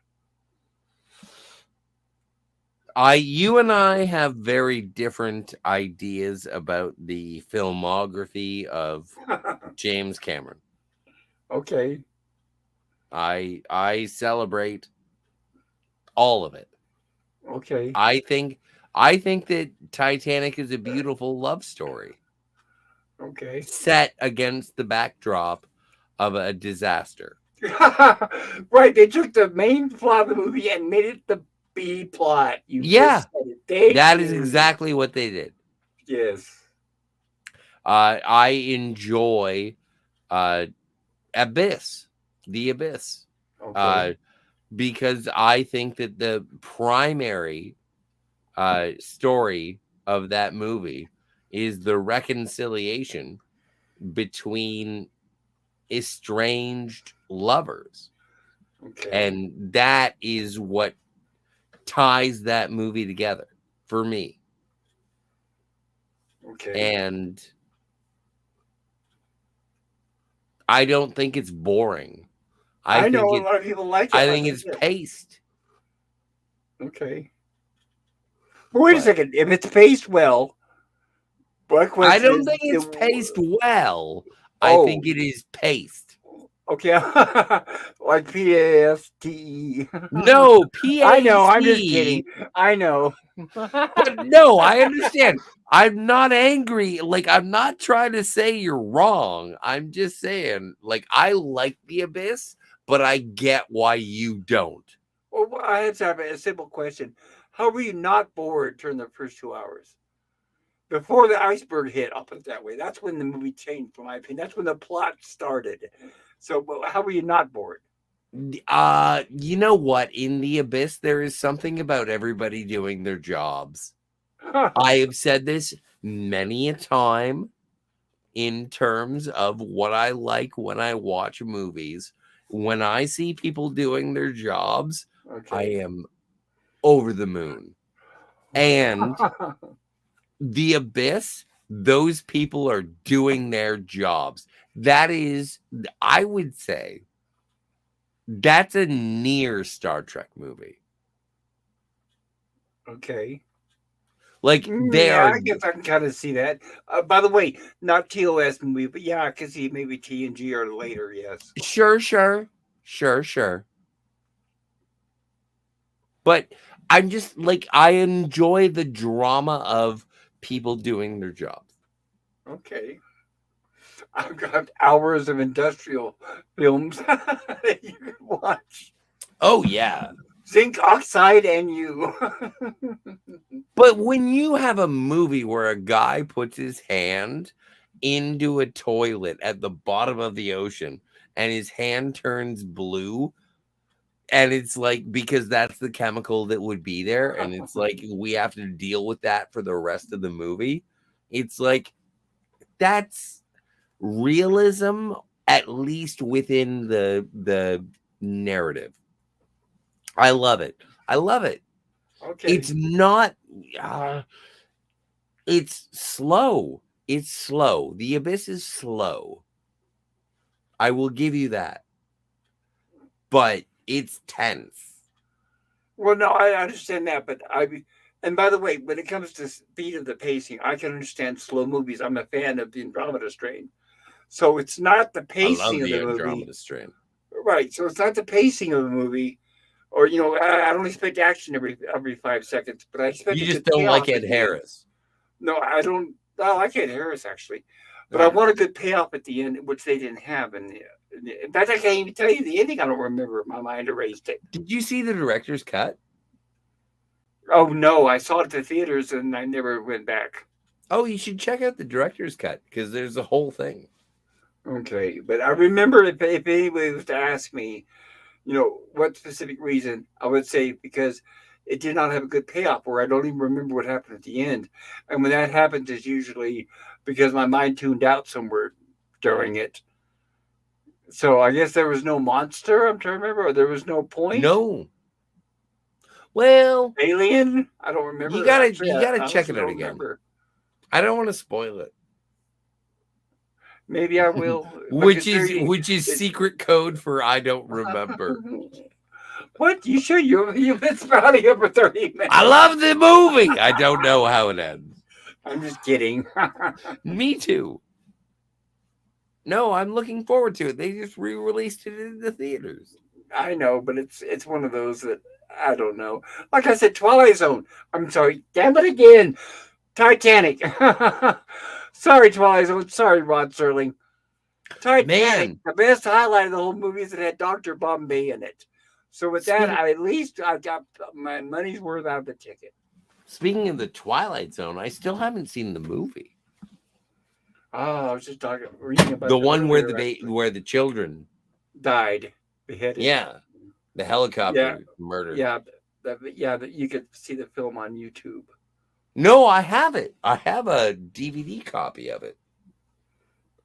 You and I have very different ideas about the filmography of James Cameron. Okay. I celebrate all of it. Okay. I think that Titanic is a beautiful love story. Okay. Set against the backdrop of a disaster. Right. They took the main plot of the movie and made it the B plot. That is exactly what they did. Yes. I enjoy The Abyss. Okay. Because I think that the primary story of that movie is the reconciliation between estranged lovers. Okay. And that is what ties that movie together for me. Okay. And I don't think it's boring. I know think a lot of people like it. I like think I it's said. paced. Okay. But wait a But second. If it's paced well, my I question don't is, think it's paced well. I oh, think it is paced. okay. Like PASTE. No, I know. I'm just PAC. kidding. I know. But no, I understand. I'm not angry. Like, I'm not trying to say you're wrong. I'm just saying, like, I like The Abyss, but I get why you don't. Well, I had to have a simple question. How were you not bored during the first 2 hours? Before the iceberg hit, I'll put it that way. That's when the movie changed, in my opinion. That's when the plot started. So, how were you not bored? You know what? In The Abyss, there is something about everybody doing their jobs. I have said this many a time in terms of what I like when I watch movies. When I see people doing their jobs, I Okay. am over the moon. And The Abyss, those people are doing their jobs. That is, I would say, that's a near Star Trek movie. Okay. Like, they Yeah, are. I guess I can kind of see that. By the way, not TOS movie, but yeah, I can see maybe TNG or later. Yes. Sure. But I'm just like, I enjoy the drama of people doing their jobs. Okay. I've got hours of industrial films that you can watch. Oh, yeah. Zinc Oxide and You. But when you have a movie where a guy puts his hand into a toilet at the bottom of the ocean and his hand turns blue, and it's like, because that's the chemical that would be there, and it's like we have to deal with that for the rest of the movie. It's like, that's realism, at least within the narrative. I love it. Okay. It's not it's slow. The Abyss is slow. I will give you that. But it's tense. Well, no, I understand that, but and by the way, when it comes to speed of the pacing, I can understand slow movies. I'm a fan of the Andromeda Strain. So it's not the I love pacing of the the movie. Andromeda Strain. Right. So it's not the pacing of the movie. Or, I don't expect action every 5 seconds, but I expect You a just good don't like payoff Ed at the end. Harris. No, I don't. I like Ed Harris, actually. But I Alright. want a good payoff at the end, which they didn't have. In fact, I can't even tell you the ending. I don't remember. My mind erased it. Did you see the director's cut? Oh, no. I saw it at the theaters, and I never went back. Oh, you should check out the director's cut, because there's a whole thing. Okay. But I remember if anybody was to ask me, what specific reason, I would say because it did not have a good payoff, or I don't even remember what happened at the end. And when that happens, it's usually because my mind tuned out somewhere during it. So I guess there was no monster. I'm trying to remember. Or there was no point. No. Well, Alien. I don't remember. you gotta Actually, I check it honestly out don't again. remember. I don't want to spoil it. Maybe I will. but Which is considering secret code for I don't remember. What? You sure you've been spouting up for 30 minutes? I love the movie. I don't know how it ends. I'm just kidding. Me too. No, I'm looking forward to it. They just re-released it in the theaters. I know, but it's one of those that I don't know. Like I said, Twilight Zone. I'm sorry. Damn it again. Titanic. Sorry, Twilight Zone. Sorry, Rod Serling. Titanic. Man. The best highlight of the whole movie is it had Dr. Bombay in it. So with that, at least I got my money's worth out of the ticket. Speaking of the Twilight Zone, I still haven't seen the movie. Oh, I was just reading about The one where earlier, where the children died, beheaded. Yeah, the helicopter murder. Yeah, you could see the film on YouTube. No, I have it. I have a DVD copy of it.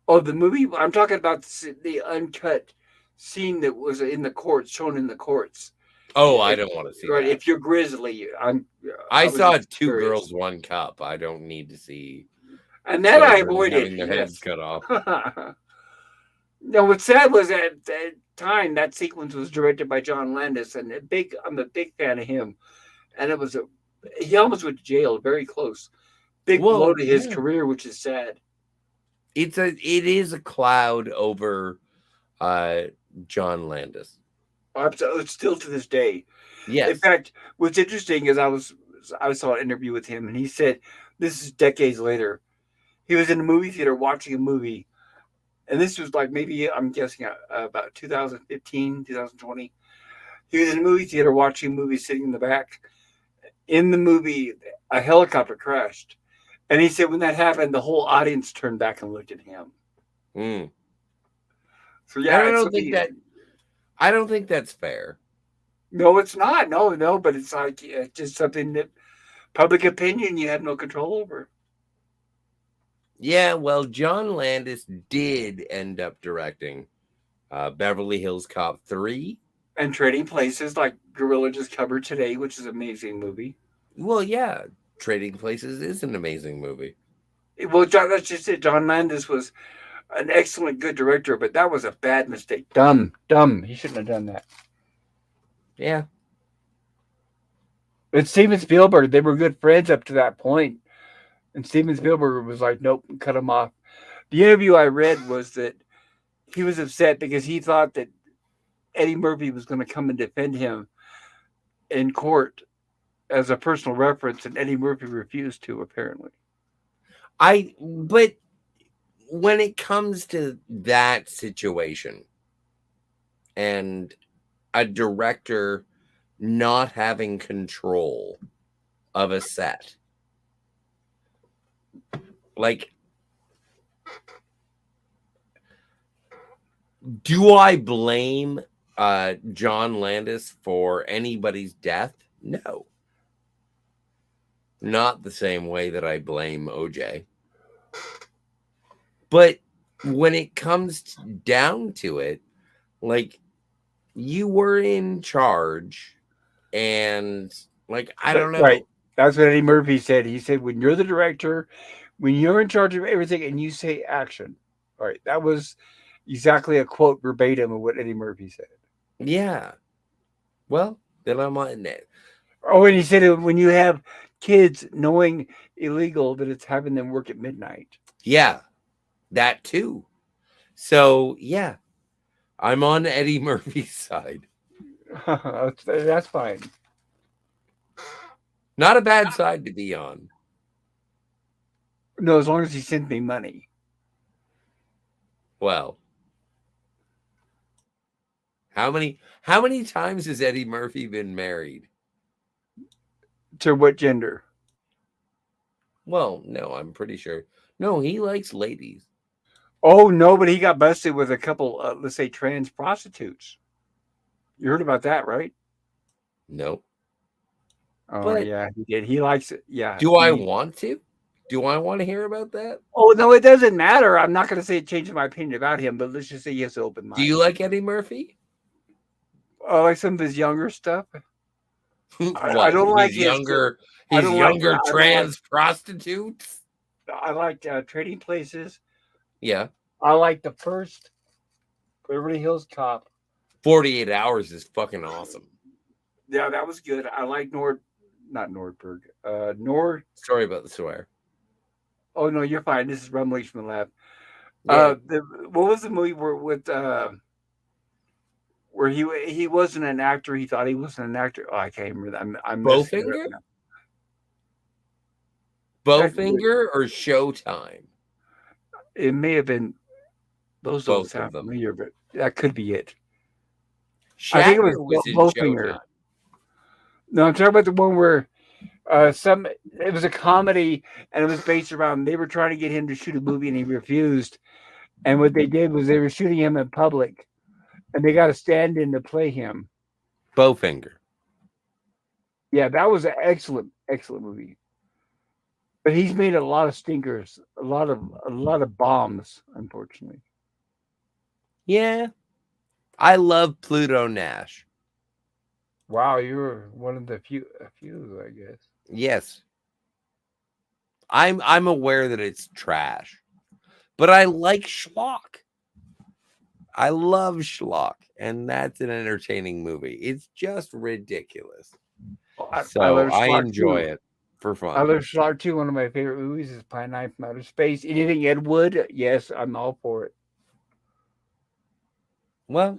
Oh, the movie? I'm talking about the uncut scene that was in the courts, shown in the courts. Oh, I don't want to see right, that. If you're Grizzly, I saw Two Girls, One Cup. I don't need to see. And that I avoided. Having their heads cut off. No, what's sad was that time, that sequence was directed by John Landis, and I'm a big fan of him. And he almost went to jail, very close. Big blow Well, to his yeah. career, which is sad. It is a cloud over John Landis. Still to this day. Yes. In fact, what's interesting is I saw an interview with him, and he said this is decades later. He was in a movie theater watching a movie, and this was like maybe I'm guessing about 2015, 2020. He was in a movie theater watching a movie, sitting in the back. In the movie, a helicopter crashed, and he said when that happened, the whole audience turned back and looked at him. Mm. So yeah, I don't think that's fair. No, it's not. No, but it's like just something that public opinion you have no control over. Yeah, well, John Landis did end up directing Beverly Hills Cop 3. And Trading Places, like Gorilla just covered today, which is an amazing movie. Well, yeah, Trading Places is an amazing movie. Well, that's just it. John Landis was an excellent, good director, but that was a bad mistake. Dumb. He shouldn't have done that. Yeah. But Steven Spielberg, they were good friends up to that point. And Steven Spielberg was like, nope, cut him off. The interview I read was that he was upset because he thought that Eddie Murphy was going to come and defend him in court as a personal reference, and Eddie Murphy refused to, apparently. But when it comes to that situation and a director not having control of a set, like, do I blame John Landis for anybody's death? No. Not the same way that I blame OJ. But when it comes down to it, like, you were in charge, and like, I don't know. Right. That's what Eddie Murphy said. He said, when you're the director, when you're in charge of everything and you say action. All right. That was exactly a quote verbatim of what Eddie Murphy said. Yeah. Well, then I'm on it. Oh, and he said when you have kids knowing illegal that it's having them work at midnight. Yeah. That too. So, yeah. I'm on Eddie Murphy's side. That's fine. Not a bad side to be on. No, as long as he sent me money. Well, how many times has Eddie Murphy been married? To what gender? Well, no, I'm pretty sure. No, he likes ladies. Oh, no, but he got busted with a couple, let's say, trans prostitutes. You heard about that, right? No. Oh, But yeah, he did. He likes it. Yeah. Do I want to? Do I want to hear about that? Oh, no, it doesn't matter. I'm not going to say it changes my opinion about him, but let's just say he has an open mind. Do you like Eddie Murphy? I like some of his younger stuff. I don't like his his younger I trans prostitutes. I like Trading Places. Yeah. I like the first Beverly Hills Cop. 48 Hours is fucking awesome. Yeah, that was good. I like not Nordberg. Sorry about the swear. Oh no, you're fine. This is Rumblings from the Lab. Yeah. What was the movie where he wasn't an actor? He thought he wasn't an actor. Oh, I can't remember that. I'm Bowfinger? Bowfinger or Showtime? It may have been those don't Both sound of them. familiar, but that could be it. Shatner I think it was in Bowfinger. Showtime. No, I'm talking about the one where it was a comedy and it was based around they were trying to get him to shoot a movie and he refused. And what they did was they were shooting him in public and they got a stand-in to play him. Bowfinger. Yeah, that was an excellent movie. But he's made a lot of stinkers, a lot of bombs, unfortunately. Yeah. I love Pluto Nash. Wow, you're one of the few, I guess. Yes. I'm aware that it's trash. But I like schlock. I love schlock, and that's an entertaining movie. It's just ridiculous. I So love I Schlock enjoy too. it for I fun. love Schlock too. One of my favorite movies is Pine Knife from Outer Space. Anything Ed Wood, yes, I'm all for it. Well,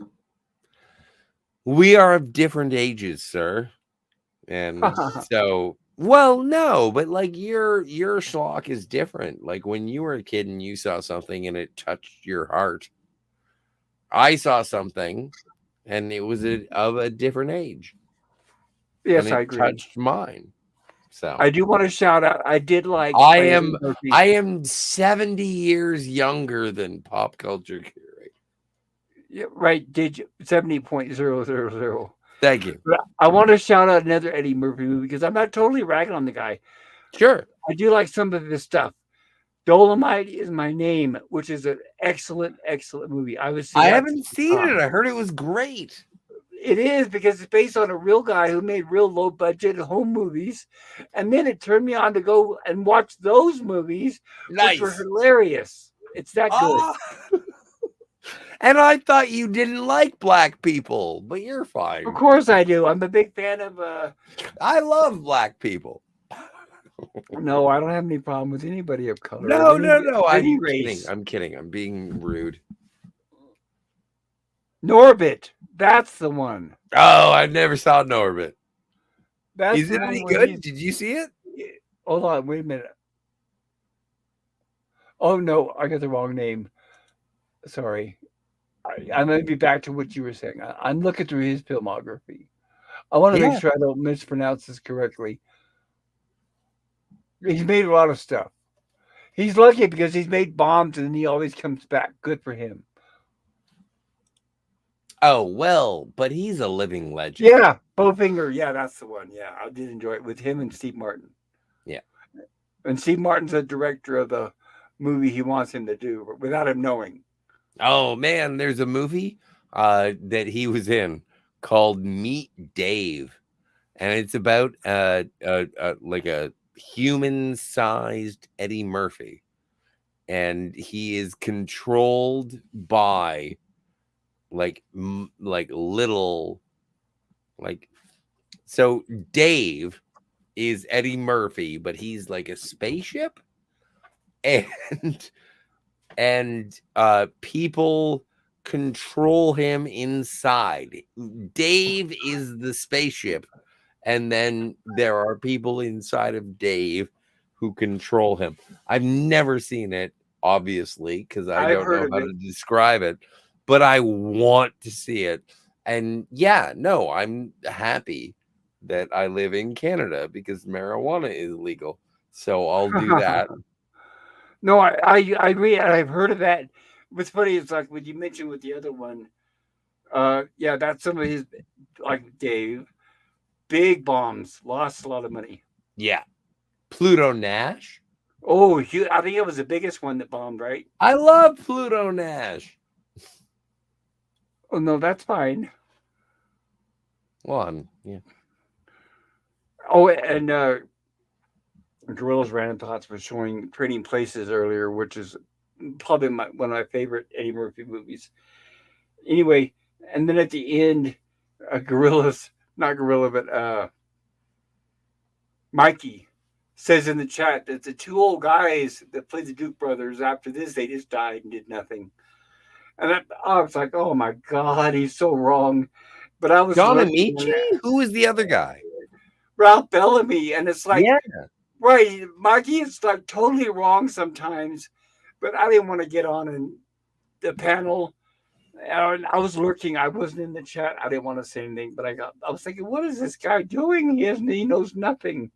we are of different ages, sir. And so, well, no, but like your schlock is different. Like when you were a kid and you saw something and it touched your heart. I saw something and it was of a different age and Yes, I it agree. touched mine. So I do want to shout out. I did like I Eddie am Murphy. I am 70 years younger than pop culture curate. Yeah, right, digit 70.000. Thank you. But I want to shout out another Eddie Murphy movie because I'm not totally ragging on the guy. Sure. I do like some of his stuff. Dolomite is My Name, which is an excellent, excellent movie. I would see I that. haven't seen it. I heard it was great. It is because it's based on a real guy who made real low budget home movies. And then it turned me on to go and watch those movies, which were Nice. hilarious. It's that good. Ah. And I thought you didn't like black people, but you're fine. Of course I do. I'm a big fan of I love black people. no, I don't have any problem with anybody of color. No. Any I'm race. kidding. I'm kidding. I'm being rude. Norbit. That's the one. Oh, I never saw Norbit. That's Is the it one any where good? he's- Did you see it? Hold on, wait a minute. Oh no, I got the wrong name. Sorry. I might be back to what you were saying. I'm looking through his filmography. I want to Yeah. make sure I don't mispronounce this correctly. He's made a lot of stuff. He's lucky because he's made bombs and he always comes back. Good for him. Oh, well, but he's a living legend. Yeah, Bowfinger. Yeah, that's the one. Yeah, I did enjoy it with him and Steve Martin. Yeah. And Steve Martin's the director of the movie he wants him to do without him knowing. Oh man, there's a movie that he was in called Meet Dave, and it's about like a human-sized Eddie Murphy, and he is controlled by like little like so Dave is Eddie Murphy, but he's like a spaceship, and people control him inside. Dave is the spaceship, and then there are people inside of Dave who control him. I've never seen it, obviously, because I I've don't heard know of how it. to describe it, but I want to see it. And yeah, no, I'm happy that I live in Canada because marijuana is legal. So I'll do that. No, I agree. I've heard of that. What's funny is like when you mentioned with the other one, yeah, that's some of his like Dave. Big bombs, lost a lot of money. Yeah. Pluto Nash. Oh, I think it was the biggest one that bombed, right? I love Pluto Nash. Oh no, that's fine. Well, yeah. Oh, and Gorilla's Random Thoughts was showing Trading Places earlier, which is probably one of my favorite Eddie Murphy movies. Anyway, and then at the end, not Gorilla, but Mikey says in the chat that the two old guys that played the Duke brothers, after this, they just died and did nothing. And I was like, oh my God, he's so wrong. But I was John looking Amici? at Who was the other guy? Ralph Bellamy, and it's like, Yeah. right, Mikey is like totally wrong sometimes, but I didn't want to get on in the panel. And I was lurking. I wasn't in the chat. I didn't want to say anything, but I was thinking, what is this guy doing? He knows nothing.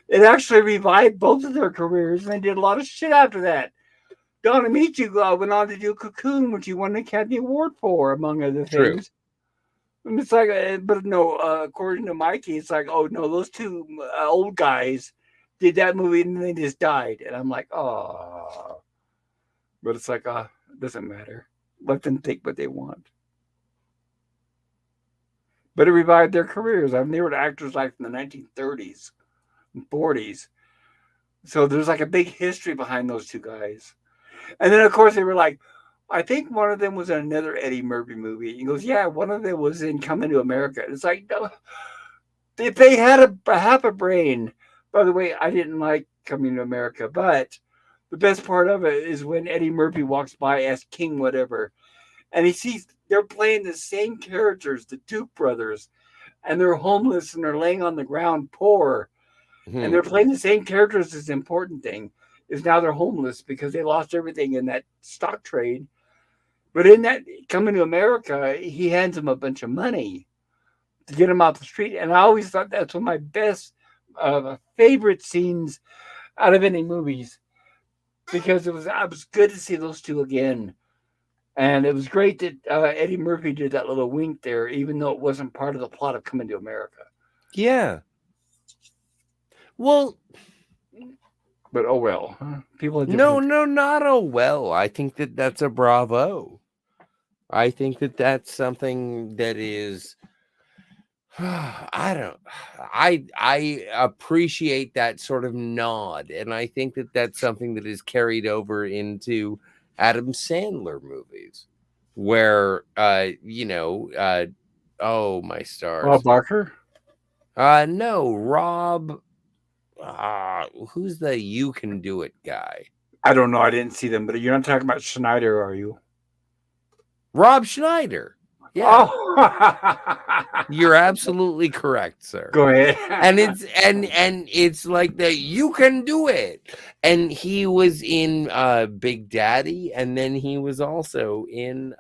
It actually revived both of their careers, and they did a lot of shit after that. Don Amici went on to do Cocoon, which he won an Academy Award for, among other True. things. And it's like, but no, according to Mikey, it's like, oh no, those two old guys did that movie and they just died. And I'm like, oh. But it's like, it doesn't matter. Let them think what they want. But it revived their careers. I mean, they were actors like in the 1930s and 40s. So there's like a big history behind those two guys. And then, of course, they were like, I think one of them was in another Eddie Murphy movie. He goes, yeah, one of them was in Coming to America. It's like, no, if they had a half a brain. By the way, I didn't like Coming to America, but the best part of it is when Eddie Murphy walks by as King whatever, and he sees they're playing the same characters, the Duke brothers, and they're homeless and they're laying on the ground poor, and they're playing the same characters. As the important thing is now they're homeless because they lost everything in that stock trade. But in that Coming to America, he hands them a bunch of money to get them off the street, and I always thought that's one of my best, favorite scenes out of any movies because it was good to see those two again. And it was great that Eddie Murphy did that little wink there, even though it wasn't part of the plot of Coming to America. Yeah. Well, but oh well. Huh? People have no, different- not oh well. I think that that's a bravo. I think that that's something that is. I appreciate that sort of nod, and I think that that's something that is carried over into Adam Sandler movies, where oh my stars, Rob Barker. no, Rob, who's the You Can Do It guy? I don't know. I didn't see them, but you're not talking about Schneider, are you? Rob Schneider. Yeah, Oh. you're absolutely correct, sir. Go ahead. And it's like that You Can Do It. And he was in Big Daddy, and then he was also in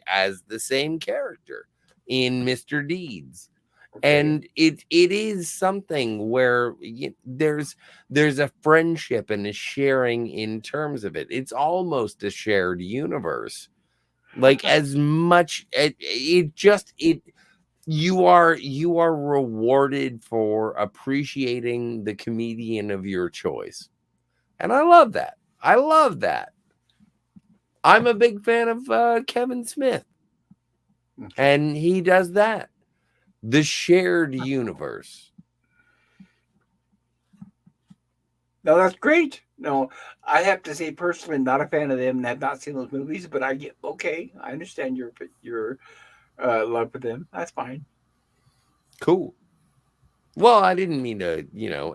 as the same character in Mr. Deeds. Okay. And it is something where there's a friendship and a sharing in terms of it. It's almost a shared universe. Like as much you are rewarded for appreciating the comedian of your choice. And I love that. I'm a big fan of Kevin Smith. And he does that. The shared universe. No, that's great. No, I have to say personally, not a fan of them and have not seen those movies, but I get okay. I understand your love for them. That's fine. Cool. Well, I didn't mean to,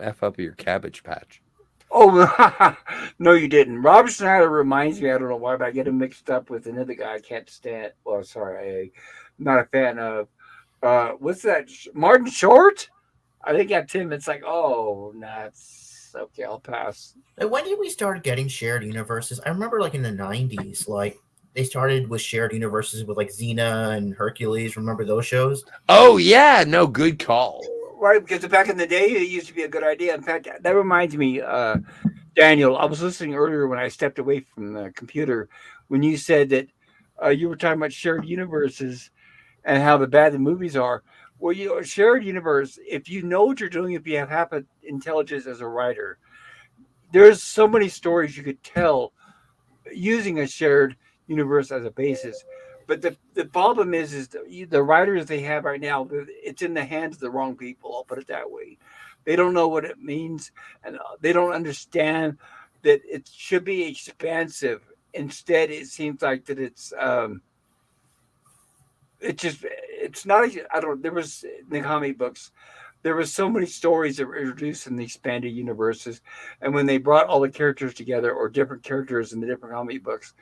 F up your Cabbage Patch. Oh, no, you didn't. Rob Schneider reminds me, I don't know why, but I get him mixed up with another guy I can't stand. Well, sorry, I'm not a fan of. What's that? Martin Short? I think that's him. It's like, oh, nuts. Okay, I'll pass. When did we start getting shared universes? I remember like in the 90s, like they started with shared universes with like Xena and Hercules. Remember those shows? Oh, yeah. No, good call. Right, because back in the day, it used to be a good idea. In fact, that reminds me, Daniel, I was listening earlier when I stepped away from the computer when you said that you were talking about shared universes and how bad the movies are. Well, a shared universe, if you know what you're doing, if you have half intelligence as a writer, there's so many stories you could tell using a shared universe as a basis. But the problem is the writers they have right now, it's in the hands of the wrong people. I'll put it that way. They don't know what it means, and they don't understand that it should be expansive. Instead, it seems like that it's not. There was in the comic books, there were so many stories that were introduced in the expanded universes, and when they brought all the characters together or different characters in the different comic books,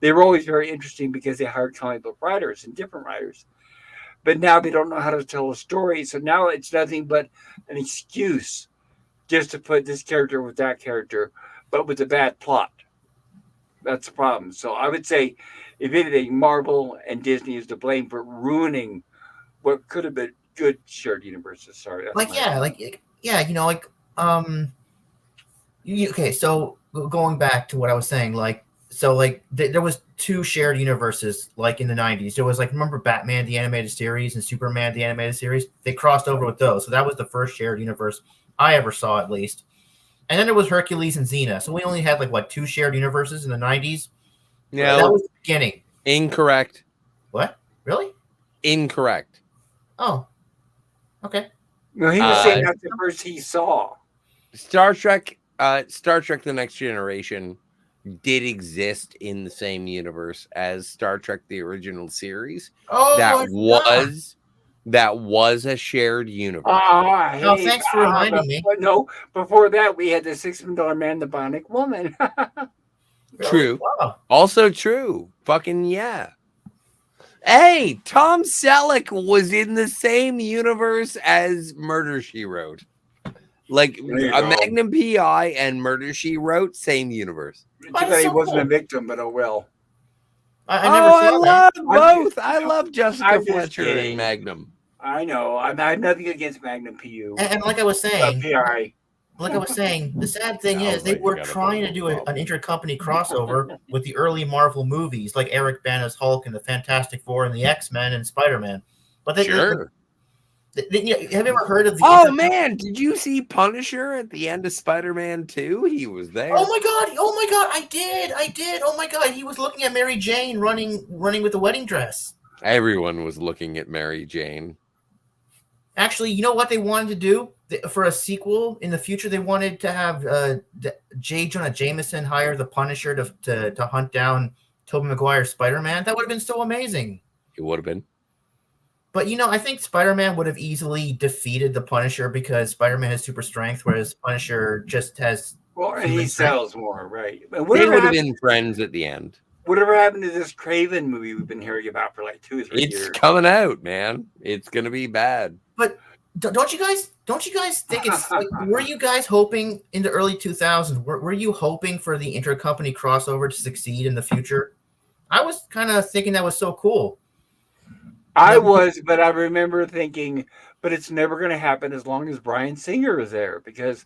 they were always very interesting because they hired comic book writers and different writers. But now they don't know how to tell a story, so now it's nothing but an excuse just to put this character with that character, but with a bad plot. That's the problem. So I would say, if anything, Marvel and Disney is to blame for ruining what could have been good shared universes. Sorry. Okay, so going back to what I was saying, there was two shared universes like in the 90s. There was remember Batman the animated series and Superman the animated series? They crossed over with those. So that was the first shared universe I ever saw, at least. And then there was Hercules and Xena. So we only had two shared universes in the 90s. Yeah, that was the beginning. Incorrect. What? Really? Incorrect. Oh. Okay. No, he was saying that's the first he saw. Star Trek The Next Generation did exist in the same universe as Star Trek: The Original Series. Oh, That was a shared universe. No, thanks for reminding me. But no, before that, we had the $6 million man, the Bionic Woman. Really? True. Wow. Also true. Fucking yeah. Hey, Tom Selleck was in the same universe as Murder, She Wrote. Like There you a go. Magnum PI and Murder, She Wrote, same universe. Too That's bad he so wasn't a cool. victim, but oh well. I never saw that. Both. I love Jessica I'm just Fletcher and kidding. Magnum. I know. I have nothing against Magnum PU. And like I was saying, PI. the sad thing Sounds is they like you were got a trying bit to of do a an problem. intercompany crossover with the early Marvel movies, like Eric Bana's Hulk and the Fantastic Four and the X-Men and Spider-Man. But Sure. have you ever heard of the? Oh man, did you see Punisher at the end of Spider-Man 2? He was there. Oh my god! I did! Oh my god! He was looking at Mary Jane running with the wedding dress. Everyone was looking at Mary Jane. Actually, you know what they wanted to do for a sequel in the future? They wanted to have J. Jonah Jameson hire the Punisher to hunt down Tobey Maguire's Spider-Man. That would have been so amazing. It would have been. But I think Spider-Man would have easily defeated the Punisher because Spider-Man has super strength, whereas Punisher just has. Well, and he sells more, right? But They whatever would have happened, been friends at the end. whatever happened to this Craven movie we've been hearing about for like 2 or 3 It's years? coming out, man. It's gonna be bad. But don't you guys think it's like, were you guys hoping in the early 2000s? Were you hoping for the intercompany crossover to succeed in the future? I was kind of thinking that was so cool. I was, but I remember thinking, but it's never going to happen as long as Bryan Singer is there because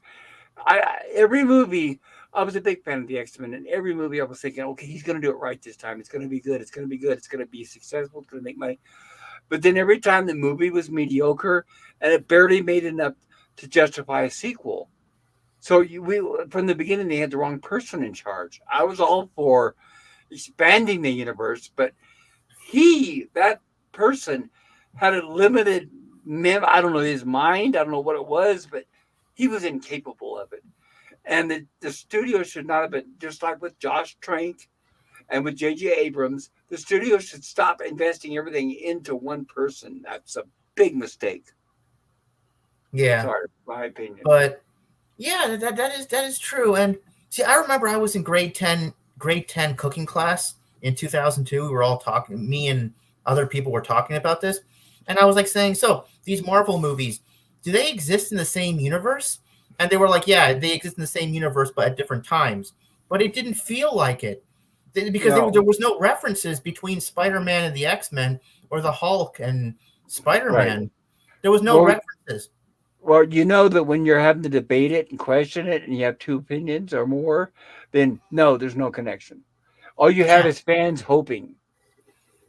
every movie I was a big fan of the X-Men, and every movie I was thinking, okay, he's going to do it right this time. It's going to be good. It's going to be good. It's going to be successful. It's going to make money. But then every time the movie was mediocre, and it barely made enough to justify a sequel. So from the beginning, they had the wrong person in charge. I was all for expanding the universe, but that person had a limited I don't know his mind. I don't know what it was, but he was incapable of it. And the studio should not have been, just like with Josh Trank and with J.J. Abrams, the studio should stop investing everything into one person. That's a big mistake. Yeah. Sorry, my opinion. But yeah, that is true. And see, I remember I was in grade 10 cooking class in 2002. We were all talking, me and other people were talking about this. And I was like saying, so these Marvel movies, do they exist in the same universe? And they were like, yeah, they exist in the same universe, but at different times. But it didn't feel like it because there was no references between Spider-Man and the X-Men or the Hulk and Spider-Man. Right. There was no references. Well, you know that when you're having to debate it and question it and you have two opinions or more, then no, there's no connection. All you have is fans hoping.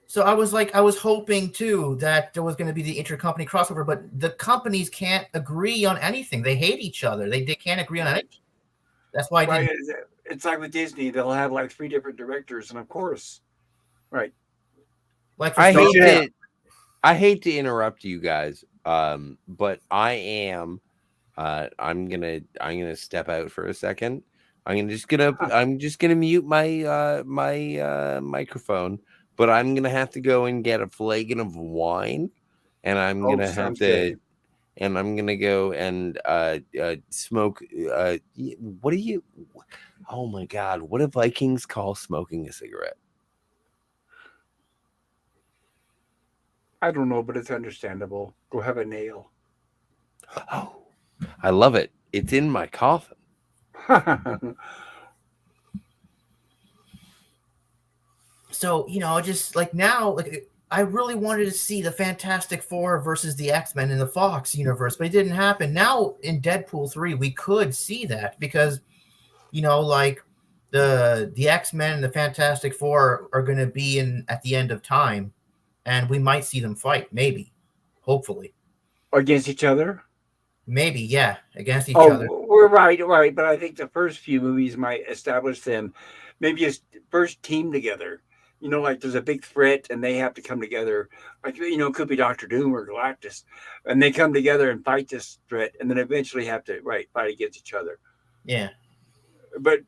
So I was hoping too that there was going to be the intercompany crossover, but the companies can't agree on anything. They hate each other. They can't agree on anything. That's why it's like with Disney. They'll have like 3 different directors, and of course, right. Like I hate to interrupt you guys, but I'm gonna step out for a second. I'm just gonna mute my microphone. But I'm gonna have to go and get a flagon of wine, and I'm gonna have to, and I'm gonna go and smoke. What do you? Oh my God! What do Vikings call smoking a cigarette? I don't know, but it's understandable. Go have a nail. Oh, I love it. It's in my coffin. So, just like now, like I really wanted to see the Fantastic Four versus the X-Men in the Fox universe, but it didn't happen. Now in Deadpool 3, we could see that because, like the X-Men and the Fantastic Four are going to be at the end of time, and we might see them fight, maybe, hopefully. Against each other? Maybe, yeah, against each other. We're right, but I think the first few movies might establish them maybe as first team together. Like there's a big threat and they have to come together. Like, it could be Doctor Doom or Galactus. And they come together and fight this threat and then eventually have to, fight against each other. Yeah. But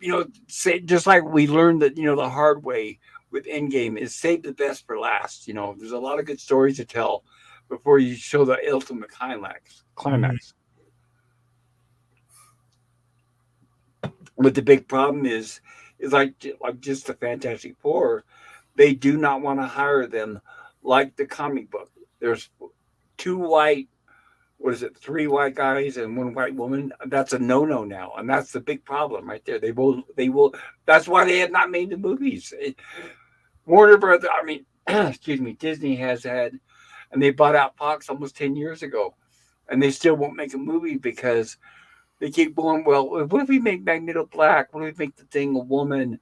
say, just like we learned that the hard way with Endgame is save the best for last. There's a lot of good stories to tell before you show the ultimate climax. Mhm. But the big problem is like just the Fantastic Four. They do not want to hire them like the comic book. There's two white, what is it, three white guys and one white woman. That's a no now, and that's the big problem right there. They will. That's why they have not made the movies. Warner Brothers. I mean, excuse me. Disney has had, and they bought out Fox almost 10 years ago, and they still won't make a movie because they keep going. Well, what if we make Magneto black? What if we make the Thing a woman?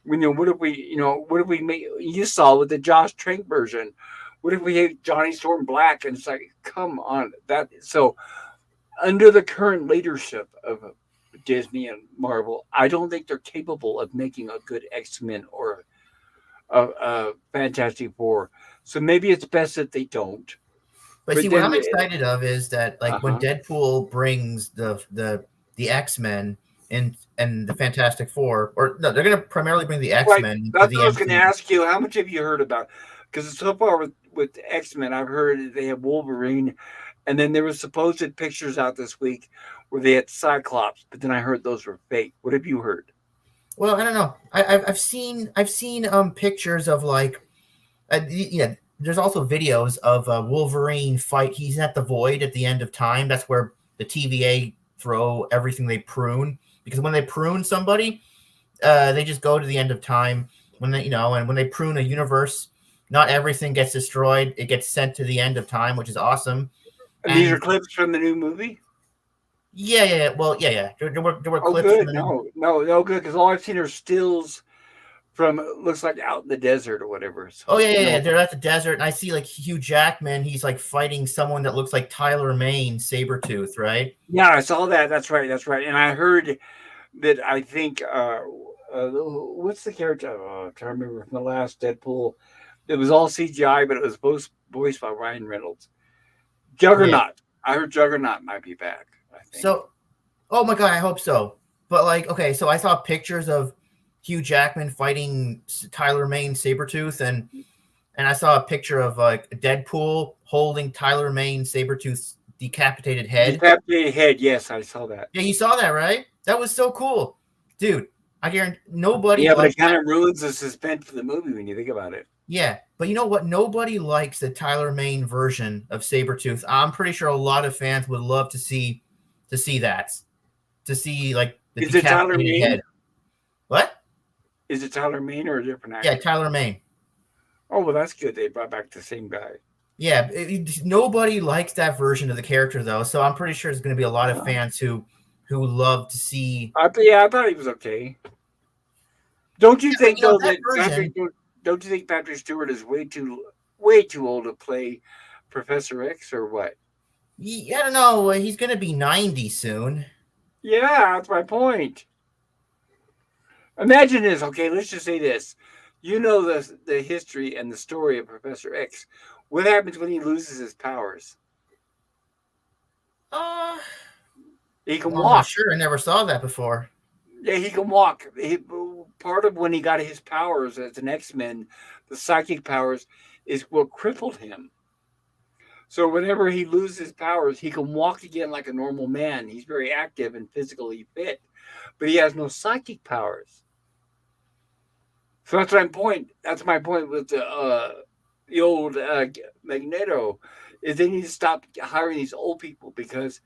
What if we make? You saw with the Josh Trank version. What if we hate Johnny Storm black? And it's like, come on, that. So under the current leadership of Disney and Marvel, I don't think they're capable of making a good X-Men or a Fantastic Four. So maybe it's best that they don't. But But see, what then, I'm excited of is that like when uh-huh. Deadpool brings the X-Men and the Fantastic Four, or no, they're going to primarily bring the Right. X-Men into That's the what I was going to MCU. ask you. How much have you heard about? Because so far with X-Men, I've heard they have Wolverine, and then there was supposed pictures out this week where they had Cyclops, but then I heard those were fake. What have you heard? Well, I don't know. I've seen pictures of like yeah. There's also videos of Wolverine fight. He's at the Void at the end of time. That's where the TVA throw everything they prune, because when they prune somebody, they just go to the end of time. When they and when they prune a universe, not everything gets destroyed. It gets sent to the end of time, which is awesome. And these are And clips from the new movie. yeah. Well, yeah. There were Oh, clips from good. the new. No, good. Because all I've seen are stills from looks like out in the desert or whatever. Oh So yeah. They're at the desert, and I see like Hugh Jackman. He's like fighting someone that looks like Tyler Mane, Sabretooth, right? yeah, I saw that. That's right. That's right. And I heard that I think what's the character? I'm trying to remember from the last Deadpool. It was all CGI, but it was both voiced by Ryan Reynolds. Yeah. Juggernaut. I heard Juggernaut might be back. I think. So, oh my god, I hope so. But like, okay, so I saw pictures of Hugh Jackman fighting Tyler Mane, Sabretooth, and I saw a picture of like Deadpool holding Tyler Mane, Sabretooth's decapitated head. Decapitated head. Yes, I saw that. Yeah, you saw that, right? That was so cool, dude. I guarantee nobody Yeah, but likes it kind that. of ruins the suspense for the movie when you think about it. Yeah, but you know what? Nobody likes the Tyler Mane version of Sabretooth. I'm pretty sure a lot of fans would love to see that. To see like the Is it Tyler decapitated Mane? head. What? Is it Tyler Mane or a different Yeah, actor? Tyler Mane. Oh, well, that's good. They brought back the same guy. Yeah, nobody likes that version of the character though, so I'm pretty sure there's going to be a lot of Uh, fans who love to see. I thought he was okay. Don't you Yeah, but think though that that version. Don't you think Patrick Stewart is way too old to play Professor X or what? I don't know. He's going to be 90 soon. Yeah, that's my point. Imagine this. Okay, let's just say this. You know the history and the story of Professor X. What happens when he loses his powers? Uh, He can I'm not walk. sure. I never saw that before. Yeah, he can walk. Part of when he got his powers as an X-Men, the psychic powers, is what crippled him. So whenever he loses powers, he can walk again like a normal man. He's very active and physically fit, but he has no psychic powers. So that's my point with the old Magneto, is they need to stop hiring these old people because,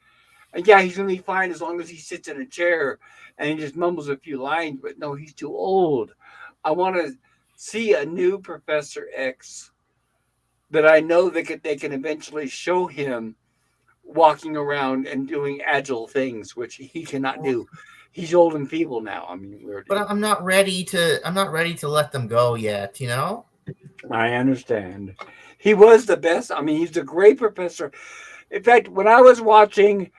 and yeah, he's gonna be fine as long as he sits in a chair and he just mumbles a few lines. But no, he's too old. I want to see a new Professor X that I know they can eventually show him walking around and doing agile things, which he cannot do. He's old and feeble now. I mean, But I'm not ready to. I'm not ready to let them go yet. I understand. He was the best. I mean, he's a great professor. In fact, when I was watching,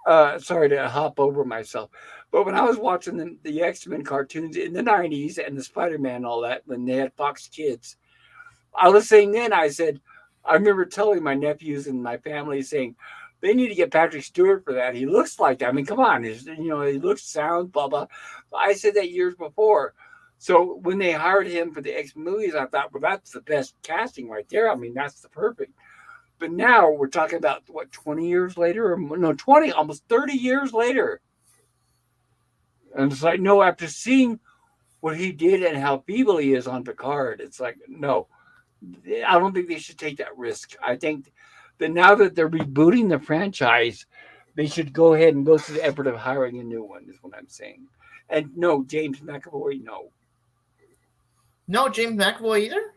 sorry to hop over myself, but when I was watching the X-Men cartoons in the 90s and the Spider-Man and all that, when they had Fox Kids, I was saying then, I said, I remember telling my nephews and my family saying, They need to get Patrick Stewart for that. He looks like that. I mean, come on. He looks sound, blah, blah. I said that years before. So when they hired him for the X movies, I thought, well, that's the best casting right there. I mean, that's the perfect. But now we're talking about, what, 20 years later? Or no, 20, almost 30 years later. And it's like, no, after seeing what he did and how feeble he is on Picard, it's like, no, I don't think they should take that risk. I think that now that they're rebooting the franchise, they should go ahead and go through the effort of hiring a new one, is what I'm saying. And no, James McAvoy, no. No, James McAvoy either?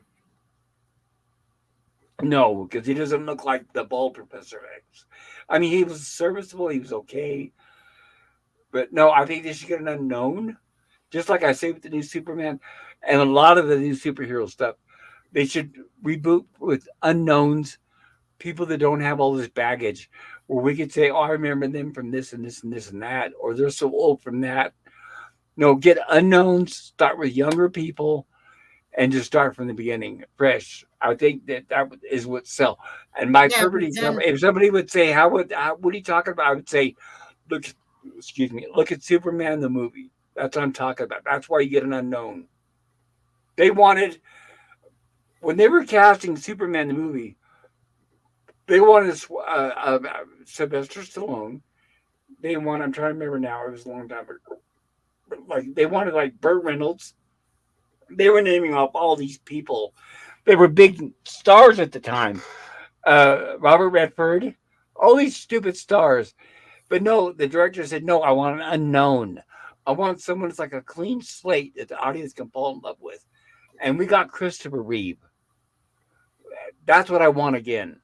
No, because he doesn't look like the bald Professor X. I mean, he was serviceable, he was okay. But no, I think they should get an unknown. Just like I say with the new Superman and a lot of the new superhero stuff, they should reboot with unknowns, people that don't have all this baggage, where we could say, "Oh, I remember them from this and this and this and that," or they're so old from that. No, get unknowns. Start with younger people, and just start from the beginning, fresh. I think that is what sell. And my Yeah, perfect but example, then if somebody would say, what are you talking about?" I would say, "Look, excuse me, look at Superman the movie. That's what I'm talking about. That's why you get an unknown." They wanted when they were casting Superman the movie, they wanted Sylvester Stallone. They wanted, I'm trying to remember now, it was a long time ago. Like they wanted like Burt Reynolds. They were naming off all these people. They were big stars at the time. Robert Redford, all these stupid stars. But no, the director said, no, I want an unknown. I want someone that's like a clean slate that the audience can fall in love with. And we got Christopher Reeve. That's what I want again.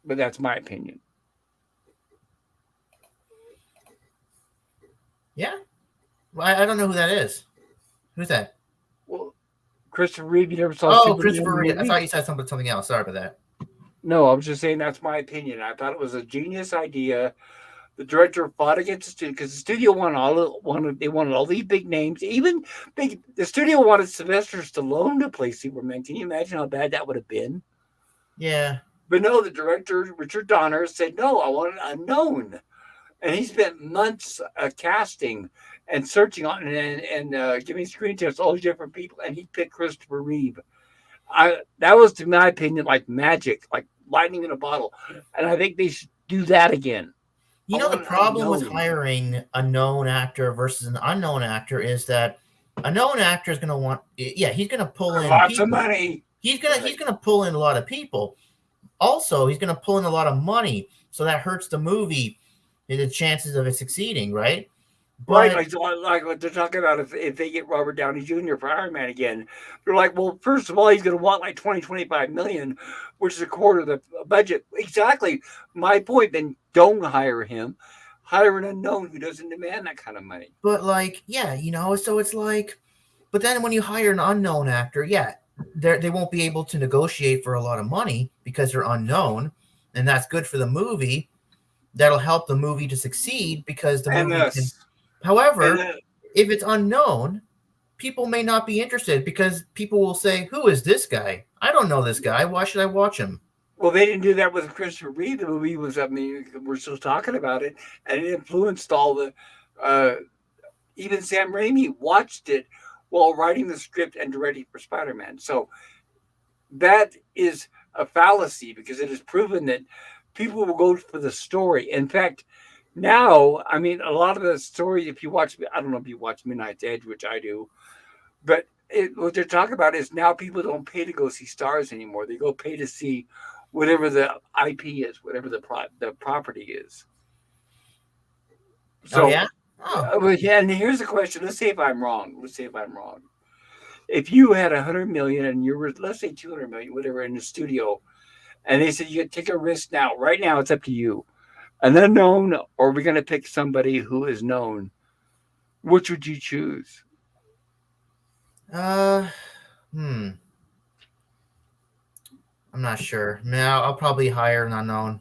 But that's my opinion. yeah. Well, I don't know who that is. Who's that? Well, Christopher Reeve, you never saw Oh, Superman Christopher Reeve. I movie? thought you said something else. Sorry about that. No, I was just saying that's my opinion. I thought it was a genius idea. The director fought against the studio because the studio they wanted all these big names. Even the studio wanted Sylvester Stallone to play Superman. Can you imagine how bad that would have been? Yeah. But no, the director Richard Donner said no. I want an unknown, and he spent months casting and searching on and giving screen tests all these different people, and he picked Christopher Reeve. That was, to my opinion, like magic, like lightning in a bottle, and I think they should do that again. You know, the problem with hiring a known actor versus an unknown actor is that a known actor is going to want, he's going to pull in lots people. of money. He's going to pull in a lot of people. Also, he's going to pull in a lot of money, so that hurts the movie, the chances of it succeeding, right? But, right, like what they're talking about, if they get Robert Downey Jr. for Iron Man again, they're like, well, first of all, he's going to want like 25 million, which is a quarter of the budget. Exactly my point. Then don't hire him. Hire an unknown who doesn't demand that kind of money. But so it's like, but then when you hire an unknown actor, they won't be able to negotiate for a lot of money because they're unknown, and that's good for the movie. That'll help the movie to succeed because the movie can. However, if it's unknown, people may not be interested because people will say, who is this guy? I don't know this guy. Why should I watch him? Well, they didn't do that with Christopher Reeve. The movie was, I mean, we're still talking about it, and it influenced all the, even Sam Raimi watched it while writing the script and directing for Spider-Man. So that is a fallacy because it is proven that people will go for the story. In fact, now, I mean, a lot of the story, if you watch, I don't know if you watch Midnight's Edge, which I do, but what they're talking about is now people don't pay to go see stars anymore. They go pay to see whatever the IP is, whatever the property is. So, yeah, and here's the question. Let's say if I'm wrong. If you had 100 million and you were, let's say 200 million, whatever, in the studio, and they said you could take a risk now, right now, it's up to you. An unknown, or we're going to pick somebody who is known. Which would you choose? I'm not sure. Now I'll probably hire an unknown.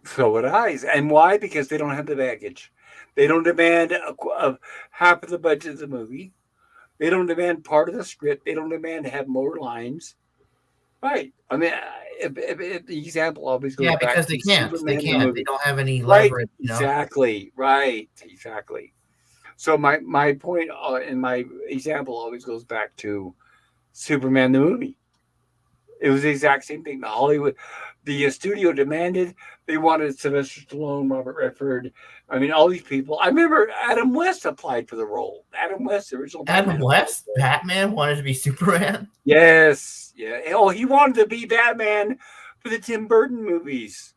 So would I. And why? Because they don't have the baggage. They don't demand half of the budget of the movie. They don't demand part of the script. They don't demand to have more lines. Right. I mean, if the example always goes Yeah, back because to they can't. They Superman the can't. They movie. don't have any Right. leverage. Exactly. Right. Exactly. So my point in my example always goes back to Superman the movie. It was the exact same thing. The studio demanded, they wanted Sylvester Stallone, Robert Redford. I mean, all these people. I remember Adam West applied for the role. Adam West, the original Adam Batman. West, Batman, wanted to be Superman. Yes. Yeah. Oh, he wanted to be Batman for the Tim Burton movies.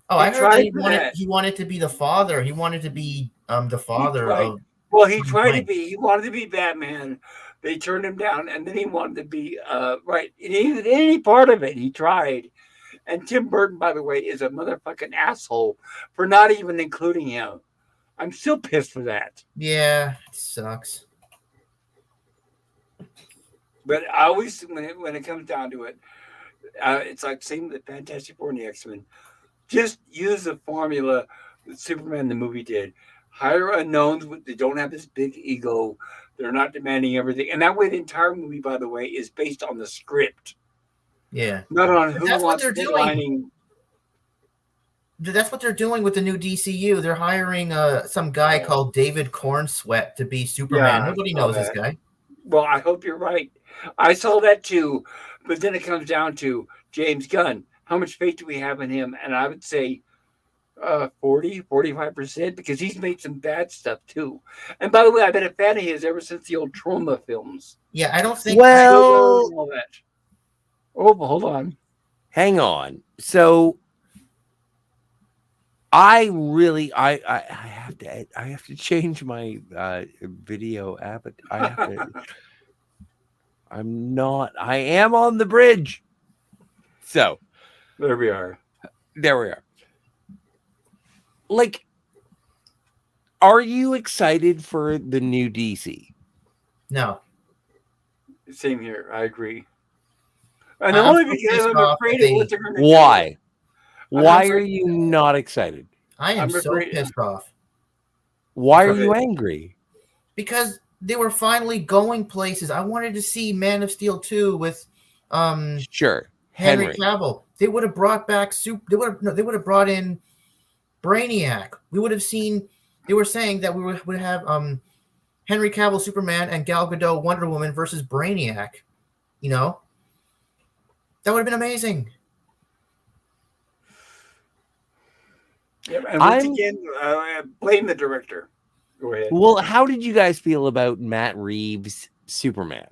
Oh, He I heard that tried for that. he wanted to be the father. He wanted to be the father of. Well, he Bruce tried to Wayne. be. He wanted to be Batman. They turned him down, and then he wanted to be right. In any part of it, he tried. And Tim Burton, by the way, is a motherfucking asshole for not even including him. I'm still pissed for that. Yeah, it sucks. But I always, when it comes down to it, it's like same with the Fantastic Four and the X-Men. Just use the formula that Superman the movie did. Hire unknowns. They don't have this big ego. They're not demanding everything. And that way, the entire movie, by the way, is based on the script, Yeah, not on but who that's what wants they're doing. headlining. That's what they're doing with the new DCU. They're hiring some guy called David Cornsweet to be Superman. Yeah, Nobody I saw knows this that. guy. Well, I hope you're right. I saw that too. But then it comes down to James Gunn. How much faith do we have in him? And I would say 40, 45%, because he's made some bad stuff too. And by the way, I've been a fan of his ever since the old Trauma films. Yeah, I don't think. Well, All that. Oh, but hold on. hang on. So I have to change my video app. I have to. I am on the bridge. So There we are. there we are. Like, are you excited for the new DC? No. Same here. I agree. And I'm only so because pissed I'm off afraid that of what they're going to do. Why? Why I'm are you not excited? I am I'm so afraid- pissed off Why are Go you ahead. angry? because they were finally going places. I wanted to see Man of Steel 2 with Sure, Henry Cavill. They would have brought back they would have brought in Brainiac. We would have seen. They were saying that we would have Henry Cavill Superman and Gal Gadot Wonder Woman versus Brainiac. You know, that would have been amazing. Yep, and once I'm- again, blame the director. Go ahead. Well, how did you guys feel about Matt Reeves' Superman?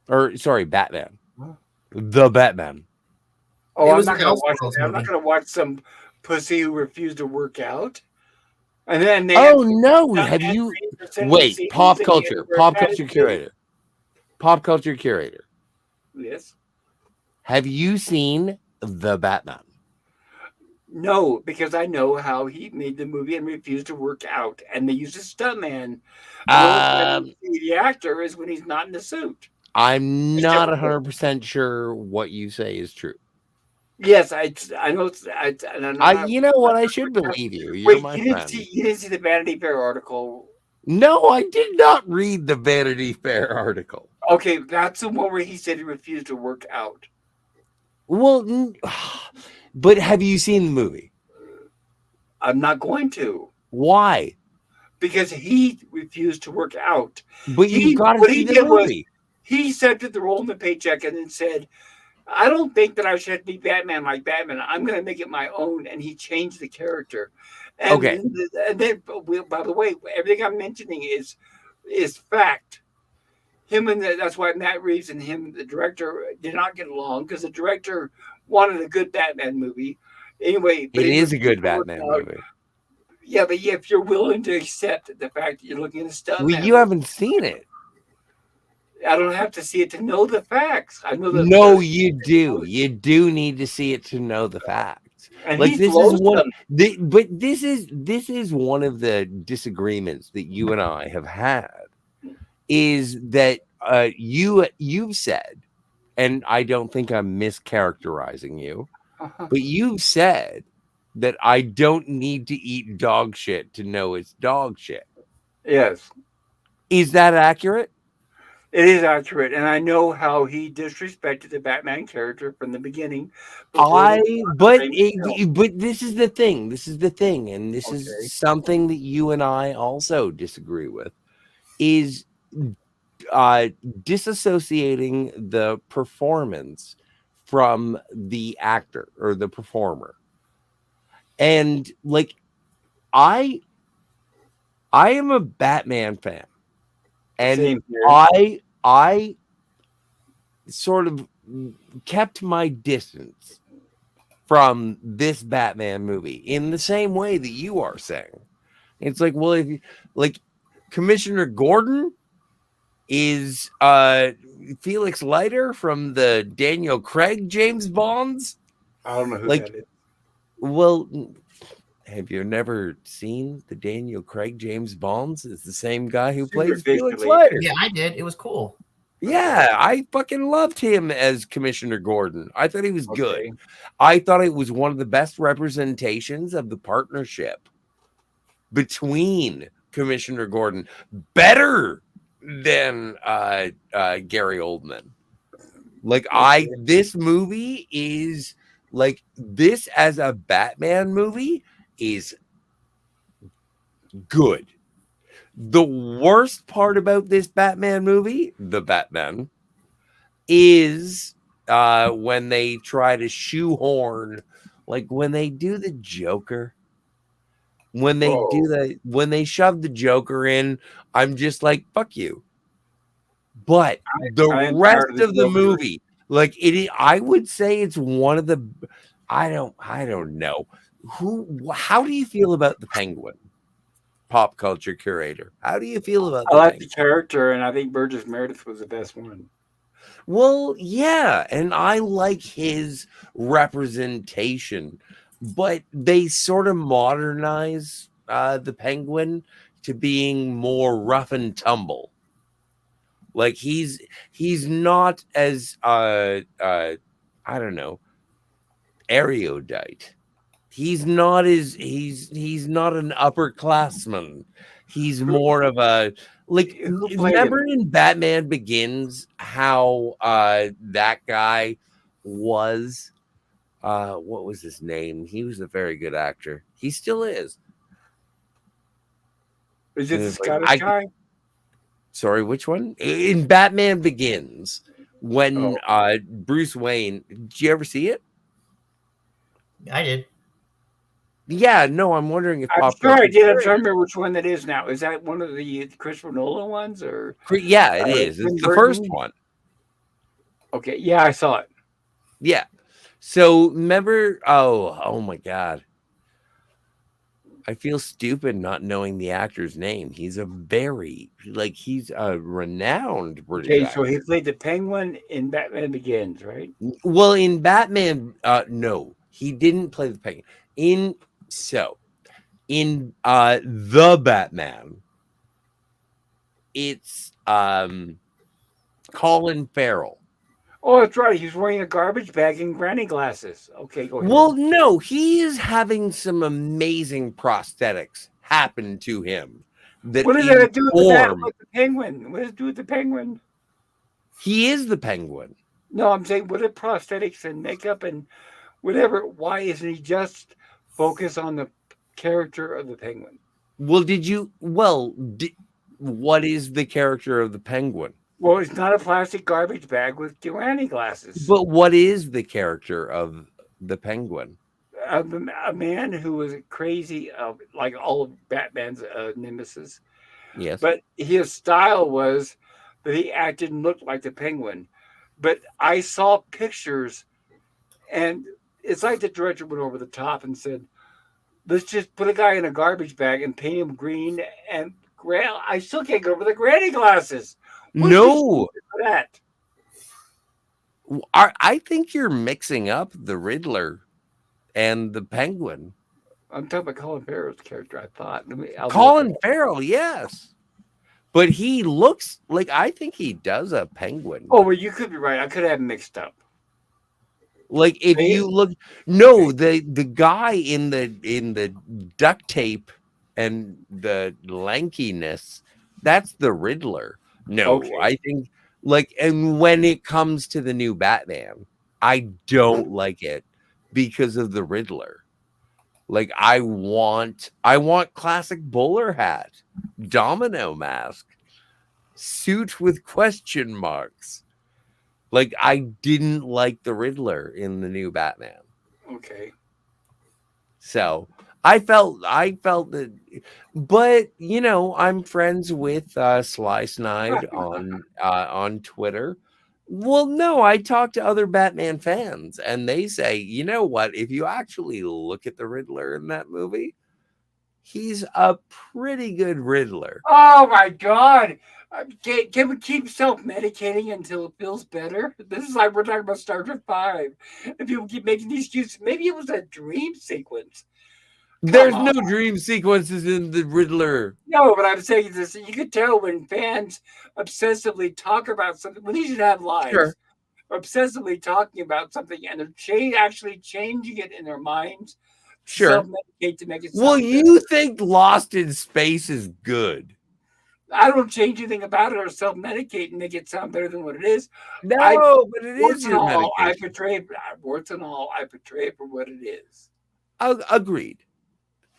Or sorry, Batman. The Batman. Oh, It I'm was not an going to watch. Elseworlds I'm not movie. going to watch some pussy who refused to work out. And then they Oh no! Have and you 80% of the wait? seasons Pop they culture. get were Pop bad culture too. curator. Pop culture curator. Yes. Have you seen the Batman? No, because I know how he made the movie and refused to work out, and they used a stuntman. The only time you see the actor is when he's not in the suit. I'm It's not different. 100% sure what you say is true. Yes, I know. And I'm not, You know what? I should believe you. You're wait, my you didn't friend. see the Vanity Fair article? No, I did not read the Vanity Fair article. Okay, that's the one where he said he refused to work out. Well, but have you seen the movie? I'm not going to, Why? because he refused to work out. But you've got to what see he the did was movie. he accepted the role in the paycheck and then said, I don't think that I should be Batman like Batman. I'm going to make it my own. And he changed the character. And Okay. And then, by the way, everything I'm mentioning is fact. That's why Matt Reeves and him, the director, did not get along, because the director wanted a good Batman movie. Anyway, but It he is a refused good to work Batman out. movie. Yeah, but if you're willing to accept the fact that you're looking at a stuntman, Well, you haven't seen it. I don't have to see it to know the facts. I know the No, you do. You do need to see it to know the facts. And Like he this blows is one. them. But this is one of the disagreements that you and I have had. Is that you've said, and I don't think I'm mischaracterizing you, but you've said that I don't need to eat dog shit to know it's dog shit. Yes. Is that accurate? It is accurate, and I know how he disrespected the Batman character from the beginning. Before they But this is the thing. This is the thing, and this is Okay. something that you and I also disagree with, is disassociating the performance from the actor or the performer. And like I am a Batman fan, and Same here. I sort of kept my distance from this Batman movie in the same way that you are saying. It's like, well, if you like, Commissioner Gordon is Felix Leiter from the Daniel Craig James Bonds. I don't know who Like, that is. well, have you never seen the Daniel Craig James Bonds? It's the same guy who plays Felix Superficially. Leiter. Yeah, I did. It was cool. Yeah, I fucking loved him as Commissioner Gordon. I thought he was good. Okay. I thought it was one of the best representations of the partnership between Commissioner Gordon, better than Gary Oldman. Like, this movie is like, this as a Batman movie is good. The worst part about this Batman movie, the Batman, is when they try to shoehorn, like when they do the Joker, when they shove the Joker in, I'm just like, fuck you. But the I'm rest tired of the of the Joker. movie, like I would say it's one of the, I don't know. How do you feel about the Penguin? Pop culture curator. How do you feel about I the like Penguin? the character, and I think Burgess Meredith was the best one. Well, yeah, and I like his representation, but they sort of modernize the Penguin to being more rough and tumble. Like he's not as I don't know, erudite. He's not an upperclassman. He's more of a, like, Who played remember him? in Batman Begins how that guy was what was his name? He was a very good actor. He still is. Is it the It's like, Scottish guy? Sorry, which one? In Batman Begins, when Oh. Bruce Wayne, did you ever see it? I did. Yeah, no, I'm wondering if I'm Pop sure I Culture did. I'm trying to Curator. remember which one that is now. Is that one of the Christopher Nolan ones, or Yeah, it is. It's Tim the first Burton? one. Okay, yeah, I saw it. Yeah. So remember, oh my God. I feel stupid not knowing the actor's name. He's a renowned British Okay, actor. so he played the Penguin in Batman Begins, right? Well, in Batman, no, he didn't play the Penguin. In the Batman, it's Colin Farrell. Oh, that's right. He's wearing a garbage bag and granny glasses. Okay, go ahead. Well, no, he is having some amazing prosthetics happen to him. That What does that have to do with inform- with the Penguin? What does it do with the Penguin? He is the Penguin. No, I'm saying, what are prosthetics and makeup and whatever? Why isn't he just focused on the character of the Penguin? Well, what is the character of the Penguin? Well, it's not a plastic garbage bag with granny glasses. But what is the character of the Penguin? A man who was crazy, like all of Batman's nemesis. Yes. But his style was that he acted and looked like the Penguin. But I saw pictures, and it's like the director went over the top and said, let's just put a guy in a garbage bag and paint him green. And I still can't get over the granny glasses. No, For that. I think you're mixing up the Riddler and the Penguin. I'm talking about Colin Farrell's character, I thought. Colin Farrell, yes. But he looks like, I think he does a penguin. Oh, well, you could be right. I could have mixed up. Like if you look, no, the guy in the duct tape and the lankiness, that's the Riddler. No, Okay. I think Like, and when it comes to the new Batman, I don't like it because of the Riddler. Like, I want classic bowler hat, domino mask, suit with question marks. Like, I didn't like the Riddler in the new Batman. Okay. So I felt that, but you know, I'm friends with Sly Snide on Twitter. Well, no, I talk to other Batman fans, and they say, you know what? If you actually look at the Riddler in that movie, he's a pretty good Riddler. Oh my God. Can we keep self-medicating until it feels better? This is like we're talking about Star Trek 5. And people keep making these excuses. Maybe it was a dream sequence. There's Come no on. dream sequences in the Riddler. No, but I'm saying this. You could tell when fans obsessively talk about something, when they should have Sure, lives, obsessively talking about something, and they're actually changing it in their minds to sure. self-medicate to make it Well, sound better. you think Lost in Space is good? I don't change anything about it or self-medicate and make it sound better than what it is. I No, but it is Warts and your all, I medication. portray it. Warts and all, I portray it for what it is. Agreed.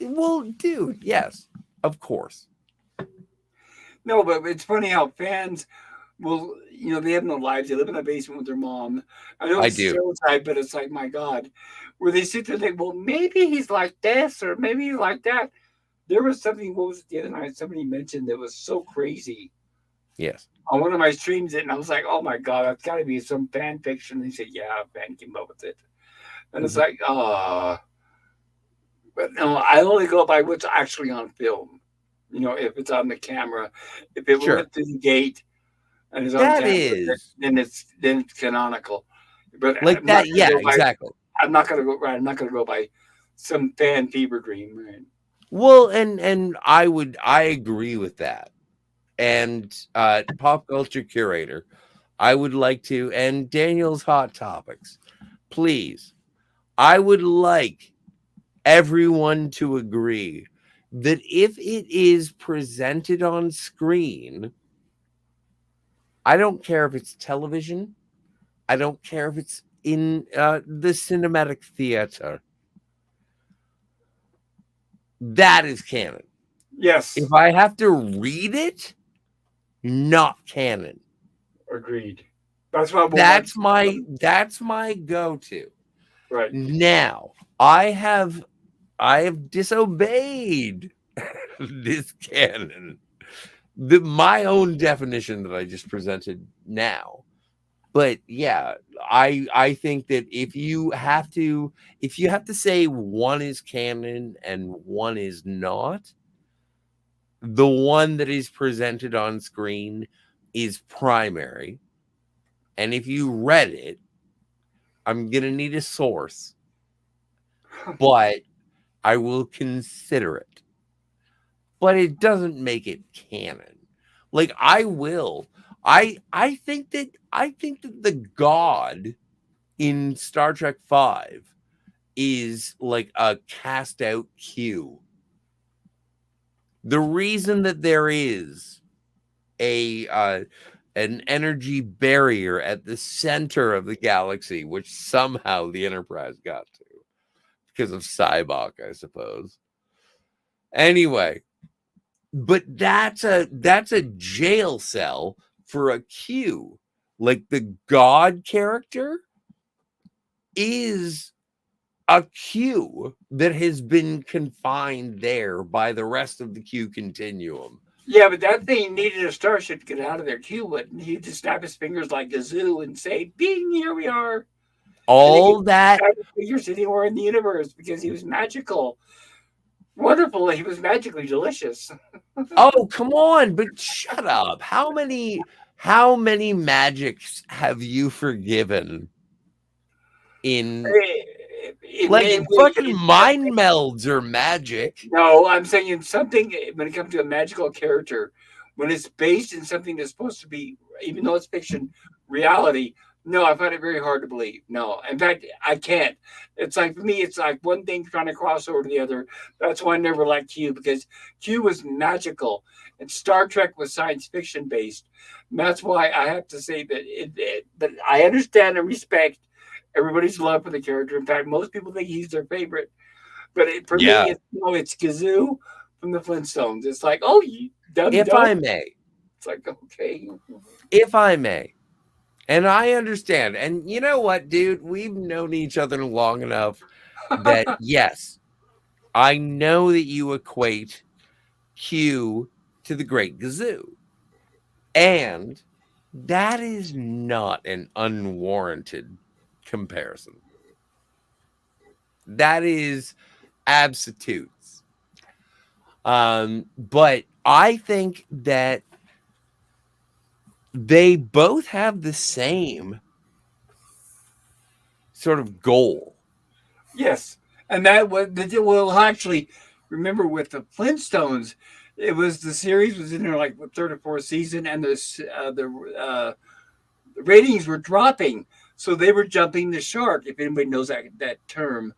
Well, dude, yes, of course. No, but it's funny how fans will, they have no lives. They live in a basement with their mom. I know I it's a do. stereotype, but it's like, my God, where they sit there and think, well, maybe he's like this or maybe he's like that. There was something, what was it the other night? Somebody mentioned that was so crazy Yes. on one of my streams, and I was like, oh my God, that's got to be some fan fiction. They said, yeah, a fan came up with it. And it's like, but no, I only go by what's actually on film. If it's on the camera, if it Sure. went through the gate and is on That camera, is then it's canonical. But like I'm not that. gonna Yeah, go by. exactly. I'm not gonna go right. I'm not gonna go by some fan fever dream. Right? Well, and I agree with that. And pop culture curator, I would like to, and Daniel's hot topics, please. I would like everyone to agree that if it is presented on screen, I don't care if it's television, I don't care if it's in the cinematic theater, that is canon. Yes, If I have to read it, not canon. agreed. That's why I won't That's watch. my go-to. Right. Now, I have disobeyed this canon. My own definition that I just presented now. But yeah, I think that if you have to say one is canon and one is not, the one that is presented on screen is primary. And if you read it, I'm going to need a source, but I will consider it. But it doesn't make it canon. Like I will. I think that the god in Star Trek 5 is like a cast out Q. The reason that there is an energy barrier at the center of the galaxy, which somehow the Enterprise got to because of Cybok, I suppose. Anyway, but that's a jail cell for a Q. Like the god character is a Q that has been confined there by the rest of the Q continuum. Yeah, but that thing needed a starship to get out of there. Q wouldn't. He'd just snap his fingers like a zoo and say, "Bing, here we are." All that Figures anywhere in the universe because he was magical. Wonderful. He was magically delicious. Oh, come on, but shut up. How many magics have you forgiven in fucking mind melds are magic? No, I'm saying something when it comes to a magical character, when it's based in something that's supposed to be, even though it's fiction, reality, No, I find it very hard to believe. No, in fact, I can't. It's like for me, it's like one thing trying to cross over to the other. That's why I never liked Q because Q was magical and Star Trek was science fiction based. And that's why I have to say that but I understand and respect everybody's love for the character. In fact, most people think he's their favorite. But for Yeah. me, it's Gazoo from the Flintstones. It's like, oh, you dumb If dumb. I may, It's like, okay. if I may, and I understand, and you know what, dude, we've known each other long enough that yes, I know that you equate Q to the Great Gazoo, and that is not an unwarranted comparison. That is absolutes. But I think that they both have the same sort of goal. Yes, and that was well. Actually, remember with the Flintstones, it was the series was in there like the third or fourth season, and the ratings were dropping, so they were jumping the shark. If anybody knows that term,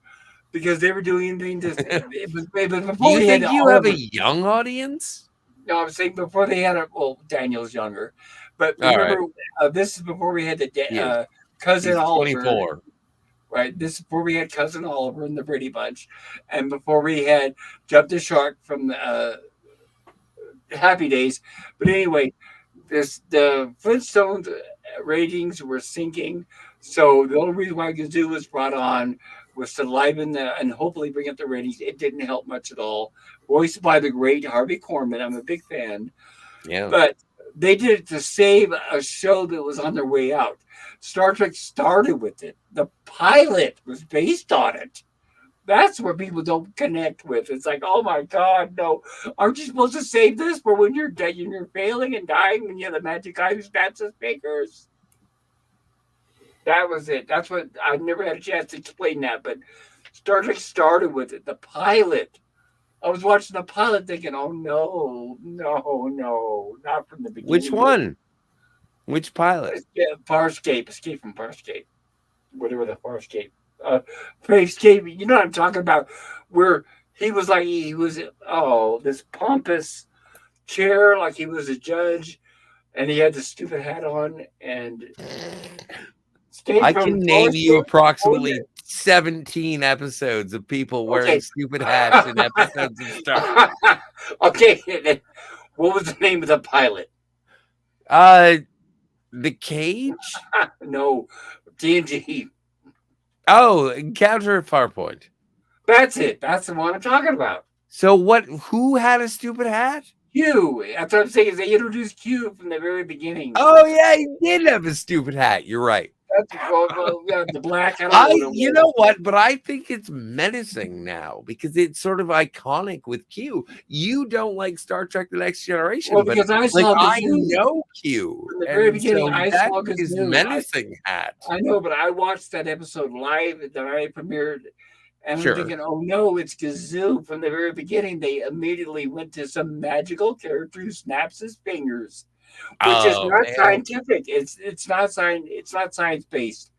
because they were doing things. It was Do before you they had think you have Oliver. a young audience? No, I was saying before they had well, Daniel's younger, but All right. remember this is before we had He is. cousin He's Oliver. 24. Right. This is before we had Cousin Oliver and the Brady Bunch, and before we had Jump the Shark from the Happy Days. But anyway, the Flintstones ratings were sinking, so the only reason why Gazoo was brought on was to liven and hopefully bring up the ratings. It didn't help much at all. Voiced by the great Harvey Korman, I'm a big fan, Yeah. but they did it to save a show that was on their way out. Star Trek started with it. The pilot was based on it. That's where people don't connect with. It's like, oh my God, no. Aren't you supposed to save this for when you're dead and you're failing and dying and you're the magic guy who snaps his fingers? That was it. That's what I never had a chance to explain that, but Star Trek started with it. The pilot. I was watching the pilot thinking, oh no, no, no, not from the beginning. Which one? Which pilot? Farscape, Escape from Farscape, whatever the Farscape, Escape. You know what I'm talking about? Where he was this pompous chair, like he was a judge, and he had the stupid hat on, and I can name you approximately 17 episodes of people wearing stupid hats in episodes of Star Trek. Okay, then what was the name of the pilot? The Cage? No, TNG. Oh, Encounter at Farpoint. That's it. That's the one I'm talking about. So who had a stupid hat? Q. That's what I'm saying. Is they introduced Q from the very beginning. Oh yeah, he did have a stupid hat. You're right. That's the black. You know what? But I think it's menacing now because it's sort of iconic with Q. You don't like Star Trek: The Next Generation, well, because but I know Q. From the very beginning, I saw his menacing hat. I know, but I watched that episode live that I premiered, and I'm thinking, oh no, it's Gazoo. From the very beginning, they immediately went to some magical character who snaps his fingers. Which is not scientific. It's not science based.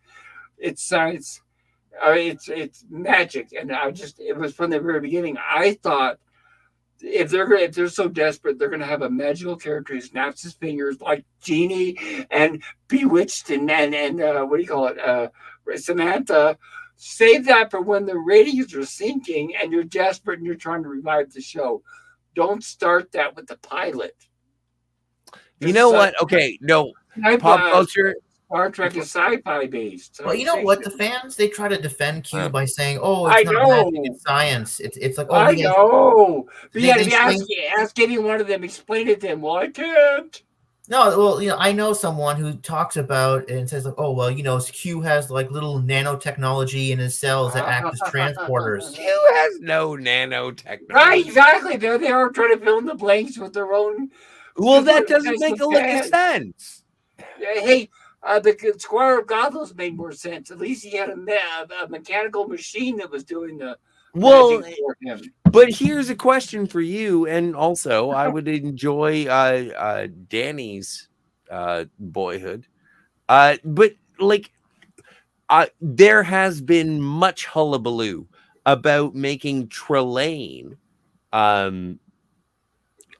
It's science. It's magic, and it was from the very beginning. I thought if they're so desperate, they're gonna have a magical character who snaps his fingers like Genie and Bewitched and what do you call it? Samantha. Save that for when the ratings are sinking and you're desperate and you're trying to revive the show. Don't start that with the pilot. You know what? Okay, no. Pop culture. Star Trek is sci-fi based. Well, you know what? The fans, they try to defend Q by saying, "Oh, I it's not magic, it's science." It's like, oh, I know. But ask any one of them, explain it to them. Well, I can't. No, well, I know someone who talks about and says like, oh, well, Q has like little nanotechnology in his cells that act as transporters. Q has no nanotechnology. Right, exactly. There they are trying to fill in the blanks with their own. Well, that doesn't make a lick of sense. Hey, the Squire of Gothos made more sense. At least he had a mechanical machine that was doing the magic for him. But here's a question for you, and also I would enjoy Danny's boyhood. But like there has been much hullabaloo about making Trelane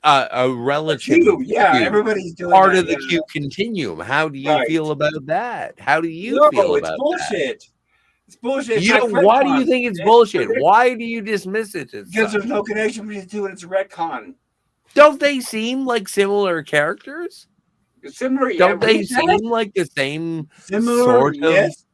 a relative Q, of yeah, Q, everybody's doing part that. of the Yeah, Q continuum. How do you right. feel about that? How do you No, feel it's about that? bullshit. It's bullshit. It's You like don't, why do you retcon. think it's It's bullshit? Why do you dismiss it as because such? there's no connection between the two, and it's a retcon. Don't they seem like similar characters? Similar, yeah. Don't they Rehash, seem like the same similar, sort of? yes.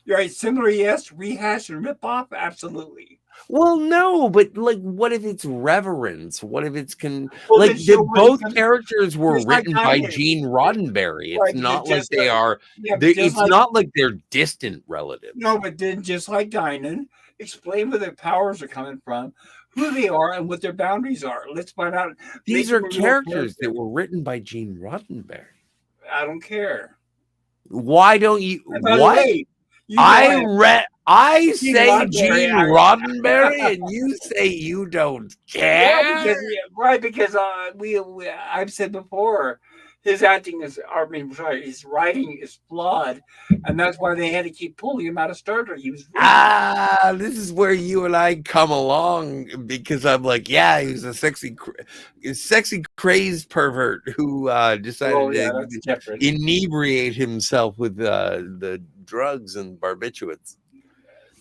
You're right. Similar, yes. Rehash and rip off, absolutely. Well, no, but like, what if it's reverence? What if it's Well, like then show where he both comes, characters were just like written by Diamond, Gene Roddenberry? It's right? Because not like just they are. yeah, but just It's like not like they're distant relatives. no, but then just like Diamond, explain where their powers are coming from, who they are, and what their boundaries are. Let's find out. These Make are them a real characters that character. were written by Gene Roddenberry. I don't care. Why don't you? And by the What? way, you know I Gene say Roddenberry. Gene Roddenberry, and you say you don't Well, care. because I've said before, his acting is, I mean, sorry, his writing is flawed, and that's why they had to keep pulling him out of Star Trek. He was really, This is where you and I come along because I'm like, yeah, he was a sexy crazed pervert who decided well, yeah, to that's different. inebriate himself with the drugs and barbiturates.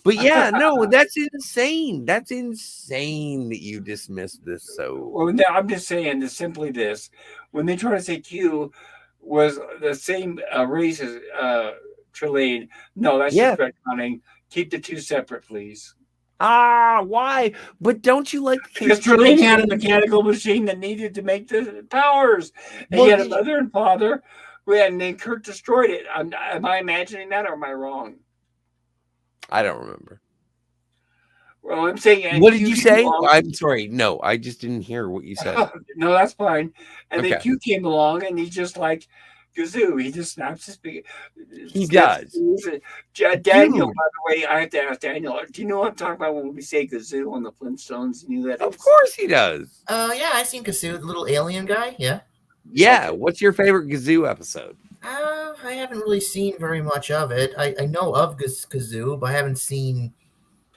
But yeah, no, that's insane. That's insane that you dismissed this. So Well, no, I'm just saying this simply this: when they try to say Q was the same race as Trelane, no, that's yeah. just retconning. Keep the two separate, please. Why? But don't you like Because Trelane had a mechanical machine that needed to make the powers, and he had a mother and father, and then Kirk destroyed it. Am I imagining that, or am I wrong? I don't remember. Well, I'm saying. What did you say? I'm sorry. No, I just didn't hear what you said. No, that's fine. And Okay. then Q came along, and he's just like Gazoo. He just snaps his big. He does. Daniel, by the way, I have to ask Daniel. Do you know what I'm talking about when we say Gazoo on the Flintstones? You knew that? Of course he does. Yeah, I've seen Gazoo, the little alien guy. Yeah. Yeah. Okay. What's your favorite Gazoo episode? I haven't really seen very much of it. I know of Gazoo, but I haven't seen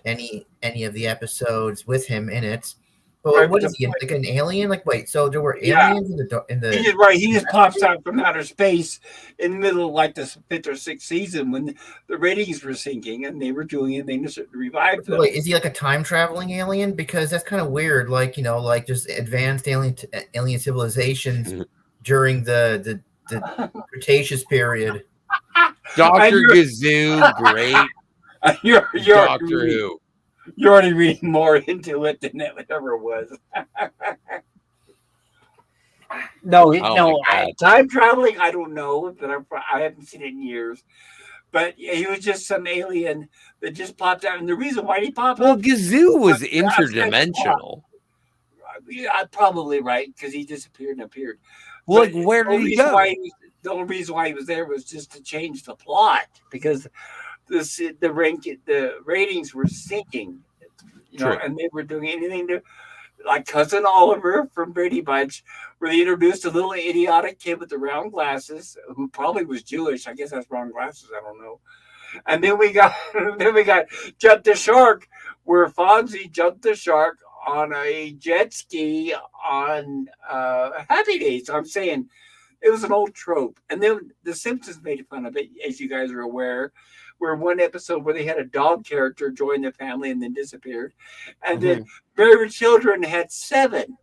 any of the episodes with him in it. But right, what is he, like an alien? Like, wait, so there were aliens in the He's right. He just pops out from outer space in the middle of like the 5th or 6th season when the ratings were sinking and they were doing it. They just revived them. Wait, is he like a time traveling alien? Because that's kind of weird. Like, you know, like just advanced alien civilizations during the Cretaceous period. Dr. Gazoo, great. You're Doctor Who. You're already reading more into it than it ever was. No, time traveling, I don't know, but I haven't seen it in years. But he was just some alien that just popped out, and the reason why he popped well, up. Well, Gazoo was interdimensional. I'm probably right because he disappeared and appeared. Well, like, where did he go? The only reason why he was there was just to change the plot because the ratings were sinking, you know, and they were doing anything to, like Cousin Oliver from Brady Bunch, where they introduced a little idiotic kid with the round glasses who probably was Jewish. I guess that's round glasses. I don't know. And then we got Jump the Shark, where Fonzie jumped the shark on a jet ski on Happy Days. So I'm saying it was an old trope. And then The Simpsons made fun of it, as you guys are aware, where one episode where they had a dog character join the family and then disappeared. And then Married Children had 7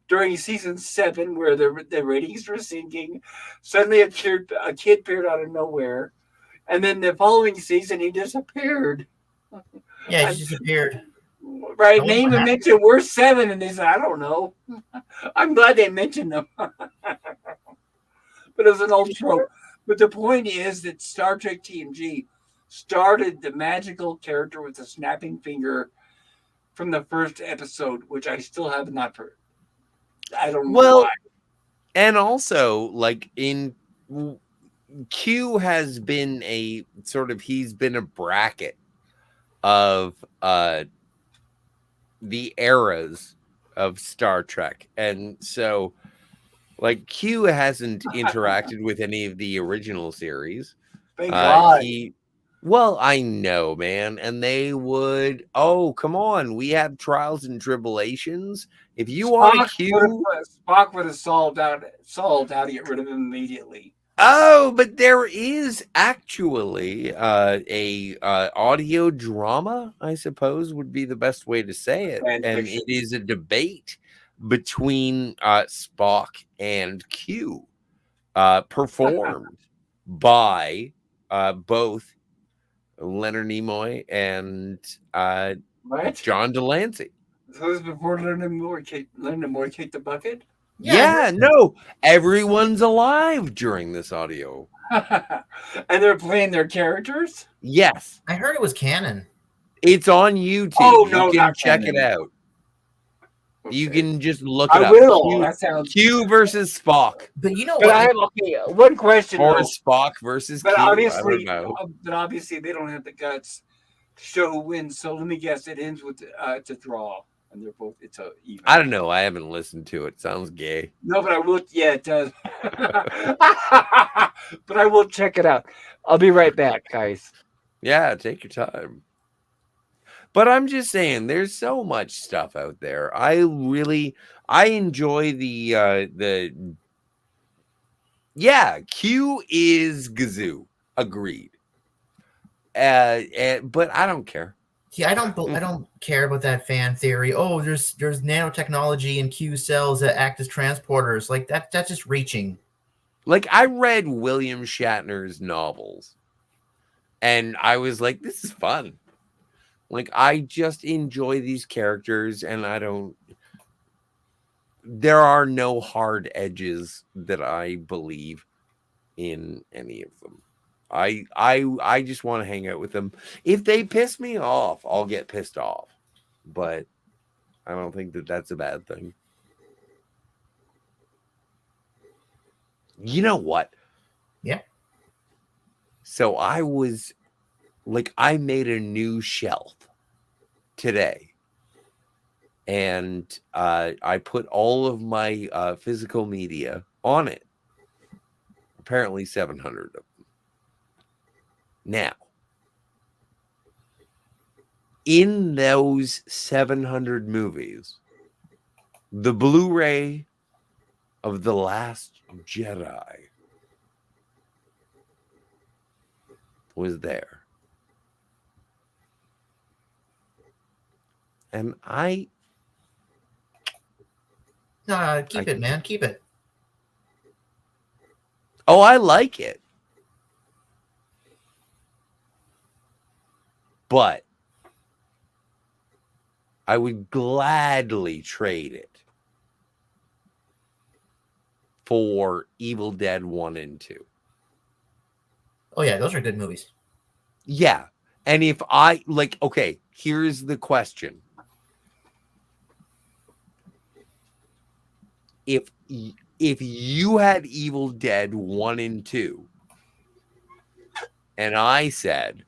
during season 7, where the ratings were sinking. Suddenly a kid appeared out of nowhere. And then the following season, he disappeared. Yeah, he disappeared. Right, they even mentioned we're 7, and they said, I don't know. I'm glad they mentioned them. But it was an old trope. But the point is that Star Trek TNG started the magical character with the snapping finger from the first episode, which I still have not heard. I don't know why. And also, like, in Q has been he's been a bracket of the eras of Star Trek. And so, like, Q hasn't interacted with any of the original series. Thank God. Well, I know, man. And they would, oh, come on. We have trials and tribulations. If you want to Spock would have solved how to get rid of him immediately. Oh, but there is actually a audio drama, I suppose would be the best way to say it. Fan And fiction. it is a debate between Spock and Q, performed by both Leonard Nimoy and What? John Delancey. So this was before Leonard Nimoy kicked the bucket? Yeah, no, everyone's alive during this audio. And they're playing their characters? Yes. I heard it was canon. It's on YouTube. Oh, no, you can not check canon. it out. Okay. You can just look it I up. will. That sounds. Q versus Spock. But you know But what? I have one question. Or though. Spock versus But Q. obviously, I don't know. but obviously, they don't have the guts to show who wins. So let me guess, it ends with it's a draw, and they're both. It's a even. I don't know. I haven't listened to it. Sounds gay. No, but I will. Yeah, it does. But I will check it out. I'll be right back, guys. Yeah, take your time. But I'm just saying, there's so much stuff out there. I enjoy the. Yeah, Q is Gazoo. Agreed. But I don't care. Yeah, I don't care about that fan theory. Oh, there's nanotechnology in Q cells that act as transporters. Like that's just reaching. Like, I read William Shatner's novels, and I was like, this is fun. Like, I just enjoy these characters, and there are no hard edges that I believe in any of them. I just want to hang out with them. If they piss me off, I'll get pissed off. But I don't think that that's a bad thing. You know what? Yeah. So I made a new shelf today. And I put all of my physical media on it. Apparently 700 of them. Now, in those 700 movies, the Blu-ray of The Last Jedi was there. And Keep it, man. Keep it. Oh, I like it. But I would gladly trade it for Evil Dead 1 and 2. Oh, yeah, those are good movies. Yeah. And if okay, here's the question. If you had Evil Dead 1 and 2, and I said,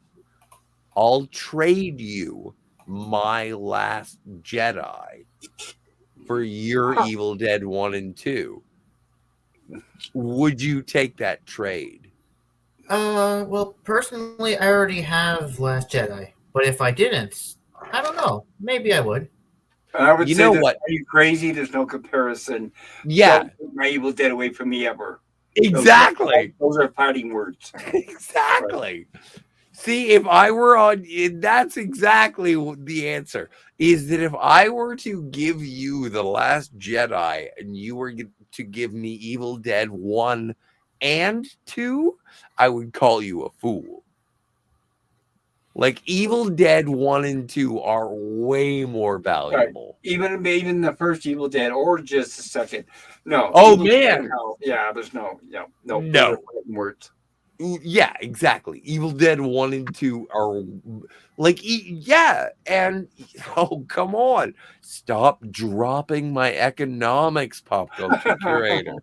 I'll trade you my Last Jedi for your Evil Dead 1 and 2, would you take that trade? Well, personally, I already have Last Jedi. But if I didn't, I don't know. Maybe I would. I would You say know that, what? Are you crazy? There's no comparison. Yeah, Don't take my Evil Dead away from me ever. exactly. Those are fighting words. Exactly. See, if I were on, that's exactly the answer. Is that if I were to give you The Last Jedi and you were to give me Evil Dead 1 and 2, I would call you a fool. Like, Evil Dead 1 and 2 are way more valuable. Right. Even the first Evil Dead or just the second. No. Oh, Evil man. Dead, no. Yeah, there's no. No. Those are fighting words. Yeah, exactly. Evil Dead 1 and 2 are like, yeah. And, oh, come on. Stop dropping my economics, Pop Culture Curator.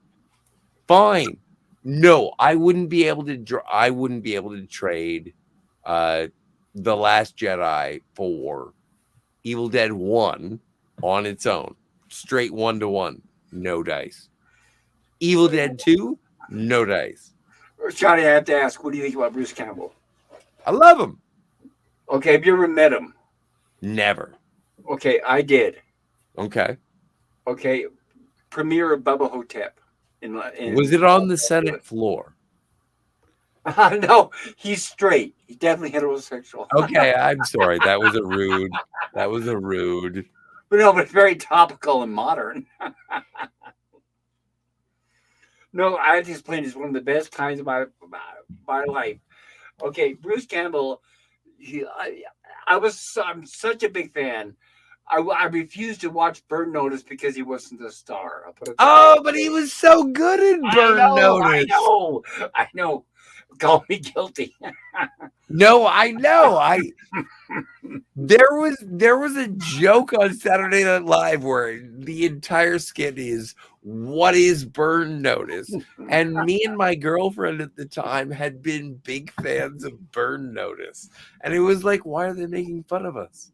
Fine. No, I wouldn't be able to trade The Last Jedi for Evil Dead 1 on its own. Straight 1-to-1. No dice. Evil Dead 2, no dice. Johnny, I have to ask, what do you think about Bruce Campbell? I love him. Okay, have you ever met him? Never. Okay, I did. Okay. Okay, premiere of Bubba Hotep. Was it on the Senate floor? No, he's straight. He's definitely heterosexual. Okay, I'm sorry. That was a rude. But no, but it's very topical and modern. No, I just played is one of the best times of my life. Okay, Bruce Campbell. I'm such a big fan. I refused to watch Burn Notice because he wasn't a star. I'll put it that Oh, way. but he was so good in Burn Notice. I know. Call me guilty. No, I know. There was a joke on Saturday Night Live where the entire skit is what is Burn Notice? And me and my girlfriend at the time had been big fans of Burn Notice. And it was like, why are they making fun of us?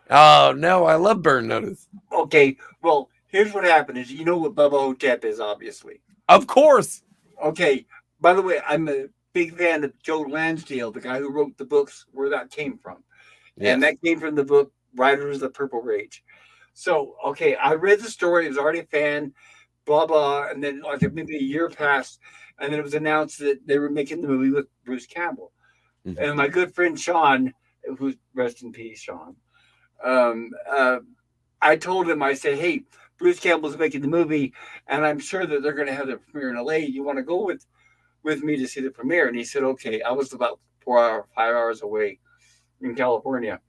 Oh no, I love Burn Notice. Okay, well, here's what happened is you know what Bubba Hotep is, obviously. Of course. Okay, by the way, I'm a big fan of Joe Lansdale, the guy who wrote the books where that came from. Yes. And that came from the book Riders of the Purple Rage. So, okay, I read the story, I was already a fan, blah, blah. And then like maybe a year passed, and then it was announced that they were making the movie with Bruce Campbell. Mhm. And my good friend Sean, who's rest in peace, Sean, I told him, I said, hey, Bruce Campbell's making the movie, and I'm sure that they're going to have the premiere in LA. You want to go with me to see the premiere? And he said, okay. I was about 5 hours away in California.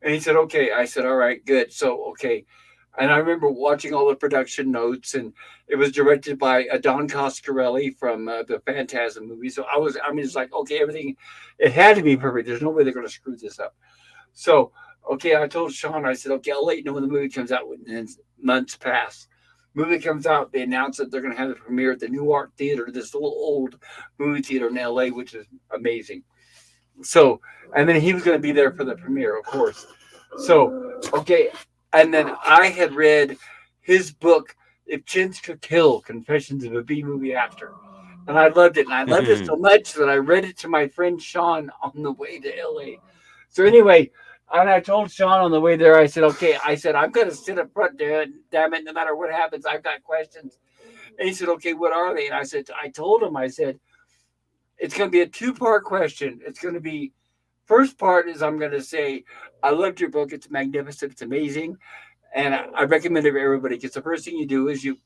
And he said, okay. I said, all right, good. So, okay. And I remember watching all the production notes, and it was directed by Don Coscarelli from the Phantasm movie. So it's like, okay, everything, it had to be perfect. There's no way they're going to screw this up. So, okay, I told Sean, I said, okay, I'll let you know when the movie comes out. And months pass. Movie comes out, they announce that they're going to have the premiere at the New Art Theater, this little old movie theater in LA, which is amazing. So, and then he was going to be there for the premiere, of course. So, okay, and then I had read his book, If Chins Could Kill, Confessions of a B-Movie Actor. And I loved it. And I loved it so much that I read it to my friend Sean on the way to LA. So anyway, and I told Sean on the way there, I said, okay, I'm going to sit up front there, damn it, no matter what happens, I've got questions. And he said, okay, what are they? And I told him, I said, it's going to be a 2-part question. It's going to be, first part is I'm going to say, I loved your book. It's magnificent. It's amazing. And I recommend it for everybody, because the first thing you do is you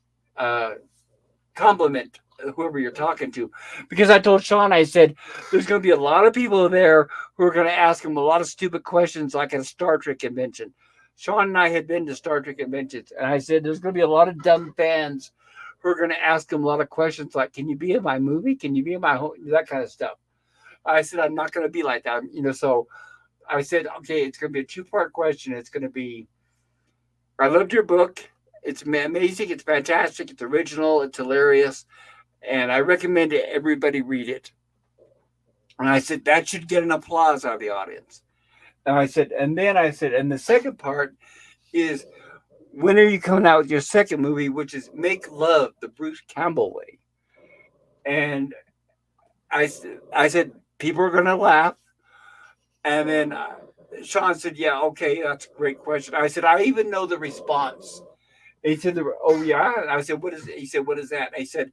compliment whoever you're talking to. Because I told Sean, I said, there's going to be a lot of people there who are going to ask him a lot of stupid questions like at a Star Trek convention. Sean and I had been to Star Trek conventions, and I said, there's going to be a lot of dumb fans who are going to ask him a lot of questions like, can you be in my movie? Can you be in my home? That kind of stuff. I said, I'm not going to be like that. So I said, okay, it's going to be a 2-part question. It's going to be, I loved your book. It's amazing. It's fantastic. It's original. It's hilarious. And I recommend everybody read it. And I said, that should get an applause out of the audience. And I said, and the second part is, when are you coming out with your second movie, which is Make Love the Bruce Campbell Way? And I said, people are going to laugh. And then Sean said, yeah, okay, that's a great question. I said, I even know the response. And he said, oh, yeah. And I said, what is it? He said, what is that? And I said,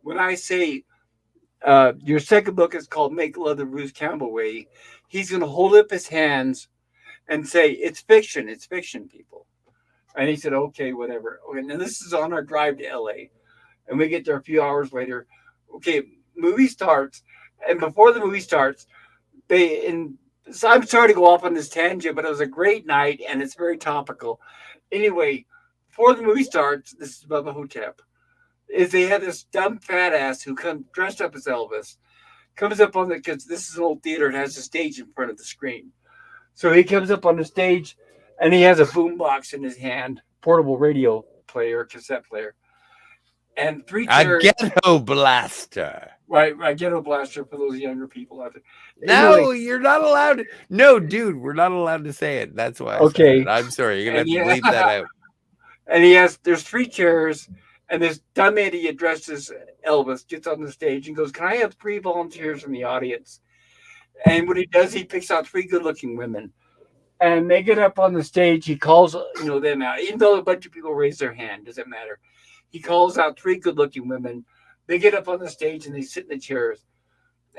when I say your second book is called Make Love the Bruce Campbell Way, he's going to hold up his hands and say, it's fiction, people. And he said, okay, whatever. Okay, now this is on our drive to LA. And we get there a few hours later. Okay, movie starts. And before the movie starts, so I'm sorry to go off on this tangent, but it was a great night, and it's very topical. Anyway, before the movie starts, this is Bubba Hotep, is they had this dumb fat ass who comes dressed up as Elvis, comes up on because this is an old theater, it has a stage in front of the screen. So he comes up on the stage, and he has a boombox in his hand, portable radio player, cassette player, and 3 chairs. A ghetto blaster. Right, ghetto blaster for those younger people out there. No, Anyway, you're not allowed to. No, dude, we're not allowed to say it. That's why I said it. I'm sorry. You're going to have to bleep that out. And there's 3 chairs, And this dumb idiot dressed as Elvis gets on the stage and goes, "Can I have 3 volunteers from the audience?" And what he does, he picks out 3 good-looking women, and they get up on the stage. He calls, them out, even though a bunch of people raise their hand. Doesn't matter. He calls out 3 good-looking women. They get up on the stage and they sit in the chairs,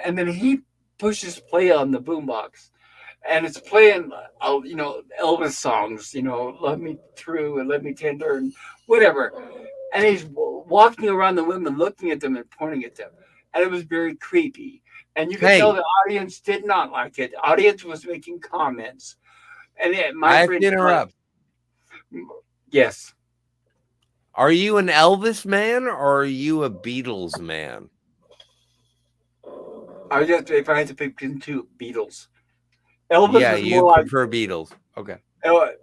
and then he pushes play on the boombox, and it's playing, Elvis songs, "Love Me True" and "Let Me Tender" and whatever. And he's walking around the women, looking at them and pointing at them, and it was very creepy. And you could tell Hey, the audience did not like it. The audience was making comments, and I my have friend, to interrupt. yes, Are you an Elvis man or are you a Beatles man? I was just if I had to pick between 2, Beatles. Elvis Yeah, was you more like prefer Beatles. Okay.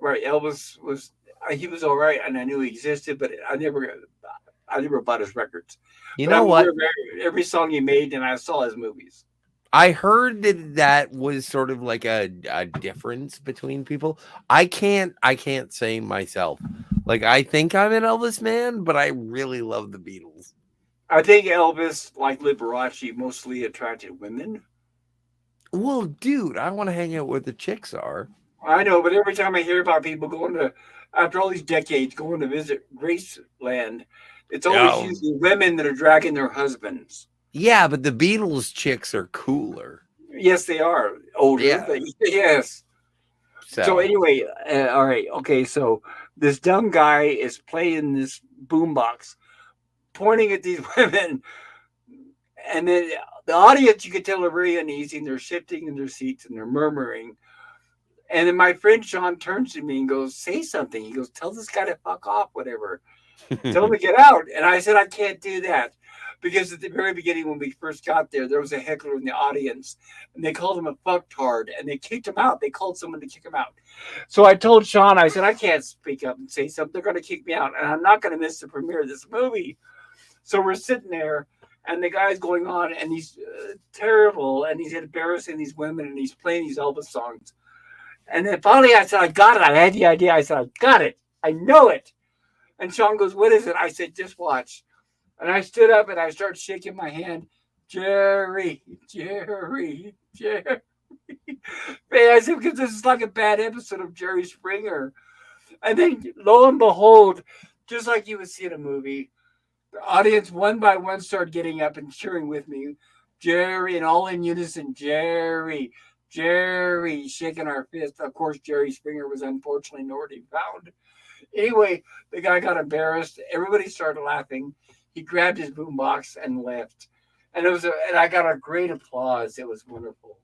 right. Elvis was he was all right, and I knew he existed, but I never bought his records. You But know I'm what? aware of every song he made, and I saw his movies. I heard that was sort of like a difference between people. I can't say myself. Like I think I'm an Elvis man, but I really love the Beatles. I think Elvis, like Liberace, mostly attracted women. Well, dude, I want to hang out where the chicks are. I know, but every time I hear about people after all these decades, going to visit Graceland, it's always Oh, usually women that are dragging their husbands. yeah, but the Beatles chicks are cooler. Yes, they are older, Yeah. but yes. So So anyway, all right, okay. So this dumb guy is playing this boombox, pointing at these women, and then the audience, you could tell, are very uneasy, and they're shifting in their seats and they're murmuring. And then my friend Sean turns to me and goes, "Say something." He goes, "Tell this guy to fuck off, whatever. Tell him to get out." And I said, "I can't do that." Because at the very beginning, when we first got there was a heckler in the audience, and they called him a fucktard, and they kicked him out. They called someone to kick him out. So I told Sean, I said, "I can't speak up and say something. They're going to kick me out, and I'm not going to miss the premiere of this movie." So we're sitting there, and the guy's going on, and he's terrible, and he's embarrassing these women, and he's playing these Elvis songs. And then finally I said, "I got it. I had the idea." I said, "I got it. I know it." And Sean goes, "What is it?" I said, "Just watch." And I stood up and I started shaking my hand. "Jerry, Jerry, Jerry." Man, I said, because this is like a bad episode of Jerry Springer. And then lo and behold, just like you would see in a movie, the audience one by one started getting up and cheering with me. "Jerry," and all in unison, "Jerry, Jerry," shaking our fist. Of course, Jerry Springer was unfortunately nowhere to be found. Anyway, the guy got embarrassed. Everybody started laughing. He grabbed his boombox and left. And and I got a great applause. It was wonderful.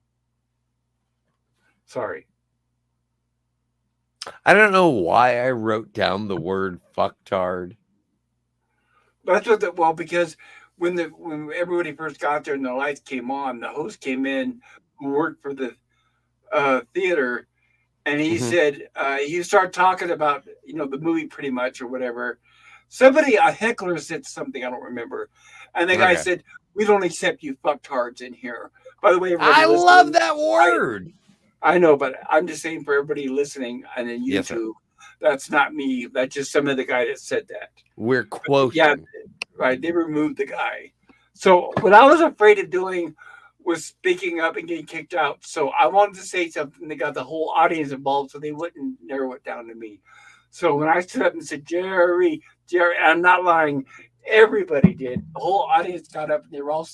Sorry. I don't know why I wrote down the word fucktard. That's what because when everybody first got there and the lights came on, the host came in who worked for the theater, and he Mhm. said he started talking about the movie pretty much or whatever. A heckler said something I don't remember, and the guy Okay. said, "We don't accept you fucktards in here." By the way, everybody I listening, love that word. I know, but I'm just saying for everybody listening and then Yes, sir. YouTube, that's not me. That's just some of the guy that said that. We're But quoting. yeah, right. They removed the guy. So what I was afraid of doing was speaking up and getting kicked out. So I wanted to say something that got the whole audience involved so they wouldn't narrow it down to me. So when I stood up and said, "Jerry, Jerry," and I'm not lying, everybody did. The whole audience got up and they were all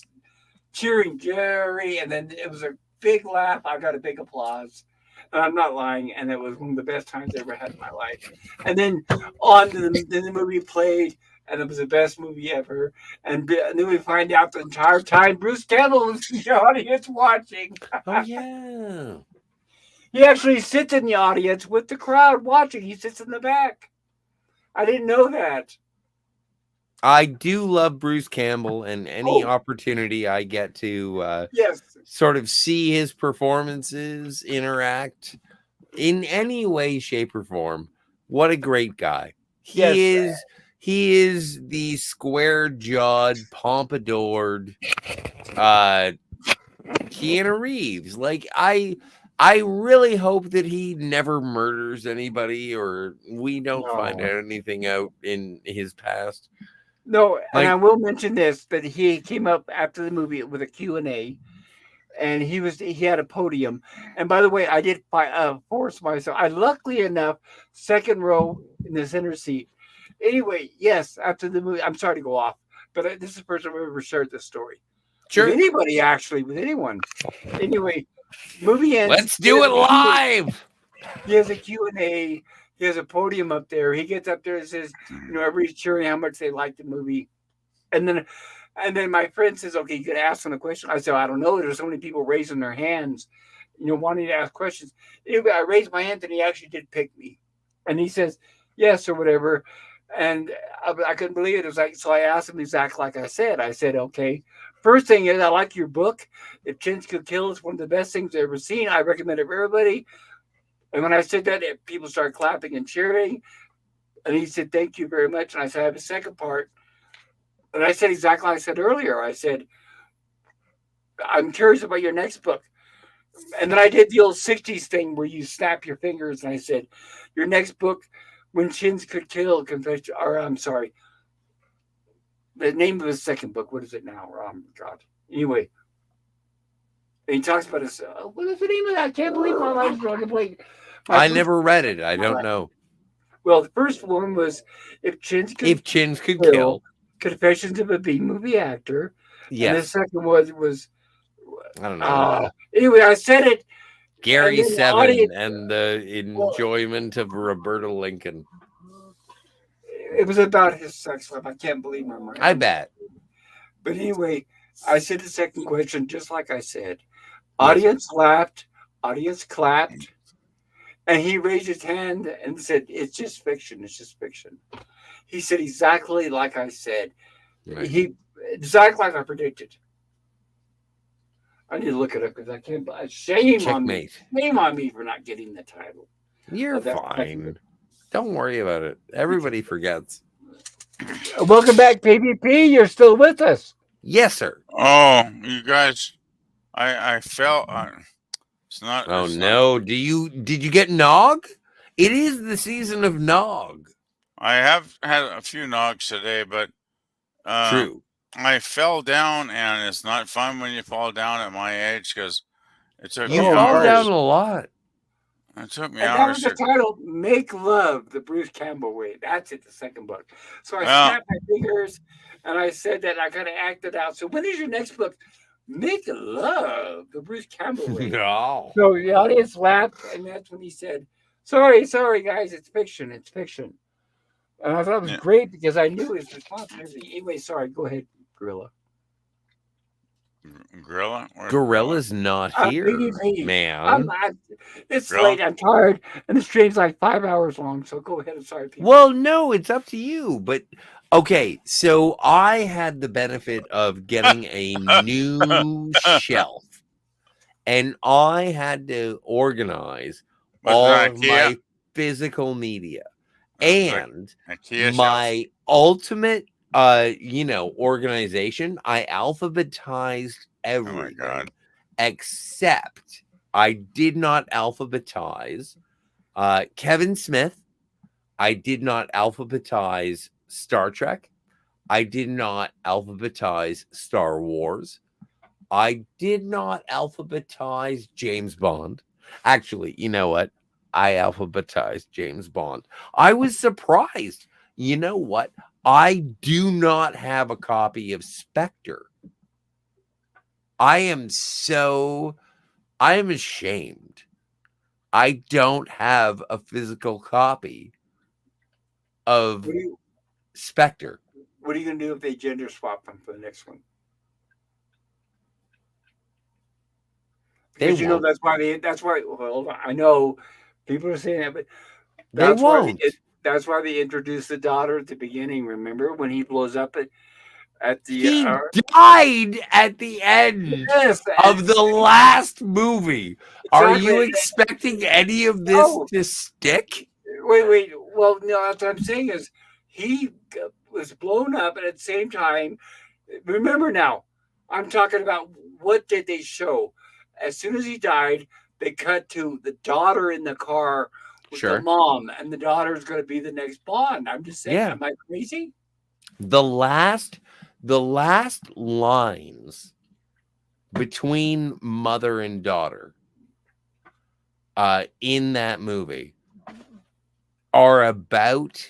cheering "Jerry," and then it was a big laugh. I got a big applause. And I'm not lying, and it was one of the best times I ever had in my life. And then then the movie played, and it was the best movie ever. And then we find out the entire time Bruce Campbell was in the audience watching. Oh yeah. He actually sits in the audience with the crowd watching. He sits in the back. I didn't know that. I do love Bruce Campbell, and any Oh, opportunity I get to yes. sort of see his performances interact in any way, shape, or form. What a great guy. He Yes. is the square-jawed, pompadoured Keanu Reeves. Like I really hope that he never murders anybody or we don't find No. anything out in his past. No, and Like- I will mention this, that he came up after the movie with a Q&A, and he had a podium. And by the way, I did force myself. I luckily enough, second row in the center seat. Anyway, yes, after the movie, I'm sorry to go off, but this is the first time I've ever shared this story. Sure. With anybody, actually, with anyone. Anyway, movie ends. Let's do it live. He has a Q&A. He has a podium up there. He gets up there and says, everybody's cheering how much they like the movie. And then my friend says, okay, you could ask them a question. I said, I don't know. There's so many people raising their hands, wanting to ask questions. Anyway, I raised my hand and he actually did pick me. And he says, yes, or whatever. And I couldn't believe it. It was like, so I asked him exactly like I said. I said, okay, first thing is I like your book. If Chins Could Kill is one of the best things I've ever seen. I recommend it for everybody. And when I said that, people started clapping and cheering. And he said, thank you very much. And I said, I have a second part. And I said exactly like I said earlier. I said, I'm curious about your next book. And then I did the old 60s thing where you snap your fingers. And I said, your next book, When Chins Could Kill, Confession, or I'm sorry, the name of his second book. What is it now? Oh, God. Anyway. And he talks about his, what is the name of that? I can't believe my life's drawing a blank. I never read it. I don't know. Well, the first one was If Chins Could Kill. Confessions of a B-movie actor. Yes. And the second was I don't know. Anyway, I said it. Gary and Seven and the enjoyment of Roberta Lincoln. It was about his sex life. I can't believe my mind. I bet. But anyway, I said the second question just like I said. Audience laughed. Audience clapped. And he raised his hand and said, it's just fiction. It's just fiction. He said exactly like I said. Right. Exactly like I predicted. I need to look it up because I can't. Shame on me. Shame on me for not getting the title. You're fine. Don't worry about it. Everybody forgets. Welcome back, PvP. You're still with us. Yes, sir. Oh, you guys, I felt it's not. Oh it's no! not, Did you get Nog? It is the season of Nog. I have had a few knocks today, but True. I fell down, and it's not fun when you fall down at my age because it took You me fall hours. down a lot. It took me And that was hours. the title, Make Love, the Bruce Campbell Way. That's it, the second book. So I Well- snapped my fingers and I said that I kind of acted out. So when is your next book? Make Love, the Bruce Campbell Way. No. So the audience laughed, and that's when he said, sorry, guys, it's fiction. It's fiction. And I thought it was great because I knew his response and everything. Anyway, sorry, go ahead, Gorilla. Gorilla? Gorilla's not here, PvP. man. It's Gorilla? late. I'm tired, and the stream's like 5 hours long. So go ahead. I'm sorry, people. Well, no, it's up to you. But okay, so I had the benefit of getting a new shelf, and I had to organize all of my physical media and my ultimate organization. I alphabetized everything except I did not alphabetize Kevin Smith. I did not alphabetize Star Trek. I did not alphabetize Star Wars. I did not alphabetize James Bond. Actually, you know what? I alphabetized James Bond. I was surprised. You know what? I do not have a copy of Spectre. I am ashamed. I don't have a physical copy of Spectre. What are you going to do if they gender swap them for the next one? Because that's why. Well, I know people are saying that, but They won't. That's why they introduced the daughter at the beginning. Remember when he blows up at the? He died at the end of the last movie. Exactly. Are you expecting any of this to stick? Wait. Well, no. That's what I'm saying is he was blown up, and at the same time, remember now, I'm talking about what did they show? As soon as he died, they cut to the daughter in the car with the mom, and the daughter is going to be the next Bond. I'm just saying, am I crazy? The last lines between mother and daughter in that movie are about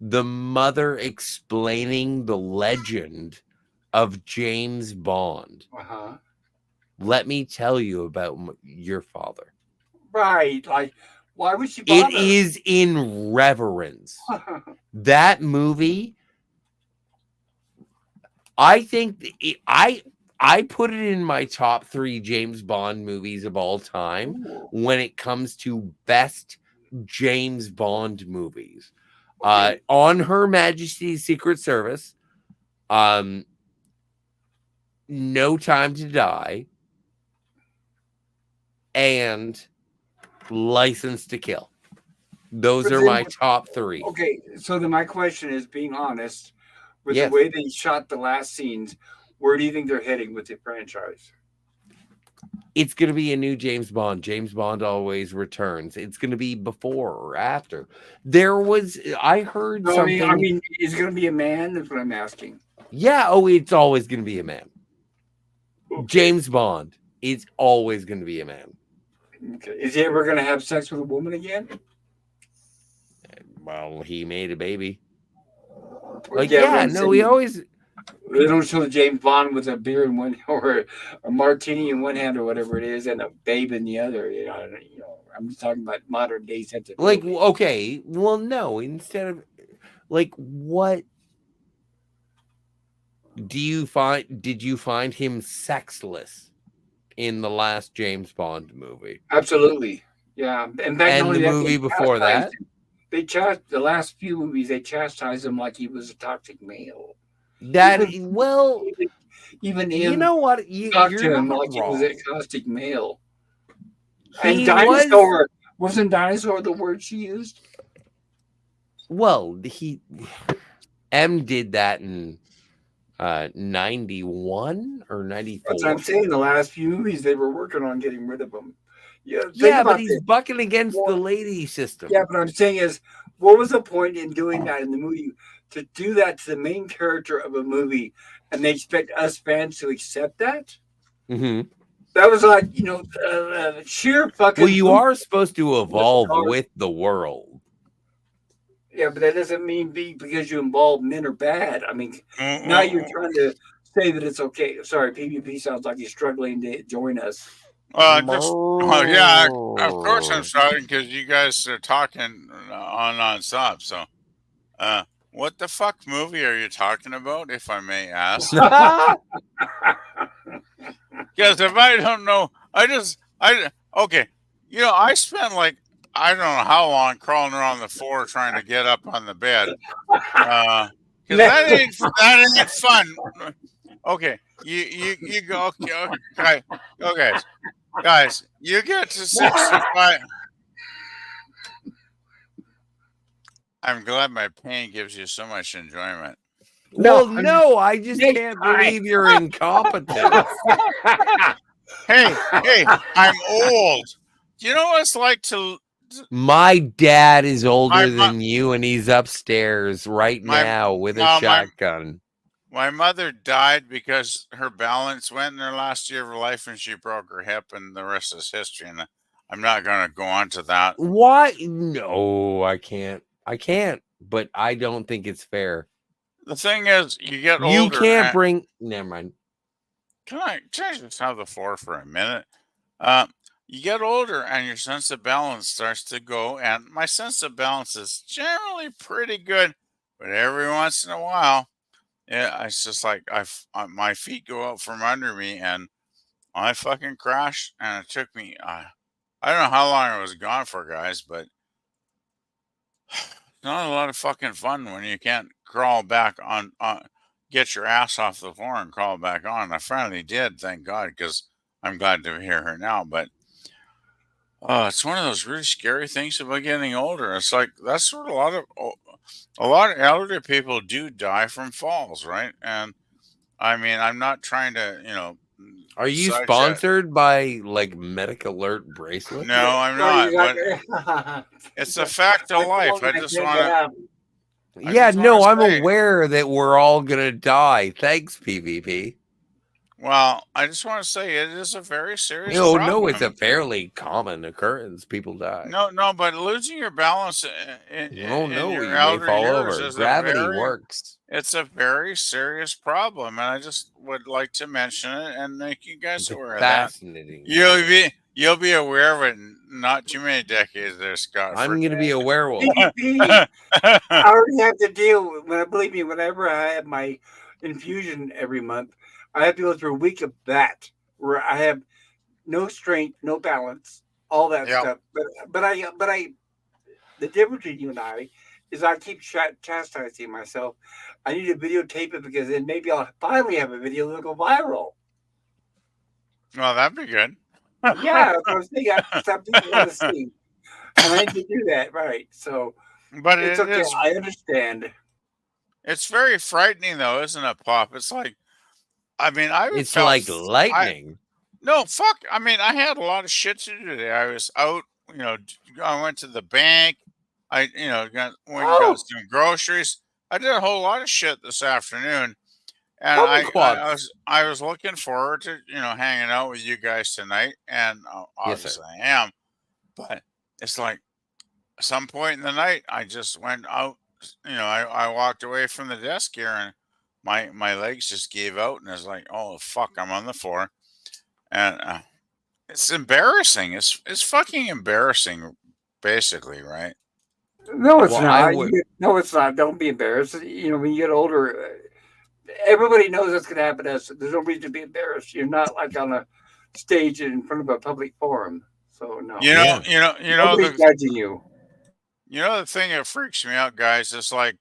the mother explaining the legend of James Bond. Uh-huh. Let me tell you about your father. Right. Like, why would she It bother? is in reverence. That movie, I think I put it in my top 3 James Bond movies of all time Ooh. when it comes to best James Bond movies. Okay. On Her Majesty's Secret Service, No Time to Die, and License to Kill. Those But are then, my top 3. okay, so then my question is, being honest, with Yes. the way they shot the last scenes, where do you think they're heading with the franchise? It's going to be a new James Bond. James Bond always returns. It's going to be before or after. I heard No, something. I mean, is it going to be a man? That's what I'm asking. Yeah, it's always going to be a man. Okay. James Bond is always going to be a man. Okay. Is he ever going to have sex with a woman again? Well, he made a baby. Or, He always. They don't show James Bond with a beer in one or a martini in one hand or whatever it is, and a babe in the other. I'm just talking about modern day sensibility. Okay, well, no. Instead of what did you find him sexless in the last James Bond movie? Absolutely, yeah. And back And the movie before that, the last few movies they chastised him like he was a toxic male. Even you know what? Talked You're to him not like he was wrong. a caustic male. He And dinosaur wasn't dinosaur the word she used? Well, M did that in 91 or 94. That's what I'm saying. The last few movies they were working on getting rid of him. Yeah, but he's bucking against the lady system. Yeah, but I'm saying is, what was the point in doing that in the movie? To do that to the main character of a movie, and they expect us fans to accept that? Mm-hmm. That was like, sheer fucking. Well, you are supposed to evolve with the world. Yeah, but that doesn't mean because you involve men are bad. I mean, now you're trying to say that it's okay. Sorry, PvP sounds like he's struggling to join us. Yeah, of course I'm starting because you guys are talking on nonstop. So, what the fuck movie are you talking about, if I may ask? Because if I don't know, okay. I spent I don't know how long crawling around the floor trying to get up on the bed. Because that ain't fun. Okay, you go. Okay, guys, you get to 65. I'm glad my pain gives you so much enjoyment. No, I just can't believe you're incompetent. Hey, I'm old. Do you know what it's like to... My dad is older than you, and he's upstairs right now with a shotgun. My mother died because her balance went in her last year of her life, and she broke her hip, and the rest is history. And I'm not going to go on to that. Why? No, I can't. But I don't think it's fair. The thing is, you get older. You can't bring... Never mind. Can I just have the floor for a minute? You get older and your sense of balance starts to go, and my sense of balance is generally pretty good, but every once in a while, it's just like my feet go out from under me, and I fucking crashed, and it took me, I don't know how long I was gone for, guys, but not a lot of fucking fun when you can't crawl back on get your ass off the floor and crawl back on. I finally did, thank God, because I'm glad to hear her now, but it's one of those really scary things about getting older. It's like that's what a lot of elderly people do die from falls, right? And I mean, I'm not trying to, Are you sponsored by Medic Alert bracelet? No, I'm not. But it's a fact of life. I just want to. Yeah, just no, wanna I'm say- aware that we're all gonna die. Thanks, PvP. Well, I just want to say it is a very serious No, problem. no, it's a fairly common occurrence. People die. No, but losing your balance Oh in no, your you may elder fall years over. is Gravity works. it's a very serious problem, and I just would like to mention it and make you guys It's a aware of that. fascinating. You'll be aware of it in not too many decades there, Scott. I'm gonna be a werewolf. PvP. I already have to deal with, believe me, whenever I have my infusion every month, I have to go through a week of that where I have no strength, no balance, all that Yep. stuff. But the difference between you and I is I keep chastising myself. I need to videotape it because then maybe I'll finally have a video that'll go viral. Well, that'd be good. Yeah, that's what I'm saying. Some people want to see, and I need to do that right. So But it's it okay. is I understand. it's very frightening though, isn't it, Pop? It's like I mean, I It's felt like lightning. no, fuck. I mean, I had a lot of shit to do today. I was out, I went to the bank. Went and got some groceries. I did a whole lot of shit this afternoon, and Kumquats. I was looking forward to hanging out with you guys tonight, and Yes, sir. obviously I am. But it's like some point in the night, I just went out. I walked away from the desk here, and my legs just gave out, and it's like, oh fuck, I'm on the floor, and it's embarrassing. It's fucking embarrassing, basically, right? No, it's Well, not. I would- No, it's not. Don't be embarrassed. When you get older, everybody knows that's going to happen to us. There's no reason to be embarrassed. You're not like on a stage in front of a public forum. So no, nobody's judging you. The thing that freaks me out, guys, is like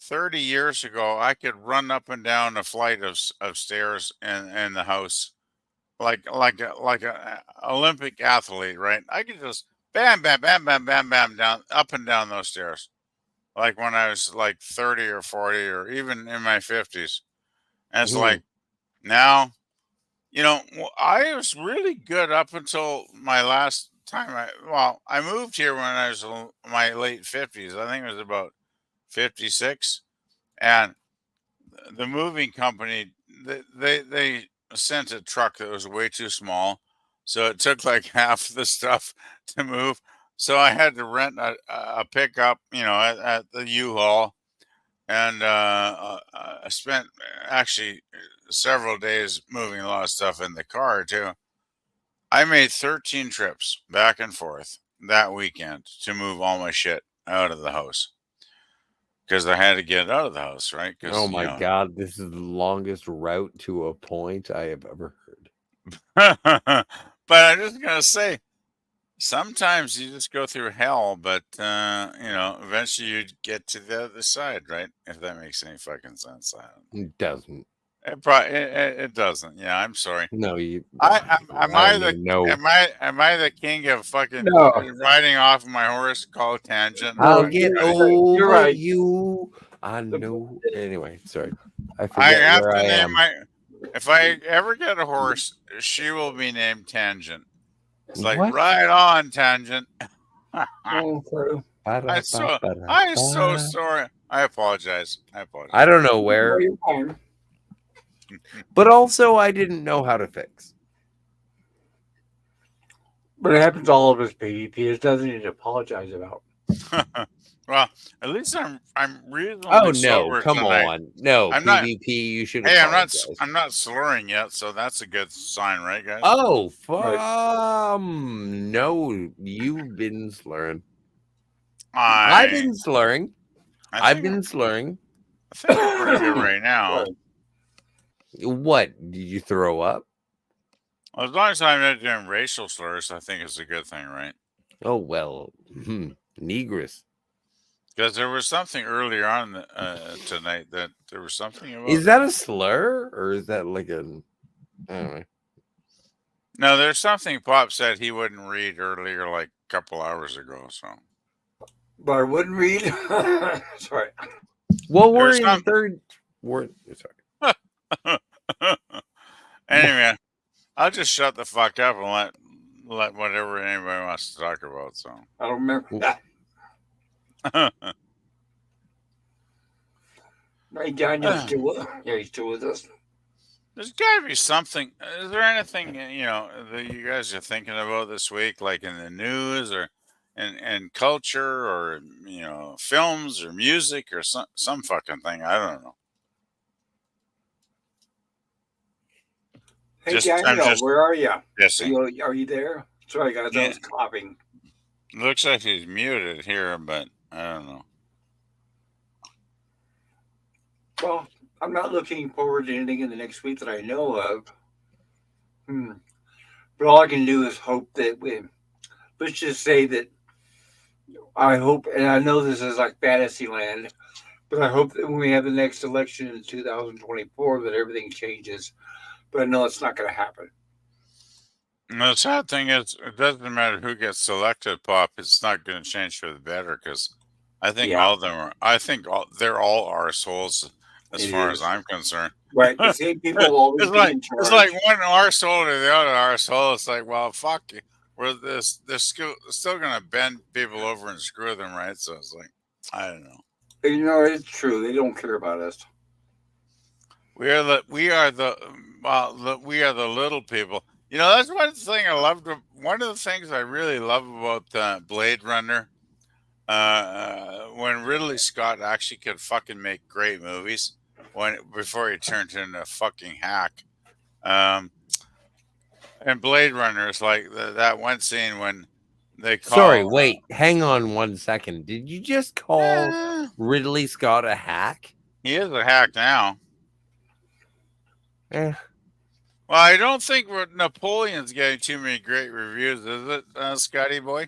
30 years ago, I could run up and down a flight of stairs in the house like a Olympic athlete, right? I could just bam, bam, bam, bam, bam, bam down up and down those stairs, like when I was like 30 or 40 or even in my 50s. And it's like now, I was really good up until my last time. I moved here when I was in my late 50s. I think it was about 56, and the moving company they sent a truck that was way too small, so it took like half the stuff to move. So I had to rent a pickup, at the U-Haul, and I spent actually several days moving a lot of stuff in the car too. I made 13 trips back and forth that weekend to move all my shit out of the house because I had to get it out of the house, right? Oh my God, this is the longest route to a point I have ever heard. But I'm just gonna say, sometimes you just go through hell, but eventually you get to the other side, right? If that makes any fucking sense. It doesn't. It doesn't. Yeah, I'm sorry. No, am I the king of fucking riding off my horse called Tangent? I'll get over You're right. you. I know. Anyway, sorry. I have to name if I ever get a horse, she will be named Tangent. It's like right on, Tangent. I'm so sorry. I apologize. I don't know where. But also, I didn't know how to fix. But it happens all of us, PvP. It doesn't need to apologize about. Well, at least I'm reasonably Oh sober no! Come tonight. on, no I'm PvP. Not, you should. Hey, apologize. I'm not slurring yet, so that's a good sign, right, guys? Oh, no, you've been slurring. I've been slurring. I've been slurring. I think I'm pretty good right now. What? Did you throw up? Well, as long as I'm not doing racial slurs, I think it's a good thing, right? Oh, well, negress. Because there was something earlier on tonight that there was something about... Is that a slur? Or is that like a... Anyway. No, there's something Pop said he wouldn't read earlier, like a couple hours ago, so... But I wouldn't read? Sorry. Well, we're in the third... Sorry. Anyway, I'll just shut the fuck up and let whatever anybody wants to talk about. So I don't remember that. Right, Daniel's still with, yeah, he's still with us. There's got to be something. Is there anything that you guys are thinking about this week, like in the news or in culture or films or music or some fucking thing? I don't know. Hey, I'm Daniel, just where are you? guessing. Are you there? Sorry, guys, I Yeah. was coughing. Looks like he's muted here, but I don't know. Well, I'm not looking forward to anything in the next week that I know of. But all I can do is hope that let's just say that I hope, and I know this is like fantasy land, but I hope that when we have the next election in 2024 that everything changes. But I know it's not going to happen. And the sad thing is, it doesn't matter who gets selected, Pop. It's not going to change for the better because I think all of them are. I think they're all arseholes as far as I'm concerned. Right, the same people will always be in charge. It's like one arsehole to the other arsehole. It's like, well, fuck you. They're still going to bend people over and screw them, right? So it's like, I don't know. It's true. They don't care about us. We are the little people. That's one thing I loved. One of the things I really love about Blade Runner, when Ridley Scott actually could fucking make great movies before he turned into a fucking hack. And Blade Runner is like that one scene when they call. Sorry, wait, hang on 1 second. Did you just call Ridley Scott a hack? He is a hack now. Eh. Well, I don't think Napoleon's getting too many great reviews, is it, Scotty boy?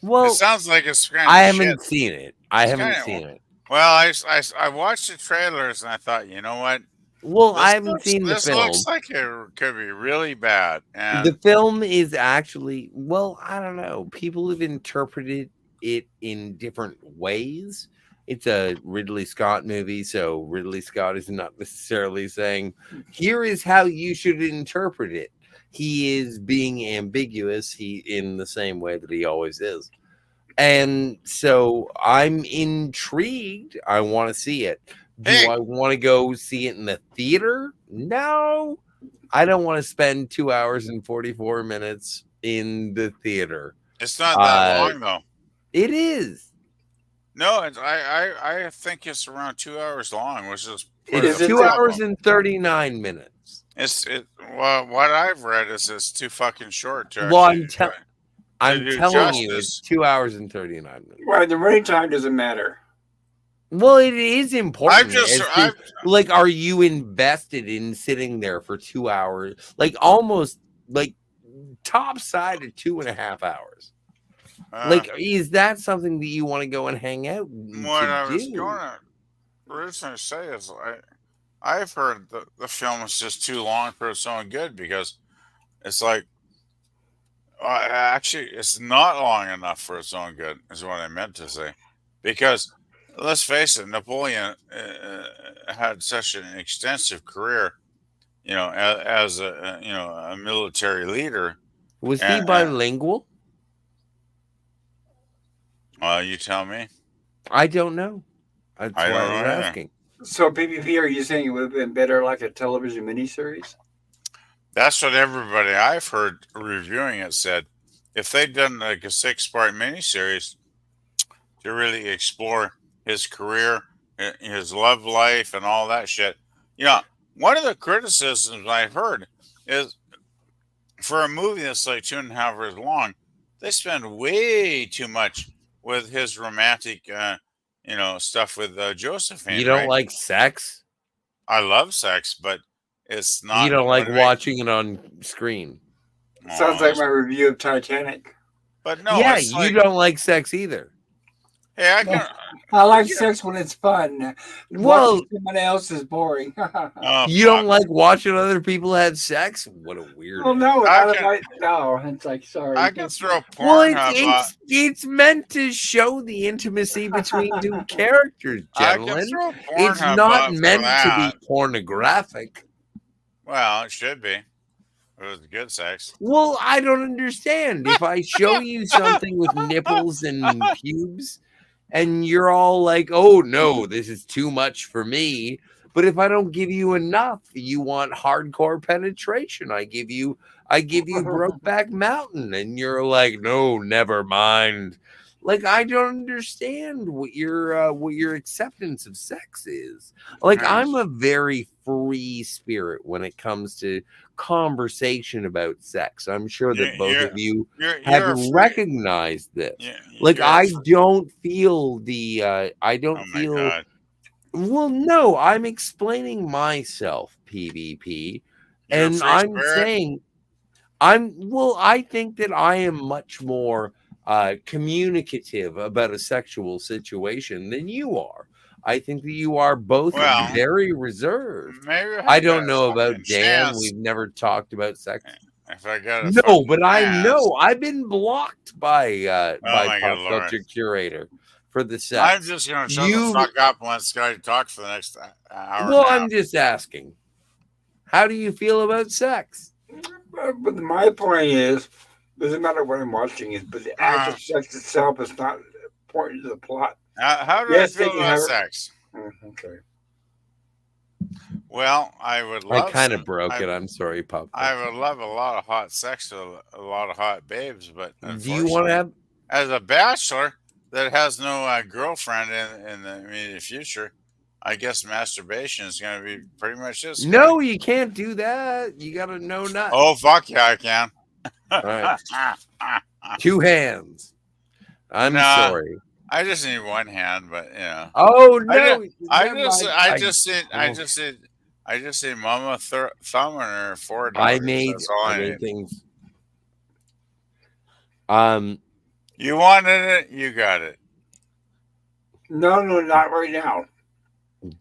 Well, it sounds like it's kind of I haven't seen it. I haven't seen it. Well, I watched the trailers and I thought, you know what? Well, I haven't seen the film. This looks like it could be really bad. And the film is actually, well, I don't know. People have interpreted it in different ways. It's a Ridley Scott movie, so Ridley Scott is not necessarily saying, here is how you should interpret it. He is being ambiguous in the same way that he always is. And so I'm intrigued. I want to see it. Do I want to go see it in the theater? No. I don't want to spend 2 hours and 44 minutes in the theater. It's not that long, though. It is. No, I think it's around 2 hours long, which is it's 2 hours and 39 minutes. Well, what I've read is it's too fucking short to. Well, I'm telling you, it's 2 hours and 39 minutes. Right, the running time doesn't matter. Well, it is important. Are you invested in sitting there for 2 hours? Like almost like top side of 2.5 hours. Is that something that you want to go and hang out? What I was going to originally say is I've heard the film is just too long for its own good because it's like actually it's not long enough for its own good is what I meant to say, because let's face it, Napoleon had such an extensive career, as a military leader. Was he bilingual? You tell me. I don't know. That's why I was asking. So, PvP, are you saying it would have been better like a television miniseries? That's what everybody I've heard reviewing it said. If they'd done like a 6-part miniseries to really explore his career, his love life, and all that shit. One of the criticisms I've heard is for a movie that's like 2.5 hours long, they spend way too much with his romantic, stuff with Josephine. You don't like sex? I love sex, but it's not. You don't like watching it on screen. Sounds like my review of Titanic. But no, yeah, you don't like sex either. Hey, I like sex when it's fun. Well, someone else is boring. You don't like watching other people have sex? What a weird. Well, no, it's like sorry. I can throw porn. It's meant to show the intimacy between two characters, gentlemen. It's not meant to be pornographic. Well, it should be. It was good sex. Well, I don't understand. If I show you something with nipples and pubes, and you're all like, "Oh no, this is too much for me." But if I don't give you enough, you want hardcore penetration. I give you Brokeback Mountain, and you're like, "No, never mind." Like, I don't understand what your acceptance of sex is. Like, I'm a very free spirit when it comes to conversation about sex. I'm sure that both of you have You're free. recognized this. Yeah, Like, you're I free. don't feel the I don't Oh my feel god. well, no, I'm explaining myself, PvP, You're a and free I'm spirit. saying I think that I am much more communicative about a sexual situation than you are. I think that you are both Well, very reserved. maybe I I got don't a know fucking about Dan. chance We've never talked about sex. if I got a No, fucking but I chance. know I've been blocked by Oh my good Pop lord. Culture Curator for the sex. I'm just gonna shut the fuck up and let Scotty talk for the next hour Well, and a half. I'm just asking. How do you feel about sex? But my point is, doesn't matter what I'm watching is, but the act of sex itself is not important to the plot. How do Yes, I they feel can about have. sex? Okay. Well, I would I love kind of some. broke it. I'm sorry, Pop. I would love a lot of hot sex with a lot of hot babes, but Do you want to unfortunately, have? as a bachelor that has no girlfriend in the immediate future, I guess masturbation is going to be pretty much it. Scotty. No, you can't do that. You got to know not. Oh fuck yeah, I can. All right. 2 hands. I'm Nah, sorry. I just need one hand, but you know. Oh no! I just see Mama thumb on her forehead. I That's made all I need. things. You wanted it, you got it. No, not right now.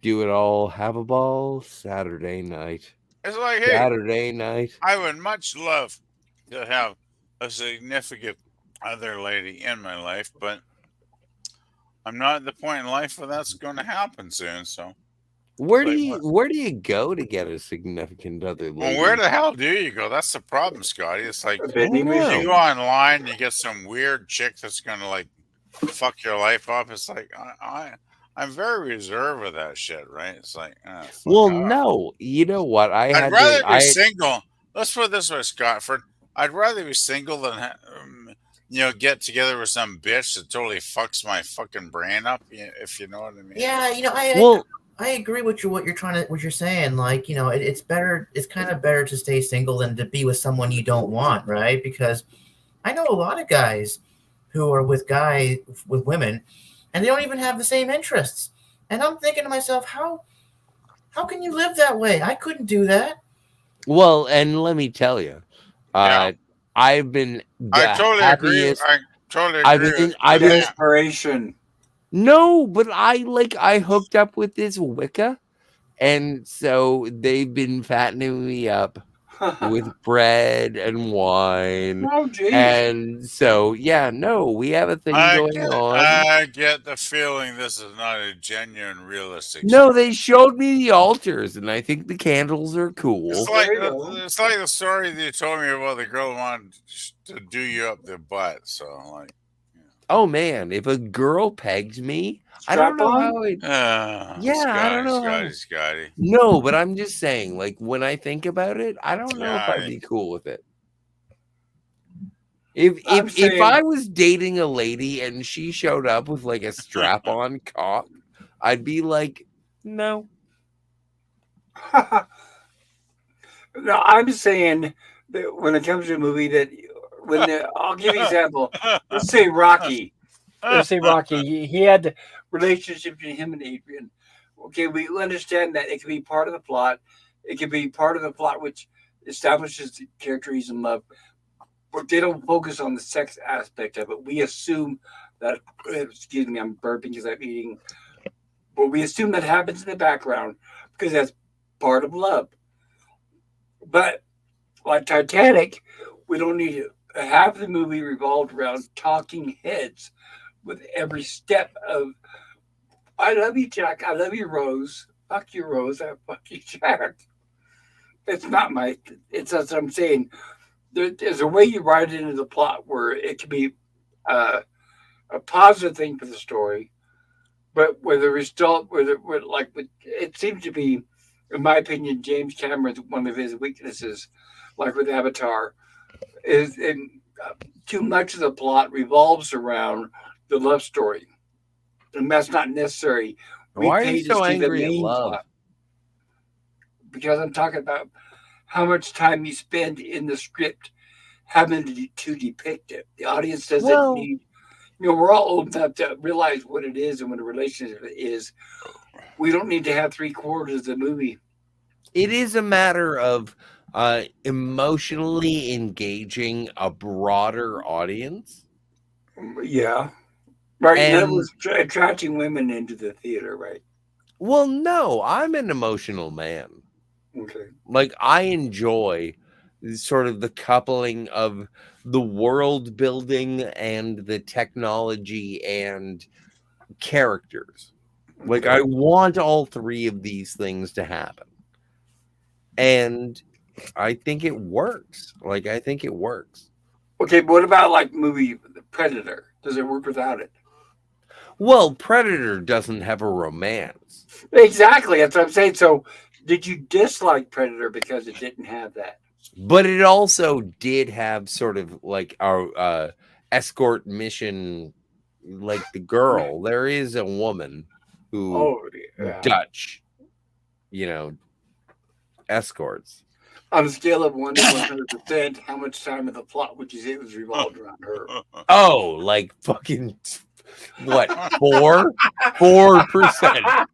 Do it all. Have a ball Saturday night. It's like, hey, Saturday night. I would much love to have a significant other lady in my life, but I'm not at the point in life where that's going to happen soon. So, Where do you go to get a significant other lady? well, where the hell do you go? That's the problem, Scotty. It's like Vending you machine. go online, you get some weird chick that's going to like fuck your life up. It's like I'm very reserved with that shit, right? It's like, well, no, you know what? I'd rather be single. Let's put it this way, Scotford. I'd rather be single than get together with some bitch that totally fucks my fucking brain up. If you know what I mean. Yeah, I agree with what you're saying. Like, it's better. It's kind of better to stay single than to be with someone you don't want, right? Because I know a lot of guys who are with women, and they don't even have the same interests. And I'm thinking to myself, how can you live that way? I couldn't do that. Well, and let me tell you, I've been I totally happiest. agree. I totally agree. I've been inspiration. No, but I hooked up with this Wicca, and so they've been fattening me up with bread and wine. Oh, geez. And so, we have a thing going on. I get the feeling this is not a genuine, realistic. No, they showed me the altars, and I think the candles are cool. It's like the story that you told me about the girl who wanted to do you up the butt. So, like, oh man, if a girl pegs me, I don't know how it. I don't know. Scotty. No, but I'm just saying, like, when I think about it, I don't know if I'd be cool with it. If I was dating a lady and she showed up with like a strap-on cock, I'd be like, no. No, I'm saying that when it comes to a movie I'll give you an example. Let's say Rocky. He had the relationship between him and Adrian. Okay, we understand that it can be part of the plot. It can be part of the plot which establishes the character he's in love. But they don't focus on the sex aspect of it. We assume that, excuse me, I'm burping because I'm eating. But we assume that happens in the background because that's part of love. But like Titanic, we don't need to have the movie revolved around talking heads with every step of, I love you, Jack. I love you, Rose. Fuck you, Rose. I fuck you, Jack. It's not my. It's as I'm saying. There's a way you write it into the plot where it can be uh, a positive thing for the story, but where the result, it seems to be, in my opinion, James Cameron's one of his weaknesses, like with Avatar, is in too much of the plot revolves around the love story, and that's not necessary. We Why are you pay to so see the angry at main love? plot because I'm talking about how much time you spend in the script having to depict it. The audience doesn't Well, need. We're all old enough to realize what it is and what a relationship is. We don't need to have 3/4 of the movie. it is a matter of emotionally engaging a broader audience. Yeah. Right. In other And words, attracting women into the theater, right? well, no, I'm an emotional man. Okay. Like I enjoy sort of the coupling of the world building and the technology and characters. Like Okay. I want all three of these things to happen. And I think it works. Like I think it works. Okay, but what about like movie Predator? Does it work without it? Well, Predator doesn't have a romance. Exactly. That's what I'm saying. So, did you dislike Predator because it didn't have that? But it also did have sort of like our escort mission, like the girl. There is a woman who Oh, yeah. Dutch, you know, escorts. On a scale of 1 to 100%, how much time of the plot would you say was revolved around her? Oh, like fucking what? 4%.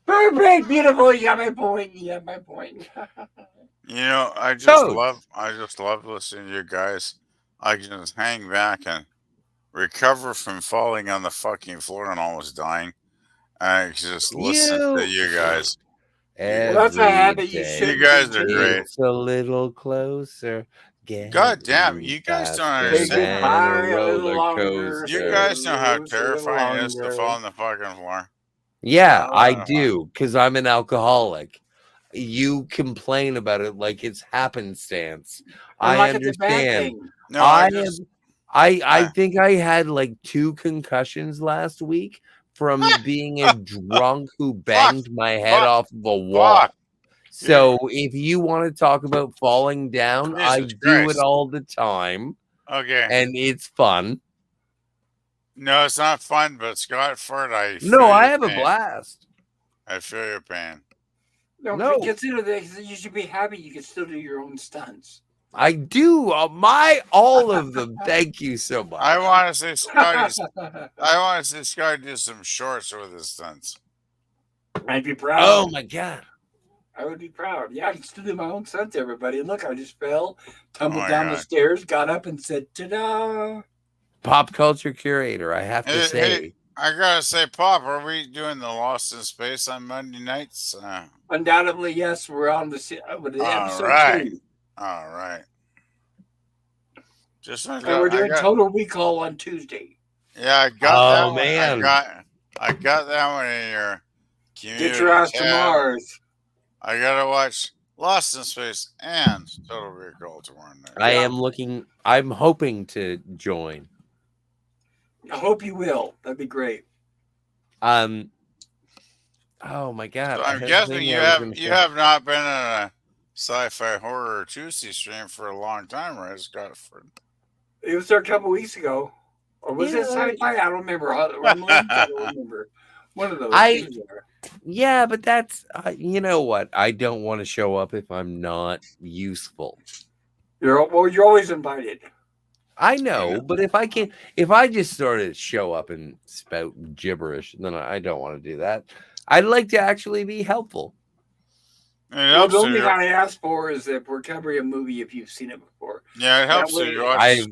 Perfect, beautiful. You got my point. You got my point. I Totes. just love listening to you guys. I can just hang back and recover from falling on the fucking floor and almost dying. I just listen to You you guys. Well, that's a every habit you day. You shouldn't guys are continue. great. It's a little closer. God damn, Getting you guys don't faster Take it understand. than a high a little roller longer. You Stay coaster. guys know how loose a little terrifying it is to fall longer. on the fucking floor. Yeah, I Uh, do, because I'm an alcoholic. You complain about it like it's happenstance. and I like it's a bad understand. thing. No, I have I I think I had like 2 concussions last week from being a drunk who fuck, banged my head fuck, off of a wall. fuck. You, So if you want to talk about falling down, I Jesus do it Christ. all the time Okay. and it's fun. No, it's not fun, but Scott Ford, I No, feel I your have a pain. blast. I feel your pain. No, No. consider that you should be happy you can still do your own stunts. I do all of them. Thank you so much. I want to see Scotty do some shorts with his stunts. I'd be proud. Oh my god. I would be proud. Yeah, I can still do my own stunts, everybody. Look, I just fell, Oh tumbled my down the God. stairs, got up, and said, ta-da! Pop culture curator, I have to Hey, say. I gotta say, Pop, are we doing the Lost in Space on Monday nights? Undoubtedly, yes, we're on with All episode right. 2. All right. And we're doing Total Recall on Tuesday. Yeah, I got that Oh one. man. I got that one in your community Get your ass to tab. Mars. I gotta watch Lost in Space and Total Recall tomorrow night. I'm hoping to join. I hope you will. That'd be great. Oh my god. So I I'm had a guessing thing you I was gonna you say. have not been in a sci-fi horror Tuesday stream for a long time, right, Scott? It was there a couple weeks ago. Or was it Yeah. sci-fi? I don't remember. Rumblings? I don't remember. One of those. Yeah, but that's you know what? I don't want to show up if I'm not useful. You're always invited. I know, but if I just sort of show up and spout gibberish, then I don't want to do that. I'd like to actually be helpful. Well, the only thing I ask for is if we're covering a movie if you've seen it before. Yeah, it helps if you watch.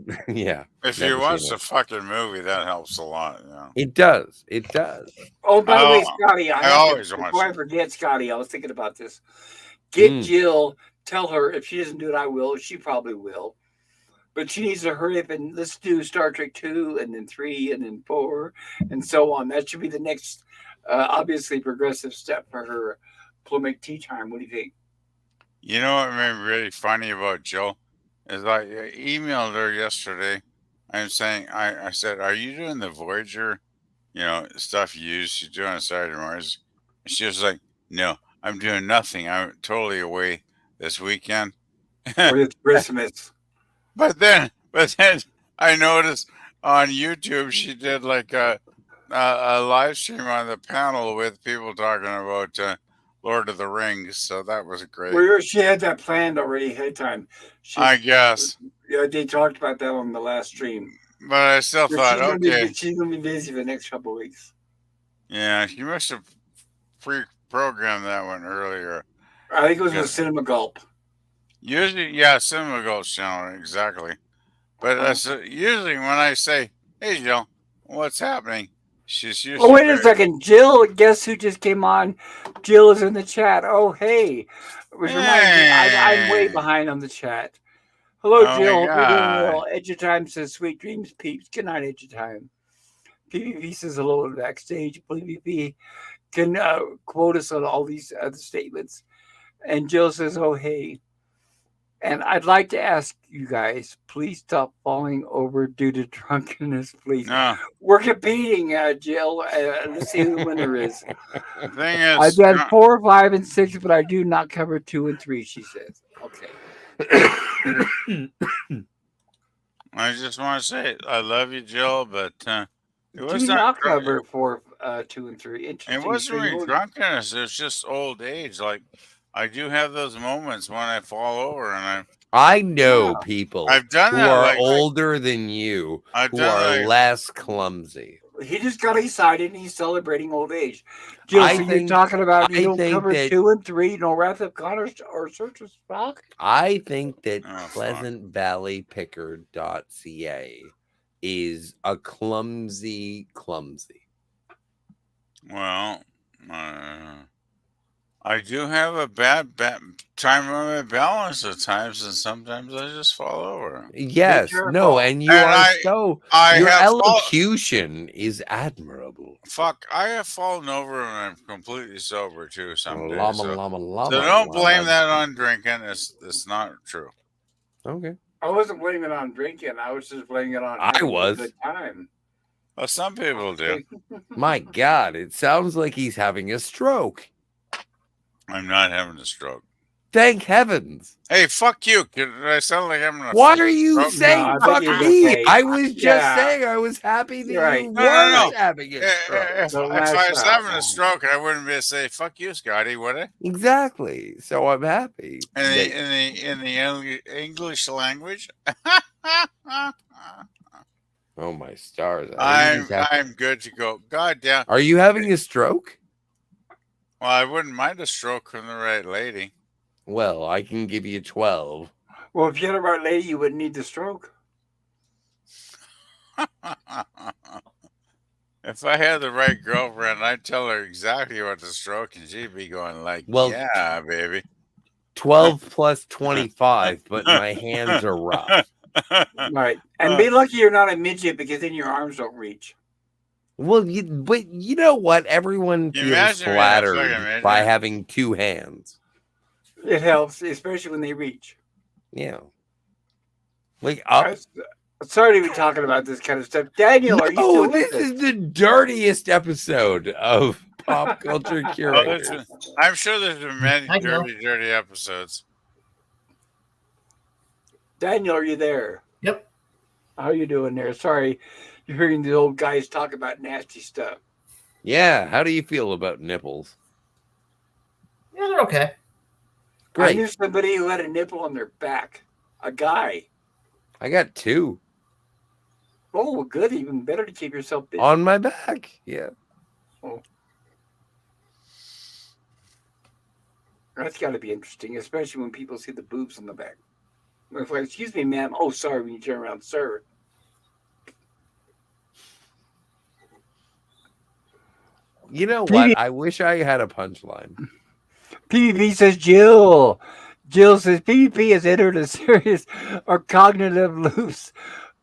If you watch a fucking movie, that helps a lot. Yeah, it does. It does. Oh, by the way, Scotty, I always watch. Before I forget, Scotty, I was thinking about this. Get Jill. Tell her if she doesn't do it, I will. She probably will. But she needs to hurry up and let's do Star Trek 2 and then 3 and then 4 and so on. That should be the next, obviously, progressive step for her plummet tea time. What do you think? You know what made me really funny about Jill is I emailed her yesterday. I'm saying I said, "Are you doing the Voyager, stuff you used to do on Saturday mornings?" And she was like, "No, I'm doing nothing. I'm totally away this weekend." Or it's Christmas. But then I noticed on YouTube she did like a live stream on the panel with people talking about Lord of the Rings. So that was great. Where she had that planned already ahead of time. I guess, Yeah, they talked about that on the last stream. but I still thought, okay, She's gonna be busy for the next couple of weeks. yeah, you must have pre-programmed that one earlier. I think it was Yeah. with Cinema Gulp. Usually, yeah, Cinema Ghost channel exactly. But that's usually when I say, "Hey, Jill, what's happening?" She's usually. Oh, wait a second, Jill. Guess who just came on? Jill is in the chat. Oh, hey, which reminds me, I'm way Hey. behind on the chat. Hello, Oh my Jill. Hope you're doing God. well. Edge of Time says, "Sweet dreams, peeps." Good night, Edge of Time. PvP says hello in backstage. PvP can quote us on all these other statements. And Jill says, "Oh, hey." And I'd like to ask you guys, please stop falling over due to drunkenness, please. No, We're competing, Jill. Let's see who the winner is. the thing I've is, done 4, 5, and 6, but I do not cover 2 and 3, she says. Okay. I just want to say I love you, Jill, but it was Do not drunk- cover 4, 2, and 3. It Interesting. wasn't really drunkenness. It's just old age. Like I do have those moments when I fall over, and I know Wow. people I've done who that, are like- older than you I've who done are that. less clumsy. He just got excited and he's celebrating old age. Jill, I so you're think- talking about you I don't think cover that- 2 and 3, no Wrath of Connor or Search of Spock? I think that Oh, fuck. PleasantValleyPicker.ca is a clumsy. Well, I do have a bad time on my balance at times, and sometimes I just fall over. Yes, careful. no, and you And are I- so I your have elocution is admirable. I have fallen over and I'm completely sober too some days. Llama, So, llama, so llama, don't blame llama. that on drinking. It's not true. Okay. I wasn't blaming it on drinking. I was just blaming it on I having was. a good time. Well, some people do. My God, it sounds like he's having a stroke. I'm not having a stroke. Thank heavens. Hey, fuck you. Did I sound like I'm having a Why fucking are you stroke? saying No, I fuck think me? you're okay. I was just Yeah. saying I was happy that You're right. you No, weren't no. having a stroke. If Don't I lash was out. having a stroke, I wouldn't be able to say "fuck you, Scotty," would I? Exactly. So I'm happy. In that- the English language, oh my stars. I think he's I'm good to go. God damn. Are you having a stroke? Well, I wouldn't mind a stroke from the right lady. Well, I can give you 12. Well, if you had a right lady, you wouldn't need the stroke. If I had the right girlfriend, I'd tell her exactly what the stroke, and she'd be going like, Well, "Yeah, baby." 12 plus 25, but my hands are rough. Right. And be lucky you're not a midget because then your arms don't reach. Well, but you know what? Everyone You feels imagine being a flattered fucking midget. by having 2 hands. It helps, especially when they reach. Yeah. Like up. Sorry to be talking about this kind of stuff. Daniel, are you Oh, still this with us? is the dirtiest episode of Pop Culture Oh, Curators. I'm sure there's been many I know. dirty episodes. Daniel, are you there? Yep. How you doing there? Sorry, you're hearing the old guys talk about nasty stuff. Yeah, how do you feel about nipples? Yeah, they're okay. I knew Great. somebody who had a nipple on their back. A guy. I got 2 Oh, well, good. Even better to keep yourself busy. on my back. Yeah. That's got to be interesting, especially when people see the boobs on the back. It's like, excuse me, ma'am. Oh, sorry. When you turn around, sir. You know PvP what? I wish I had a punchline. PvP says Jill. Jill says PvP has entered a serious or cognitive loops.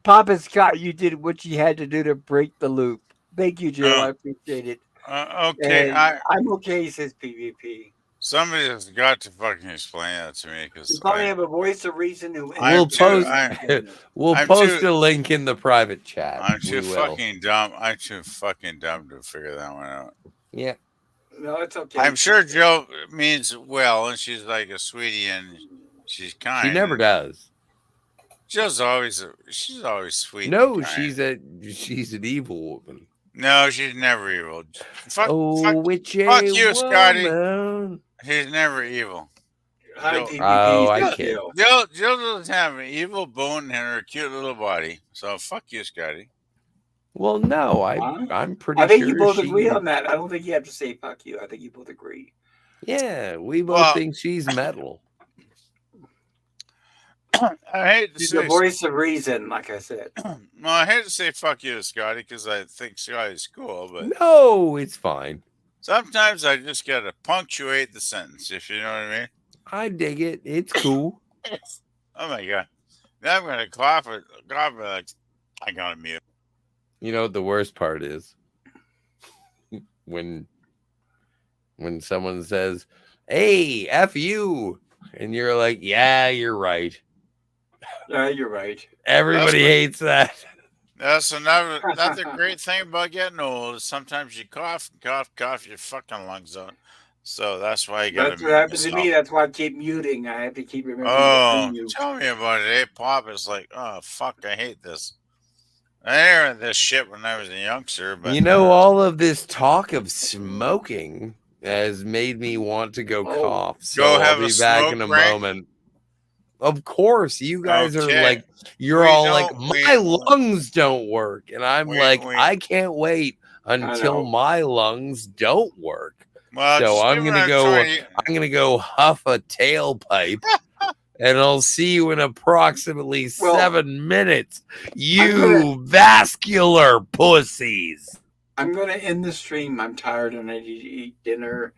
Papa Scott, you did what you had to do to break the loop. Thank you, Jill. I appreciate it. Okay, And I'm okay, says PvP. Somebody has got to fucking explain that to me You because probably have a voice of reason who. I'm too- We'll I'm post too- a link in the private chat. I'm We too will. fucking dumb. I'm too fucking dumb to figure that one out. Yeah. No, it's okay. I'm sure Jill means well, and she's like a sweetie, and she's kind. She never does. Jill's she's always sweet. No, and kind. she's an evil woman. No, she's never evil. Fuck witchy you, Scotty. woman. He's never evil. Hi, Jill- PvP. Oh, I Thank kid. you. Jill doesn't have an evil bone in her cute little body. So fuck you, Scotty. Well, no, I'm pretty I think sure you both she- agree on that. I don't think you have to say fuck you. I think you both agree. Yeah, we both Well- think she's metal. I hate to She's say the voice of reason, like I said. well, I hate to say fuck you, Scotty, because I think Scotty's cool, but No, it's fine. sometimes I just gotta punctuate the sentence, if you know what I mean. I dig it. It's cool. Oh my god. Now I'm gonna cough it like I gotta mute. You know what the worst part is? When someone says, "Hey, F you," and you're like, "Yeah, you're right." Yeah, you're right. Everybody hates that. That's another great thing about getting old is sometimes you cough, your fucking lungs out. So that's why you gotta That's mute what happens to yourself. me. That's why I keep muting. I have to keep remembering Oh, to mute. tell me about it. Hey, Pop is like, oh fuck, I hate this. I heard this shit when I was a youngster, but You know, all of this talk of smoking has made me want to go Oh. cough. So Go I'll have be a back smoke in a break? moment. Of course, you guys are Okay. like, you're We all don't- like, my lungs don't work. And I'm like, I can't wait until know. my lungs don't work. well, So just I'm give it gonna a go. 20. I'm gonna go huff a tailpipe, and I'll see you in approximately Well, 7 minutes. You gonna- vascular pussies. I'm going to end the stream. I'm tired and I need to eat dinner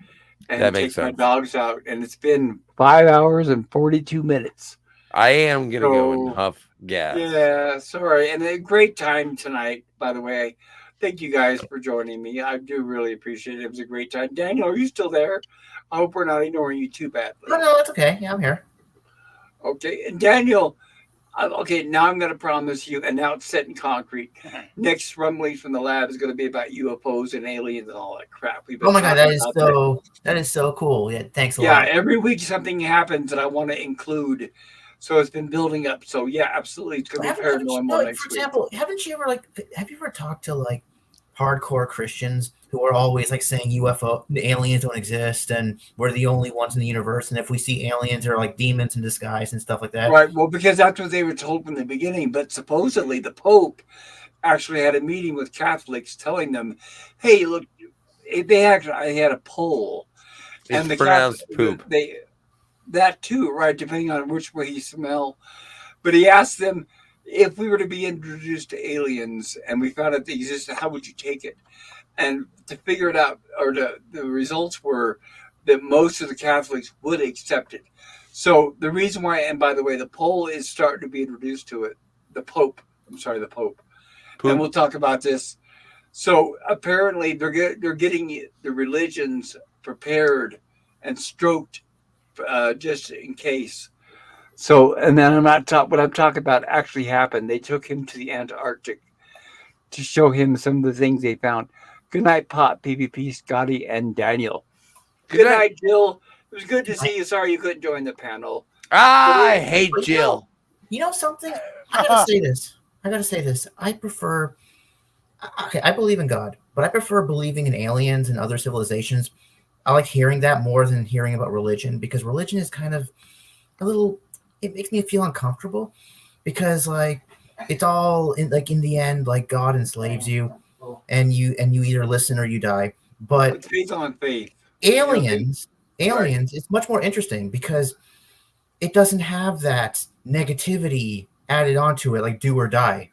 and That makes take my sense. dogs out. And it's been 5 hours and 42 minutes. I am gonna go and So, huff gas. Yeah, sorry. And a great time tonight, by the way. Thank you guys for joining me. I do really appreciate it. It was a great time. Daniel, are you still there? I hope we're not ignoring you too badly. Oh, no, it's okay. Yeah, I'm here. Okay, and Daniel, okay, now I'm going to promise you, and now it's set in concrete. Next Rumblings from the Lab is going to be about UFOs and aliens and all that crap. We've been Oh my god, talking that is about that is so cool. Yeah, thanks a Yeah, lot. every week something happens that I want to include. So it's been building up. So yeah, absolutely, it's going to be paranormal next for week. example, have you ever talked to like hardcore Christians who are always like saying aliens don't exist and we're the only ones in the universe, and if we see aliens they're like demons in disguise and stuff like that? Right. Well, because that's what they were told from the beginning. But supposedly the Pope actually had a meeting with Catholics telling them, hey, look, they actually had a poll. It's the pronounced poop. That too, right, depending on which way you smell. But he asked them, if we were to be introduced to aliens and we found out they existed, how would you take it? And to figure it out, or the results were that most of the Catholics would accept it. So the reason why, and by the way, the poll is starting to be introduced to it. The Pope. Poop. And we'll talk about this. So apparently they're getting the religions prepared and stroked just in case. So, and then what I'm talking about actually happened. They took him to the Antarctic to show him some of the things they found. Good night, Pop, PvP, Scotty, and Daniel. Good night, Jill. It was good to see you. Sorry you couldn't join the panel. I hate Jill. You know something? I gotta say this. I prefer. Okay, I believe in God, but I prefer believing in aliens and other civilizations. I like hearing that more than hearing about religion, because religion is kind of a little. It makes me feel uncomfortable because like it's all in the end, like God enslaves you, and you either listen or you die. But it's based on faith. Aliens, it's much more interesting because it doesn't have that negativity added onto it, like do or die.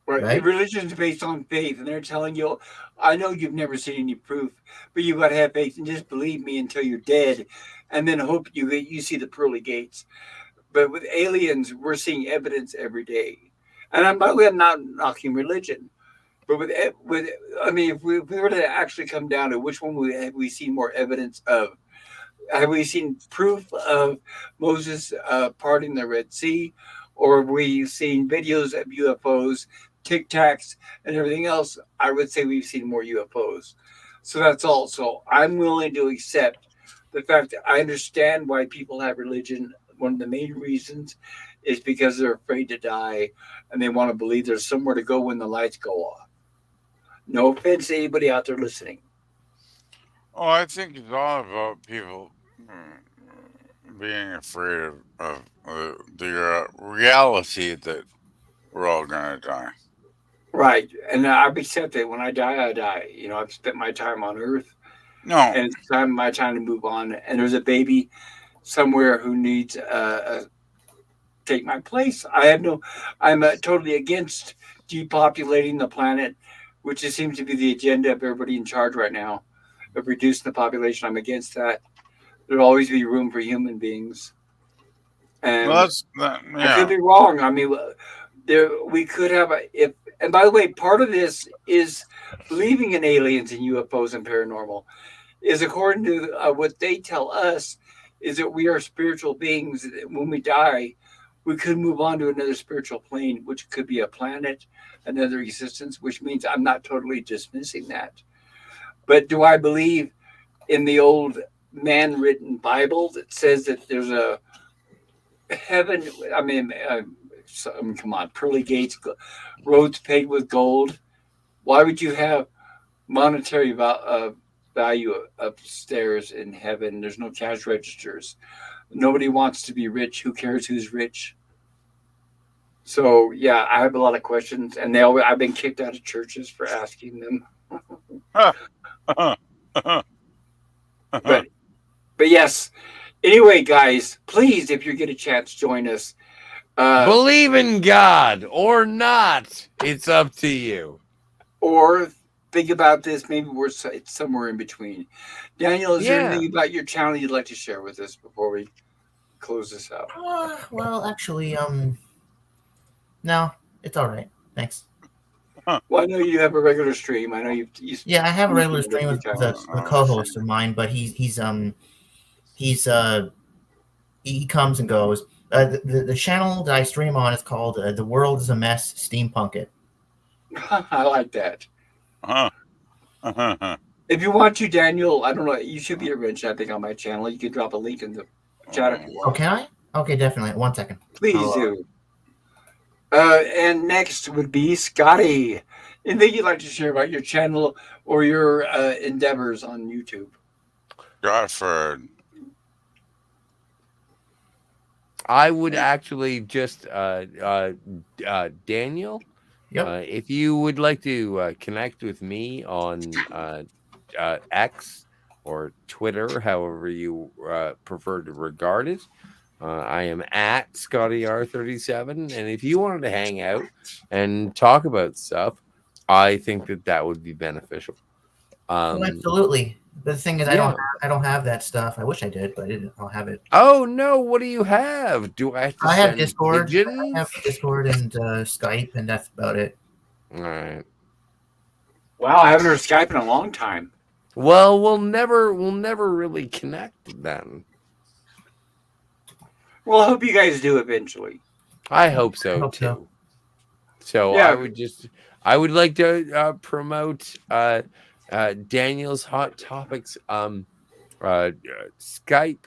Right? Religion is based on faith, and they're telling you, I know you've never seen any proof, but you got to have faith and just believe me until you're dead, and then hope you see the pearly gates. But with aliens, we're seeing evidence every day. And by the way, I'm not knocking religion, But I mean, if we were to actually come down to which one have we seen more evidence of? Have we seen proof of Moses parting the Red Sea, or have we seen videos of UFOs, Tic Tacs, and everything else? I would say we've seen more UFOs. So that's all. So I'm willing to accept the fact that I understand why people have religion. One of the main reasons is because they're afraid to die and they want to believe there's somewhere to go when the lights go off. No offense to anybody out there listening. Oh, I think it's all about people being afraid of the reality that we're all gonna die. Right. And I've accepted when I die, I die. You know, I've spent my time on earth No, and it's my time to move on. And there's a baby somewhere who needs take my place. I'm totally against depopulating the planet, which just seems to be the agenda of everybody in charge right now, of reducing the population. I'm against that. There'll always be room for human beings. well, And I could yeah. be wrong. I mean, we could have if. And by the way, part of this is believing in aliens and UFOs and paranormal is according to what they tell us is that we are spiritual beings. When we die, we could move on to another spiritual plane, which could be a planet, another existence. Which means I'm not totally dismissing that. But do I believe in the old man-written Bible that says that there's a heaven? I mean, come on, pearly gates, roads paved with gold. Why would you have monetary value upstairs in heaven? There's no cash registers. Nobody wants to be rich. Who cares who's rich? So yeah, I have a lot of questions, and I've been kicked out of churches for asking them. But yes. Anyway, guys, please, if you get a chance, join us. Believe in God or not. It's up to you. Or think about this. Maybe it's somewhere in between. Daniel, is there anything about your channel you'd like to share with us before we close this out? Well, actually, no, it's all right. Thanks. Well, I know you have a regular stream. I know you Yeah, I have a regular stream with a co-host of mine, but he comes and goes. The channel that I stream on is called "The World Is a Mess." Steampunk it. I like that. If you want to, Daniel, I don't know. You should be a wrench, I think, on my channel. You can drop a link in the chat if you want. Oh, can I? Okay, definitely. 1 second. Please do. And next would be Scotty. Anything you'd like to share about your channel or your endeavors on YouTube? Godford. I would actually just Daniel. Yep. If you would like to connect with me on X or Twitter, however you prefer to regard it, I am at ScottyR37. And if you wanted to hang out and talk about stuff, I think that would be beneficial. Absolutely. The thing is, I don't have that stuff. I wish I did, but I don't have it. Oh no! What do you have? Do I have to? I have Discord. Pigeons? I have Discord and Skype, and that's about it. All right. Wow, I haven't heard Skype in a long time. Well, we'll never really connect then. Well, I hope you guys do eventually. I hope so too. So yeah. I would like to promote Daniel's Hot Topics Skype.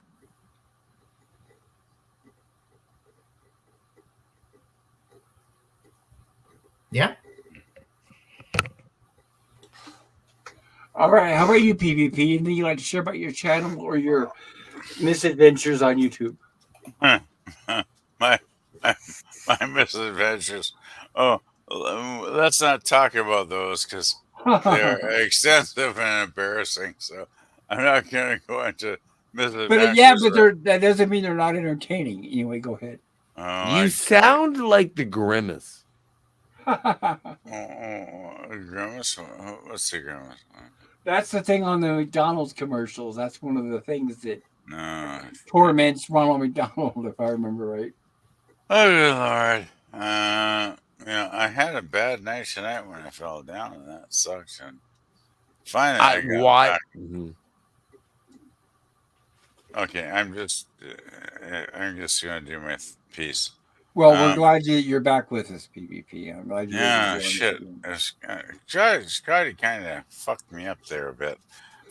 Yeah. All right. How about you, PvP? Anything you'd like to share about your channel or your misadventures on YouTube? My misadventures. Oh, let's not talk about those because they're extensive and embarrassing. So I'm not going to go into misadventures. But that doesn't mean they're not entertaining. Anyway, go ahead. You sound like the Grimace. Grimace? What's the Grimace? That's the thing on the McDonald's commercials. That's one of the things that torments Ronald McDonald, if I remember right. Oh, good Lord. I had a bad night tonight when I fell down, and that sucks. And finally, I got What? back. Mhm. Okay, I'm just gonna do my piece. Well, we're Um, glad you're back with us, PvP. I'm glad you're able to yeah, join us shit. again. Scotty kind of fucked me up there a bit,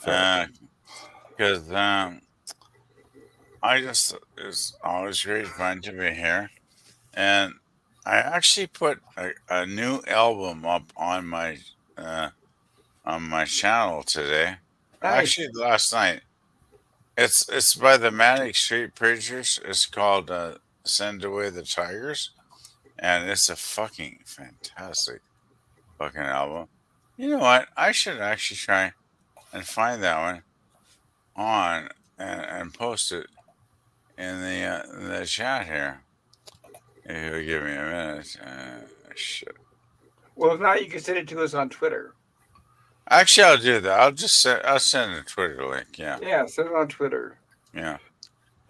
Sorry. because it's always great fun to be here, and I actually put a new album up uh, on my channel today. Nice. Actually, last night. It's by the Manic Street Preachers. It's called "Send Away the Tigers," and it's a fucking fantastic fucking album. You know what? I should actually try and find that one on and post it in the chat here. If you'll give me a minute. Shit. Well, if not, you can send it to us on Twitter. Actually, I'll do that. I'll send a Twitter link. Yeah, Yeah, send it on Twitter. yeah.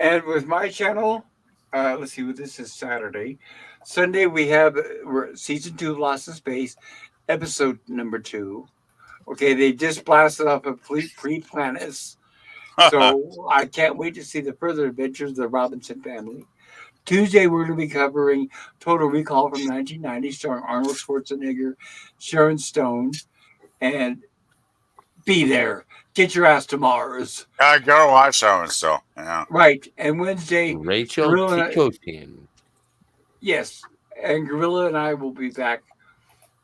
And with my channel, let's see, this is Saturday. Sunday, we're season 2 of Lost in Space, episode number 2. Okay, they just blasted off a pre-Planets. So I can't wait to see the further adventures of the Robinson family. Tuesday, we're going to be covering Total Recall from 1990, starring Arnold Schwarzenegger, Sharon Stone, and be there. Get your ass to Mars. I gotta watch that one still. Yeah. Right. And Wednesday, Rachel Gorilla, Ticotin. yes. And Gorilla and I will be back.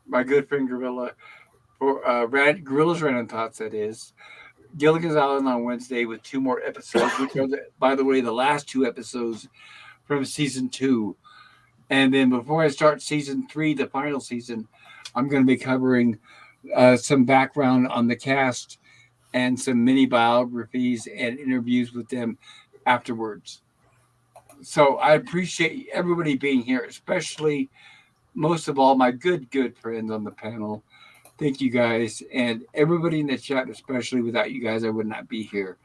My good friend Gorilla, for Gorilla's Random Thoughts, that is. Gilligan's Island on Wednesday with 2 more episodes, which are, by the way, the last 2 episodes from season 2. And then before I start season 3, the final season, I'm going to be covering some background on the cast and some mini biographies and interviews with them afterwards. So I appreciate everybody being here, especially most of all my good friends on the panel. Thank you guys, and everybody in the chat, especially. Without you guys, I would not be here.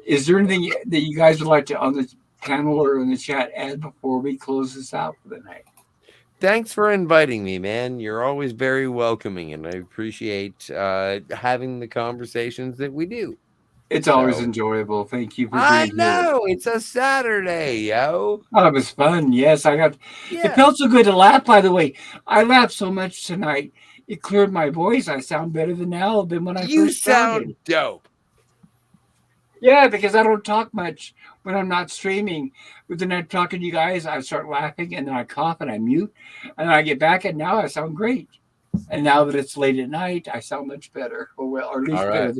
Is there anything that you guys would like to on the panel or in the chat add before we close this out for the night? Thanks for inviting me, man. You're always very welcoming, and I appreciate having the conversations that we do. It's always So- enjoyable. Thank you for I being here. know it's a Saturday, yo. Oh, it was fun. Yes, I got. It Yeah. felt so good to laugh. By the way, I laughed so much tonight. It cleared my voice. I sound better than now than when I You first started. sound dope. Yeah, because I don't talk much when I'm not streaming. But then I'm talking to you guys, I start laughing, and then I cough and I mute, and I get back, and now I sound great. And now that it's late at night, I sound much better, or at least All right. better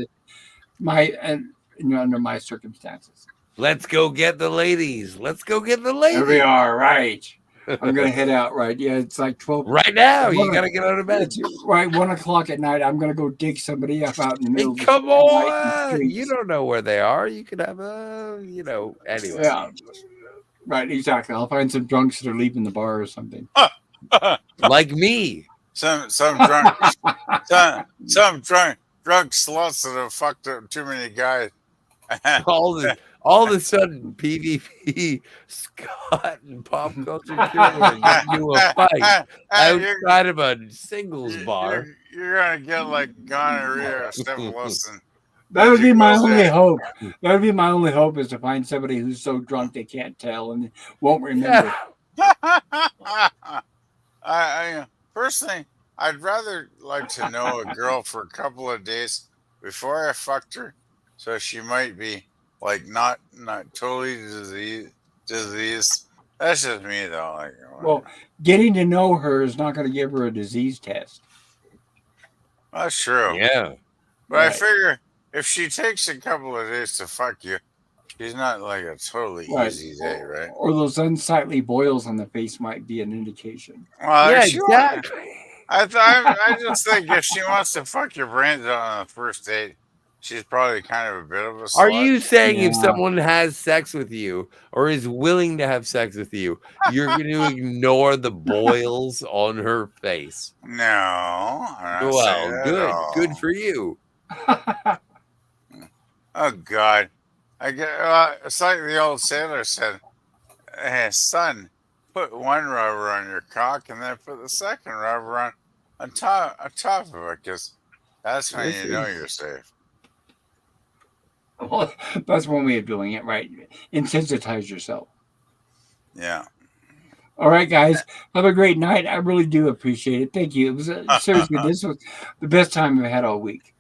than under my circumstances. Let's go get the ladies. Let's go get the There ladies. we are. Right. I'm gonna head out. Right. Yeah, it's like 12. Right now, you Well, gotta get out of bed. It's right 1:00 at night. I'm gonna go dig somebody up out in the middle of the Come night in the on, streets. you don't know where they are. You could have anyway. Yeah. Right, exactly. I'll find some drunks that are leaving the bar or something. Like me. some drunk some drunk sluts that have fucked up too many guys. All of a sudden, PvP, Scott, and Pop Culture Killer get into a fight outside of a singles bar. You're gonna get like gonorrhea or syphilis. That would be you my go only there. hope. That would be my only hope is to find somebody who's so drunk they can't tell and won't remember. I personally, I'd rather like to know a girl for a couple of days before I fucked her, so she might be like not totally diseased. That's just me though. Like, Well, getting to know her is not going to give her a disease test. that's true. Yeah. But I Right. figure if she takes a couple of days to fuck you, she's not like a totally Right. easy day, right? Or those unsightly boils on the face might be an indication. Well, Yeah, if she wa- exactly. I just think if she wants to fuck your brains out on the first date, she's probably kind of a bit of a slut. Are you saying if Yeah. someone has sex with you or is willing to have sex with you, you're going to ignore the boils on her face? No, I'm not saying Well, that good. at all. Good for you. Oh God, I get. It's like the old sailor said, "Hey, son, put one rubber on your cock and then put the second rubber on top of it, because that's when This you know is- you're safe. Well, that's one way of doing it, right? Insensitize yourself. Yeah. All right, guys. Have a great night. I really do appreciate it. Thank you. It was seriously, this was the best time I've had all week.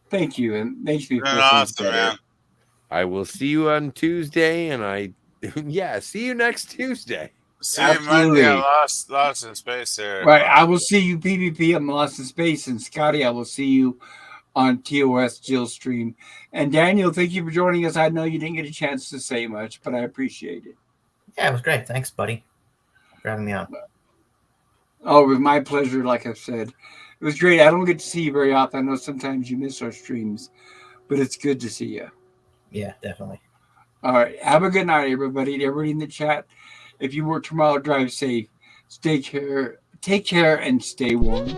Thank you, and makes me Been feel so much awesome, better. man. I will see you on Tuesday, and yeah, see you next Tuesday. See you Monday at Lost in Space there. Right. I will see you, PvP. I'm Lost in Space, and Scotty, I will see you on TOS Jill stream. And Daniel, thank you for joining us. I know you didn't get a chance to say much, but I appreciate it. Yeah, it was great. Thanks, buddy, for having me on. Oh, it was my pleasure. Like I've said, it was great. I don't get to see you very often. I know sometimes you miss our streams, but it's good to see you. Yeah, definitely. All right. Have a good night, everybody. Everybody in the chat. If you work tomorrow, drive safe. Take care, and stay warm.